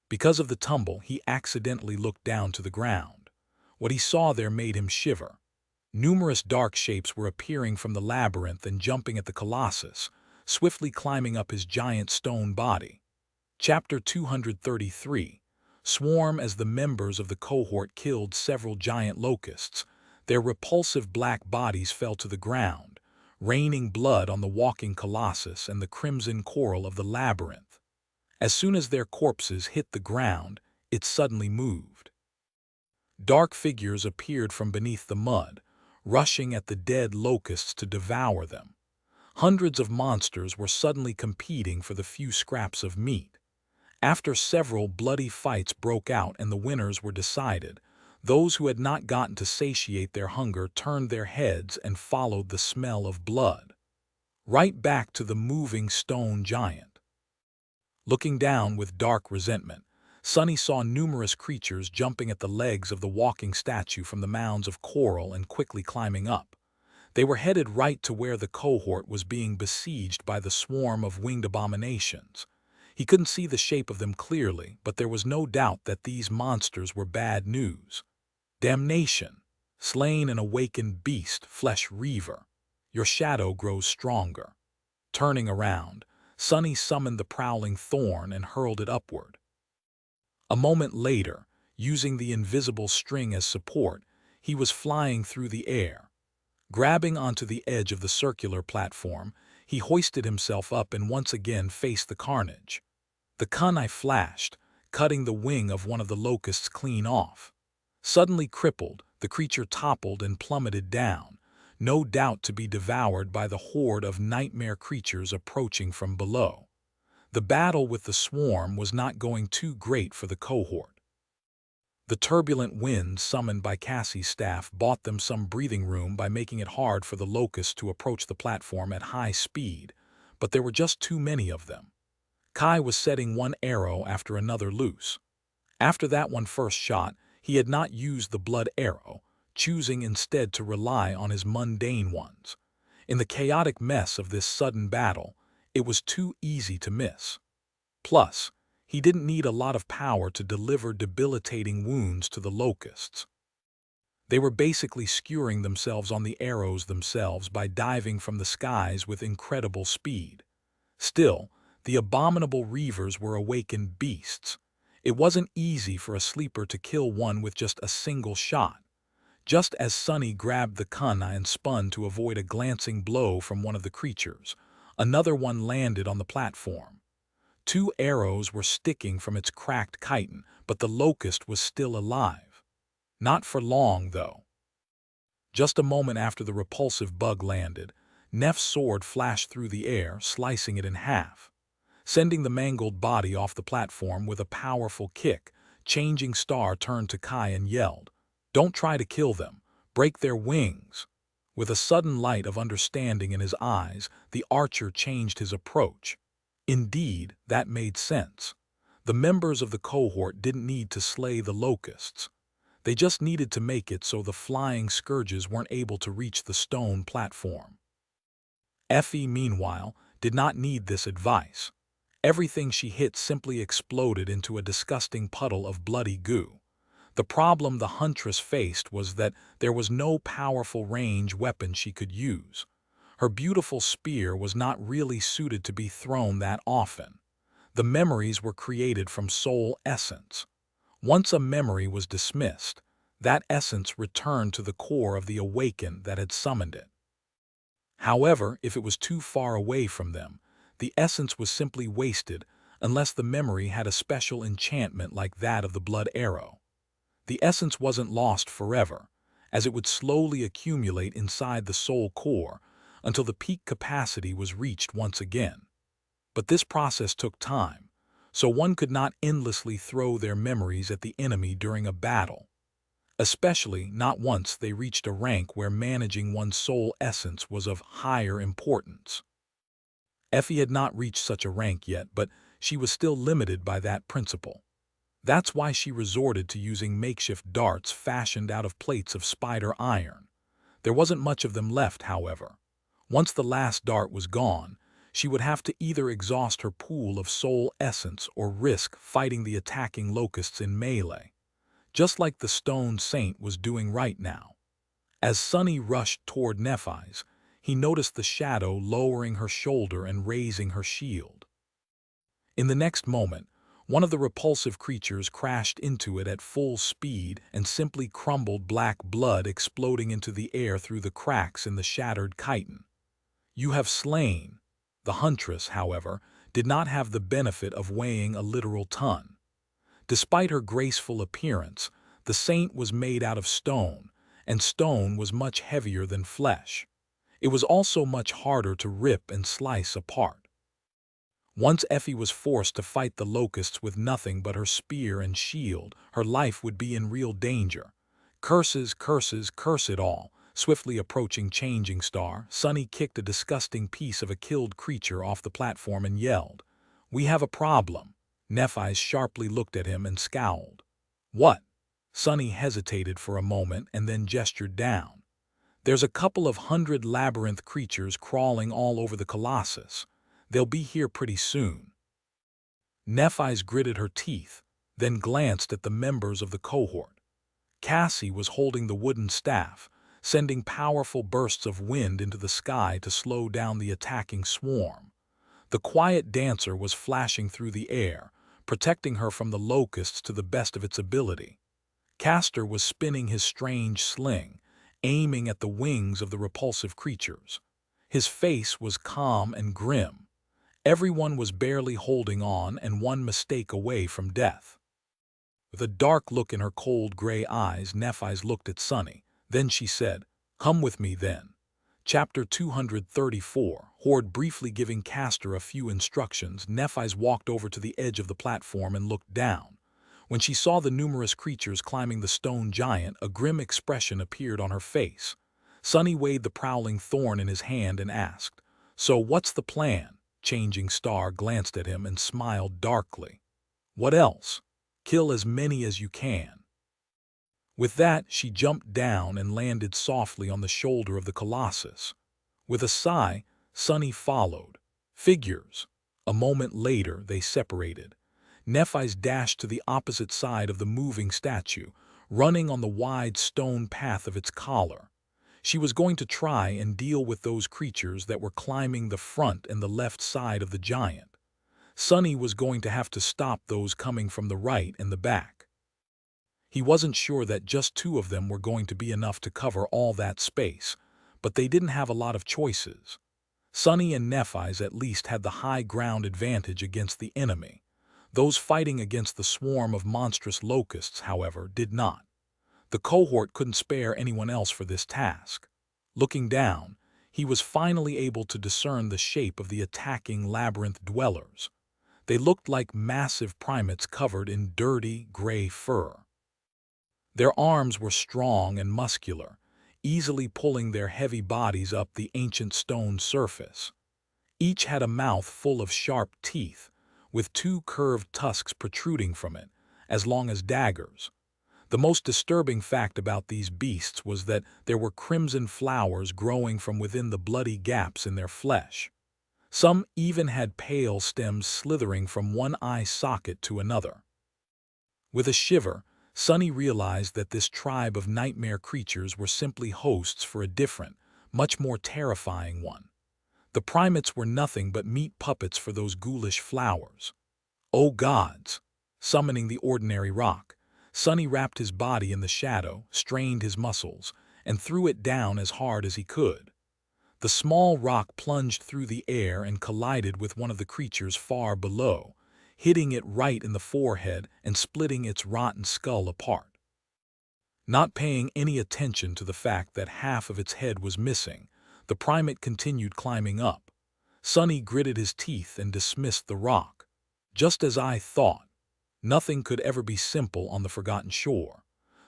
Because of the tumble, he accidentally looked down to the ground. What he saw there made him shiver. Numerous dark shapes were appearing from the labyrinth and jumping at the colossus, swiftly climbing up his giant stone body. Chapter 233. Swarm. As the members of the cohort killed several giant locusts, their repulsive black bodies fell to the ground, raining blood on the walking colossus and the crimson coral of the labyrinth. As soon as their corpses hit the ground, it suddenly moved. Dark figures appeared from beneath the mud, rushing at the dead locusts to devour them. Hundreds of monsters were suddenly competing for the few scraps of meat. After several bloody fights broke out and the winners were decided, those who had not gotten to satiate their hunger turned their heads and followed the smell of blood. Right back to the moving stone giant. Looking down with dark resentment, Sunny saw numerous creatures jumping at the legs of the walking statue from the mounds of coral and quickly climbing up. They were headed right to where the cohort was being besieged by the swarm of winged abominations. He couldn't see the shape of them clearly, but there was no doubt that these monsters were bad news. Damnation! Slain an awakened beast, flesh reaver. Your shadow grows stronger. Turning around, Sunny summoned the prowling thorn and hurled it upward. A moment later, using the invisible string as support, he was flying through the air. Grabbing onto the edge of the circular platform, he hoisted himself up and once again faced the carnage. The kunai flashed, cutting the wing of one of the locusts clean off. Suddenly crippled, the creature toppled and plummeted down, no doubt to be devoured by the horde of nightmare creatures approaching from below. The battle with the swarm was not going too great for the cohort. The turbulent winds summoned by Cassie's staff bought them some breathing room by making it hard for the locusts to approach the platform at high speed, but there were just too many of them. Kai was setting one arrow after another loose. After that one first shot, he had not used the blood arrow, choosing instead to rely on his mundane ones. In the chaotic mess of this sudden battle, it was too easy to miss. Plus, he didn't need a lot of power to deliver debilitating wounds to the locusts. They were basically skewering themselves on the arrows themselves by diving from the skies with incredible speed. Still, the abominable reavers were awakened beasts. It wasn't easy for a sleeper to kill one with just a single shot. Just as Sunny grabbed the kunai and spun to avoid a glancing blow from one of the creatures, another one landed on the platform. 2 arrows were sticking from its cracked chitin, but the locust was still alive. Not for long, though. Just a moment after the repulsive bug landed, Neff's sword flashed through the air, slicing it in half. Sending the mangled body off the platform with a powerful kick, Changing Star turned to Kai and yelled, "Don't try to kill them. Break their wings." With a sudden light of understanding in his eyes, the archer changed his approach. Indeed, that made sense. The members of the cohort didn't need to slay the locusts. They just needed to make it so the flying scourges weren't able to reach the stone platform. Effie, meanwhile, did not need this advice. Everything she hit simply exploded into a disgusting puddle of bloody goo. The problem the huntress faced was that there was no powerful range weapon she could use. Her beautiful spear was not really suited to be thrown that often. The memories were created from soul essence. Once a memory was dismissed, that essence returned to the core of the awakened that had summoned it. However, if it was too far away from them, the essence was simply wasted unless the memory had a special enchantment like that of the blood arrow. The essence wasn't lost forever, as it would slowly accumulate inside the soul core until the peak capacity was reached once again. But this process took time, so one could not endlessly throw their memories at the enemy during a battle, especially not once they reached a rank where managing one's soul essence was of higher importance. Effie had not reached such a rank yet, but she was still limited by that principle. That's why she resorted to using makeshift darts fashioned out of plates of spider iron. There wasn't much of them left, however. Once the last dart was gone, she would have to either exhaust her pool of soul essence or risk fighting the attacking locusts in melee, just like the Stone Saint was doing right now. As Sunny rushed toward Nephi's, he noticed the shadow lowering her shoulder and raising her shield. In the next moment, one of the repulsive creatures crashed into it at full speed and simply crumbled, black blood exploding into the air through the cracks in the shattered chitin. "You have slain." The huntress, however, did not have the benefit of weighing a literal ton. Despite her graceful appearance, the saint was made out of stone, and stone was much heavier than flesh. It was also much harder to rip and slice apart. Once Effie was forced to fight the locusts with nothing but her spear and shield, her life would be in real danger. Curses, curses, curse it all. Swiftly approaching Changing Star, Sunny kicked a disgusting piece of a killed creature off the platform and yelled, "We have a problem." Nephi sharply looked at him and scowled. "What?" Sunny hesitated for a moment and then gestured down. "There's a couple of hundred labyrinth creatures crawling all over the Colossus. They'll be here pretty soon." Nephi gritted her teeth, then glanced at the members of the cohort. Cassie was holding the wooden staff, sending powerful bursts of wind into the sky to slow down the attacking swarm. The quiet dancer was flashing through the air, protecting her from the locusts to the best of its ability. Castor was spinning his strange sling, aiming at the wings of the repulsive creatures. His face was calm and grim. Everyone was barely holding on and one mistake away from death. With a dark look in her cold gray eyes, Nephi looked at Sunny. Then she said, "Come with me then." Chapter 234, Horde briefly giving Castor a few instructions, Nephi walked over to the edge of the platform and looked down. When she saw the numerous creatures climbing the stone giant, a grim expression appeared on her face. Sunny weighed the prowling thorn in his hand and asked, "So what's the plan?" Changing Star glanced at him and smiled darkly. "What else? Kill as many as you can." With that, she jumped down and landed softly on the shoulder of the Colossus. With a sigh, Sunny followed. Figures. A moment later, they separated. Nephi dashed to the opposite side of the moving statue, running on the wide stone path of its collar. She was going to try and deal with those creatures that were climbing the front and the left side of the giant. Sunny was going to have to stop those coming from the right and the back. He wasn't sure that just two of them were going to be enough to cover all that space, but they didn't have a lot of choices. Sunny and Nephi at least had the high ground advantage against the enemy. Those fighting against the swarm of monstrous locusts, however, did not. The cohort couldn't spare anyone else for this task. Looking down, he was finally able to discern the shape of the attacking labyrinth dwellers. They looked like massive primates covered in dirty, gray fur. Their arms were strong and muscular, easily pulling their heavy bodies up the ancient stone surface. Each had a mouth full of sharp teeth, with two curved tusks protruding from it, as long as daggers. The most disturbing fact about these beasts was that there were crimson flowers growing from within the bloody gaps in their flesh. Some even had pale stems slithering from one eye socket to another. With a shiver, Sonny realized that this tribe of nightmare creatures were simply hosts for a different, much more terrifying one. The primates were nothing but meat puppets for those ghoulish flowers. Oh gods! Summoning the ordinary rock, Sonny wrapped his body in the shadow, strained his muscles, and threw it down as hard as he could. The small rock plunged through the air and collided with one of the creatures far below, hitting it right in the forehead and splitting its rotten skull apart. Not paying any attention to the fact that half of its head was missing, the primate continued climbing up. Sonny gritted his teeth and dismissed the rock. Just as I thought. Nothing could ever be simple on the Forgotten Shore.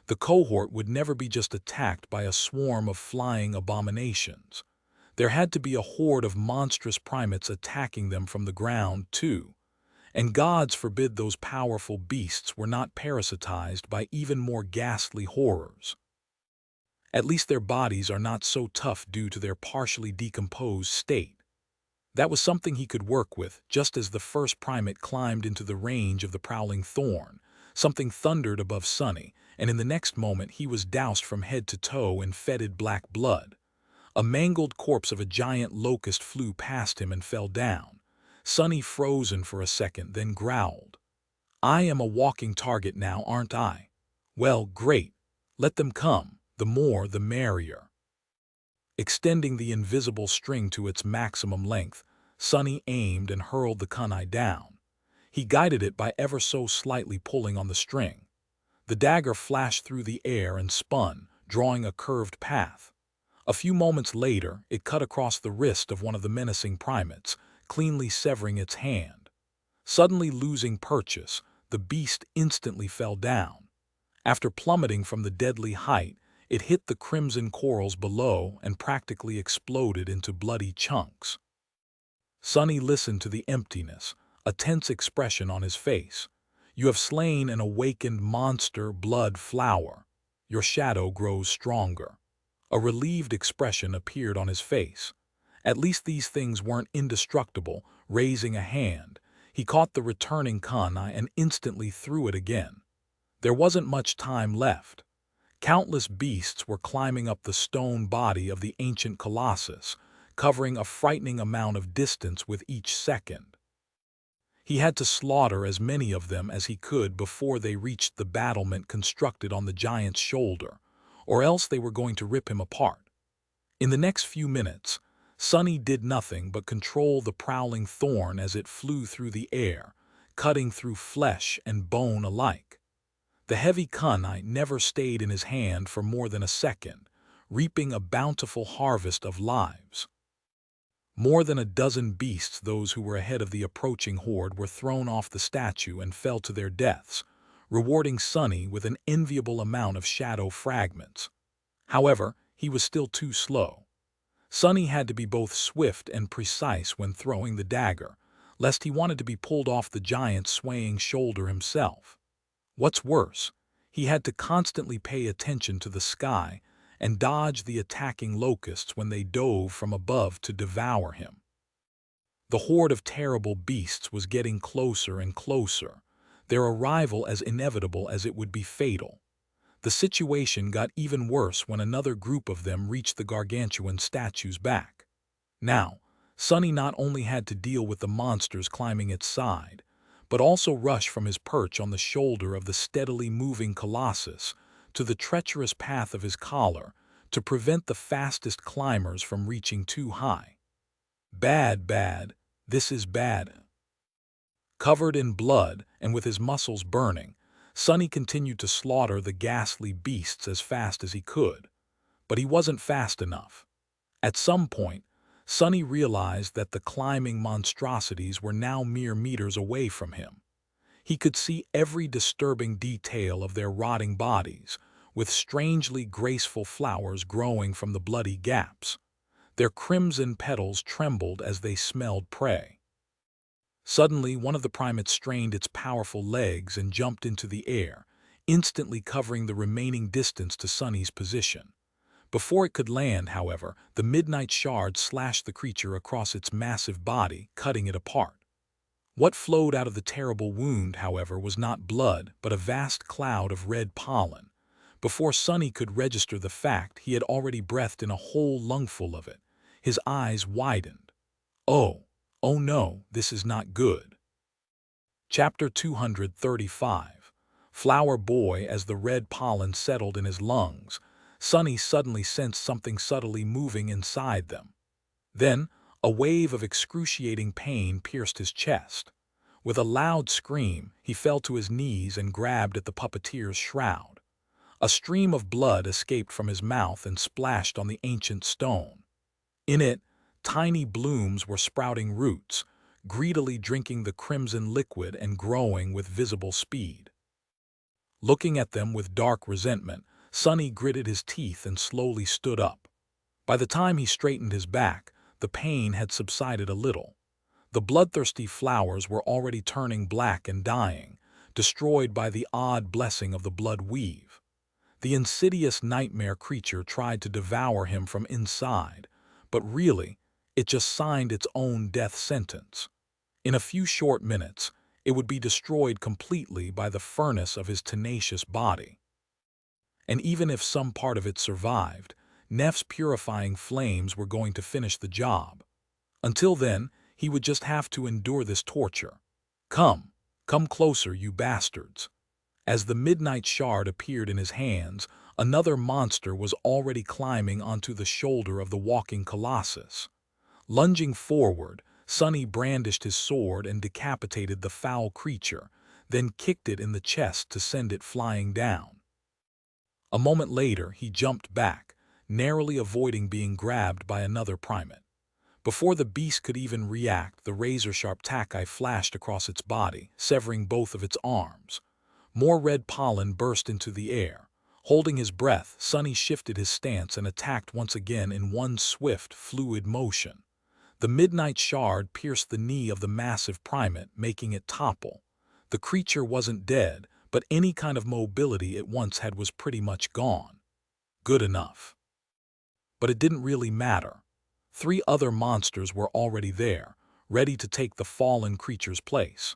The cohort would never be just attacked by a swarm of flying abominations. There had to be a horde of monstrous primates attacking them from the ground, too. And gods forbid those powerful beasts were not parasitized by even more ghastly horrors. At least their bodies are not so tough due to their partially decomposed state. That was something he could work with, just as the first primate climbed into the range of the prowling thorn. Something thundered above Sonny, and in the next moment he was doused from head to toe in fetid black blood. A mangled corpse of a giant locust flew past him and fell down. Sonny frozen for a second, then growled. I am a walking target now, aren't I? Well, great. Let them come. The more, the merrier. Extending the invisible string to its maximum length, Sonny aimed and hurled the kunai down. He guided it by ever so slightly pulling on the string. The dagger flashed through the air and spun, drawing a curved path. A few moments later, it cut across the wrist of one of the menacing primates, cleanly severing its hand. Suddenly losing purchase, the beast instantly fell down. After plummeting from the deadly height, it hit the crimson corals below and practically exploded into bloody chunks. Sonny listened to the emptiness, a tense expression on his face. You have slain an awakened monster blood flower. Your shadow grows stronger. A relieved expression appeared on his face. At least these things weren't indestructible. Raising a hand, he caught the returning kunai and instantly threw it again. There wasn't much time left. Countless beasts were climbing up the stone body of the ancient colossus, covering a frightening amount of distance with each second. He had to slaughter as many of them as he could before they reached the battlement constructed on the giant's shoulder, or else they were going to rip him apart. In the next few minutes, Sonny did nothing but control the prowling thorn as it flew through the air, cutting through flesh and bone alike. The heavy kunai never stayed in his hand for more than a second, reaping a bountiful harvest of lives. More than a dozen beasts, those who were ahead of the approaching horde, were thrown off the statue and fell to their deaths, rewarding Sonny with an enviable amount of shadow fragments. However, he was still too slow. Sonny had to be both swift and precise when throwing the dagger, lest he wanted to be pulled off the giant's swaying shoulder himself. What's worse, he had to constantly pay attention to the sky and dodge the attacking locusts when they dove from above to devour him. The horde of terrible beasts was getting closer and closer, their arrival as inevitable as it would be fatal. The situation got even worse when another group of them reached the gargantuan statue's back. Now, Sonny not only had to deal with the monsters climbing its side, but also rush from his perch on the shoulder of the steadily moving colossus to the treacherous path of his collar to prevent the fastest climbers from reaching too high. Bad, bad, this is bad. Covered in blood and with his muscles burning, Sonny continued to slaughter the ghastly beasts as fast as he could, but he wasn't fast enough. At some point, Sonny realized that the climbing monstrosities were now mere meters away from him. He could see every disturbing detail of their rotting bodies, with strangely graceful flowers growing from the bloody gaps. Their crimson petals trembled as they smelled prey. Suddenly, one of the primates strained its powerful legs and jumped into the air, instantly covering the remaining distance to Sonny's position. Before it could land, however, the midnight shard slashed the creature across its massive body, cutting it apart. What flowed out of the terrible wound, however, was not blood, but a vast cloud of red pollen. Before Sonny could register the fact, he had already breathed in a whole lungful of it. His eyes widened. Oh, oh no, this is not good. Chapter 235. Flower Boy. As the red pollen settled in his lungs, Sonny suddenly sensed something subtly moving inside them. Then, a wave of excruciating pain pierced his chest. With a loud scream, he fell to his knees and grabbed at the puppeteer's shroud. A stream of blood escaped from his mouth and splashed on the ancient stone. In it, tiny blooms were sprouting roots, greedily drinking the crimson liquid and growing with visible speed. Looking at them with dark resentment, Sonny gritted his teeth and slowly stood up. By the time he straightened his back, the pain had subsided a little. The bloodthirsty flowers were already turning black and dying, destroyed by the odd blessing of the blood weave. The insidious nightmare creature tried to devour him from inside, but really, it just signed its own death sentence. In a few short minutes, it would be destroyed completely by the furnace of his tenacious body. And even if some part of it survived, Neff's purifying flames were going to finish the job. Until then, he would just have to endure this torture. Come closer, you bastards. As the midnight shard appeared in his hands, another monster was already climbing onto the shoulder of the walking colossus. Lunging forward, Sonny brandished his sword and decapitated the foul creature, then kicked it in the chest to send it flying down. A moment later, he jumped back, narrowly avoiding being grabbed by another primate. Before the beast could even react, the razor-sharp takai flashed across its body, severing both of its arms. More red pollen burst into the air. Holding his breath, Sonny shifted his stance and attacked once again in one swift, fluid motion. The midnight shard pierced the knee of the massive primate, making it topple. The creature wasn't dead, but any kind of mobility it once had was pretty much gone. Good enough. But it didn't really matter. 3 other monsters were already there, ready to take the fallen creature's place.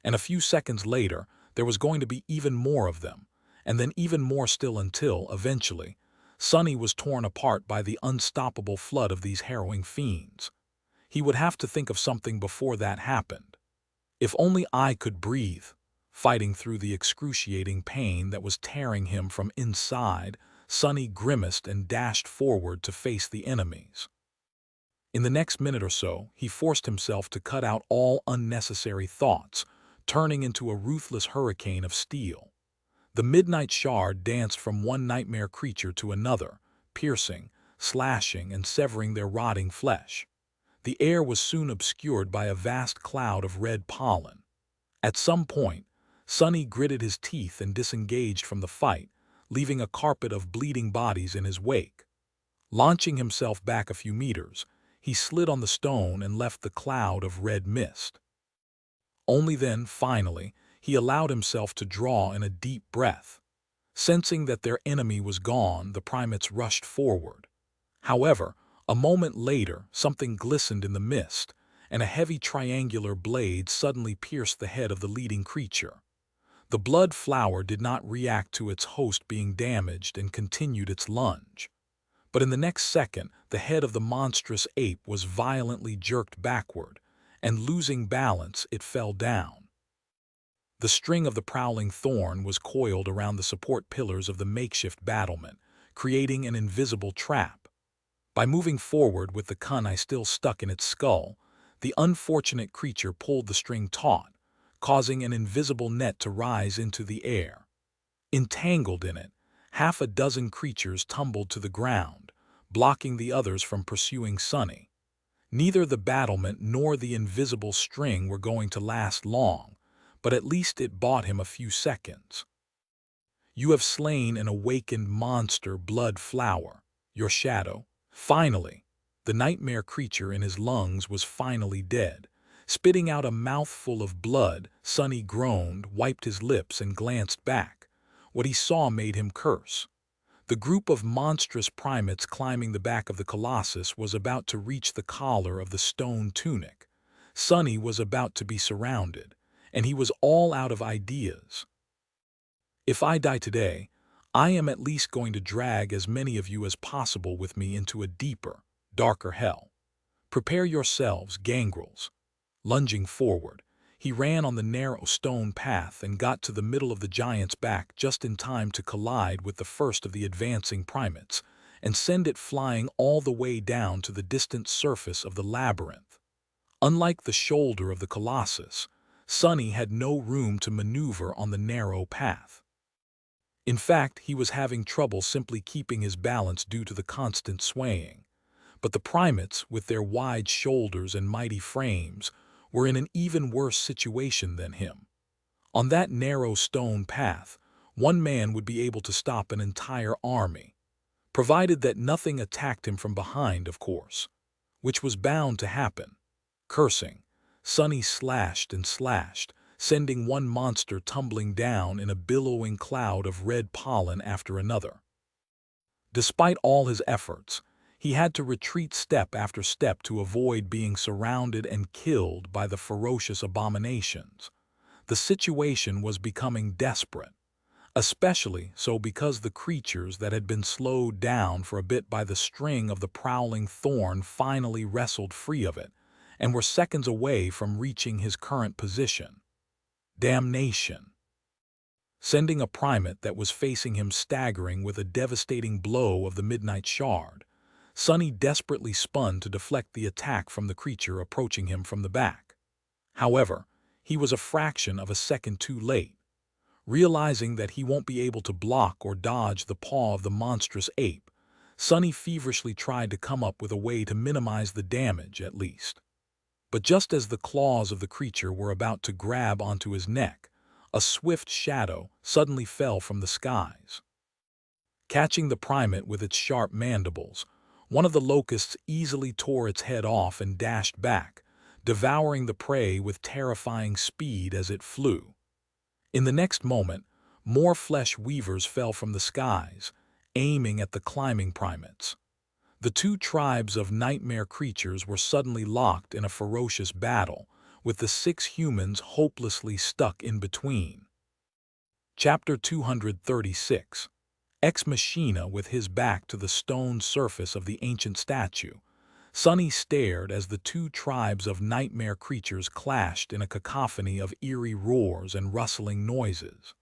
And a few seconds later, there was going to be even more of them, and then even more still until, eventually, Sonny was torn apart by the unstoppable flood of these harrowing fiends. He would have to think of something before that happened. If only I could breathe. Fighting through the excruciating pain that was tearing him from inside, Sonny grimaced and dashed forward to face the enemies. In the next minute or so, he forced himself to cut out all unnecessary thoughts, turning into a ruthless hurricane of steel. The midnight shard danced from one nightmare creature to another, piercing, slashing, and severing their rotting flesh. The air was soon obscured by a vast cloud of red pollen. At some point, Sonny gritted his teeth and disengaged from the fight, leaving a carpet of bleeding bodies in his wake. Launching himself back a few meters, he slid on the stone and left the cloud of red mist. Only then, finally, he allowed himself to draw in a deep breath. Sensing that their enemy was gone, the primates rushed forward. However, a moment later, something glistened in the mist, and a heavy triangular blade suddenly pierced the head of the leading creature. The blood flower did not react to its host being damaged and continued its lunge. But in the next second, the head of the monstrous ape was violently jerked backward, and losing balance, it fell down. The string of the prowling thorn was coiled around the support pillars of the makeshift battlement, creating an invisible trap. By moving forward with the kunai still stuck in its skull, the unfortunate creature pulled the string taut, causing an invisible net to rise into the air. Entangled in it, half a dozen creatures tumbled to the ground, blocking the others from pursuing Sunny. Neither the battlement nor the invisible string were going to last long, but at least it bought him a few seconds. You have slain an awakened monster blood flower, your shadow. Finally, the nightmare creature in his lungs was finally dead. Spitting out a mouthful of blood, Sunny groaned, wiped his lips, and glanced back. What he saw made him curse. The group of monstrous primates climbing the back of the Colossus was about to reach the collar of the stone tunic. Sunny was about to be surrounded, and he was all out of ideas. If I die today, I am at least going to drag as many of you as possible with me into a deeper, darker hell. Prepare yourselves, gangrels. Lunging forward, he ran on the narrow stone path and got to the middle of the giant's back just in time to collide with the first of the advancing primates and send it flying all the way down to the distant surface of the labyrinth. Unlike the shoulder of the Colossus, Sunny had no room to maneuver on the narrow path. In fact, he was having trouble simply keeping his balance due to the constant swaying. But the primates, with their wide shoulders and mighty frames, were in an even worse situation than him. On that narrow stone path, one man would be able to stop an entire army, provided that nothing attacked him from behind, of course, which was bound to happen. Cursing, Sunny slashed and slashed, sending one monster tumbling down in a billowing cloud of red pollen after another. Despite all his efforts, he had to retreat step after step to avoid being surrounded and killed by the ferocious abominations. The situation was becoming desperate, especially so because the creatures that had been slowed down for a bit by the string of the prowling thorn finally wrestled free of it and were seconds away from reaching his current position. Damnation! Sending a primate that was facing him staggering with a devastating blow of the midnight shard, Sunny desperately spun to deflect the attack from the creature approaching him from the back. However, he was a fraction of a second too late. Realizing that he won't be able to block or dodge the paw of the monstrous ape, Sunny feverishly tried to come up with a way to minimize the damage at least. But just as the claws of the creature were about to grab onto his neck, a swift shadow suddenly fell from the skies. Catching the primate with its sharp mandibles, one of the locusts easily tore its head off and dashed back, devouring the prey with terrifying speed as it flew. In the next moment, more flesh weavers fell from the skies, aiming at the climbing primates. The two tribes of nightmare creatures were suddenly locked in a ferocious battle, with the 6 humans hopelessly stuck in between. Chapter 236. Ex Machina. With his back to the stone surface of the ancient statue, Sunny stared as the two tribes of nightmare creatures clashed in a cacophony of eerie roars and rustling noises.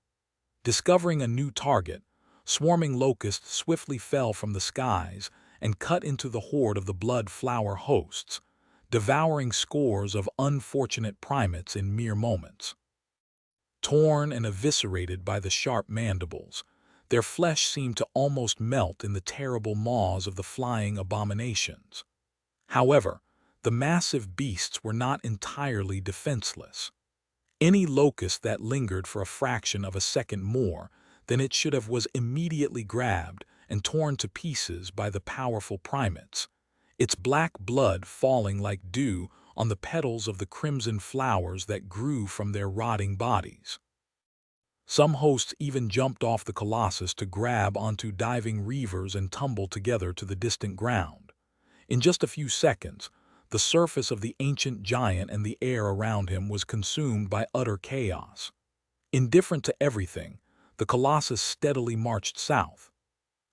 Discovering a new target, swarming locusts swiftly fell from the skies and cut into the horde of the blood flower hosts, devouring scores of unfortunate primates in mere moments. Torn and eviscerated by the sharp mandibles, their flesh seemed to almost melt in the terrible maws of the flying abominations. However, the massive beasts were not entirely defenseless. Any locust that lingered for a fraction of a second more than it should have was immediately grabbed and torn to pieces by the powerful primates, its black blood falling like dew on the petals of the crimson flowers that grew from their rotting bodies. Some hosts even jumped off the Colossus to grab onto diving reavers and tumble together to the distant ground. In just a few seconds, the surface of the ancient giant and the air around him was consumed by utter chaos. Indifferent to everything, the Colossus steadily marched south.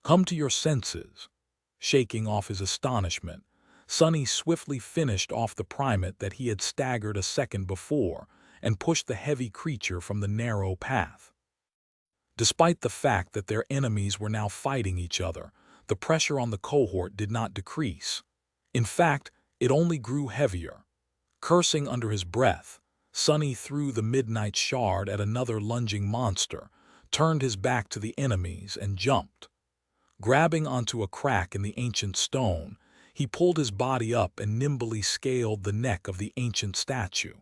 Come to your senses. Shaking off his astonishment, Sunny swiftly finished off the primate that he had staggered a second before and pushed the heavy creature from the narrow path. Despite the fact that their enemies were now fighting each other, the pressure on the cohort did not decrease. In fact, it only grew heavier. Cursing under his breath, Sonny threw the midnight shard at another lunging monster, turned his back to the enemies, and jumped. Grabbing onto a crack in the ancient stone, he pulled his body up and nimbly scaled the neck of the ancient statue.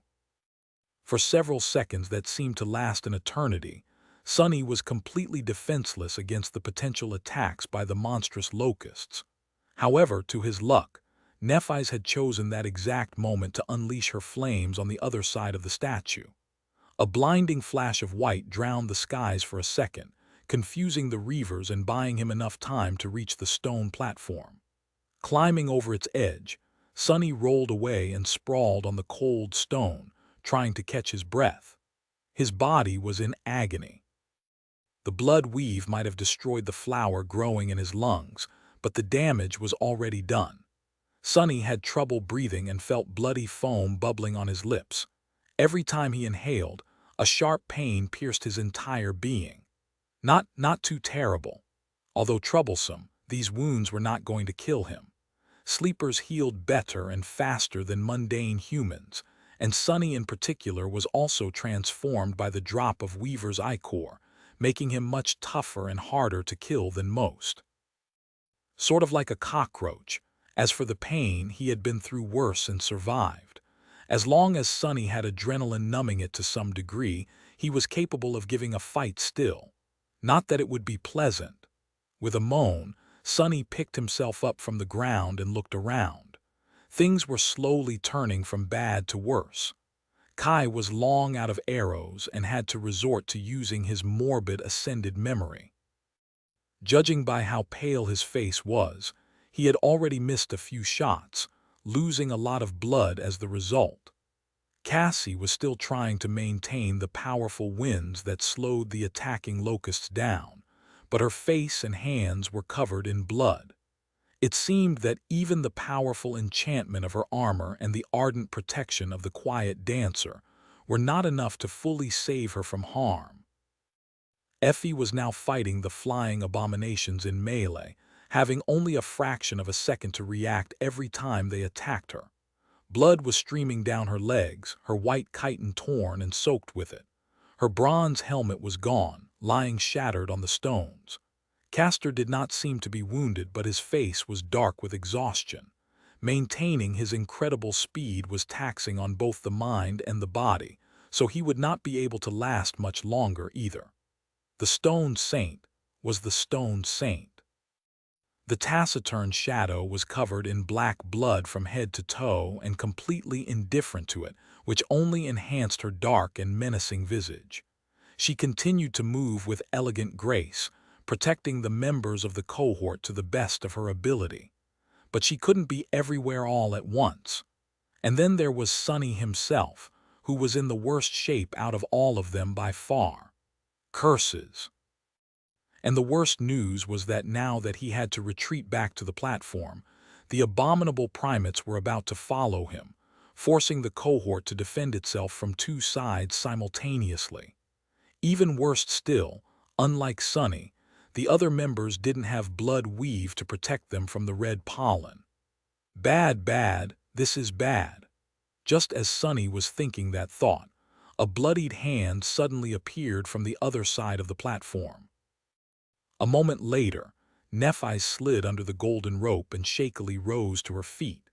For several seconds that seemed to last an eternity, Sonny was completely defenseless against the potential attacks by the monstrous locusts. However, to his luck, Nephis had chosen that exact moment to unleash her flames on the other side of the statue. A blinding flash of white drowned the skies for a second, confusing the reavers and buying him enough time to reach the stone platform. Climbing over its edge, Sonny rolled away and sprawled on the cold stone, trying to catch his breath. His body was in agony. The blood weave might have destroyed the flower growing in his lungs, but the damage was already done. Sonny had trouble breathing and felt bloody foam bubbling on his lips. Every time he inhaled, a sharp pain pierced his entire being. Not too terrible. Although troublesome, these wounds were not going to kill him. Sleepers healed better and faster than mundane humans, and Sonny in particular was also transformed by the drop of Weaver's ichor, making him much tougher and harder to kill than most. Sort of like a cockroach. As for the pain, he had been through worse and survived. As long as Sonny had adrenaline numbing it to some degree, he was capable of giving a fight still. Not that it would be pleasant. With a moan, Sonny picked himself up from the ground and looked around. Things were slowly turning from bad to worse. Kai was long out of arrows and had to resort to using his morbid ascended memory. Judging by how pale his face was, he had already missed a few shots, losing a lot of blood as the result. Cassie was still trying to maintain the powerful winds that slowed the attacking locusts down, but her face and hands were covered in blood. It seemed that even the powerful enchantment of her armor and the ardent protection of the quiet dancer were not enough to fully save her from harm. Effie was now fighting the flying abominations in melee, having only a fraction of a second to react every time they attacked her. Blood was streaming down her legs, her white chiton torn and soaked with it. Her bronze helmet was gone, lying shattered on the stones. Castor did not seem to be wounded, but his face was dark with exhaustion. Maintaining his incredible speed was taxing on both the mind and the body, so he would not be able to last much longer either. The Stone Saint was the Stone Saint. The taciturn shadow was covered in black blood from head to toe and completely indifferent to it, which only enhanced her dark and menacing visage. She continued to move with elegant grace, protecting the members of the cohort to the best of her ability. But she couldn't be everywhere all at once. And then there was Sonny himself, who was in the worst shape out of all of them by far. Curses. And the worst news was that now that he had to retreat back to the platform, the abominable primates were about to follow him, forcing the cohort to defend itself from two sides simultaneously. Even worse still, unlike Sonny, the other members didn't have blood weave to protect them from the red pollen. Bad, this is bad. Just as Sonny was thinking that thought, a bloodied hand suddenly appeared from the other side of the platform. A moment later, Nephis slid under the golden rope and shakily rose to her feet.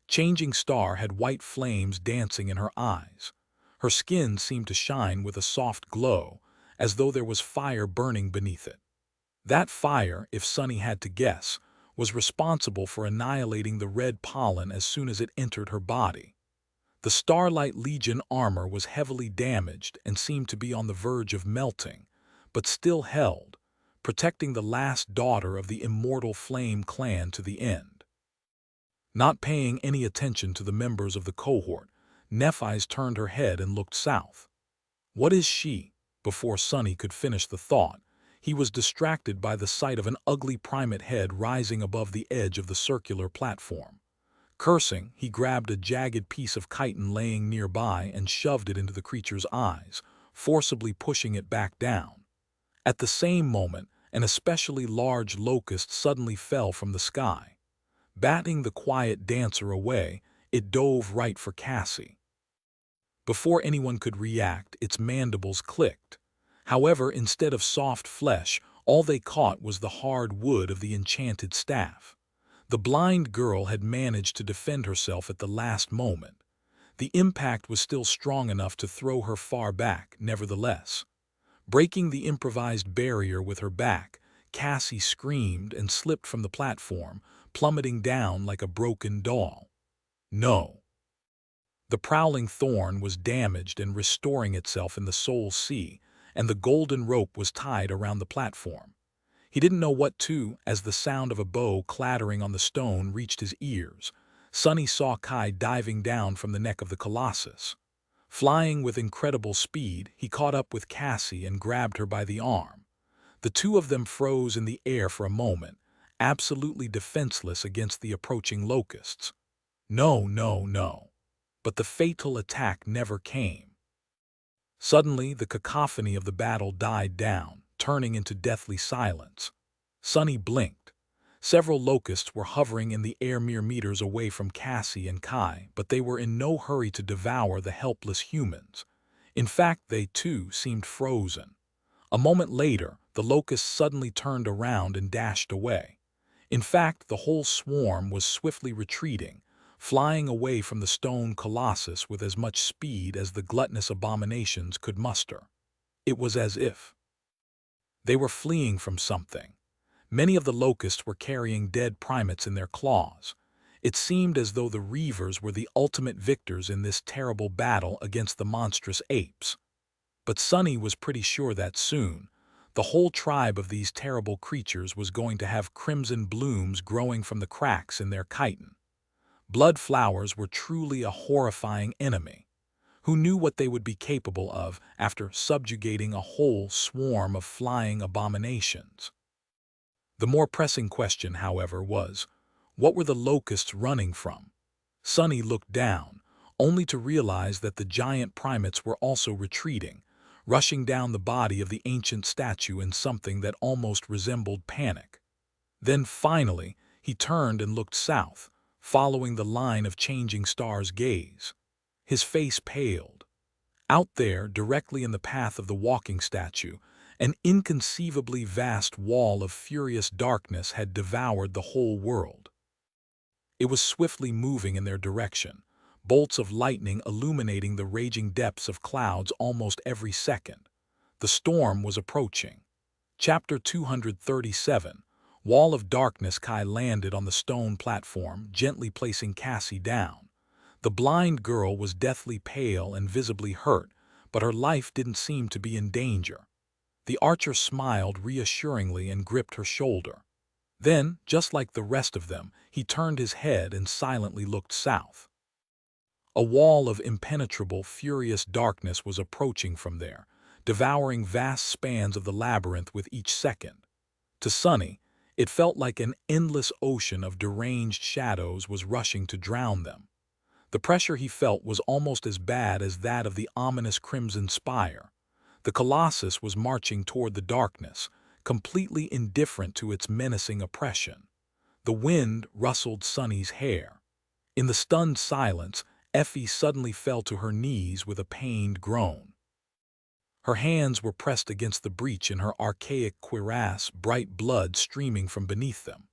Changing Star had white flames dancing in her eyes. Her skin seemed to shine with a soft glow, as though there was fire burning beneath it. That fire, if Sonny had to guess, was responsible for annihilating the red pollen as soon as it entered her body. The Starlight Legion armor was heavily damaged and seemed to be on the verge of melting, but still held, protecting the last daughter of the immortal Flame clan to the end. Not paying any attention to the members of the cohort, Nephis turned her head and looked south. What is she? Before Sonny could finish the thought, he was distracted by the sight of an ugly primate head rising above the edge of the circular platform. Cursing, he grabbed a jagged piece of chitin laying nearby and shoved it into the creature's eyes, forcibly pushing it back down. At the same moment, an especially large locust suddenly fell from the sky. Batting the quiet dancer away, it dove right for Cassie. Before anyone could react, its mandibles clicked. However, instead of soft flesh, all they caught was the hard wood of the enchanted staff. The blind girl had managed to defend herself at the last moment. The impact was still strong enough to throw her far back, nevertheless. Breaking the improvised barrier with her back, Cassie screamed and slipped from the platform, plummeting down like a broken doll. No. The prowling thorn was damaged and restoring itself in the soul sea, and the golden rope was tied around the platform. He didn't know what to, as the sound of a bow clattering on the stone reached his ears. Sonny saw Kai diving down from the neck of the Colossus. Flying with incredible speed, he caught up with Cassie and grabbed her by the arm. The two of them froze in the air for a moment, absolutely defenseless against the approaching locusts. No, no, no. But the fatal attack never came. Suddenly, the cacophony of the battle died down, turning into deathly silence. Sonny blinked. Several locusts were hovering in the air mere meters away from Cassie and Kai, but they were in no hurry to devour the helpless humans. In fact, they too seemed frozen. A moment later, the locusts suddenly turned around and dashed away. In fact, the whole swarm was swiftly retreating, flying away from the stone colossus with as much speed as the gluttonous abominations could muster. It was as if they were fleeing from something. Many of the locusts were carrying dead primates in their claws. It seemed as though the reavers were the ultimate victors in this terrible battle against the monstrous apes. But Sonny was pretty sure that soon, the whole tribe of these terrible creatures was going to have crimson blooms growing from the cracks in their chitin. Blood flowers were truly a horrifying enemy. Who knew what they would be capable of after subjugating a whole swarm of flying abominations? The more pressing question, however, was, what were the locusts running from? Sonny looked down, only to realize that the giant primates were also retreating, rushing down the body of the ancient statue in something that almost resembled panic. Then finally, he turned and looked south, following the line of changing stars' gaze. His face paled. Out there, directly in the path of the walking statue, an inconceivably vast wall of furious darkness had devoured the whole world. It was swiftly moving in their direction, bolts of lightning illuminating the raging depths of clouds almost every second. The storm was approaching. Chapter 237, Wall of Darkness. Kai landed on the stone platform, gently placing Cassie down. The blind girl was deathly pale and visibly hurt, but her life didn't seem to be in danger. The archer smiled reassuringly and gripped her shoulder. Then, just like the rest of them, he turned his head and silently looked south. A wall of impenetrable, furious darkness was approaching from there, devouring vast spans of the labyrinth with each second. To Sonny, it felt like an endless ocean of deranged shadows was rushing to drown them. The pressure he felt was almost as bad as that of the ominous crimson spire. The Colossus was marching toward the darkness, completely indifferent to its menacing oppression. The wind rustled Sonny's hair. In the stunned silence, Effie suddenly fell to her knees with a pained groan. Her hands were pressed against the breach in her archaic cuirass, bright blood streaming from beneath them.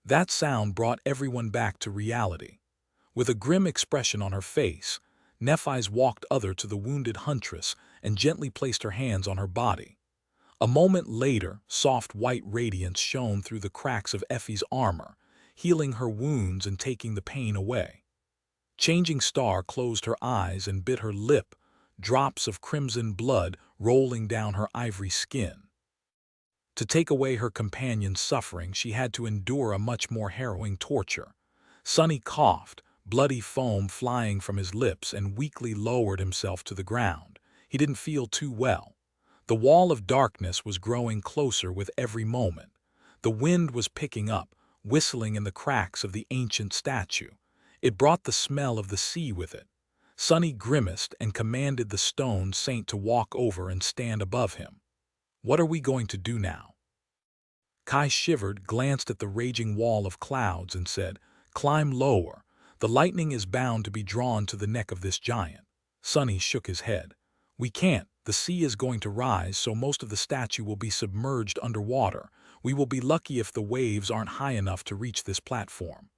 That sound brought everyone back to reality. With a grim expression on her face, Nephi's walked to the wounded huntress and gently placed her hands on her body. A moment later, soft white radiance shone through the cracks of Effie's armor, healing her wounds and taking the pain away. Changing Star closed her eyes and bit her lip, drops of crimson blood rolling down her ivory skin. To take away her companion's suffering, she had to endure a much more harrowing torture. Sonny coughed, bloody foam flying from his lips, and weakly lowered himself to the ground. He didn't feel too well. The wall of darkness was growing closer with every moment. The wind was picking up, whistling in the cracks of the ancient statue. It brought the smell of the sea with it. Sonny grimaced and commanded the stone saint to walk over and stand above him. What are we going to do now? Kai shivered, glanced at the raging wall of clouds, and said, "Climb lower. The lightning is bound to be drawn to the neck of this giant." Sonny shook his head. We can't. The sea is going to rise, so most of the statue will be submerged underwater. We will be lucky if the waves aren't high enough to reach this platform.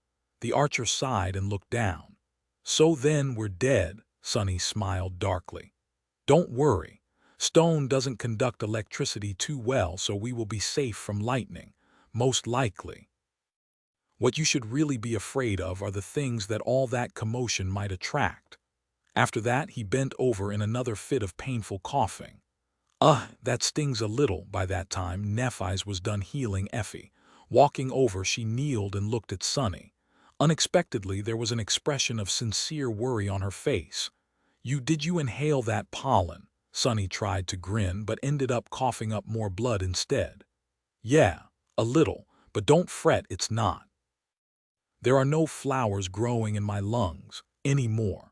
The archer sighed and looked down. So then we're dead, Sonny smiled darkly. Don't worry. Stone doesn't conduct electricity too well, so we will be safe from lightning, most likely. What you should really be afraid of are the things that all that commotion might attract. After that, he bent over in another fit of painful coughing. That stings a little. By that time, Nephi's was done healing Effie. Walking over, she kneeled and looked at Sonny. Unexpectedly, there was an expression of sincere worry on her face. Did you inhale that pollen? Sonny tried to grin, but ended up coughing up more blood instead. Yeah, a little, but don't fret, it's not. There are no flowers growing in my lungs anymore.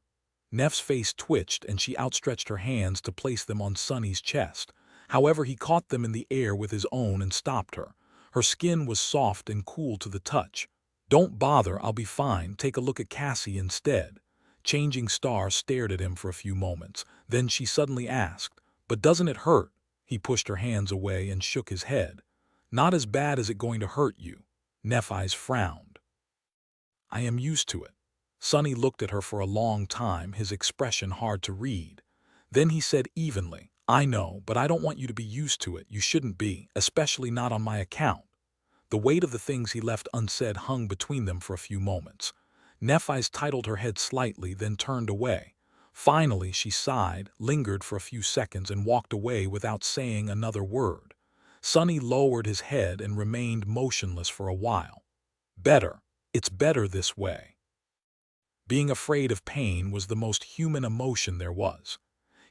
Neff's face twitched and she outstretched her hands to place them on Sonny's chest. However, he caught them in the air with his own and stopped her. Her skin was soft and cool to the touch. Don't bother, I'll be fine. Take a look at Cassie instead. Changing Star stared at him for a few moments. Then she suddenly asked, But doesn't it hurt? He pushed her hands away and shook his head. Not as bad as it going to hurt you. Nephi's frowned. I am used to it. Sonny looked at her for a long time, his expression hard to read. Then he said evenly, I know, but I don't want you to be used to it. You shouldn't be, especially not on my account. The weight of the things he left unsaid hung between them for a few moments. Nephi's titled her head slightly, then turned away. Finally, she sighed, lingered for a few seconds, and walked away without saying another word. Sonny lowered his head and remained motionless for a while. Better. It's better this way. Being afraid of pain was the most human emotion there was.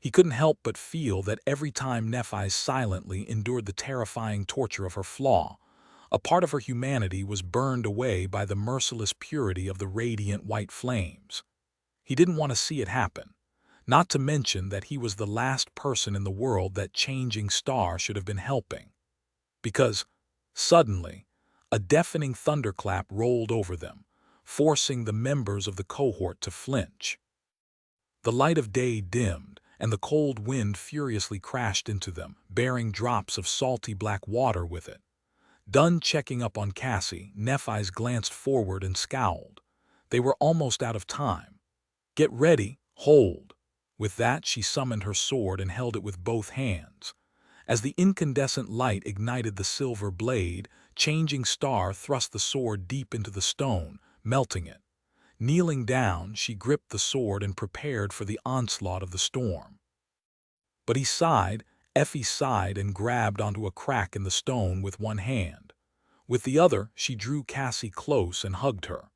He couldn't help but feel that every time Nephi silently endured the terrifying torture of her flaw, a part of her humanity was burned away by the merciless purity of the radiant white flames. He didn't want to see it happen, not to mention that he was the last person in the world that Changing Star should have been helping. Because, suddenly, a deafening thunderclap rolled over them, forcing the members of the cohort to flinch. The light of day dimmed, and the cold wind furiously crashed into them, bearing drops of salty black water with it. Done checking up on Cassie, Nephi's glanced forward and scowled. They were almost out of time. Get ready, hold. With that, she summoned her sword and held it with both hands. As the incandescent light ignited the silver blade, Changing Star thrust the sword deep into the stone, melting it. Kneeling down, she gripped the sword and prepared for the onslaught of the storm. But Effie sighed and grabbed onto a crack in the stone with one hand. With the other, she drew Cassie close and hugged her.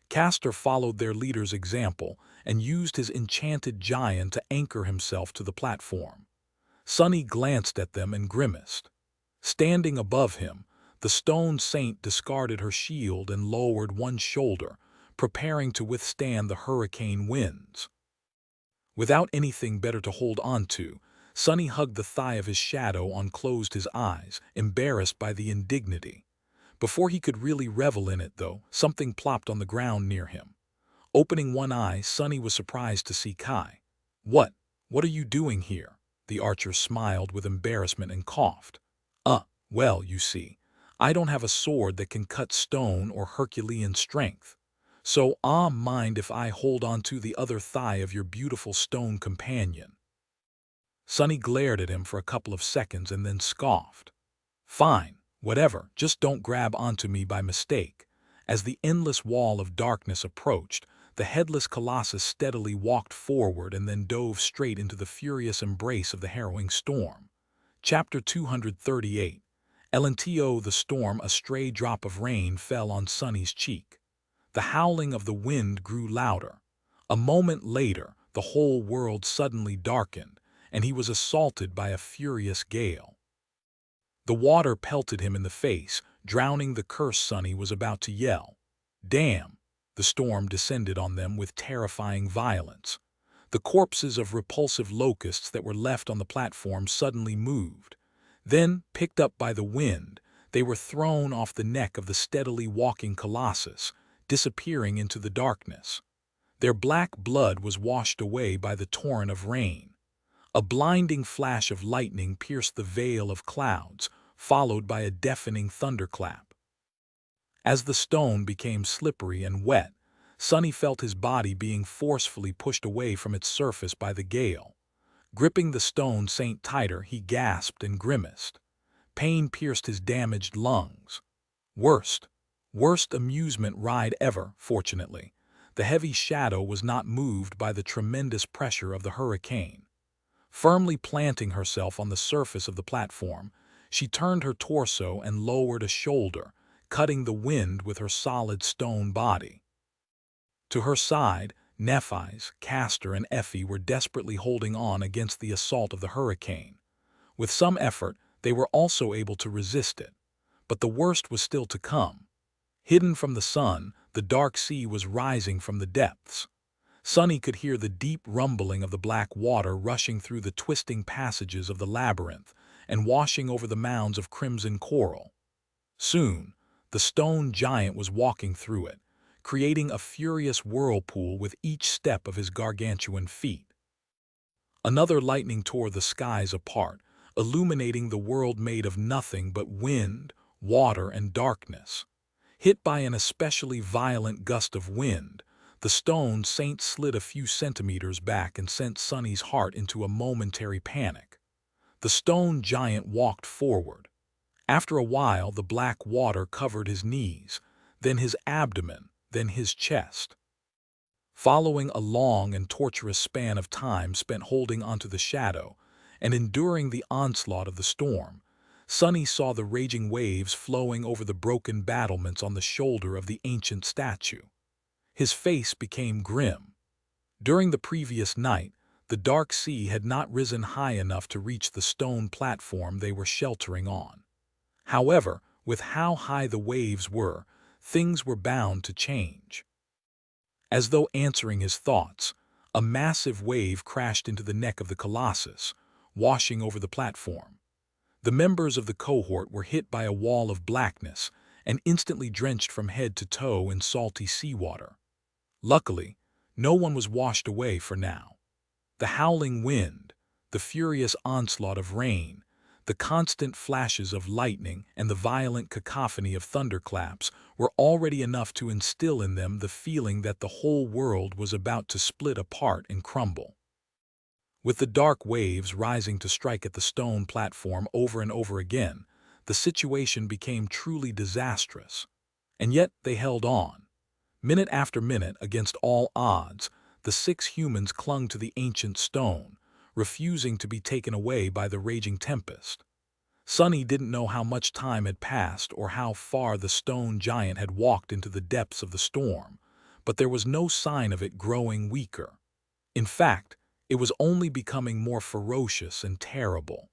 Castor followed their leader's example and used his enchanted giant to anchor himself to the platform. Sonny glanced at them and grimaced. Standing above him, the stone saint discarded her shield and lowered one shoulder, preparing to withstand the hurricane winds. Without anything better to hold on to, Sonny hugged the thigh of his shadow and closed his eyes, embarrassed by the indignity. Before he could really revel in it, though, something plopped on the ground near him. Opening one eye, Sonny was surprised to see Kai. What are you doing here? The archer smiled with embarrassment and coughed. Well, you see, I don't have a sword that can cut stone or Herculean strength. So, mind if I hold on to the other thigh of your beautiful stone companion? Sonny glared at him for a couple of seconds and then scoffed. Fine, whatever, just don't grab onto me by mistake. As the endless wall of darkness approached, the headless colossus steadily walked forward and then dove straight into the furious embrace of the harrowing storm. Chapter 238. Elentio the storm. A stray drop of rain fell on Sonny's cheek. The howling of the wind grew louder. A moment later, the whole world suddenly darkened, and he was assaulted by a furious gale. The water pelted him in the face, drowning the curse. Sonny was about to yell. Damn! The storm descended on them with terrifying violence. The corpses of repulsive locusts that were left on the platform suddenly moved. Then, picked up by the wind, they were thrown off the neck of the steadily walking colossus, disappearing into the darkness. Their black blood was washed away by the torrent of rain. A blinding flash of lightning pierced the veil of clouds, followed by a deafening thunderclap. As the stone became slippery and wet, Sonny felt his body being forcefully pushed away from its surface by the gale. Gripping the stone saint tighter, he gasped and grimaced. Pain pierced his damaged lungs. Worst amusement ride ever, fortunately. The heavy shadow was not moved by the tremendous pressure of the hurricane. Firmly planting herself on the surface of the platform, she turned her torso and lowered a shoulder, cutting the wind with her solid stone body. To her side, Nephi's, Castor, and Effie were desperately holding on against the assault of the hurricane. With some effort, they were also able to resist it. But the worst was still to come. Hidden from the sun, the dark sea was rising from the depths. Sonny could hear the deep rumbling of the black water rushing through the twisting passages of the labyrinth and washing over the mounds of crimson coral. Soon, the stone giant was walking through it, creating a furious whirlpool with each step of his gargantuan feet. Another lightning tore the skies apart, illuminating the world made of nothing but wind, water, and darkness. Hit by an especially violent gust of wind, the stone saint slid a few centimeters back and sent Sonny's heart into a momentary panic. The stone giant walked forward. After a while, the black water covered his knees, then his abdomen, then his chest. Following a long and torturous span of time spent holding onto the shadow and enduring the onslaught of the storm, Sonny saw the raging waves flowing over the broken battlements on the shoulder of the ancient statue. His face became grim. During the previous night, the dark sea had not risen high enough to reach the stone platform they were sheltering on. However, with how high the waves were, things were bound to change. As though answering his thoughts, a massive wave crashed into the neck of the Colossus, washing over the platform. The members of the cohort were hit by a wall of blackness and instantly drenched from head to toe in salty seawater. Luckily, no one was washed away for now. The howling wind, the furious onslaught of rain, the constant flashes of lightning, and the violent cacophony of thunderclaps were already enough to instill in them the feeling that the whole world was about to split apart and crumble. With the dark waves rising to strike at the stone platform over and over again, the situation became truly disastrous. And yet they held on. Minute after minute, against all odds, the 6 humans clung to the ancient stone, refusing to be taken away by the raging tempest. Sonny didn't know how much time had passed or how far the stone giant had walked into the depths of the storm, but there was no sign of it growing weaker. In fact, it was only becoming more ferocious and terrible.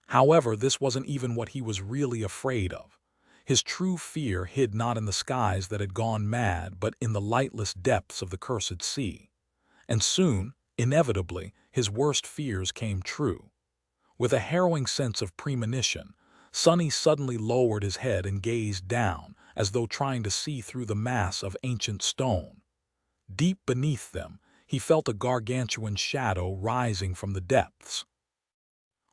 However, this wasn't even what he was really afraid of. His true fear hid not in the skies that had gone mad, but in the lightless depths of the cursed sea. And soon, inevitably, his worst fears came true. With a harrowing sense of premonition, Sonny suddenly lowered his head and gazed down, as though trying to see through the mass of ancient stone. Deep beneath them, he felt a gargantuan shadow rising from the depths.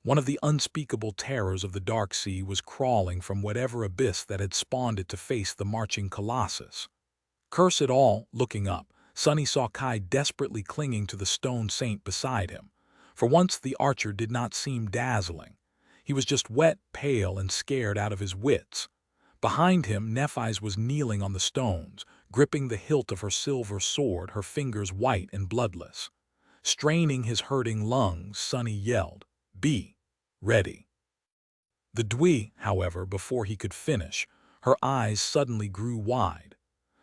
One of the unspeakable terrors of the dark sea was crawling from whatever abyss that had spawned it to face the marching Colossus. Curse it all, looking up, Sonny saw Kai desperately clinging to the stone saint beside him. For once the archer did not seem dazzling. He was just wet, pale, and scared out of his wits. Behind him, Nephi's was kneeling on the stones, gripping the hilt of her silver sword, her fingers white and bloodless. Straining his hurting lungs, Sonny yelled, "Be ready." The Dwi, however, before he could finish, her eyes suddenly grew wide.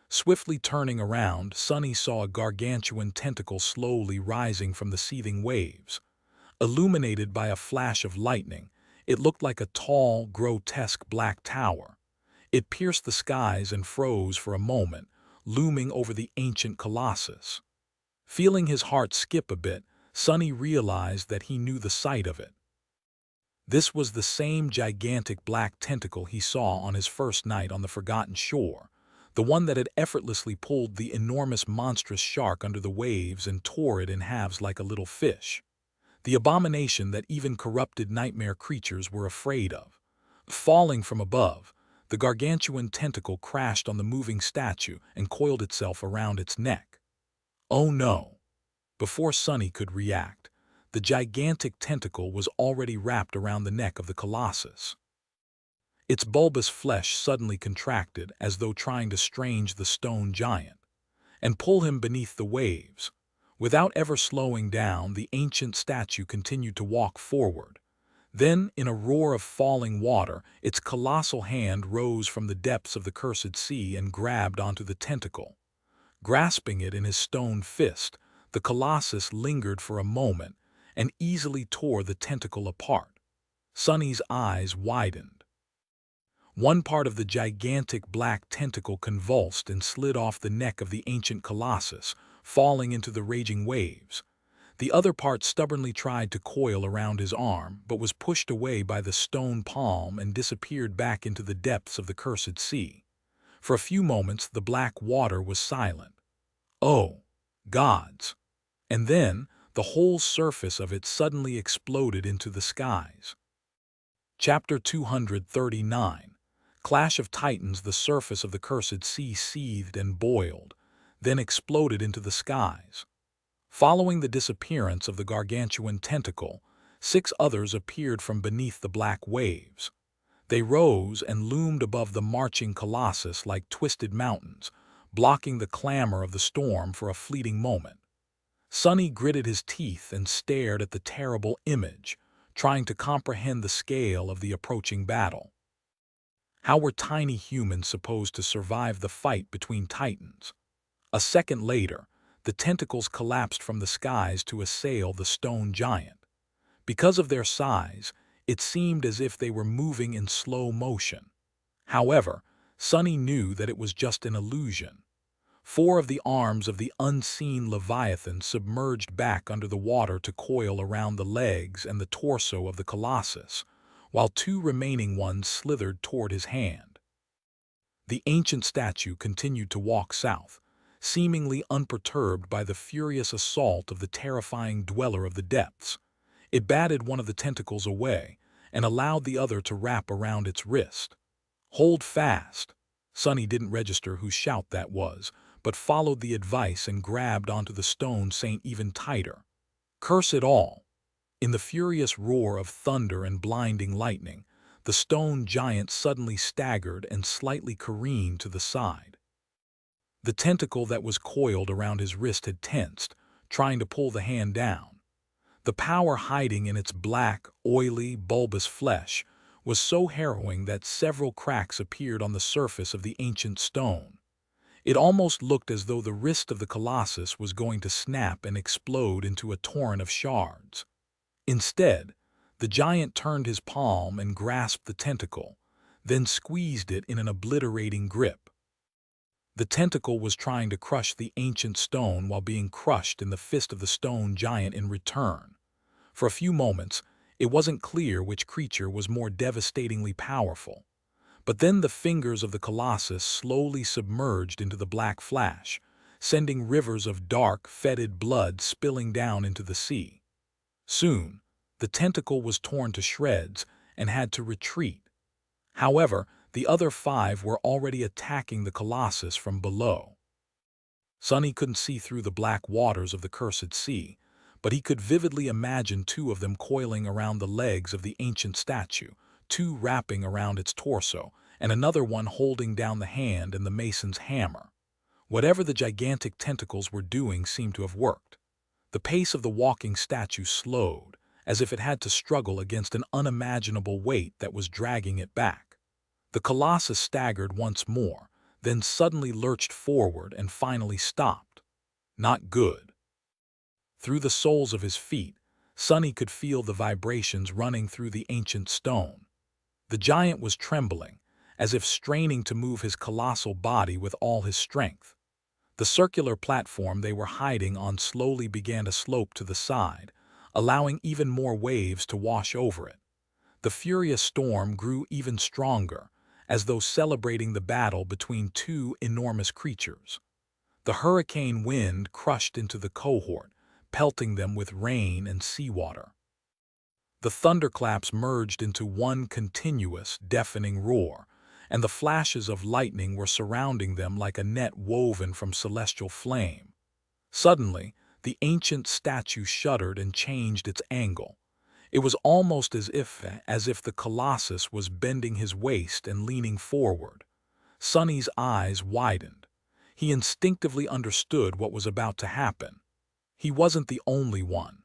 Swiftly turning around, Sonny saw a gargantuan tentacle slowly rising from the seething waves. Illuminated by a flash of lightning, it looked like a tall, grotesque black tower. It pierced the skies and froze for a moment, looming over the ancient Colossus. Feeling his heart skip a bit, Sonny realized that he knew the sight of it. This was the same gigantic black tentacle he saw on his first night on the Forgotten Shore, the one that had effortlessly pulled the enormous monstrous shark under the waves and tore it in halves like a little fish. The abomination that even corrupted nightmare creatures were afraid of. Falling from above, the gargantuan tentacle crashed on the moving statue and coiled itself around its neck. Oh no! Before Sonny could react, the gigantic tentacle was already wrapped around the neck of the colossus. Its bulbous flesh suddenly contracted as though trying to strange the stone giant and pull him beneath the waves. Without ever slowing down, the ancient statue continued to walk forward. Then, in a roar of falling water, its colossal hand rose from the depths of the cursed sea and grabbed onto the tentacle. Grasping it in his stone fist, the colossus lingered for a moment and easily tore the tentacle apart. Sonny's eyes widened. One part of the gigantic black tentacle convulsed and slid off the neck of the ancient colossus, falling into the raging waves. The other part stubbornly tried to coil around his arm, but was pushed away by the stone palm and disappeared back into the depths of the cursed sea. For a few moments, the black water was silent. Oh, gods! And then, the whole surface of it suddenly exploded into the skies. Chapter 239. Clash of Titans. The surface of the cursed sea seethed and boiled, then exploded into the skies. Following the disappearance of the gargantuan tentacle, 6 others appeared from beneath the black waves. They rose and loomed above the marching colossus like twisted mountains, blocking the clamor of the storm for a fleeting moment. Sonny gritted his teeth and stared at the terrible image, trying to comprehend the scale of the approaching battle. How were tiny humans supposed to survive the fight between titans? A second later, the tentacles collapsed from the skies to assail the stone giant. Because of their size, it seemed as if they were moving in slow motion. However, Sonny knew that it was just an illusion. 4 of the arms of the unseen Leviathan submerged back under the water to coil around the legs and the torso of the colossus, while 2 remaining ones slithered toward his hand. The ancient statue continued to walk south, seemingly unperturbed by the furious assault of the terrifying dweller of the depths. It batted one of the tentacles away and allowed the other to wrap around its wrist. "Hold fast!" Sonny didn't register whose shout that was, but followed the advice and grabbed onto the stone saint even tighter. Curse it all! In the furious roar of thunder and blinding lightning, the stone giant suddenly staggered and slightly careened to the side. The tentacle that was coiled around his wrist had tensed, trying to pull the hand down. The power hiding in its black, oily, bulbous flesh was so harrowing that several cracks appeared on the surface of the ancient stone. It almost looked as though the wrist of the colossus was going to snap and explode into a torrent of shards. Instead, the giant turned his palm and grasped the tentacle, then squeezed it in an obliterating grip. The tentacle was trying to crush the ancient stone while being crushed in the fist of the stone giant in return. For a few moments, it wasn't clear which creature was more devastatingly powerful. But then the fingers of the colossus slowly submerged into the black flash, sending rivers of dark, fetid blood spilling down into the sea. Soon, the tentacle was torn to shreds and had to retreat. However, the other 5 were already attacking the colossus from below. Sonny couldn't see through the black waters of the cursed sea, but he could vividly imagine 2 of them coiling around the legs of the ancient statue, 2 wrapping around its torso, and another one holding down the hand and the mason's hammer. Whatever the gigantic tentacles were doing seemed to have worked. The pace of the walking statue slowed, as if it had to struggle against an unimaginable weight that was dragging it back. The colossus staggered once more, then suddenly lurched forward and finally stopped. Not good. Through the soles of his feet, Sonny could feel the vibrations running through the ancient stone. The giant was trembling, as if straining to move his colossal body with all his strength. The circular platform they were hiding on slowly began to slope to the side, allowing even more waves to wash over it. The furious storm grew even stronger, as though celebrating the battle between two enormous creatures. The hurricane wind crushed into the cohort, pelting them with rain and seawater. The thunderclaps merged into one continuous, deafening roar, and the flashes of lightning were surrounding them like a net woven from celestial flame. Suddenly, the ancient statue shuddered and changed its angle. It was almost as if the colossus was bending his waist and leaning forward. Sonny's eyes widened. He instinctively understood what was about to happen. He wasn't the only one.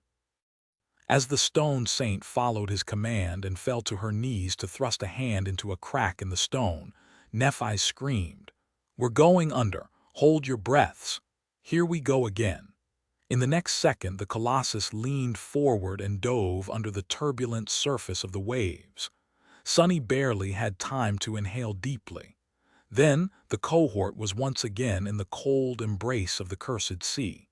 As the stone saint followed his command and fell to her knees to thrust a hand into a crack in the stone, Nephi screamed, "We're going under. Hold your breaths. Here we go again." In the next second, the colossus leaned forward and dove under the turbulent surface of the waves. Sonny barely had time to inhale deeply. Then, the cohort was once again in the cold embrace of the cursed sea.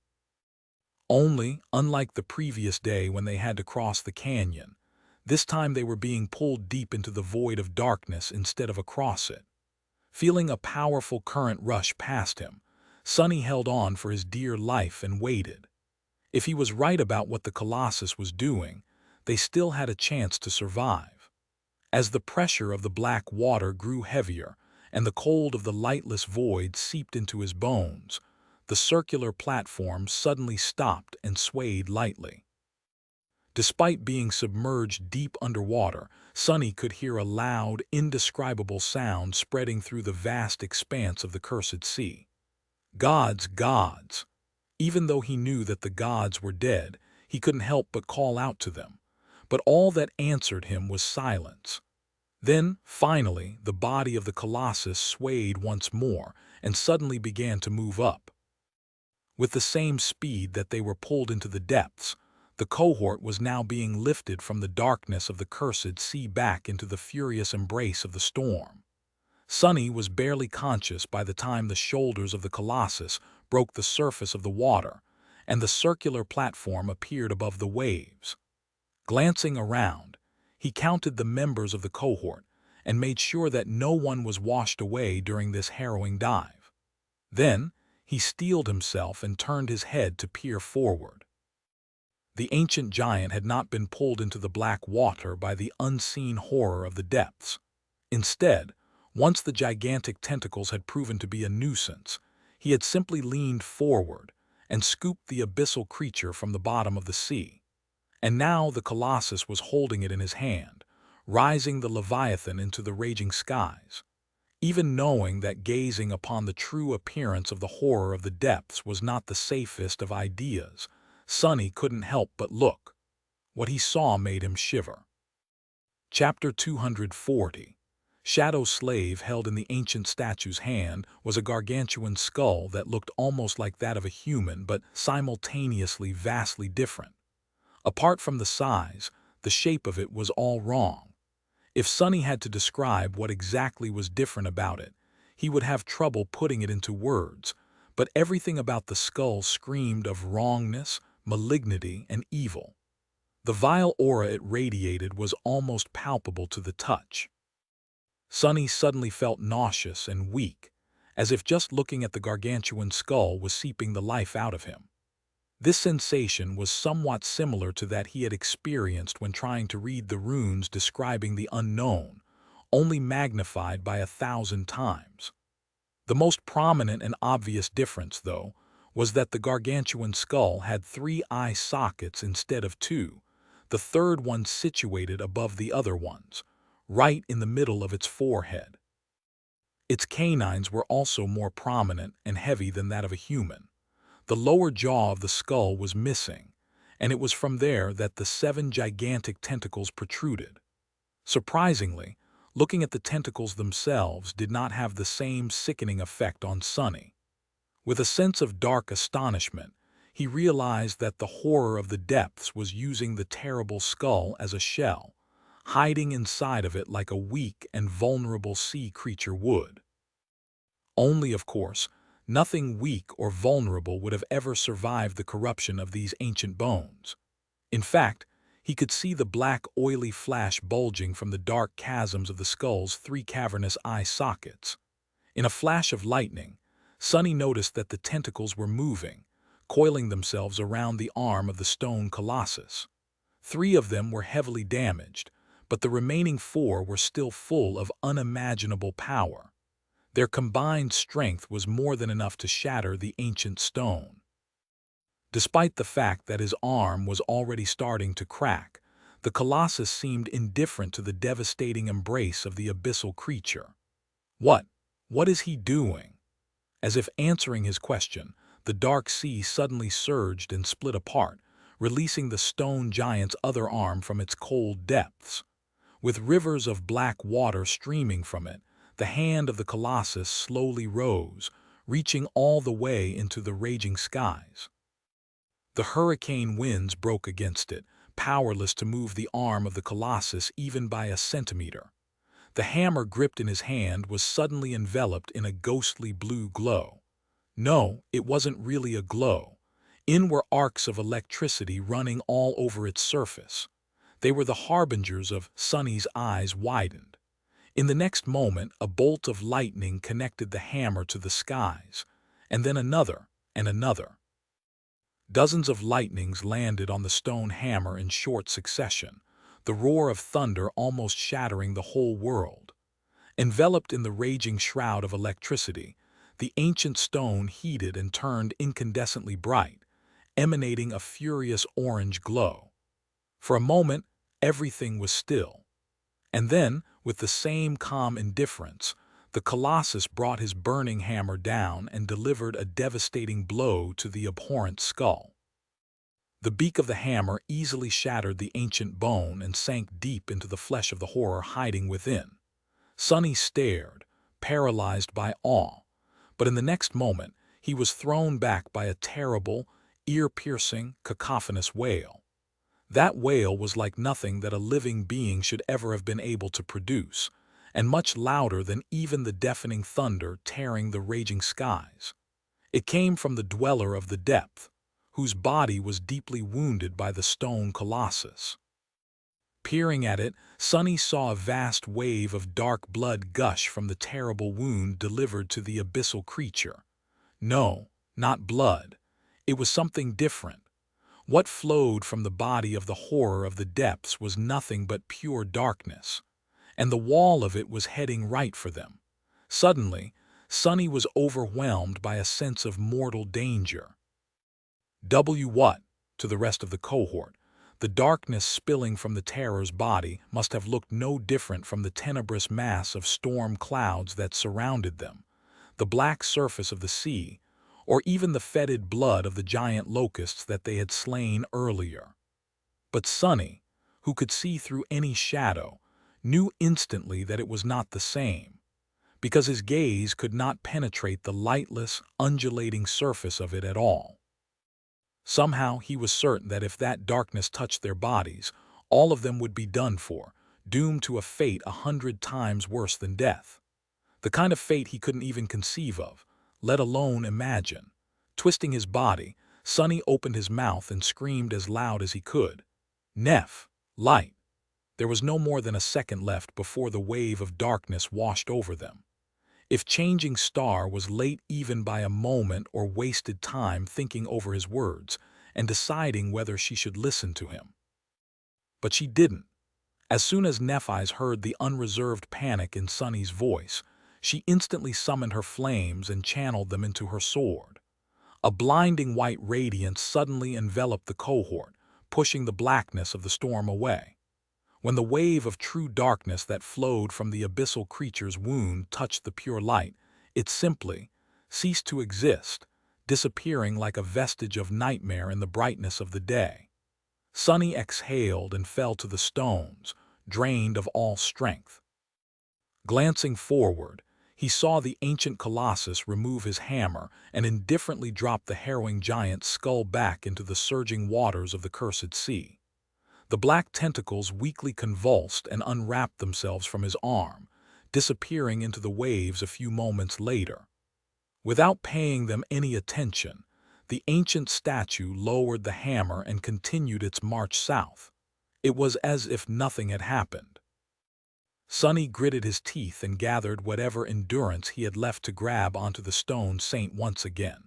Only, unlike the previous day when they had to cross the canyon, this time they were being pulled deep into the void of darkness instead of across it. Feeling a powerful current rush past him, Sonny held on for his dear life and waited. If he was right about what the colossus was doing, they still had a chance to survive. As the pressure of the black water grew heavier and the cold of the lightless void seeped into his bones, the circular platform suddenly stopped and swayed lightly. Despite being submerged deep underwater, Sonny could hear a loud, indescribable sound spreading through the vast expanse of the cursed sea. Gods, gods! Even though he knew that the gods were dead, he couldn't help but call out to them. But all that answered him was silence. Then, finally, the body of the colossus swayed once more and suddenly began to move up. With the same speed that they were pulled into the depths, the cohort was now being lifted from the darkness of the cursed sea back into the furious embrace of the storm. Sonny was barely conscious by the time the shoulders of the colossus broke the surface of the water, and the circular platform appeared above the waves. Glancing around, he counted the members of the cohort and made sure that no one was washed away during this harrowing dive. Then, he steeled himself and turned his head to peer forward. The ancient giant had not been pulled into the black water by the unseen horror of the depths. Instead, once the gigantic tentacles had proven to be a nuisance, he had simply leaned forward and scooped the abyssal creature from the bottom of the sea. And now the colossus was holding it in his hand, rising the leviathan into the raging skies. Even knowing that gazing upon the true appearance of the horror of the depths was not the safest of ideas, Sonny couldn't help but look. What he saw made him shiver. Chapter 240. Shadow Slave held in the ancient statue's hand was a gargantuan skull that looked almost like that of a human but simultaneously vastly different. Apart from the size, the shape of it was all wrong. If Sonny had to describe what exactly was different about it, he would have trouble putting it into words, but everything about the skull screamed of wrongness, malignity, and evil. The vile aura it radiated was almost palpable to the touch. Sonny suddenly felt nauseous and weak, as if just looking at the gargantuan skull was seeping the life out of him. This sensation was somewhat similar to that he had experienced when trying to read the runes describing the unknown, only magnified by 1,000 times. The most prominent and obvious difference, though, was that the gargantuan skull had 3 eye sockets instead of 2, the third one situated above the other ones, right in the middle of its forehead. Its canines were also more prominent and heavy than that of a human. The lower jaw of the skull was missing, and it was from there that the 7 gigantic tentacles protruded. Surprisingly, looking at the tentacles themselves did not have the same sickening effect on Sonny. With a sense of dark astonishment, he realized that the horror of the depths was using the terrible skull as a shell, hiding inside of it like a weak and vulnerable sea creature would. Only, of course, nothing weak or vulnerable would have ever survived the corruption of these ancient bones. In fact, He could see the black, oily flash bulging from the dark chasms of the skull's 3 cavernous eye sockets. In a flash of lightning, Sonny noticed that the tentacles were moving, coiling themselves around the arm of the stone colossus. 3 of them were heavily damaged, but the remaining 4 were still full of unimaginable power. Their combined strength was more than enough to shatter the ancient stone. Despite the fact that his arm was already starting to crack, the colossus seemed indifferent to the devastating embrace of the abyssal creature. What is he doing? As if answering his question, the dark sea suddenly surged and split apart, releasing the stone giant's other arm from its cold depths. With rivers of black water streaming from it, the hand of the colossus slowly rose, reaching all the way into the raging skies. The hurricane winds broke against it, powerless to move the arm of the colossus even by a centimeter. The hammer gripped in his hand was suddenly enveloped in a ghostly blue glow. No, it wasn't really a glow. In were arcs of electricity running all over its surface. They were the harbingers of Sonny's eyes widened. In the next moment, a bolt of lightning connected the hammer to the skies, and then another and another. Dozens of lightnings landed on the stone hammer in short succession, the roar of thunder almost shattering the whole world. Enveloped in the raging shroud of electricity, the ancient stone heated and turned incandescently bright, emanating a furious orange glow. For a moment, everything was still. And then, with the same calm indifference, the colossus brought his burning hammer down and delivered a devastating blow to the abhorrent skull. The beak of the hammer easily shattered the ancient bone and sank deep into the flesh of the horror hiding within. Sonny stared, paralyzed by awe, but in the next moment he was thrown back by a terrible, ear-piercing, cacophonous wail. That wail was like nothing that a living being should ever have been able to produce, and much louder than even the deafening thunder tearing the raging skies. It came from the dweller of the depth, whose body was deeply wounded by the stone colossus. Peering at it, Sonny saw a vast wave of dark blood gush from the terrible wound delivered to the abyssal creature. No, not blood. It was something different. What flowed from the body of the horror of the depths was nothing but pure darkness, and the wall of it was heading right for them. Suddenly, Sonny was overwhelmed by a sense of mortal danger. What, to the rest of the cohort, the darkness spilling from the terror's body must have looked no different from the tenebrous mass of storm clouds that surrounded them, the black surface of the sea, or even the fetid blood of the giant locusts that they had slain earlier. But Sonny, who could see through any shadow, knew instantly that it was not the same, because his gaze could not penetrate the lightless, undulating surface of it at all. Somehow he was certain that if that darkness touched their bodies, all of them would be done for, doomed to a fate 100 times worse than death. The kind of fate he couldn't even conceive of, let alone imagine. Twisting his body, Sonny opened his mouth and screamed as loud as he could. Neff, light! There was no more than a second left before the wave of darkness washed over them. If Changing Star was late even by a moment or wasted time thinking over his words and deciding whether she should listen to him. But she didn't. As soon as Nephis heard the unreserved panic in Sonny's voice, she instantly summoned her flames and channeled them into her sword. A blinding white radiance suddenly enveloped the cohort, pushing the blackness of the storm away. When the wave of true darkness that flowed from the abyssal creature's wound touched the pure light, it simply ceased to exist, disappearing like a vestige of nightmare in the brightness of the day. Sonny exhaled and fell to the stones, drained of all strength. Glancing forward, he saw the ancient colossus remove his hammer and indifferently drop the harrowing giant's skull back into the surging waters of the cursed sea. The black tentacles weakly convulsed and unwrapped themselves from his arm, disappearing into the waves a few moments later. Without paying them any attention, the ancient statue lowered the hammer and continued its march south. It was as if nothing had happened. Sonny gritted his teeth and gathered whatever endurance he had left to grab onto the stone saint once again.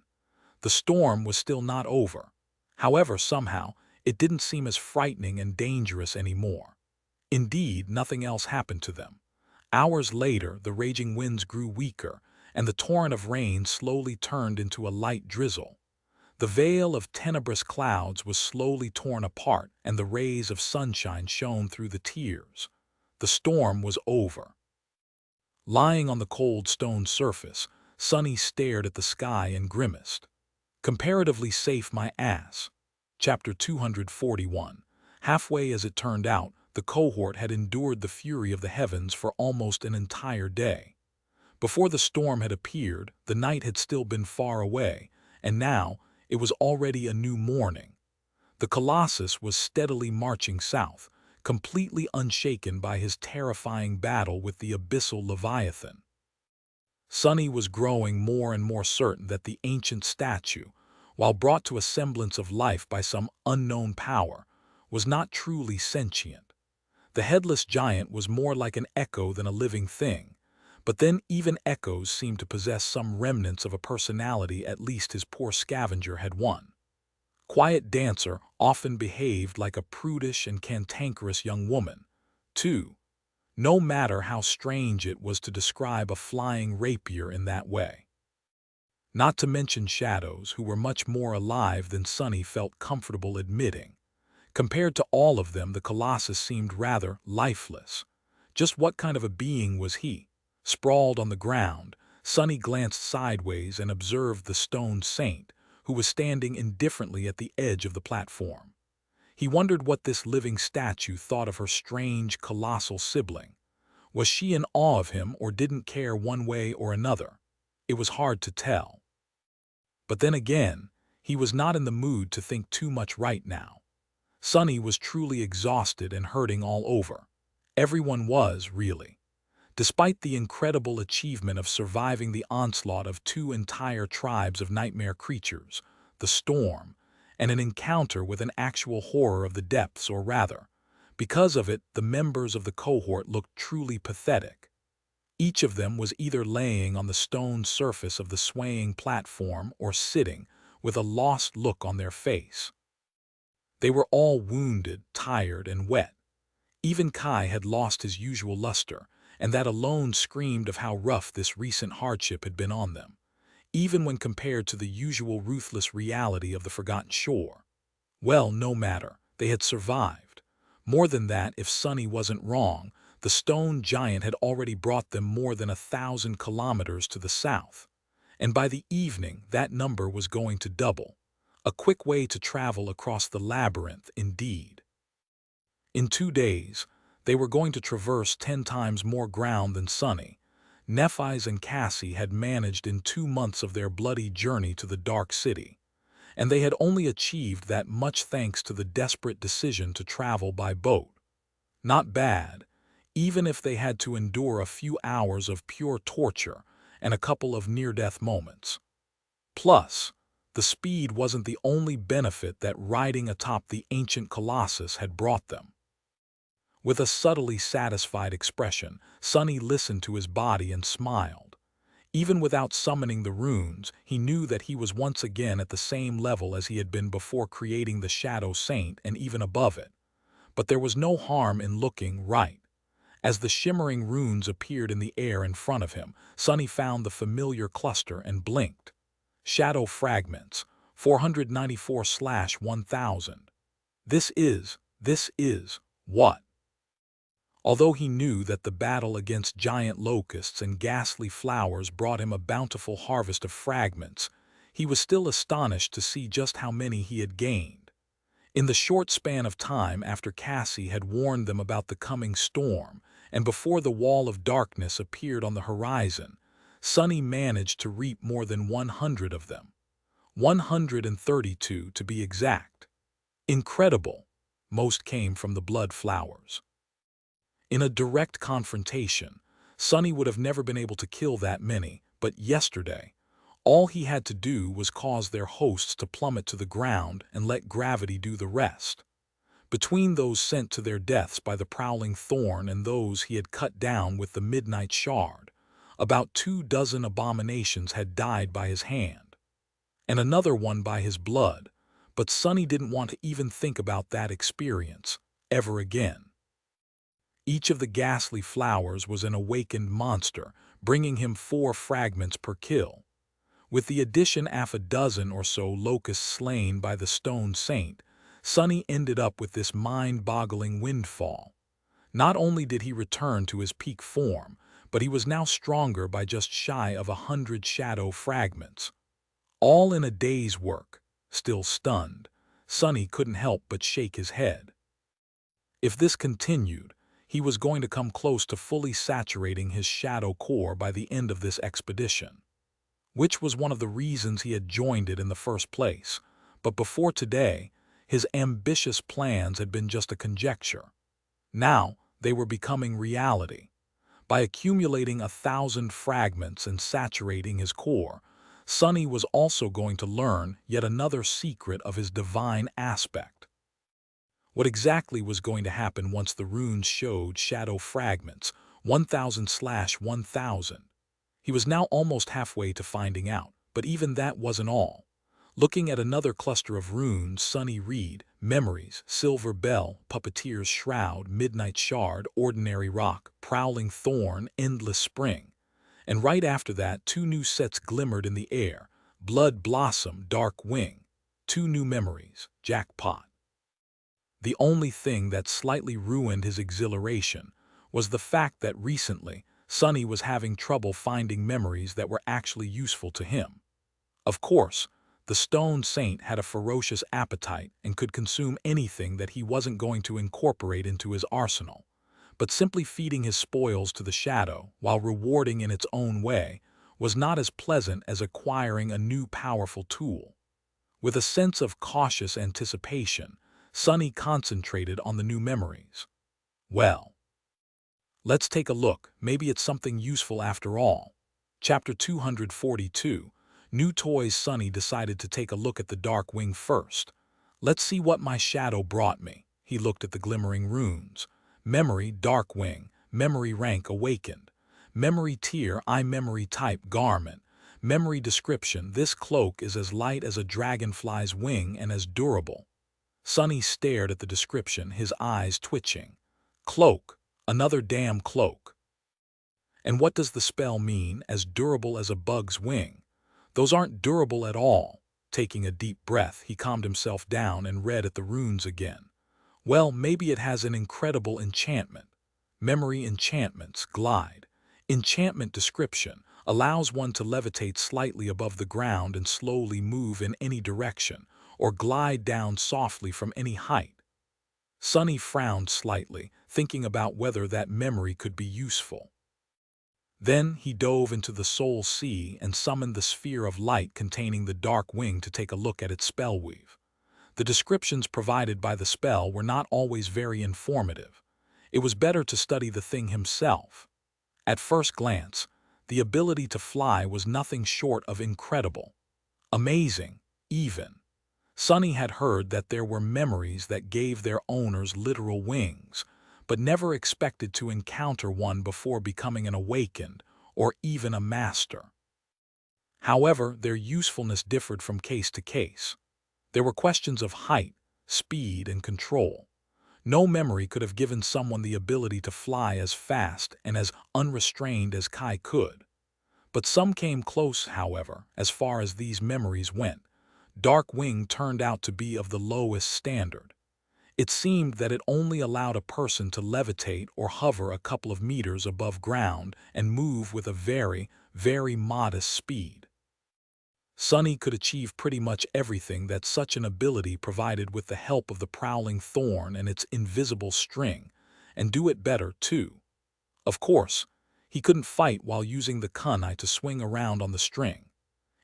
The storm was still not over. However, somehow, it didn't seem as frightening and dangerous anymore. Indeed, nothing else happened to them. Hours later, the raging winds grew weaker, and the torrent of rain slowly turned into a light drizzle. The veil of tenebrous clouds was slowly torn apart, and the rays of sunshine shone through the tears. The storm was over. Lying on the cold stone surface, Sonny stared at the sky and grimaced. Comparatively safe, my ass. Chapter 241. Halfway, as it turned out, the cohort had endured the fury of the heavens for almost an entire day. Before the storm had appeared, the night had still been far away, and now it was already a new morning. The Colossus was steadily marching south, completely unshaken by his terrifying battle with the abyssal Leviathan. Sonny was growing more and more certain that the ancient statue, while brought to a semblance of life by some unknown power, was not truly sentient. The headless giant was more like an echo than a living thing, but then even echoes seemed to possess some remnants of a personality. At least his poor scavenger had one. Quiet Dancer often behaved like a prudish and cantankerous young woman, too, no matter how strange it was to describe a flying rapier in that way. Not to mention Shadows, who were much more alive than Sonny felt comfortable admitting. Compared to all of them, the Colossus seemed rather lifeless. Just what kind of a being was he? Sprawled on the ground, Sonny glanced sideways and observed the stone saint, who was standing indifferently at the edge of the platform. He wondered what this living statue thought of her strange, colossal sibling. Was she in awe of him or didn't care one way or another? It was hard to tell. But then again, he was not in the mood to think too much right now. Sonny was truly exhausted and hurting all over. Everyone was, really. Despite the incredible achievement of surviving the onslaught of 2 entire tribes of nightmare creatures, the storm, and an encounter with an actual horror of the depths, or rather, because of it, the members of the cohort looked truly pathetic. Each of them was either laying on the stone surface of the swaying platform or sitting with a lost look on their face. They were all wounded, tired, and wet. Even Kai had lost his usual luster, and that alone screamed of how rough this recent hardship had been on them, even when compared to the usual ruthless reality of the Forgotten Shore. Well, no matter, they had survived. More than that, if Sonny wasn't wrong, the stone giant had already brought them more than 1,000 kilometers to the south. And by the evening, that number was going to double. A quick way to travel across the labyrinth, indeed. In 2 days, they were going to traverse 10 times more ground than Sonny. Nephi's and Cassie had managed in 2 months of their bloody journey to the Dark City, and they had only achieved that much thanks to the desperate decision to travel by boat. Not bad, even if they had to endure a few hours of pure torture and a couple of near-death moments. Plus, the speed wasn't the only benefit that riding atop the ancient Colossus had brought them. With a subtly satisfied expression, Sonny listened to his body and smiled. Even without summoning the runes, he knew that he was once again at the same level as he had been before creating the Shadow Saint, and even above it. But there was no harm in looking right. As the shimmering runes appeared in the air in front of him, Sonny found the familiar cluster and blinked. Shadow Fragments, 494/1000. This is what? Although he knew that the battle against giant locusts and ghastly flowers brought him a bountiful harvest of fragments, he was still astonished to see just how many he had gained. In the short span of time after Cassie had warned them about the coming storm, and before the wall of darkness appeared on the horizon, Sonny managed to reap more than 100 of them. 132 to be exact. Incredible. Most came from the blood flowers. In a direct confrontation, Sonny would have never been able to kill that many, but yesterday, all he had to do was cause their hosts to plummet to the ground and let gravity do the rest. Between those sent to their deaths by the prowling thorn and those he had cut down with the midnight shard, about 24 abominations had died by his hand, and another one by his blood, but Sonny didn't want to even think about that experience ever again. Each of the ghastly flowers was an awakened monster, bringing him 4 fragments per kill. With the addition of a dozen or so locusts slain by the stone saint, Sonny ended up with this mind-boggling windfall. Not only did he return to his peak form, but he was now stronger by just shy of 100 shadow fragments. All in a day's work. Still stunned, Sonny couldn't help but shake his head. If this continued, he was going to come close to fully saturating his shadow core by the end of this expedition, which was one of the reasons he had joined it in the first place. But before today, his ambitious plans had been just a conjecture. Now they were becoming reality. By accumulating 1,000 fragments and saturating his core, Sonny was also going to learn yet another secret of his divine aspect. What exactly was going to happen once the runes showed shadow fragments, 1,000/1,000? He was now almost halfway to finding out, but even that wasn't all. Looking at another cluster of runes, Sonny read Memories, Silver Bell, Puppeteer's Shroud, Midnight Shard, Ordinary Rock, Prowling Thorn, Endless Spring. And right after that, 2 new sets glimmered in the air, Blood Blossom, Dark Wing. 2 new memories, jackpot. The only thing that slightly ruined his exhilaration was the fact that recently, Sonny was having trouble finding memories that were actually useful to him. Of course, the Stone Saint had a ferocious appetite and could consume anything that he wasn't going to incorporate into his arsenal. But simply feeding his spoils to the shadow, while rewarding in its own way, was not as pleasant as acquiring a new powerful tool. With a sense of cautious anticipation, Sonny concentrated on the new memories. Well, let's take a look. Maybe it's something useful after all. Chapter 242. New Toys. Sonny decided to take a look at the Dark Wing first. Let's see what my shadow brought me. He looked at the glimmering runes. Memory, Dark Wing. Memory rank awakened. Memory tier, memory type, garment. Memory description, this cloak is as light as a dragonfly's wing and as durable. Sonny stared at the description, his eyes twitching. Cloak. Another damn cloak. And what does the spell mean, as durable as a bug's wing? Those aren't durable at all. Taking a deep breath, he calmed himself down and read at the runes again. Well, maybe it has an incredible enchantment. Memory enchantments, glide. Enchantment description, allows one to levitate slightly above the ground and slowly move in any direction, or glide down softly from any height. Sonny frowned slightly, thinking about whether that memory could be useful. Then he dove into the soul sea and summoned the sphere of light containing the Dark Wing to take a look at its spellweave. The descriptions provided by the spell were not always very informative. It was better to study the thing himself. At first glance, the ability to fly was nothing short of incredible. Amazing, even. Sonny had heard that there were memories that gave their owners literal wings, but never expected to encounter one before becoming an awakened, or even a master. However, their usefulness differed from case to case. There were questions of height, speed, and control. No memory could have given someone the ability to fly as fast and as unrestrained as Kai could. But some came close, however, as far as these memories went. Dark Wing turned out to be of the lowest standard. It seemed that it only allowed a person to levitate or hover a couple of meters above ground and move with a very, very modest speed. Sonny could achieve pretty much everything that such an ability provided with the help of the prowling thorn and its invisible string, and do it better, too. Of course, he couldn't fight while using the kunai to swing around on the string.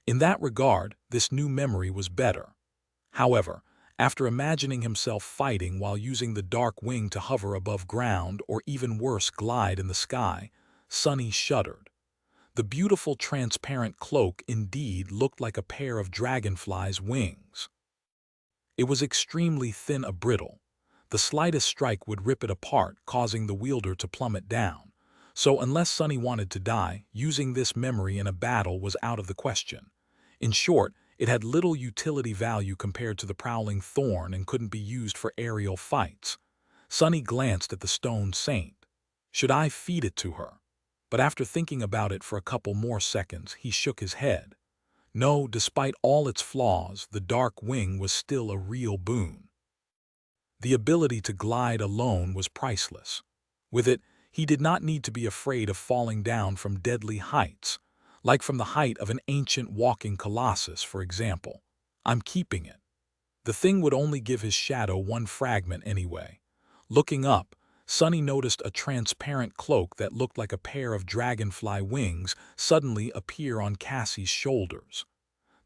In that regard, this new memory was better. However, after imagining himself fighting while using the Dark Wing to hover above ground or even worse glide in the sky, Sonny shuddered. The beautiful transparent cloak indeed looked like a pair of dragonfly's wings. It was extremely thin, brittle. The slightest strike would rip it apart, causing the wielder to plummet down. So unless Sunny wanted to die, using this memory in a battle was out of the question. In short, it had little utility value compared to the prowling thorn and couldn't be used for aerial fights. Sunny glanced at the stone saint. Should I feed it to her? But after thinking about it for a couple more seconds, he shook his head. No, despite all its flaws, the dark wing was still a real boon. The ability to glide alone was priceless. With it, he did not need to be afraid of falling down from deadly heights, like from the height of an ancient walking colossus, for example. I'm keeping it. The thing would only give his shadow one fragment anyway. Looking up, Sunny noticed a transparent cloak that looked like a pair of dragonfly wings suddenly appear on Cassie's shoulders.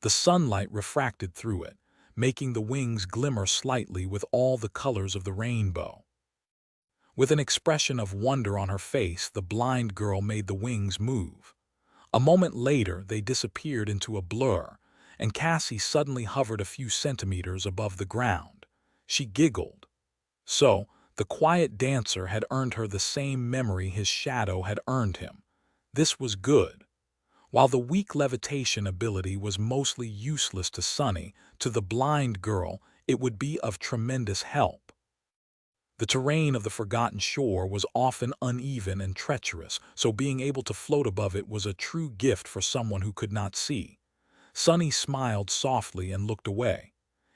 The sunlight refracted through it, making the wings glimmer slightly with all the colors of the rainbow. With an expression of wonder on her face, the blind girl made the wings move. A moment later, they disappeared into a blur, and Cassie suddenly hovered a few centimeters above the ground. She giggled. So, the quiet dancer had earned her the same memory his shadow had earned him. This was good. While the weak levitation ability was mostly useless to Sunny, to the blind girl it would be of tremendous help. The terrain of the Forgotten Shore was often uneven and treacherous, so being able to float above it was a true gift for someone who could not see. Sunny smiled softly and looked away.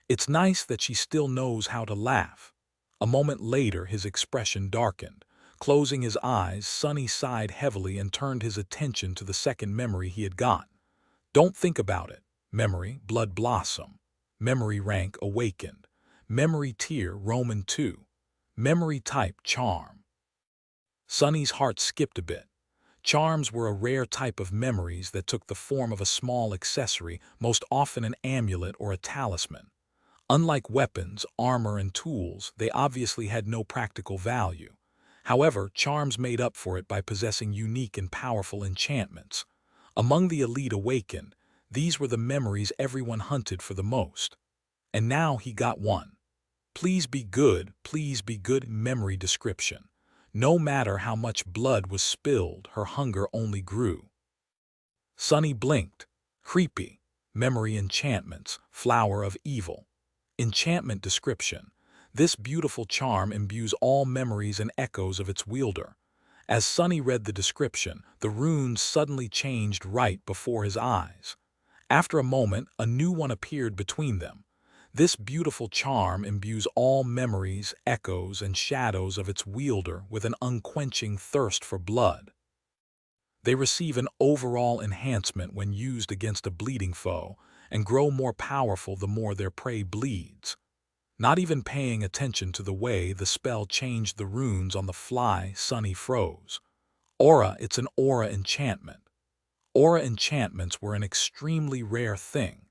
It's nice that she still knows how to laugh. A moment later, his expression darkened. Closing his eyes, Sunny sighed heavily and turned his attention to the second memory he had got. Don't think about it. Memory, blood blossom. Memory rank, awakened. Memory tier, Roman 2. Memory type, charm. Sunny's heart skipped a bit. Charms were a rare type of memories that took the form of a small accessory, most often an amulet or a talisman. Unlike weapons, armor, and tools, they obviously had no practical value. However, charms made up for it by possessing unique and powerful enchantments. Among the elite awakened, these were the memories everyone hunted for the most. And now he got one. Please be good memory description. No matter how much blood was spilled, her hunger only grew. Sunny blinked. Creepy. Memory enchantments, flower of evil. Enchantment description. This beautiful charm imbues all memories and echoes of its wielder. As Sunny read the description, the runes suddenly changed right before his eyes. After a moment, a new one appeared between them. This beautiful charm imbues all memories, echoes, and shadows of its wielder with an unquenching thirst for blood. They receive an overall enhancement when used against a bleeding foe, and grow more powerful the more their prey bleeds. Not even paying attention to the way the spell changed the runes on the fly, Sunny froze. Aura, it's an aura enchantment. Aura enchantments were an extremely rare thing.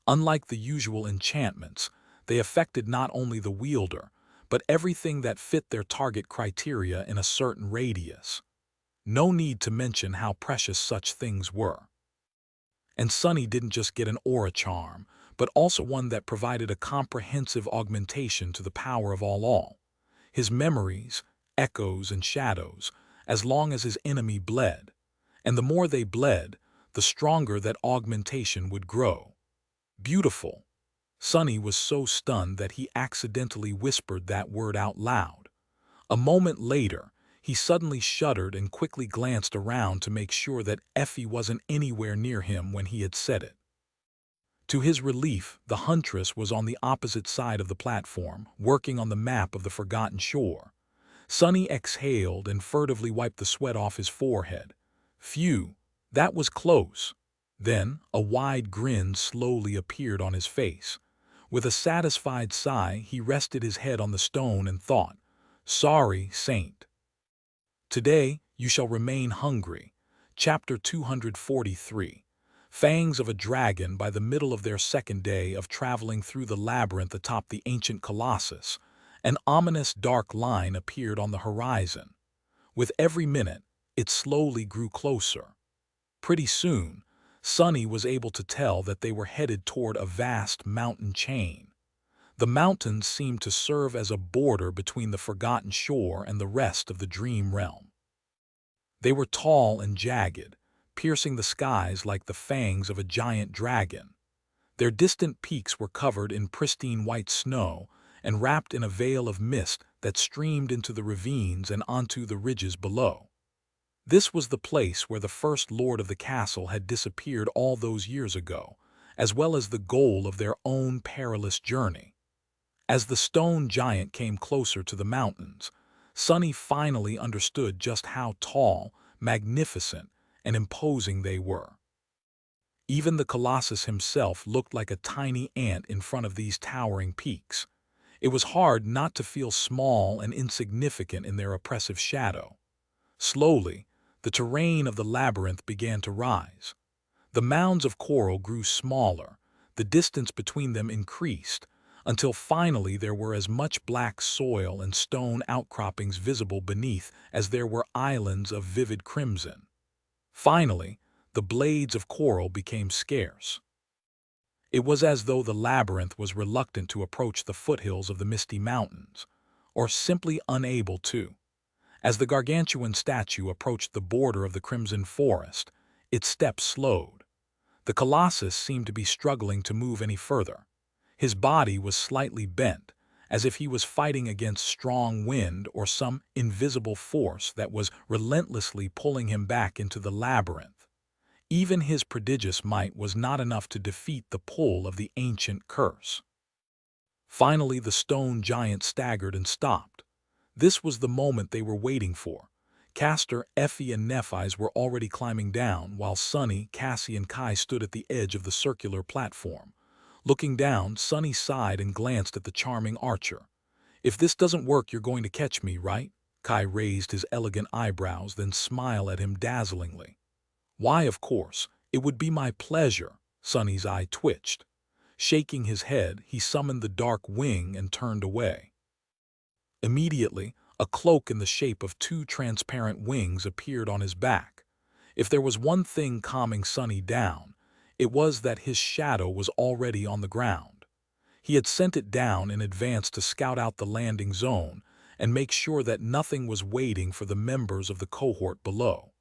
Unlike the usual enchantments, they affected not only the wielder, but everything that fit their target criteria in a certain radius. No need to mention how precious such things were. And Sunny didn't just get an aura charm, but also one that provided a comprehensive augmentation to the power of all. His memories, echoes, and shadows, as long as his enemy bled. And the more they bled, the stronger that augmentation would grow. Beautiful. Sunny was so stunned that he accidentally whispered that word out loud. A moment later, he suddenly shuddered and quickly glanced around to make sure that Effie wasn't anywhere near him when he had said it. To his relief, the huntress was on the opposite side of the platform, working on the map of the Forgotten Shore. Sunny exhaled and furtively wiped the sweat off his forehead. Phew, that was close. Then, a wide grin slowly appeared on his face. With a satisfied sigh, he rested his head on the stone and thought, "Sorry, Saint. Today, you shall remain hungry." Chapter 243. Fangs of a dragon. By the middle of their second day of traveling through the labyrinth atop the ancient colossus, an ominous dark line appeared on the horizon. With every minute, it slowly grew closer. Pretty soon, Sunny was able to tell that they were headed toward a vast mountain chain. The mountains seemed to serve as a border between the forgotten shore and the rest of the dream realm. They were tall and jagged, piercing the skies like the fangs of a giant dragon. Their distant peaks were covered in pristine white snow and wrapped in a veil of mist that streamed into the ravines and onto the ridges below. This was the place where the first lord of the castle had disappeared all those years ago, as well as the goal of their own perilous journey. As the stone giant came closer to the mountains, Sunny finally understood just how tall, magnificent, and imposing they were. Even the Colossus himself looked like a tiny ant in front of these towering peaks. It was hard not to feel small and insignificant in their oppressive shadow. Slowly, the terrain of the labyrinth began to rise. The mounds of coral grew smaller, the distance between them increased, until finally there were as much black soil and stone outcroppings visible beneath as there were islands of vivid crimson. Finally, the blades of coral became scarce. It was as though the labyrinth was reluctant to approach the foothills of the misty mountains, or simply unable to. As the gargantuan statue approached the border of the crimson forest, its steps slowed. The Colossus seemed to be struggling to move any further. His body was slightly bent, as if he was fighting against strong wind or some invisible force that was relentlessly pulling him back into the labyrinth. Even his prodigious might was not enough to defeat the pull of the ancient curse. Finally, the stone giant staggered and stopped. This was the moment they were waiting for. Castor, Effie, and Nephi's were already climbing down, while Sunny, Cassie, and Kai stood at the edge of the circular platform. Looking down, Sunny sighed and glanced at the charming archer. "If this doesn't work, you're going to catch me, right?" Kai raised his elegant eyebrows, then smiled at him dazzlingly. "Why, of course. It would be my pleasure." Sunny's eye twitched. Shaking his head, he summoned the dark wing and turned away. Immediately, a cloak in the shape of two transparent wings appeared on his back. If there was one thing calming Sunny down, it was that his shadow was already on the ground. He had sent it down in advance to scout out the landing zone and make sure that nothing was waiting for the members of the cohort below.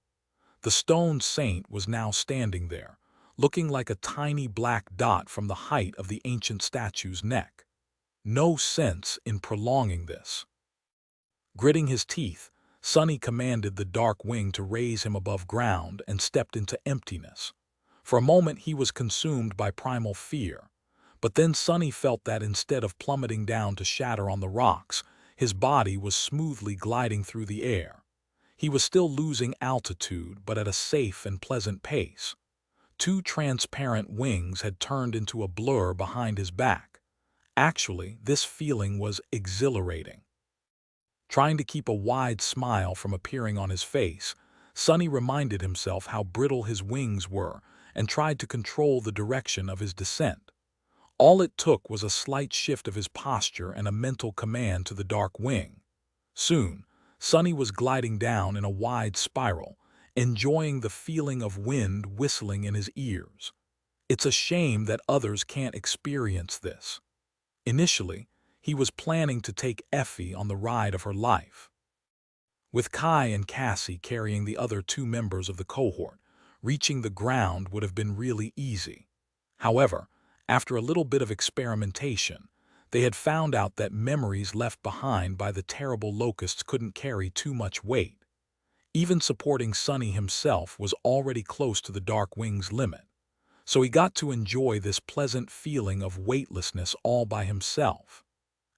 The stone saint was now standing there, looking like a tiny black dot from the height of the ancient statue's neck. No sense in prolonging this. Gritting his teeth, Sunny commanded the dark wing to raise him above ground and stepped into emptiness. For a moment he was consumed by primal fear, but then Sunny felt that instead of plummeting down to shatter on the rocks, his body was smoothly gliding through the air. He was still losing altitude, but at a safe and pleasant pace. Two transparent wings had turned into a blur behind his back. Actually, this feeling was exhilarating. Trying to keep a wide smile from appearing on his face, Sunny reminded himself how brittle his wings were and tried to control the direction of his descent. All it took was a slight shift of his posture and a mental command to the dark wing. Soon, Sunny was gliding down in a wide spiral, enjoying the feeling of wind whistling in his ears. It's a shame that others can't experience this. Initially, he was planning to take Effie on the ride of her life. With Kai and Cassie carrying the other two members of the cohort, reaching the ground would have been really easy. However, after a little bit of experimentation, they had found out that memories left behind by the terrible locusts couldn't carry too much weight. Even supporting Sunny himself was already close to the Dark Wing's limit, so he got to enjoy this pleasant feeling of weightlessness all by himself.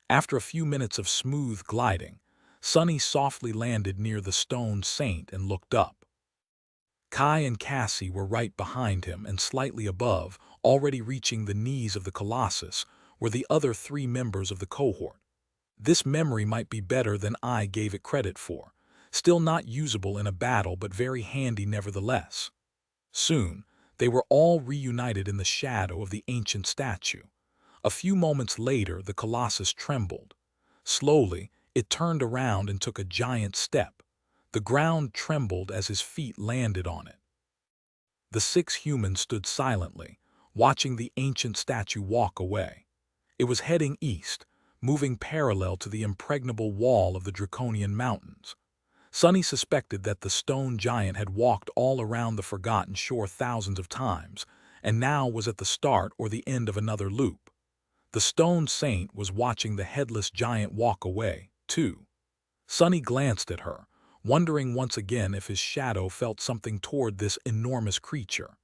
After a few minutes of smooth gliding, Sunny softly landed near the stone saint and looked up. Kai and Cassie were right behind him, and slightly above, already reaching the knees of the Colossus, were the other three members of the cohort. This memory might be better than I gave it credit for, still not usable in a battle but very handy nevertheless. Soon, they were all reunited in the shadow of the ancient statue. A few moments later, the Colossus trembled. Slowly, it turned around and took a giant step. The ground trembled as his feet landed on it. The six humans stood silently, watching the ancient statue walk away. It was heading east, moving parallel to the impregnable wall of the Draconian Mountains. Sunny suspected that the stone giant had walked all around the forgotten shore thousands of times, and now was at the start or the end of another loop. The stone saint was watching the headless giant walk away, too. Sunny glanced at her, wondering once again if his shadow felt something toward this enormous creature.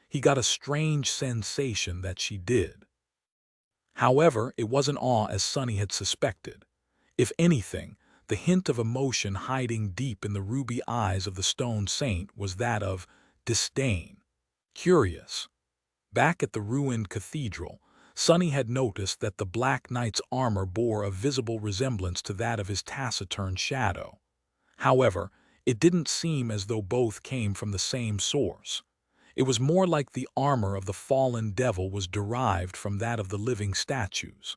He got a strange sensation that she did. However, it wasn't awe as Sunny had suspected. If anything, the hint of emotion hiding deep in the ruby eyes of the stone saint was that of disdain. Curious. Back at the ruined cathedral, Sunny had noticed that the Black Knight's armor bore a visible resemblance to that of his taciturn shadow. However, it didn't seem as though both came from the same source. It was more like the armor of the fallen devil was derived from that of the living statues.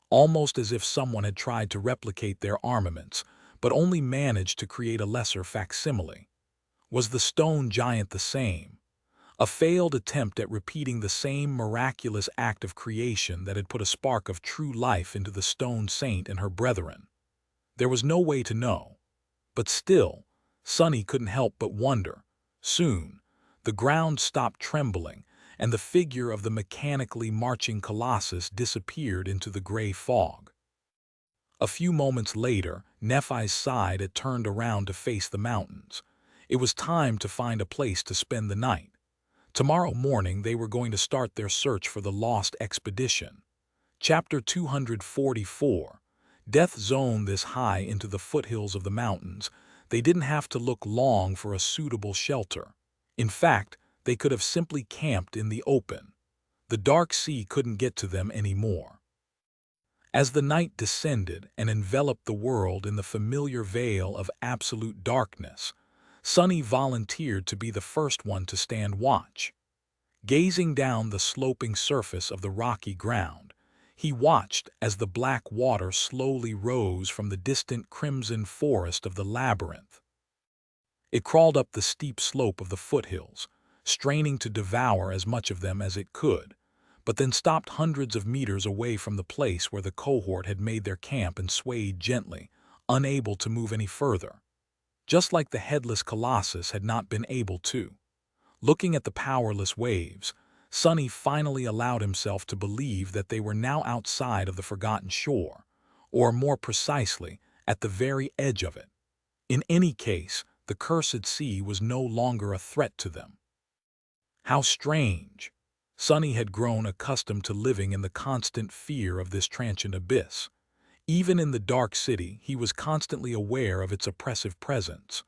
Almost as if someone had tried to replicate their armaments, but only managed to create a lesser facsimile. Was the stone giant the same? A failed attempt at repeating the same miraculous act of creation that had put a spark of true life into the stone saint and her brethren? There was no way to know. But still, Sunny couldn't help but wonder. Soon, the ground stopped trembling, and the figure of the mechanically marching colossus disappeared into the gray fog. A few moments later, Nephi's side had turned around to face the mountains. It was time to find a place to spend the night. Tomorrow morning they were going to start their search for the lost expedition. Chapter 244. Death zoned this high into the foothills of the mountains. They didn't have to look long for a suitable shelter. In fact, they could have simply camped in the open. The dark sea couldn't get to them anymore. As the night descended and enveloped the world in the familiar veil of absolute darkness, Sunny volunteered to be the first one to stand watch. Gazing down the sloping surface of the rocky ground, he watched as the black water slowly rose from the distant crimson forest of the labyrinth. It crawled up the steep slope of the foothills, straining to devour as much of them as it could, but then stopped hundreds of meters away from the place where the cohort had made their camp and swayed gently, unable to move any further. Just like the headless colossus had not been able to. Looking at the powerless waves, Sunny finally allowed himself to believe that they were now outside of the forgotten shore, or more precisely, at the very edge of it. In any case, the cursed sea was no longer a threat to them. How strange! Sunny had grown accustomed to living in the constant fear of this transient abyss. Even in the dark city, he was constantly aware of its oppressive presence.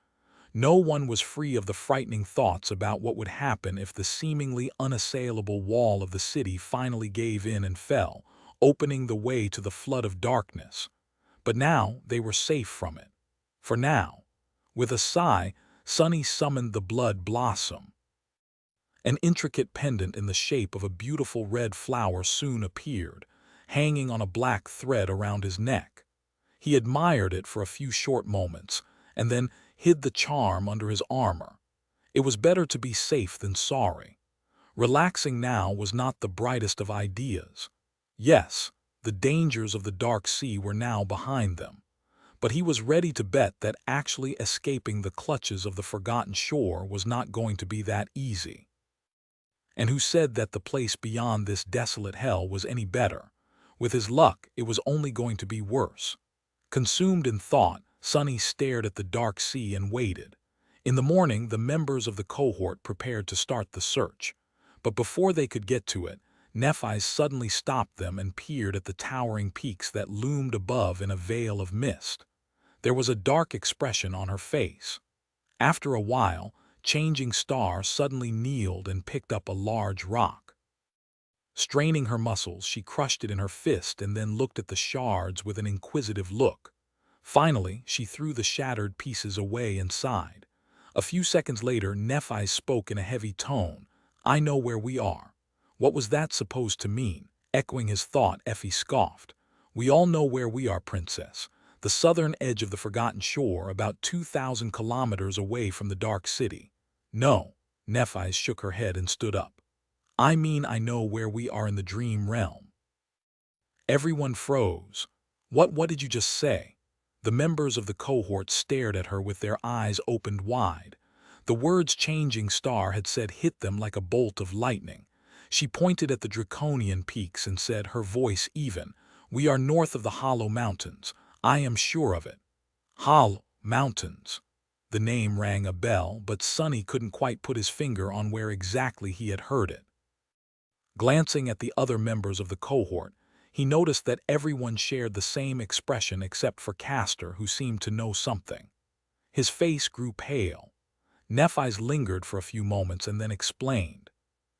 No one was free of the frightening thoughts about what would happen if the seemingly unassailable wall of the city finally gave in and fell, opening the way to the flood of darkness. But now they were safe from it. For now. With a sigh, Sunny summoned the blood blossom. An intricate pendant in the shape of a beautiful red flower soon appeared, hanging on a black thread around his neck. He admired it for a few short moments, and then hid the charm under his armor. It was better to be safe than sorry. Relaxing now was not the brightest of ideas. Yes, the dangers of the dark sea were now behind them, but he was ready to bet that actually escaping the clutches of the forgotten shore was not going to be that easy. And who said that the place beyond this desolate hell was any better? With his luck, it was only going to be worse. Consumed in thought, Sunny stared at the dark sea and waited. In the morning, the members of the cohort prepared to start the search. But before they could get to it, Nephi suddenly stopped them and peered at the towering peaks that loomed above in a veil of mist. There was a dark expression on her face. After a while, Changing Star suddenly kneeled and picked up a large rock. Straining her muscles, she crushed it in her fist and then looked at the shards with an inquisitive look. Finally, she threw the shattered pieces away and sighed. A few seconds later, Nephi spoke in a heavy tone. "I know where we are." What was that supposed to mean? Echoing his thought, Effie scoffed. "We all know where we are, Princess. The southern edge of the forgotten shore, about 2,000 kilometers away from the dark city." "No." Nephi shook her head and stood up. "I mean I know where we are in the dream realm." Everyone froze. What did you just say? The members of the cohort stared at her with their eyes opened wide. The words changing star had said hit them like a bolt of lightning. She pointed at the draconian peaks and said, her voice even, "We are north of the Hollow Mountains. I am sure of it." Hollow Mountains. The name rang a bell, but Sonny couldn't quite put his finger on where exactly he had heard it. Glancing at the other members of the cohort, he noticed that everyone shared the same expression except for Castor, who seemed to know something. His face grew pale. Nephi's lingered for a few moments and then explained.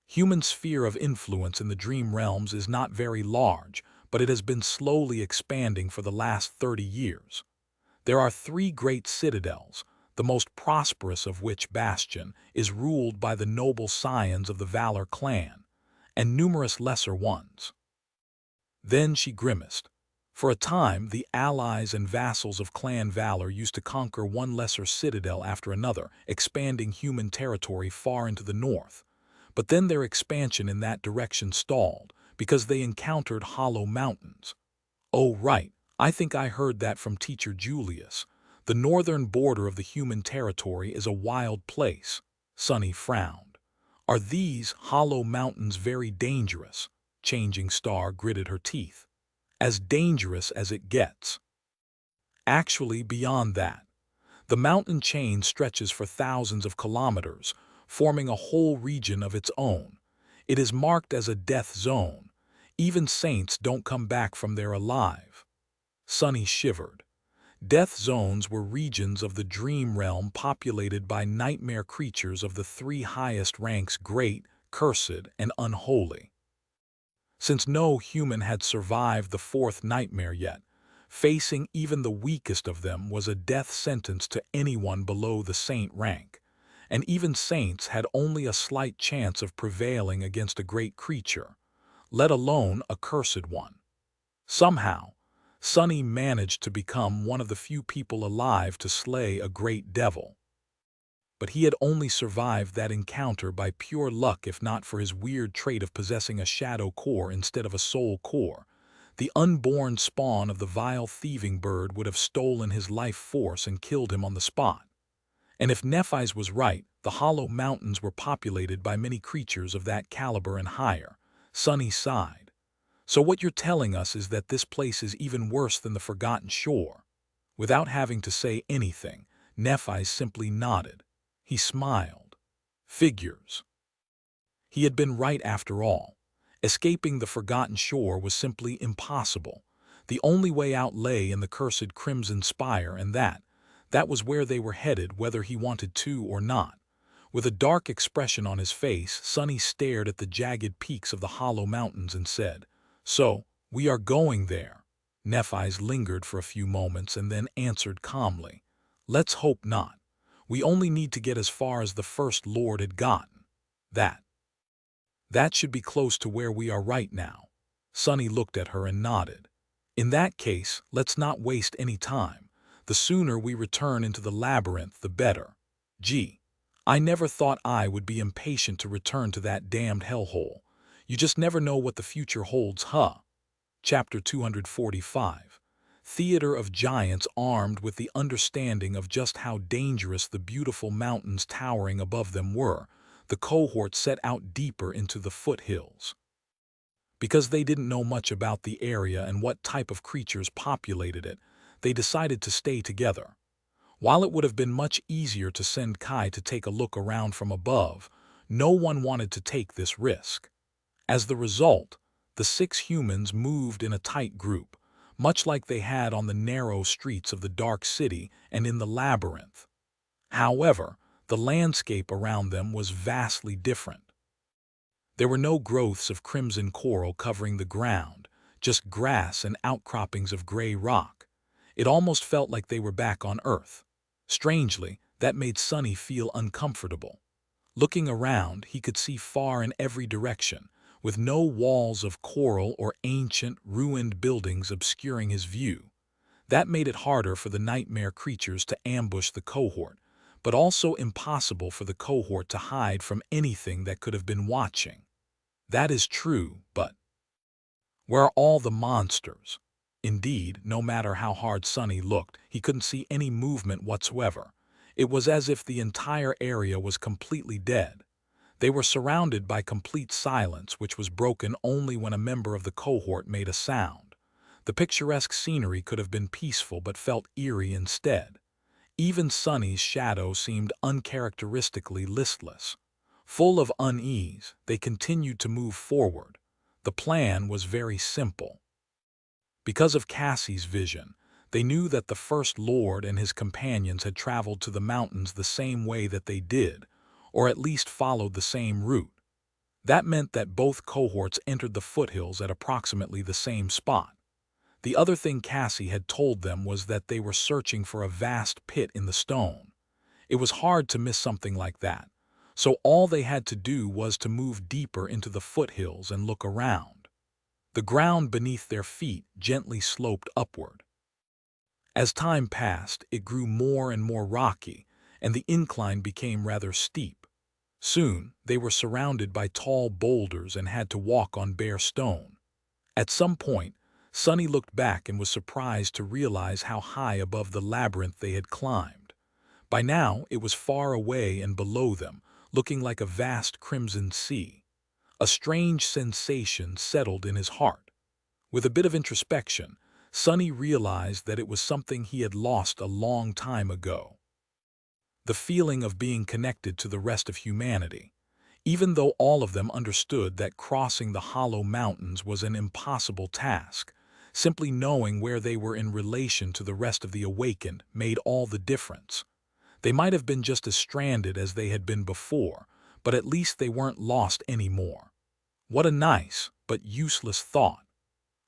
Human sphere of influence in the dream realms is not very large, but it has been slowly expanding for the last 30 years. There are 3 great citadels, the most prosperous of which, Bastion, is ruled by the noble scions of the Valor clan, and numerous lesser ones. Then she grimaced. For a time, the allies and vassals of Clan Valor used to conquer one lesser citadel after another, expanding human territory far into the north. But then their expansion in that direction stalled, because they encountered Hollow Mountains. Oh, right, I think I heard that from Teacher Julius. The northern border of the human territory is a wild place. Sonny frowned. Are these Hollow Mountains very dangerous? Changing Star gritted her teeth. As dangerous as it gets. Actually, beyond that. The mountain chain stretches for thousands of kilometers, forming a whole region of its own. It is marked as a death zone. Even saints don't come back from there alive. Sonny shivered. Death zones were regions of the dream realm populated by nightmare creatures of the 3 highest ranks: great, cursed, and unholy. Since no human had survived the 4th nightmare yet, facing even the weakest of them was a death sentence to anyone below the saint rank, and even saints had only a slight chance of prevailing against a great creature, let alone a cursed one. Somehow, Sonny managed to become one of the few people alive to slay a great devil. But he had only survived that encounter by pure luck, if not for his weird trait of possessing a shadow core instead of a soul core. The unborn spawn of the vile thieving bird would have stolen his life force and killed him on the spot. And if Nephis was right, the Hollow Mountains were populated by many creatures of that caliber and higher. Sonny sighed. So what you're telling us is that this place is even worse than the Forgotten Shore? Without having to say anything, Nephis simply nodded. He smiled. Figures. He had been right after all. Escaping the Forgotten Shore was simply impossible. The only way out lay in the cursed Crimson Spire, and that was where they were headed, whether he wanted to or not. With a dark expression on his face, Sonny stared at the jagged peaks of the Hollow Mountains and said, "So, we are going there." Nephis lingered for a few moments and then answered calmly, "Let's hope not. We only need to get as far as the First Lord had gotten. That should be close to where we are right now." Sonny looked at her and nodded. "In that case, let's not waste any time. The sooner we return into the labyrinth, the better. Gee, I never thought I would be impatient to return to that damned hellhole. You just never know what the future holds, huh?" Chapter 245. Theater of Giants. Armed with the understanding of just how dangerous the beautiful mountains towering above them were, the cohort set out deeper into the foothills. Because they didn't know much about the area and what type of creatures populated it, they decided to stay together. While it would have been much easier to send Kai to take a look around from above, no one wanted to take this risk. As the result, the 6 humans moved in a tight group, much like they had on the narrow streets of the Dark City and in the labyrinth. However, the landscape around them was vastly different. There were no growths of crimson coral covering the ground, just grass and outcroppings of gray rock. It almost felt like they were back on Earth. Strangely, that made Sonny feel uncomfortable. Looking around, he could see far in every direction, with no walls of coral or ancient, ruined buildings obscuring his view. That made it harder for the nightmare creatures to ambush the cohort, but also impossible for the cohort to hide from anything that could have been watching. That is true, but Where are all the monsters? Indeed, no matter how hard Sonny looked, he couldn't see any movement whatsoever. It was as if the entire area was completely dead. They were surrounded by complete silence, which was broken only when a member of the cohort made a sound. The picturesque scenery could have been peaceful but felt eerie instead. Even Sonny's shadow seemed uncharacteristically listless. Full of unease, they continued to move forward. The plan was very simple. Because of Cassie's vision, they knew that the First Lord and his companions had traveled to the mountains the same way that they did, or at least followed the same route. That meant that both cohorts entered the foothills at approximately the same spot. The other thing Cassie had told them was that they were searching for a vast pit in the stone. It was hard to miss something like that, so all they had to do was to move deeper into the foothills and look around. The ground beneath their feet gently sloped upward. As time passed, it grew more and more rocky, and the incline became rather steep. Soon, they were surrounded by tall boulders and had to walk on bare stone. At some point, Sonny looked back and was surprised to realize how high above the labyrinth they had climbed. By now, it was far away and below them, looking like a vast crimson sea. A strange sensation settled in his heart. With a bit of introspection, Sonny realized that it was something he had lost a long time ago. The feeling of being connected to the rest of humanity. Even though all of them understood that crossing the hollow mountains was an impossible task, simply knowing where they were in relation to the rest of the awakened made all the difference. They might have been just as stranded as they had been before, but at least they weren't lost anymore. What a nice, but useless thought.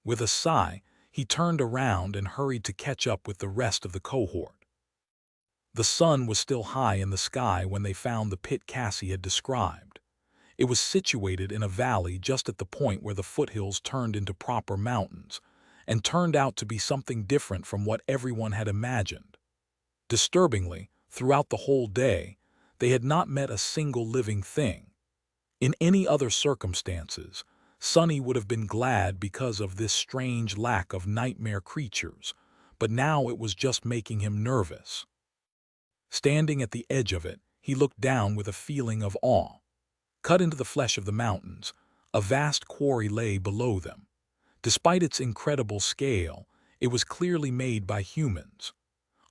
With a sigh, he turned around and hurried to catch up with the rest of the cohort. The sun was still high in the sky when they found the pit Cassie had described. It was situated in a valley just at the point where the foothills turned into proper mountains, and turned out to be something different from what everyone had imagined. Disturbingly, throughout the whole day, they had not met a single living thing. In any other circumstances, Sonny would have been glad because of this strange lack of nightmare creatures, but now it was just making him nervous. Standing at the edge of it, he looked down with a feeling of awe. Cut into the flesh of the mountains, a vast quarry lay below them. Despite its incredible scale, it was clearly made by humans.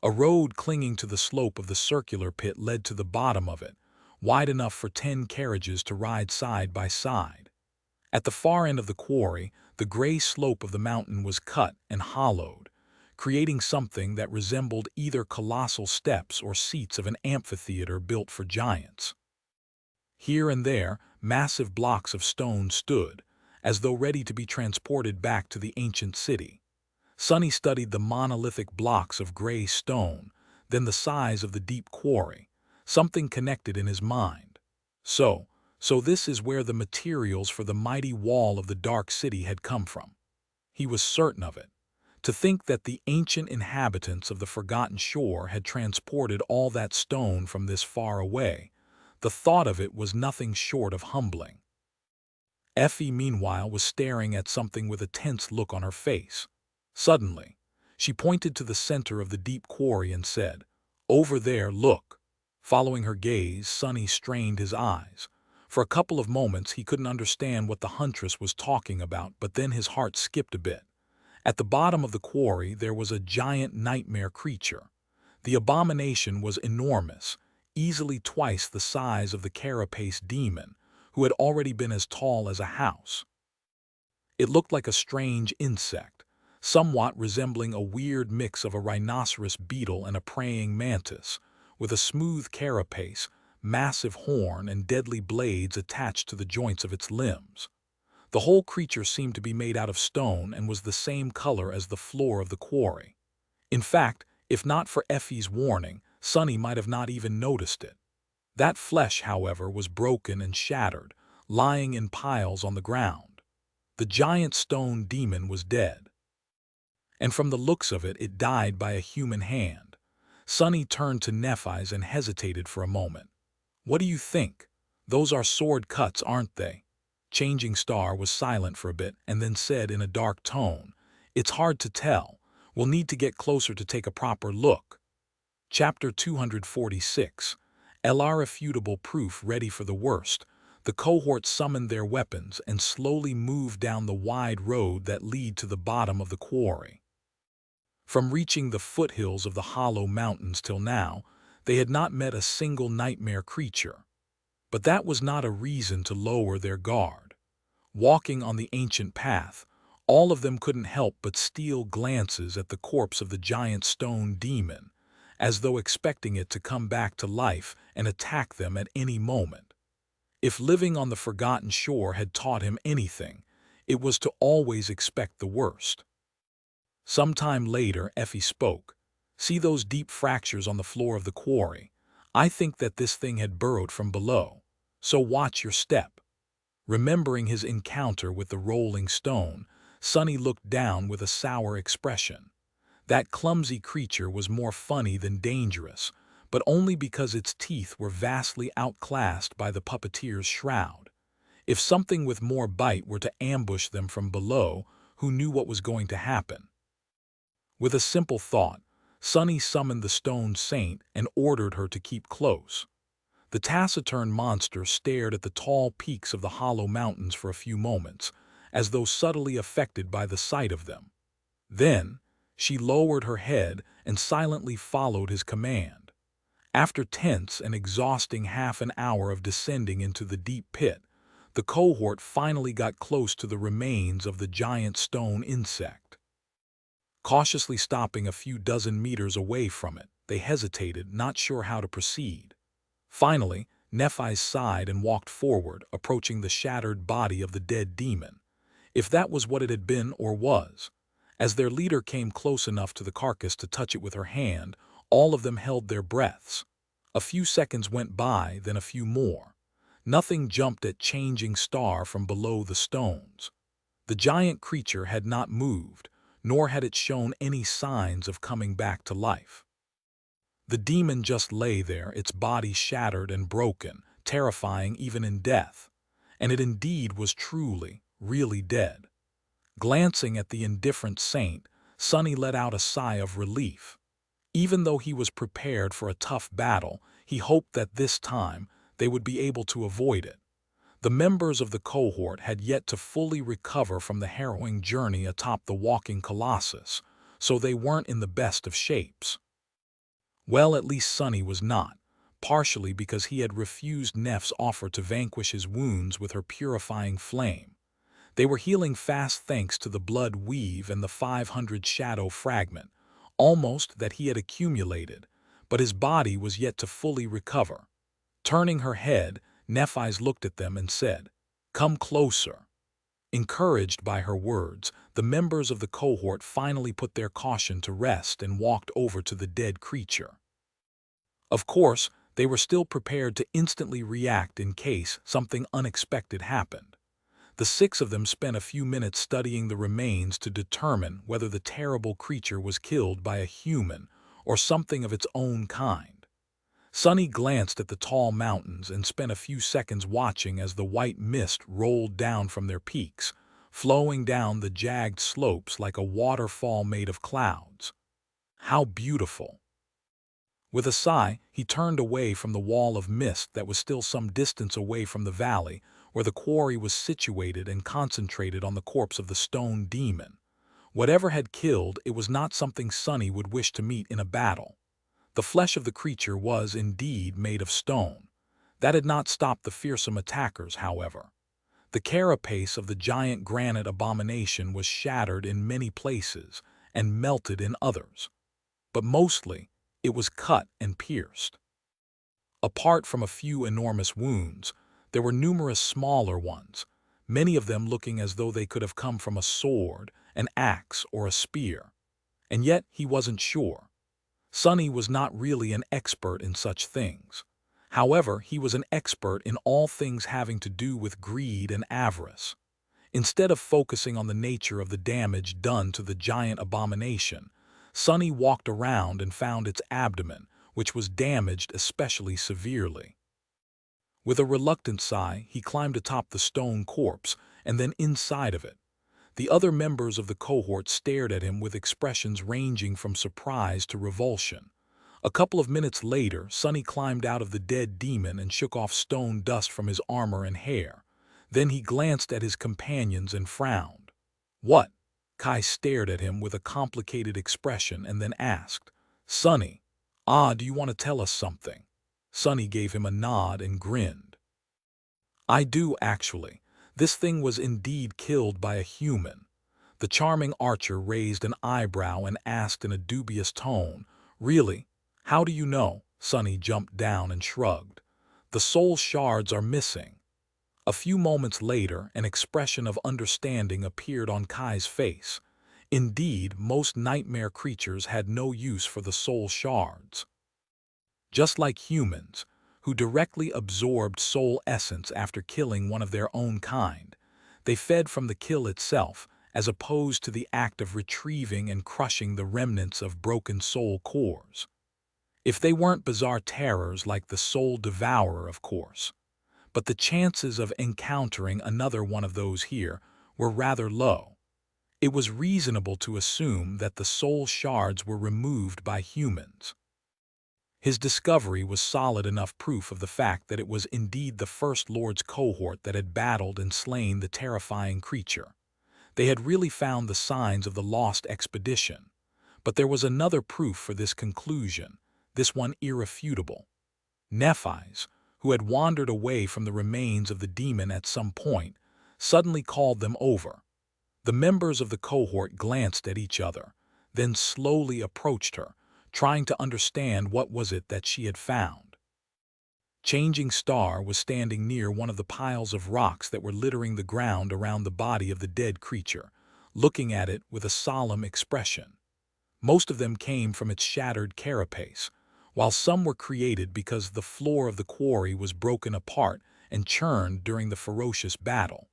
A road clinging to the slope of the circular pit led to the bottom of it, wide enough for 10 carriages to ride side by side. At the far end of the quarry, the gray slope of the mountain was cut and hollowed, creating something that resembled either colossal steps or seats of an amphitheater built for giants. Here and there, massive blocks of stone stood, as though ready to be transported back to the ancient city. Sonny studied the monolithic blocks of gray stone, then the size of the deep quarry. Something connected in his mind. So this is where the materials for the mighty wall of the Dark City had come from. He was certain of it. To think that the ancient inhabitants of the Forgotten Shore had transported all that stone from this far away, the thought of it was nothing short of humbling. Effie, meanwhile, was staring at something with a tense look on her face. Suddenly, she pointed to the center of the deep quarry and said, "Over there, look." Following her gaze, Sonny strained his eyes. For a couple of moments he couldn't understand what the huntress was talking about, but then his heart skipped a bit. At the bottom of the quarry there was a giant nightmare creature. The abomination was enormous, easily twice the size of the carapace demon, who had already been as tall as a house. It looked like a strange insect, somewhat resembling a weird mix of a rhinoceros beetle and a praying mantis, with a smooth carapace, massive horn, and deadly blades attached to the joints of its limbs. The whole creature seemed to be made out of stone and was the same color as the floor of the quarry. In fact, if not for Effie's warning, Sonny might have not even noticed it. That flesh, however, was broken and shattered, lying in piles on the ground. The giant stone demon was dead. And from the looks of it, it died by a human hand. Sonny turned to Nephi's and hesitated for a moment. "What do you think? Those are sword cuts, aren't they?" Changing Star was silent for a bit and then said in a dark tone, "It's hard to tell. We'll need to get closer to take a proper look." Chapter 246. Irrefutable proof ready for the worst. The cohort summoned their weapons and slowly moved down the wide road that lead to the bottom of the quarry. From reaching the foothills of the Hollow Mountains till now, they had not met a single nightmare creature. But that was not a reason to lower their guard. Walking on the ancient path, all of them couldn't help but steal glances at the corpse of the giant stone demon, as though expecting it to come back to life and attack them at any moment. If living on the forgotten shore had taught him anything, it was to always expect the worst. Sometime later, Effie spoke. "See those deep fractures on the floor of the quarry? I think that this thing had burrowed from below, so watch your step." Remembering his encounter with the rolling stone, Sonny looked down with a sour expression. That clumsy creature was more funny than dangerous, but only because its teeth were vastly outclassed by the puppeteer's shroud. If something with more bite were to ambush them from below, who knew what was going to happen? With a simple thought, Sonny summoned the stone saint and ordered her to keep close. The taciturn monster stared at the tall peaks of the Hollow Mountains for a few moments, as though subtly affected by the sight of them. Then, she lowered her head and silently followed his command. After tense and exhausting half an hour of descending into the deep pit, the cohort finally got close to the remains of the giant stone insect. Cautiously stopping a few dozen meters away from it, they hesitated, not sure how to proceed. Finally, Nephi sighed and walked forward, approaching the shattered body of the dead demon. If that was what it had been or was. As their leader came close enough to the carcass to touch it with her hand, all of them held their breaths. A few seconds went by, then a few more. Nothing jumped at Changing Star from below the stones. The giant creature had not moved, nor had it shown any signs of coming back to life. The demon just lay there, its body shattered and broken, terrifying even in death. And it indeed was truly, really dead. Glancing at the indifferent saint, Sonny let out a sigh of relief. Even though he was prepared for a tough battle, he hoped that this time they would be able to avoid it. The members of the cohort had yet to fully recover from the harrowing journey atop the walking colossus, so they weren't in the best of shapes. Well, at least Sonny was not, partially because he had refused Neff's offer to vanquish his wounds with her purifying flame. They were healing fast thanks to the blood weave and the 500 shadow fragment, almost that he had accumulated, but his body was yet to fully recover. Turning her head, Nephi's looked at them and said, "Come closer." Encouraged by her words, the members of the cohort finally put their caution to rest and walked over to the dead creature. Of course, they were still prepared to instantly react in case something unexpected happened. The six of them spent a few minutes studying the remains to determine whether the terrible creature was killed by a human or something of its own kind. Sonny glanced at the tall mountains and spent a few seconds watching as the white mist rolled down from their peaks, flowing down the jagged slopes like a waterfall made of clouds. How beautiful! With a sigh, he turned away from the wall of mist that was still some distance away from the valley, where the quarry was situated, and concentrated on the corpse of the stone demon. Whatever had killed, it was not something Sonny would wish to meet in a battle. The flesh of the creature was indeed made of stone. That had not stopped the fearsome attackers, however. The carapace of the giant granite abomination was shattered in many places and melted in others. But mostly, it was cut and pierced. Apart from a few enormous wounds, there were numerous smaller ones, many of them looking as though they could have come from a sword, an axe, or a spear. And yet he wasn't sure. Sonny was not really an expert in such things. However, he was an expert in all things having to do with greed and avarice. Instead of focusing on the nature of the damage done to the giant abomination, Sonny walked around and found its abdomen, which was damaged especially severely. With a reluctant sigh, he climbed atop the stone corpse and then inside of it. The other members of the cohort stared at him with expressions ranging from surprise to revulsion. A couple of minutes later, Sonny climbed out of the dead demon and shook off stone dust from his armor and hair. Then he glanced at his companions and frowned. "What?" Kai stared at him with a complicated expression and then asked, "Sonny, do you want to tell us something?" Sonny gave him a nod and grinned. "I do, actually. This thing was indeed killed by a human." The charming archer raised an eyebrow and asked in a dubious tone, "Really? How do you know?" Sonny jumped down and shrugged. "The soul shards are missing." A few moments later, an expression of understanding appeared on Kai's face. Indeed, most nightmare creatures had no use for the soul shards. Just like humans, who directly absorbed soul essence after killing one of their own kind, they fed from the kill itself, as opposed to the act of retrieving and crushing the remnants of broken soul cores. If they weren't bizarre terrors like the Soul Devourer, of course. But the chances of encountering another one of those here were rather low. It was reasonable to assume that the soul shards were removed by humans. His discovery was solid enough proof of the fact that it was indeed the First Lord's cohort that had battled and slain the terrifying creature. They had really found the signs of the lost expedition. But there was another proof for this conclusion, this one irrefutable. Nephi's, who had wandered away from the remains of the demon at some point, suddenly called them over. The members of the cohort glanced at each other, then slowly approached her, trying to understand what was it that she had found. Changing Star was standing near one of the piles of rocks that were littering the ground around the body of the dead creature, looking at it with a solemn expression. Most of them came from its shattered carapace, while some were created because the floor of the quarry was broken apart and churned during the ferocious battle.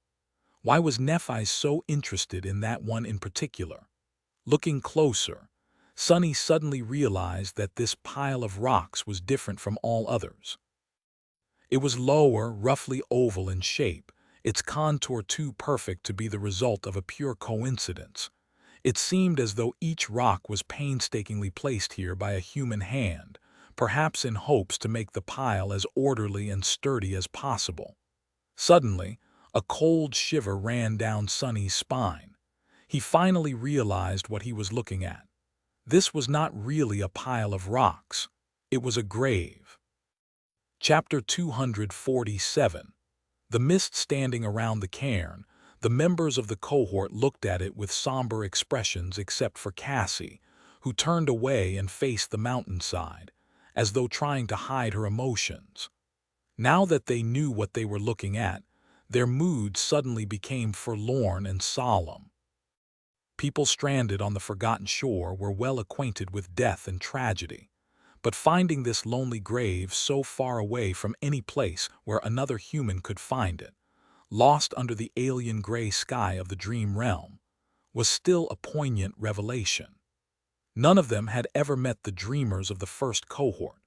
Why was Nephi so interested in that one in particular? Looking closer, Sonny suddenly realized that this pile of rocks was different from all others. It was lower, roughly oval in shape, its contour too perfect to be the result of a pure coincidence. It seemed as though each rock was painstakingly placed here by a human hand, perhaps in hopes to make the pile as orderly and sturdy as possible. Suddenly, a cold shiver ran down Sonny's spine. He finally realized what he was looking at. This was not really a pile of rocks. It was a grave. Chapter 247. The mist standing around the cairn. The members of the cohort looked at it with somber expressions except for Cassie, who turned away and faced the mountainside, as though trying to hide her emotions. Now that they knew what they were looking at, their mood suddenly became forlorn and solemn. People stranded on the forgotten shore were well acquainted with death and tragedy, but finding this lonely grave so far away from any place where another human could find it, lost under the alien gray sky of the dream realm, was still a poignant revelation. None of them had ever met the dreamers of the first cohort,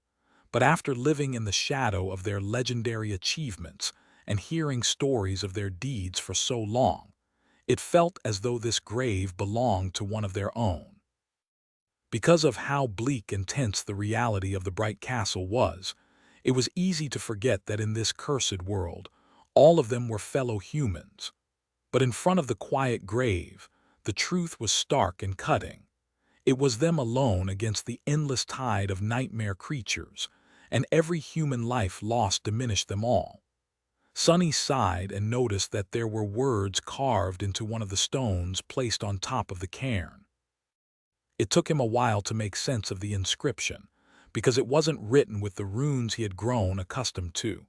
but after living in the shadow of their legendary achievements and hearing stories of their deeds for so long, it felt as though this grave belonged to one of their own. Because of how bleak and tense the reality of the Bright Castle was, it was easy to forget that in this cursed world, all of them were fellow humans. But in front of the quiet grave, the truth was stark and cutting. It was them alone against the endless tide of nightmare creatures, and every human life lost diminished them all. Sonny sighed and noticed that there were words carved into one of the stones placed on top of the cairn. It took him a while to make sense of the inscription, because it wasn't written with the runes he had grown accustomed to.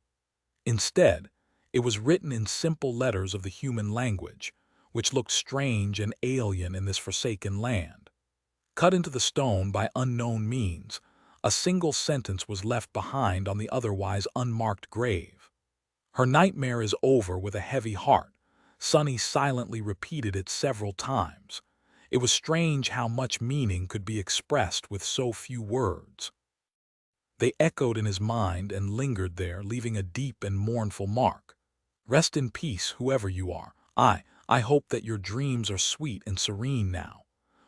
Instead, it was written in simple letters of the human language, which looked strange and alien in this forsaken land. Cut into the stone by unknown means, a single sentence was left behind on the otherwise unmarked grave. "Her nightmare is over with a heavy heart." Sonny silently repeated it several times. It was strange how much meaning could be expressed with so few words. They echoed in his mind and lingered there, leaving a deep and mournful mark. Rest in peace, whoever you are. I hope that your dreams are sweet and serene now.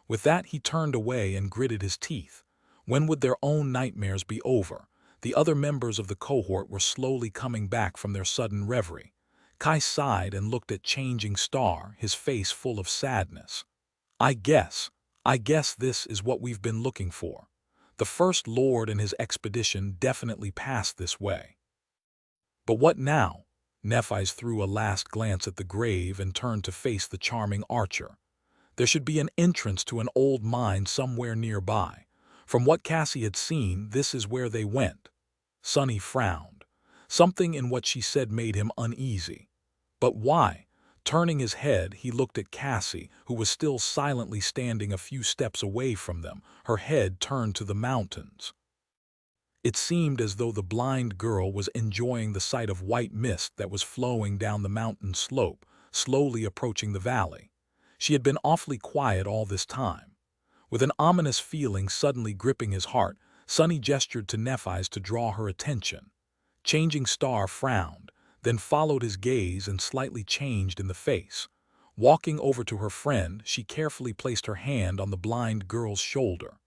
With that, he turned away and gritted his teeth. When would their own nightmares be over? The other members of the cohort were slowly coming back from their sudden reverie. Kai sighed and looked at Changing Star, his face full of sadness. I guess, I guess this is what we've been looking for. The First Lord and his expedition definitely passed this way. But what now? Nephi's threw a last glance at the grave and turned to face the charming archer. There should be an entrance to an old mine somewhere nearby. From what Cassie had seen, this is where they went. Sonny frowned. Something in what she said made him uneasy. But why? Turning his head, he looked at Cassie, who was still silently standing a few steps away from them, her head turned to the mountains. It seemed as though the blind girl was enjoying the sight of white mist that was flowing down the mountain slope, slowly approaching the valley. She had been awfully quiet all this time. With an ominous feeling suddenly gripping his heart, Sonny gestured to Nephi's to draw her attention. Changing Star frowned, then followed his gaze and slightly changed in the face. Walking over to her friend, she carefully placed her hand on the blind girl's shoulder.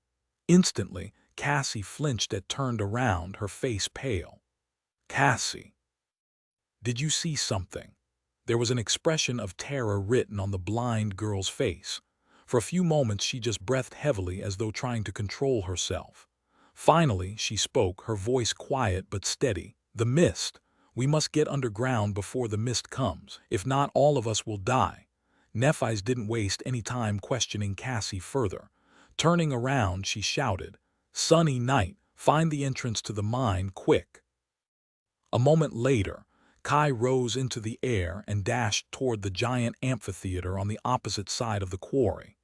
Instantly, Cassie flinched and turned around, her face pale. Cassie, did you see something? There was an expression of terror written on the blind girl's face. For a few moments she just breathed heavily as though trying to control herself. Finally, she spoke, her voice quiet but steady. The mist. We must get underground before the mist comes. If not, all of us will die. Nephi's didn't waste any time questioning Cassie further. Turning around, she shouted, Sonny Knight, find the entrance to the mine, quick. A moment later, Kai rose into the air and dashed toward the giant amphitheater on the opposite side of the quarry.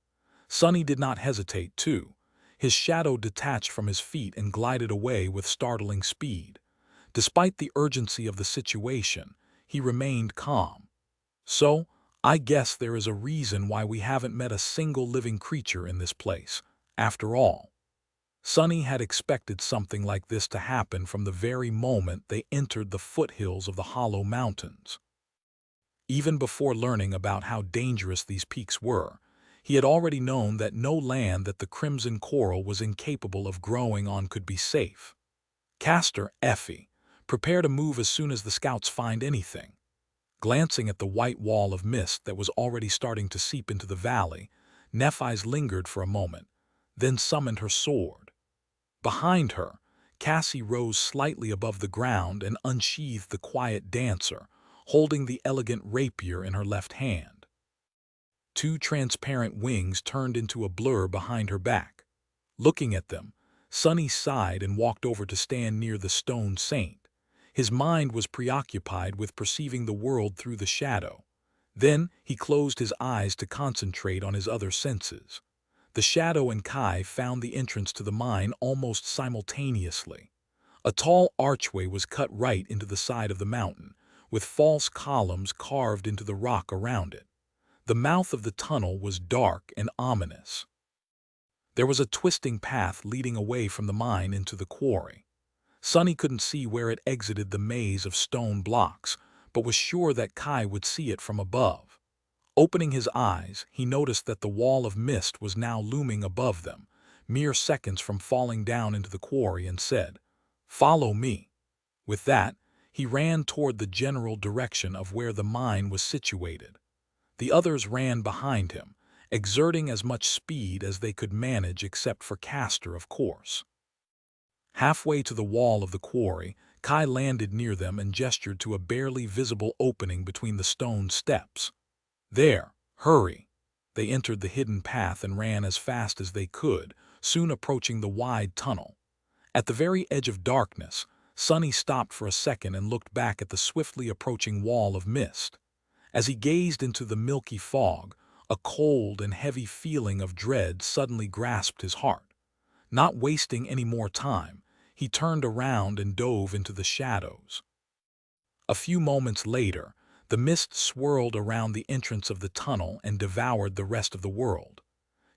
Sonny did not hesitate, too. His shadow detached from his feet and glided away with startling speed. Despite the urgency of the situation, he remained calm. So, I guess there is a reason why we haven't met a single living creature in this place, after all. Sonny had expected something like this to happen from the very moment they entered the foothills of the Hollow Mountains. Even before learning about how dangerous these peaks were, he had already known that no land that the Crimson Coral was incapable of growing on could be safe. Castor, Effie, prepare to move as soon as the scouts find anything. Glancing at the white wall of mist that was already starting to seep into the valley, Nephi's lingered for a moment, then summoned her sword. Behind her, Cassie rose slightly above the ground and unsheathed the quiet dancer, holding the elegant rapier in her left hand. Two transparent wings turned into a blur behind her back. Looking at them, Sonny sighed and walked over to stand near the stone saint. His mind was preoccupied with perceiving the world through the shadow. Then he closed his eyes to concentrate on his other senses. The shadow and Kai found the entrance to the mine almost simultaneously. A tall archway was cut right into the side of the mountain, with false columns carved into the rock around it. The mouth of the tunnel was dark and ominous. There was a twisting path leading away from the mine into the quarry. Sonny couldn't see where it exited the maze of stone blocks, but was sure that Kai would see it from above. Opening his eyes, he noticed that the wall of mist was now looming above them, mere seconds from falling down into the quarry, and said, "Follow me." With that, he ran toward the general direction of where the mine was situated. The others ran behind him, exerting as much speed as they could manage except for Castor, of course. Halfway to the wall of the quarry, Kai landed near them and gestured to a barely visible opening between the stone steps. "There, hurry." They entered the hidden path and ran as fast as they could, soon approaching the wide tunnel. At the very edge of darkness, Sonny stopped for a second and looked back at the swiftly approaching wall of mist. As he gazed into the milky fog, a cold and heavy feeling of dread suddenly grasped his heart. Not wasting any more time, he turned around and dove into the shadows. A few moments later, the mist swirled around the entrance of the tunnel and devoured the rest of the world.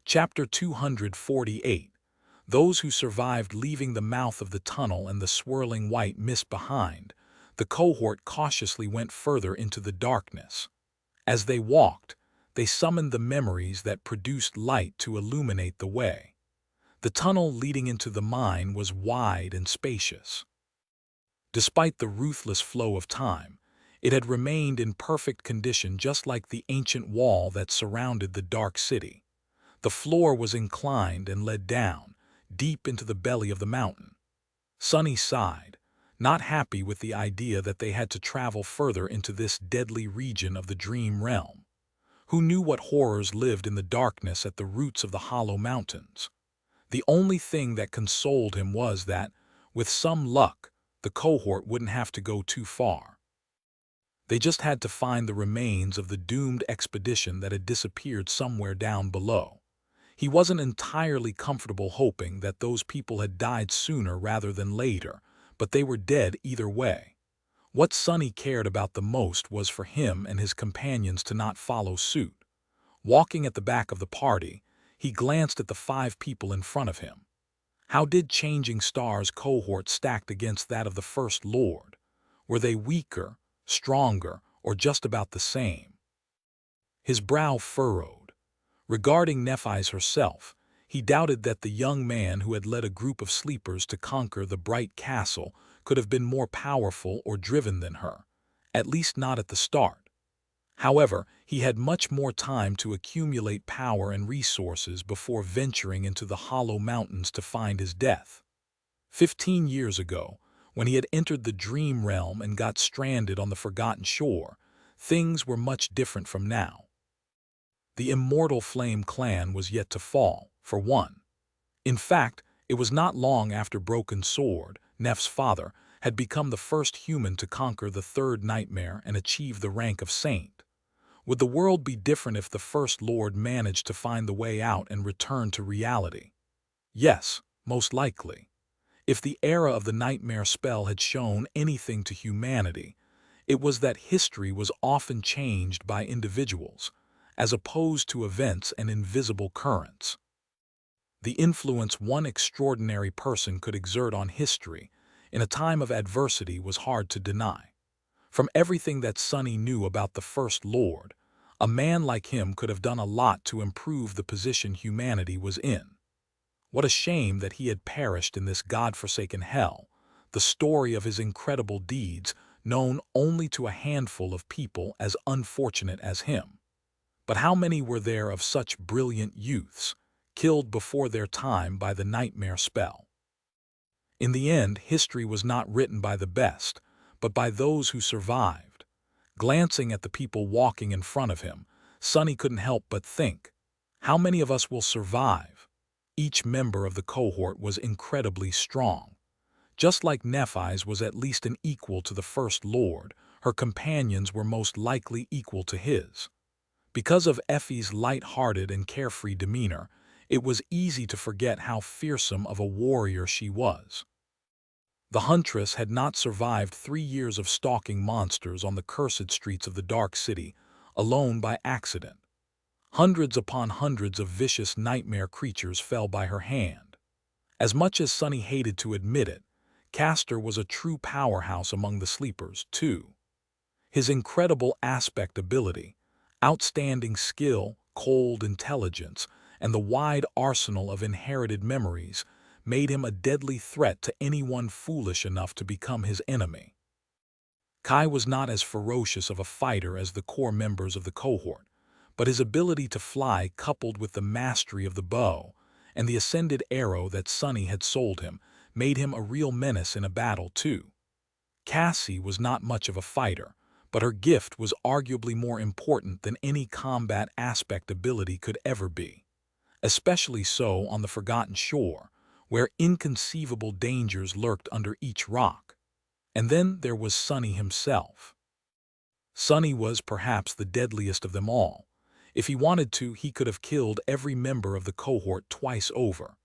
Chapter 248. Those who survived leaving the mouth of the tunnel and the swirling white mist behind, the cohort cautiously went further into the darkness. As they walked, they summoned the memories that produced light to illuminate the way. The tunnel leading into the mine was wide and spacious. Despite the ruthless flow of time, it had remained in perfect condition, just like the ancient wall that surrounded the dark city. The floor was inclined and led down, deep into the belly of the mountain. Sunny sighed, not happy with the idea that they had to travel further into this deadly region of the dream realm. Who knew what horrors lived in the darkness at the roots of the hollow mountains? The only thing that consoled him was that, with some luck, the cohort wouldn't have to go too far. They just had to find the remains of the doomed expedition that had disappeared somewhere down below. He wasn't entirely comfortable hoping that those people had died sooner rather than later, but they were dead either way. What Sonny cared about the most was for him and his companions to not follow suit. Walking at the back of the party, he glanced at the 5 people in front of him. How did Changing Stars' cohort stacked against that of the First Lord? Were they weaker, stronger, or just about the same? His brow furrowed. Regarding Nephis herself, he doubted that the young man who had led a group of sleepers to conquer the bright castle could have been more powerful or driven than her, at least not at the start. However, he had much more time to accumulate power and resources before venturing into the hollow mountains to find his death. 15 years ago, when he had entered the dream realm and got stranded on the forgotten shore, things were much different from now. The immortal Flame clan was yet to fall, for one. In fact, it was not long after Broken Sword, Neph's father, had become the first human to conquer the third nightmare and achieve the rank of saint. Would the world be different if the First Lord managed to find the way out and return to reality? Yes, most likely. If the era of the nightmare spell had shown anything to humanity, it was that history was often changed by individuals, as opposed to events and invisible currents. The influence one extraordinary person could exert on history in a time of adversity was hard to deny. From everything that Sonny knew about the First Lord, a man like him could have done a lot to improve the position humanity was in. What a shame that he had perished in this God-forsaken hell, the story of his incredible deeds known only to a handful of people as unfortunate as him. But how many were there of such brilliant youths, killed before their time by the nightmare spell? In the end, history was not written by the best, but by those who survived. Glancing at the people walking in front of him, Sonny couldn't help but think, how many of us will survive? Each member of the cohort was incredibly strong. Just like Nephis was at least an equal to the First Lord, her companions were most likely equal to his. Because of Effie's light-hearted and carefree demeanor, it was easy to forget how fearsome of a warrior she was. The huntress had not survived 3 years of stalking monsters on the cursed streets of the Dark City, alone by accident. Hundreds upon hundreds of vicious nightmare creatures fell by her hand. As much as Sonny hated to admit it, Castor was a true powerhouse among the sleepers, too. His incredible aspect ability, outstanding skill, cold intelligence, and the wide arsenal of inherited memories made him a deadly threat to anyone foolish enough to become his enemy. Kai was not as ferocious of a fighter as the core members of the cohort, but his ability to fly, coupled with the mastery of the bow and the ascended arrow that Sonny had sold him, made him a real menace in a battle, too. Cassie was not much of a fighter, but her gift was arguably more important than any combat aspect ability could ever be. Especially so on the Forgotten Shore, where inconceivable dangers lurked under each rock. And then there was Sonny himself. Sonny was perhaps the deadliest of them all. If he wanted to, he could have killed every member of the cohort twice over,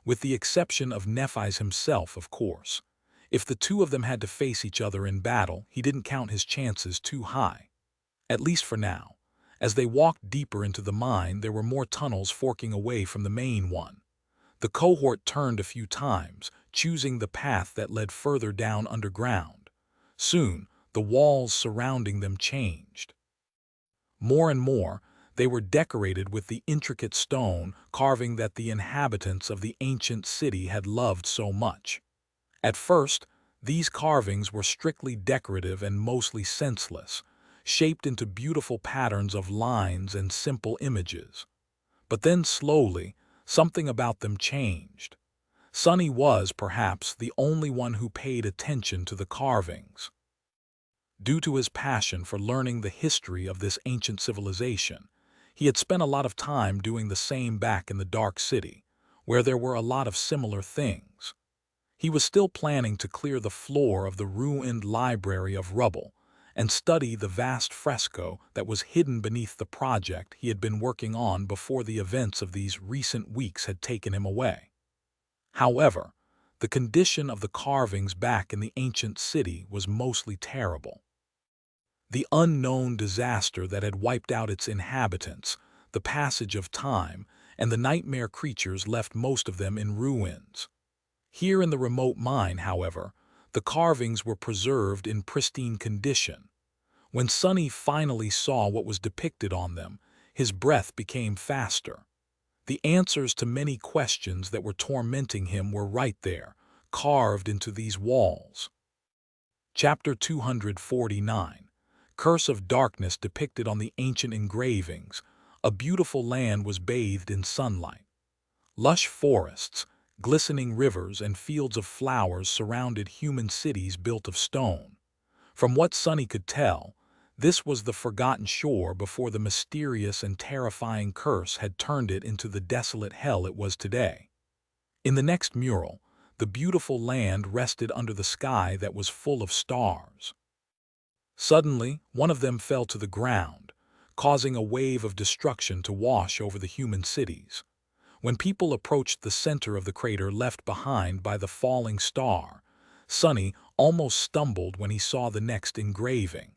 with the exception of Nephis himself, of course. If the two of them had to face each other in battle, he didn't count his chances too high. At least for now. As they walked deeper into the mine, there were more tunnels forking away from the main one. The The cohort turned a few times, choosing the path that led further down underground. Soon, the walls surrounding them changed. More and more, they were decorated with the intricate stone carving that the inhabitants of the ancient city had loved so much. At first, these carvings were strictly decorative and mostly senseless, shaped into beautiful patterns of lines and simple images. But then slowly, something about them changed. Sonny was, perhaps, the only one who paid attention to the carvings. Due to his passion for learning the history of this ancient civilization, he had spent a lot of time doing the same back in the Dark City, where there were a lot of similar things. He was still planning to clear the floor of the ruined library of rubble and study the vast fresco that was hidden beneath the project he had been working on before the events of these recent weeks had taken him away. However, the condition of the carvings back in the ancient city was mostly terrible. The unknown disaster that had wiped out its inhabitants, the passage of time, and the nightmare creatures left most of them in ruins. Here in the remote mine, however, the carvings were preserved in pristine condition. When Sonny finally saw what was depicted on them, his breath became faster. The answers to many questions that were tormenting him were right there, carved into these walls. Chapter 249. Curse of Darkness depicted on the ancient engravings. A beautiful land was bathed in sunlight. Lush forests, glistening rivers, and fields of flowers surrounded human cities built of stone. From what Sonny could tell, this was the forgotten shore before the mysterious and terrifying curse had turned it into the desolate hell it was today. In the next mural, the beautiful land rested under the sky that was full of stars. Suddenly, one of them fell to the ground, causing a wave of destruction to wash over the human cities. When people approached the center of the crater left behind by the falling star, Sonny almost stumbled when he saw the next engraving.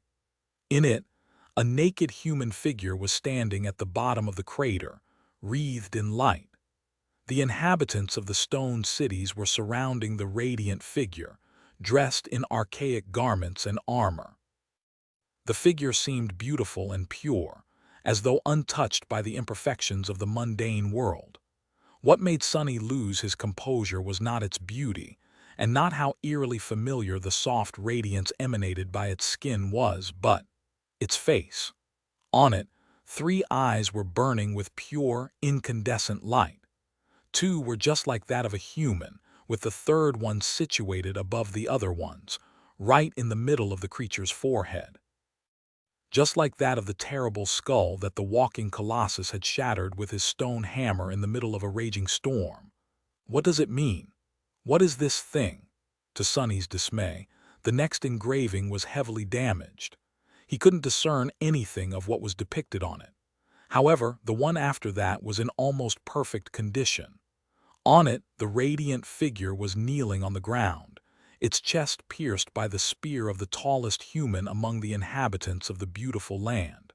In it, a naked human figure was standing at the bottom of the crater, wreathed in light. The inhabitants of the stone cities were surrounding the radiant figure, dressed in archaic garments and armor. The figure seemed beautiful and pure, as though untouched by the imperfections of the mundane world. What made Sonny lose his composure was not its beauty, and not how eerily familiar the soft radiance emanated by its skin was, but its face. On it, 3 eyes were burning with pure, incandescent light. 2 were just like that of a human, with the third one situated above the other ones, right in the middle of the creature's forehead. Just like that of the terrible skull that the walking colossus had shattered with his stone hammer in the middle of a raging storm. What does it mean? What is this thing? To Sonny's dismay, the next engraving was heavily damaged. He couldn't discern anything of what was depicted on it. However, the one after that was in almost perfect condition. On it, the radiant figure was kneeling on the ground, its chest pierced by the spear of the tallest human among the inhabitants of the beautiful land.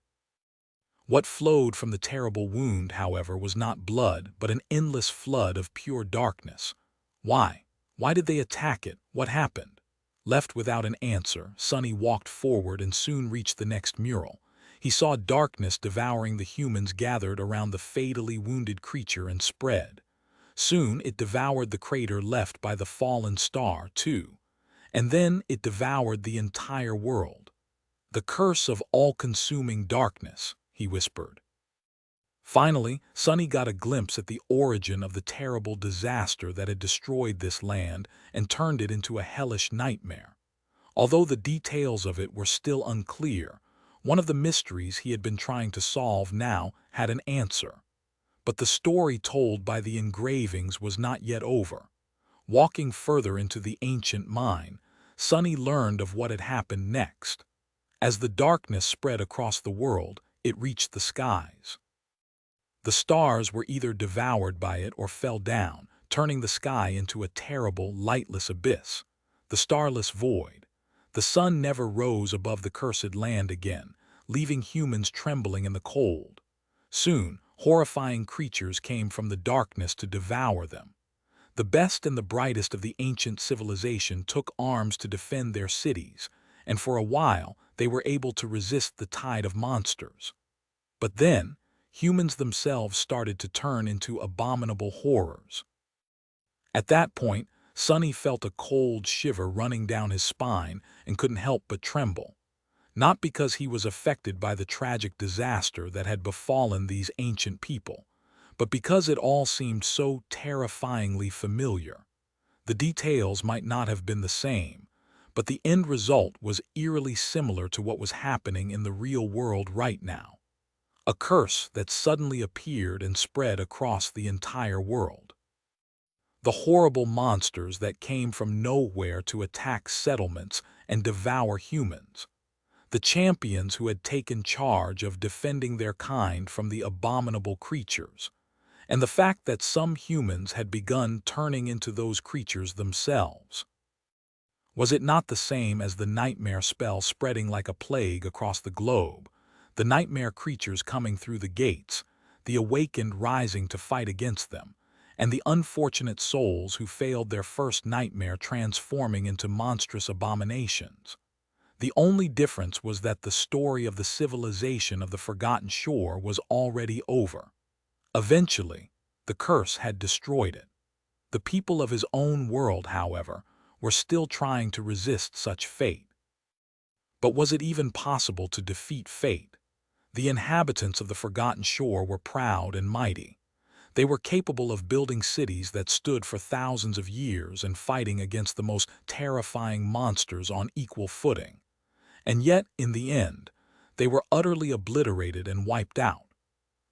What flowed from the terrible wound, however, was not blood, but an endless flood of pure darkness. Why? Why did they attack it? What happened? Left without an answer, Sonny walked forward and soon reached the next mural. He saw darkness devouring the humans gathered around the fatally wounded creature and spread. Soon it devoured the crater left by the fallen star, too. And then it devoured the entire world. The curse of all-consuming darkness, he whispered. Finally, Sonny got a glimpse at the origin of the terrible disaster that had destroyed this land and turned it into a hellish nightmare. Although the details of it were still unclear, one of the mysteries he had been trying to solve now had an answer. But the story told by the engravings was not yet over. Walking further into the ancient mine, Sonny learned of what had happened next. As the darkness spread across the world, it reached the skies. The stars were either devoured by it or fell down, turning the sky into a terrible, lightless abyss, the starless void. The sun never rose above the cursed land again, leaving humans trembling in the cold. Soon, horrifying creatures came from the darkness to devour them. The best and the brightest of the ancient civilization took arms to defend their cities, and for a while they were able to resist the tide of monsters. But then, humans themselves started to turn into abominable horrors. At that point, Sonny felt a cold shiver running down his spine and couldn't help but tremble, not because he was affected by the tragic disaster that had befallen these ancient people, but because it all seemed so terrifyingly familiar. The details might not have been the same, but the end result was eerily similar to what was happening in the real world right now. A curse that suddenly appeared and spread across the entire world. The horrible monsters that came from nowhere to attack settlements and devour humans. The champions who had taken charge of defending their kind from the abominable creatures. And the fact that some humans had begun turning into those creatures themselves. Was it not the same as the nightmare spell spreading like a plague across the globe, the nightmare creatures coming through the gates, the awakened rising to fight against them, and the unfortunate souls who failed their first nightmare transforming into monstrous abominations? The only difference was that the story of the civilization of the Forgotten Shore was already over. Eventually, the curse had destroyed it. The people of his own world, however, were still trying to resist such fate. But was it even possible to defeat fate? The inhabitants of the Forgotten Shore were proud and mighty. They were capable of building cities that stood for thousands of years and fighting against the most terrifying monsters on equal footing. And yet, in the end, they were utterly obliterated and wiped out.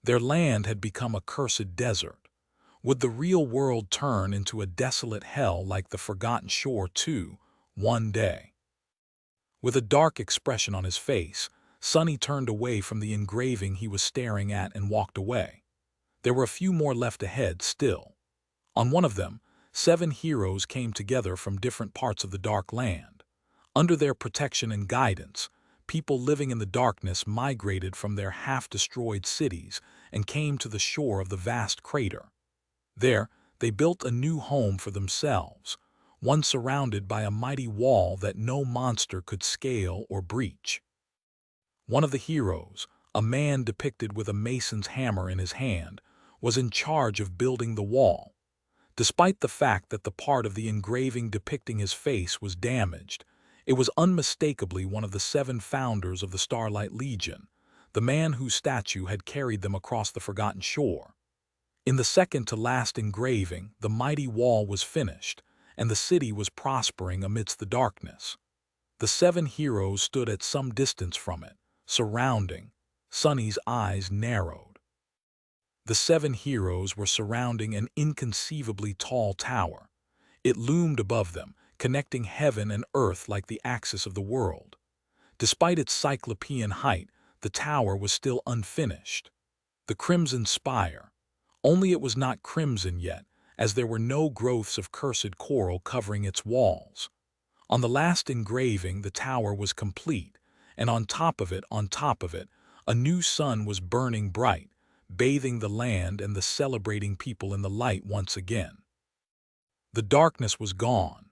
Their land had become a cursed desert. Would the real world turn into a desolate hell like the Forgotten Shore too, one day? With a dark expression on his face, Sonny turned away from the engraving he was staring at and walked away. There were a few more left ahead still. On one of them, 7 heroes came together from different parts of the Dark Land. Under their protection and guidance, people living in the darkness migrated from their half-destroyed cities and came to the shore of the vast crater. There, they built a new home for themselves, one surrounded by a mighty wall that no monster could scale or breach. One of the heroes, a man depicted with a mason's hammer in his hand, was in charge of building the wall. Despite the fact that the part of the engraving depicting his face was damaged, it was unmistakably one of the 7 founders of the Starlight Legion, the man whose statue had carried them across the Forgotten Shore. In the second-to-last engraving, the mighty wall was finished, and the city was prospering amidst the darkness. The 7 heroes stood at some distance from it, surrounding. Sonny's eyes narrowed. The 7 heroes were surrounding an inconceivably tall tower. It loomed above them, connecting heaven and earth like the axis of the world. Despite its cyclopean height, the tower was still unfinished. The crimson spire. Only it was not crimson yet, as there were no growths of cursed coral covering its walls. On the last engraving, the tower was complete, and on top of it, a new sun was burning bright, bathing the land and the celebrating people in the light once again. The darkness was gone.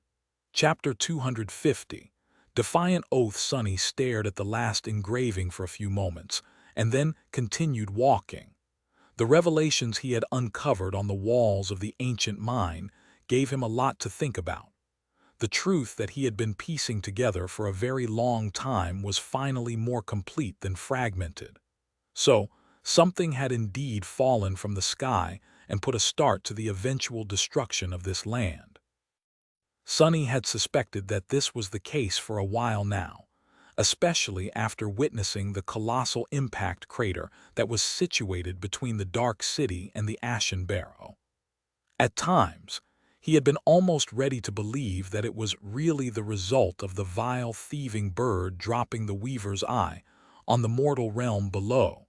Chapter 250. Defiant oath. Sonny stared at the last engraving for a few moments, and then continued walking. The revelations he had uncovered on the walls of the ancient mine gave him a lot to think about. The truth that he had been piecing together for a very long time was finally more complete than fragmented. So, something had indeed fallen from the sky and put a start to the eventual destruction of this land. Sonny had suspected that this was the case for a while now, especially after witnessing the colossal impact crater that was situated between the Dark City and the Ashen Barrow. At times, he had been almost ready to believe that it was really the result of the vile thieving bird dropping the Weaver's eye on the mortal realm below,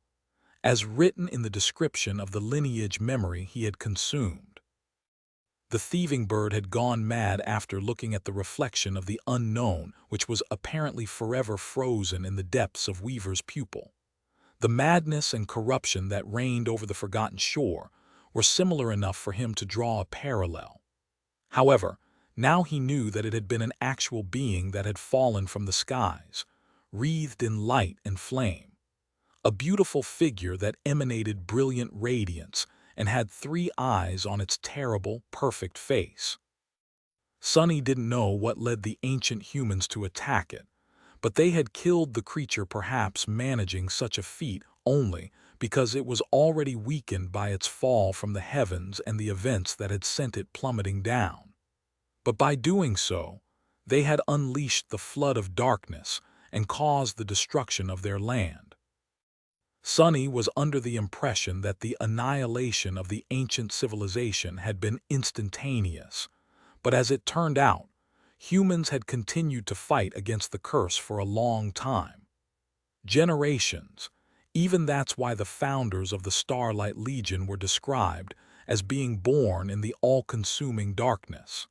as written in the description of the lineage memory he had consumed. The thieving bird had gone mad after looking at the reflection of the unknown, which was apparently forever frozen in the depths of Weaver's pupil. The madness and corruption that reigned over the Forgotten Shore were similar enough for him to draw a parallel. However, now he knew that it had been an actual being that had fallen from the skies, wreathed in light and flame. A beautiful figure that emanated brilliant radiance and had 3 eyes on its terrible, perfect face. Sonny didn't know what led the ancient humans to attack it, but they had killed the creature, perhaps managing such a feat only because it was already weakened by its fall from the heavens and the events that had sent it plummeting down. But by doing so, they had unleashed the flood of darkness and caused the destruction of their land. Sonny was under the impression that the annihilation of the ancient civilization had been instantaneous, but as it turned out, humans had continued to fight against the curse for a long time. Generations. Even that's why the founders of the Starlight Legion were described as being born in the all-consuming darkness.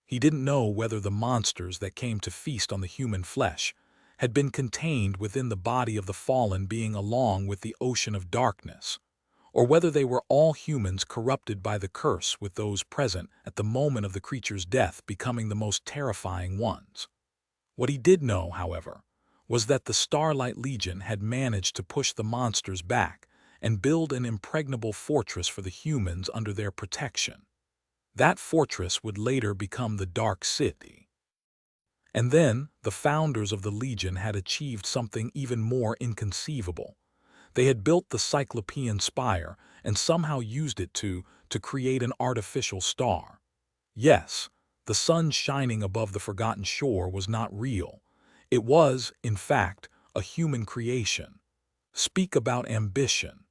He didn't know whether the monsters that came to feast on the human flesh had been contained within the body of the fallen being along with the ocean of darkness, or whether they were all humans corrupted by the curse, with those present at the moment of the creature's death becoming the most terrifying ones. What he did know, however, was that the Starlight Legion had managed to push the monsters back and build an impregnable fortress for the humans under their protection. That fortress would later become the Dark City. And then, the founders of the Legion had achieved something even more inconceivable. They had built the Cyclopean Spire and somehow used it to create an artificial star. Yes, the sun shining above the forgotten shore was not real. It was, in fact, a human creation. Speak about ambition.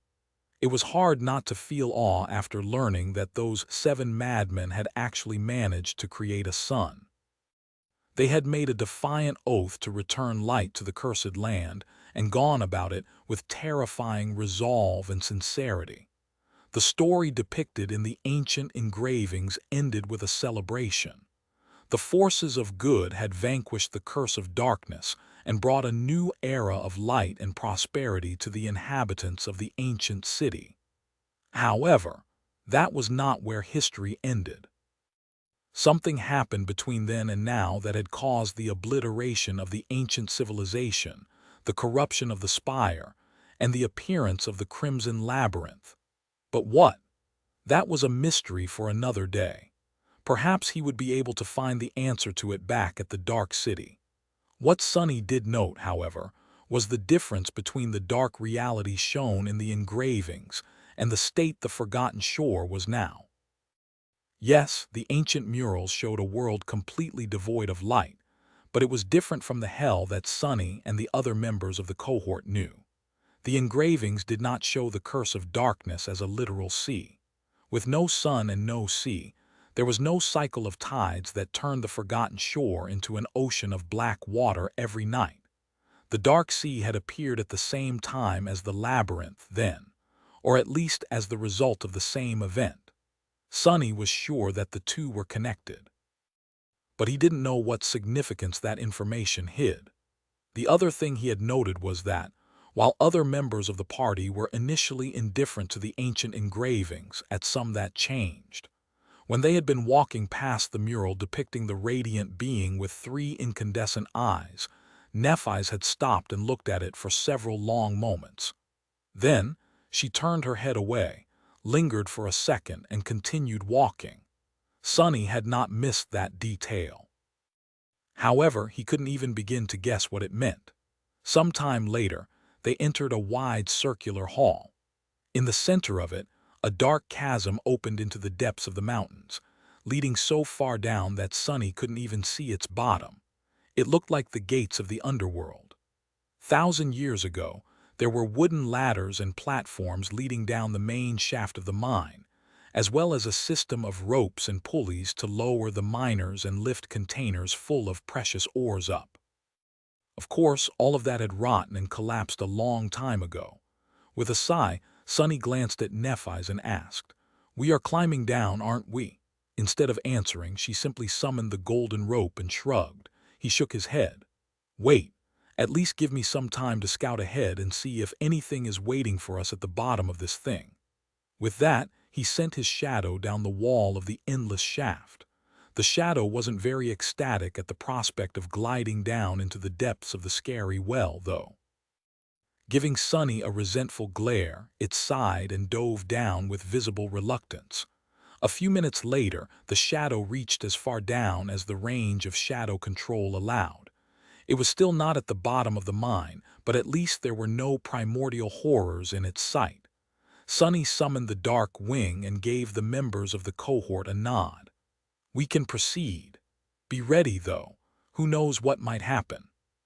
It was hard not to feel awe after learning that those 7 madmen had actually managed to create a sun. They had made a defiant oath to return light to the cursed land and gone about it with terrifying resolve and sincerity. The story depicted in the ancient engravings ended with a celebration. The forces of good had vanquished the curse of darkness and brought a new era of light and prosperity to the inhabitants of the ancient city. However, that was not where history ended. Something happened between then and now that had caused the obliteration of the ancient civilization, the corruption of the spire, and the appearance of the Crimson Labyrinth. But what? That was a mystery for another day. Perhaps he would be able to find the answer to it back at the Dark City. What Sonny did note, however, was the difference between the dark reality shown in the engravings and the state the Forgotten Shore was now. Yes, the ancient murals showed a world completely devoid of light, but it was different from the hell that Sonny and the other members of the cohort knew. The engravings did not show the curse of darkness as a literal sea. With no sun and no sea, there was no cycle of tides that turned the Forgotten Shore into an ocean of black water every night. The Dark Sea had appeared at the same time as the Labyrinth then, or at least as the result of the same event. Sonny was sure that the two were connected. But he didn't know what significance that information hid. The other thing he had noted was that, while other members of the party were initially indifferent to the ancient engravings, at some that changed. When they had been walking past the mural depicting the radiant being with 3 incandescent eyes, Nephi's had stopped and looked at it for several long moments. Then, she turned her head away, lingered for a second, and continued walking. Sonny had not missed that detail. However, he couldn't even begin to guess what it meant. Some time later, they entered a wide circular hall. In the center of it, a dark chasm opened into the depths of the mountains, leading so far down that Sonny couldn't even see its bottom. It looked like the gates of the underworld. 1,000 years ago, there were wooden ladders and platforms leading down the main shaft of the mine, as well as a system of ropes and pulleys to lower the miners and lift containers full of precious ores up. Of course, all of that had rotten and collapsed a long time ago. With a sigh, Sonny glanced at Nephi's and asked, "We are climbing down, aren't we?" Instead of answering, she simply summoned the golden rope and shrugged. He shook his head. "Wait. At least give me some time to scout ahead and see if anything is waiting for us at the bottom of this thing." With that, he sent his shadow down the wall of the endless shaft. The shadow wasn't very ecstatic at the prospect of gliding down into the depths of the scary well, though. Giving Sunny a resentful glare, it sighed and dove down with visible reluctance. A few minutes later, the shadow reached as far down as the range of shadow control allowed. It was still not at the bottom of the mine, but at least there were no primordial horrors in its sight. Sunny summoned the dark wing and gave the members of the cohort a nod. "We can proceed. Be ready, though. Who knows what might happen?"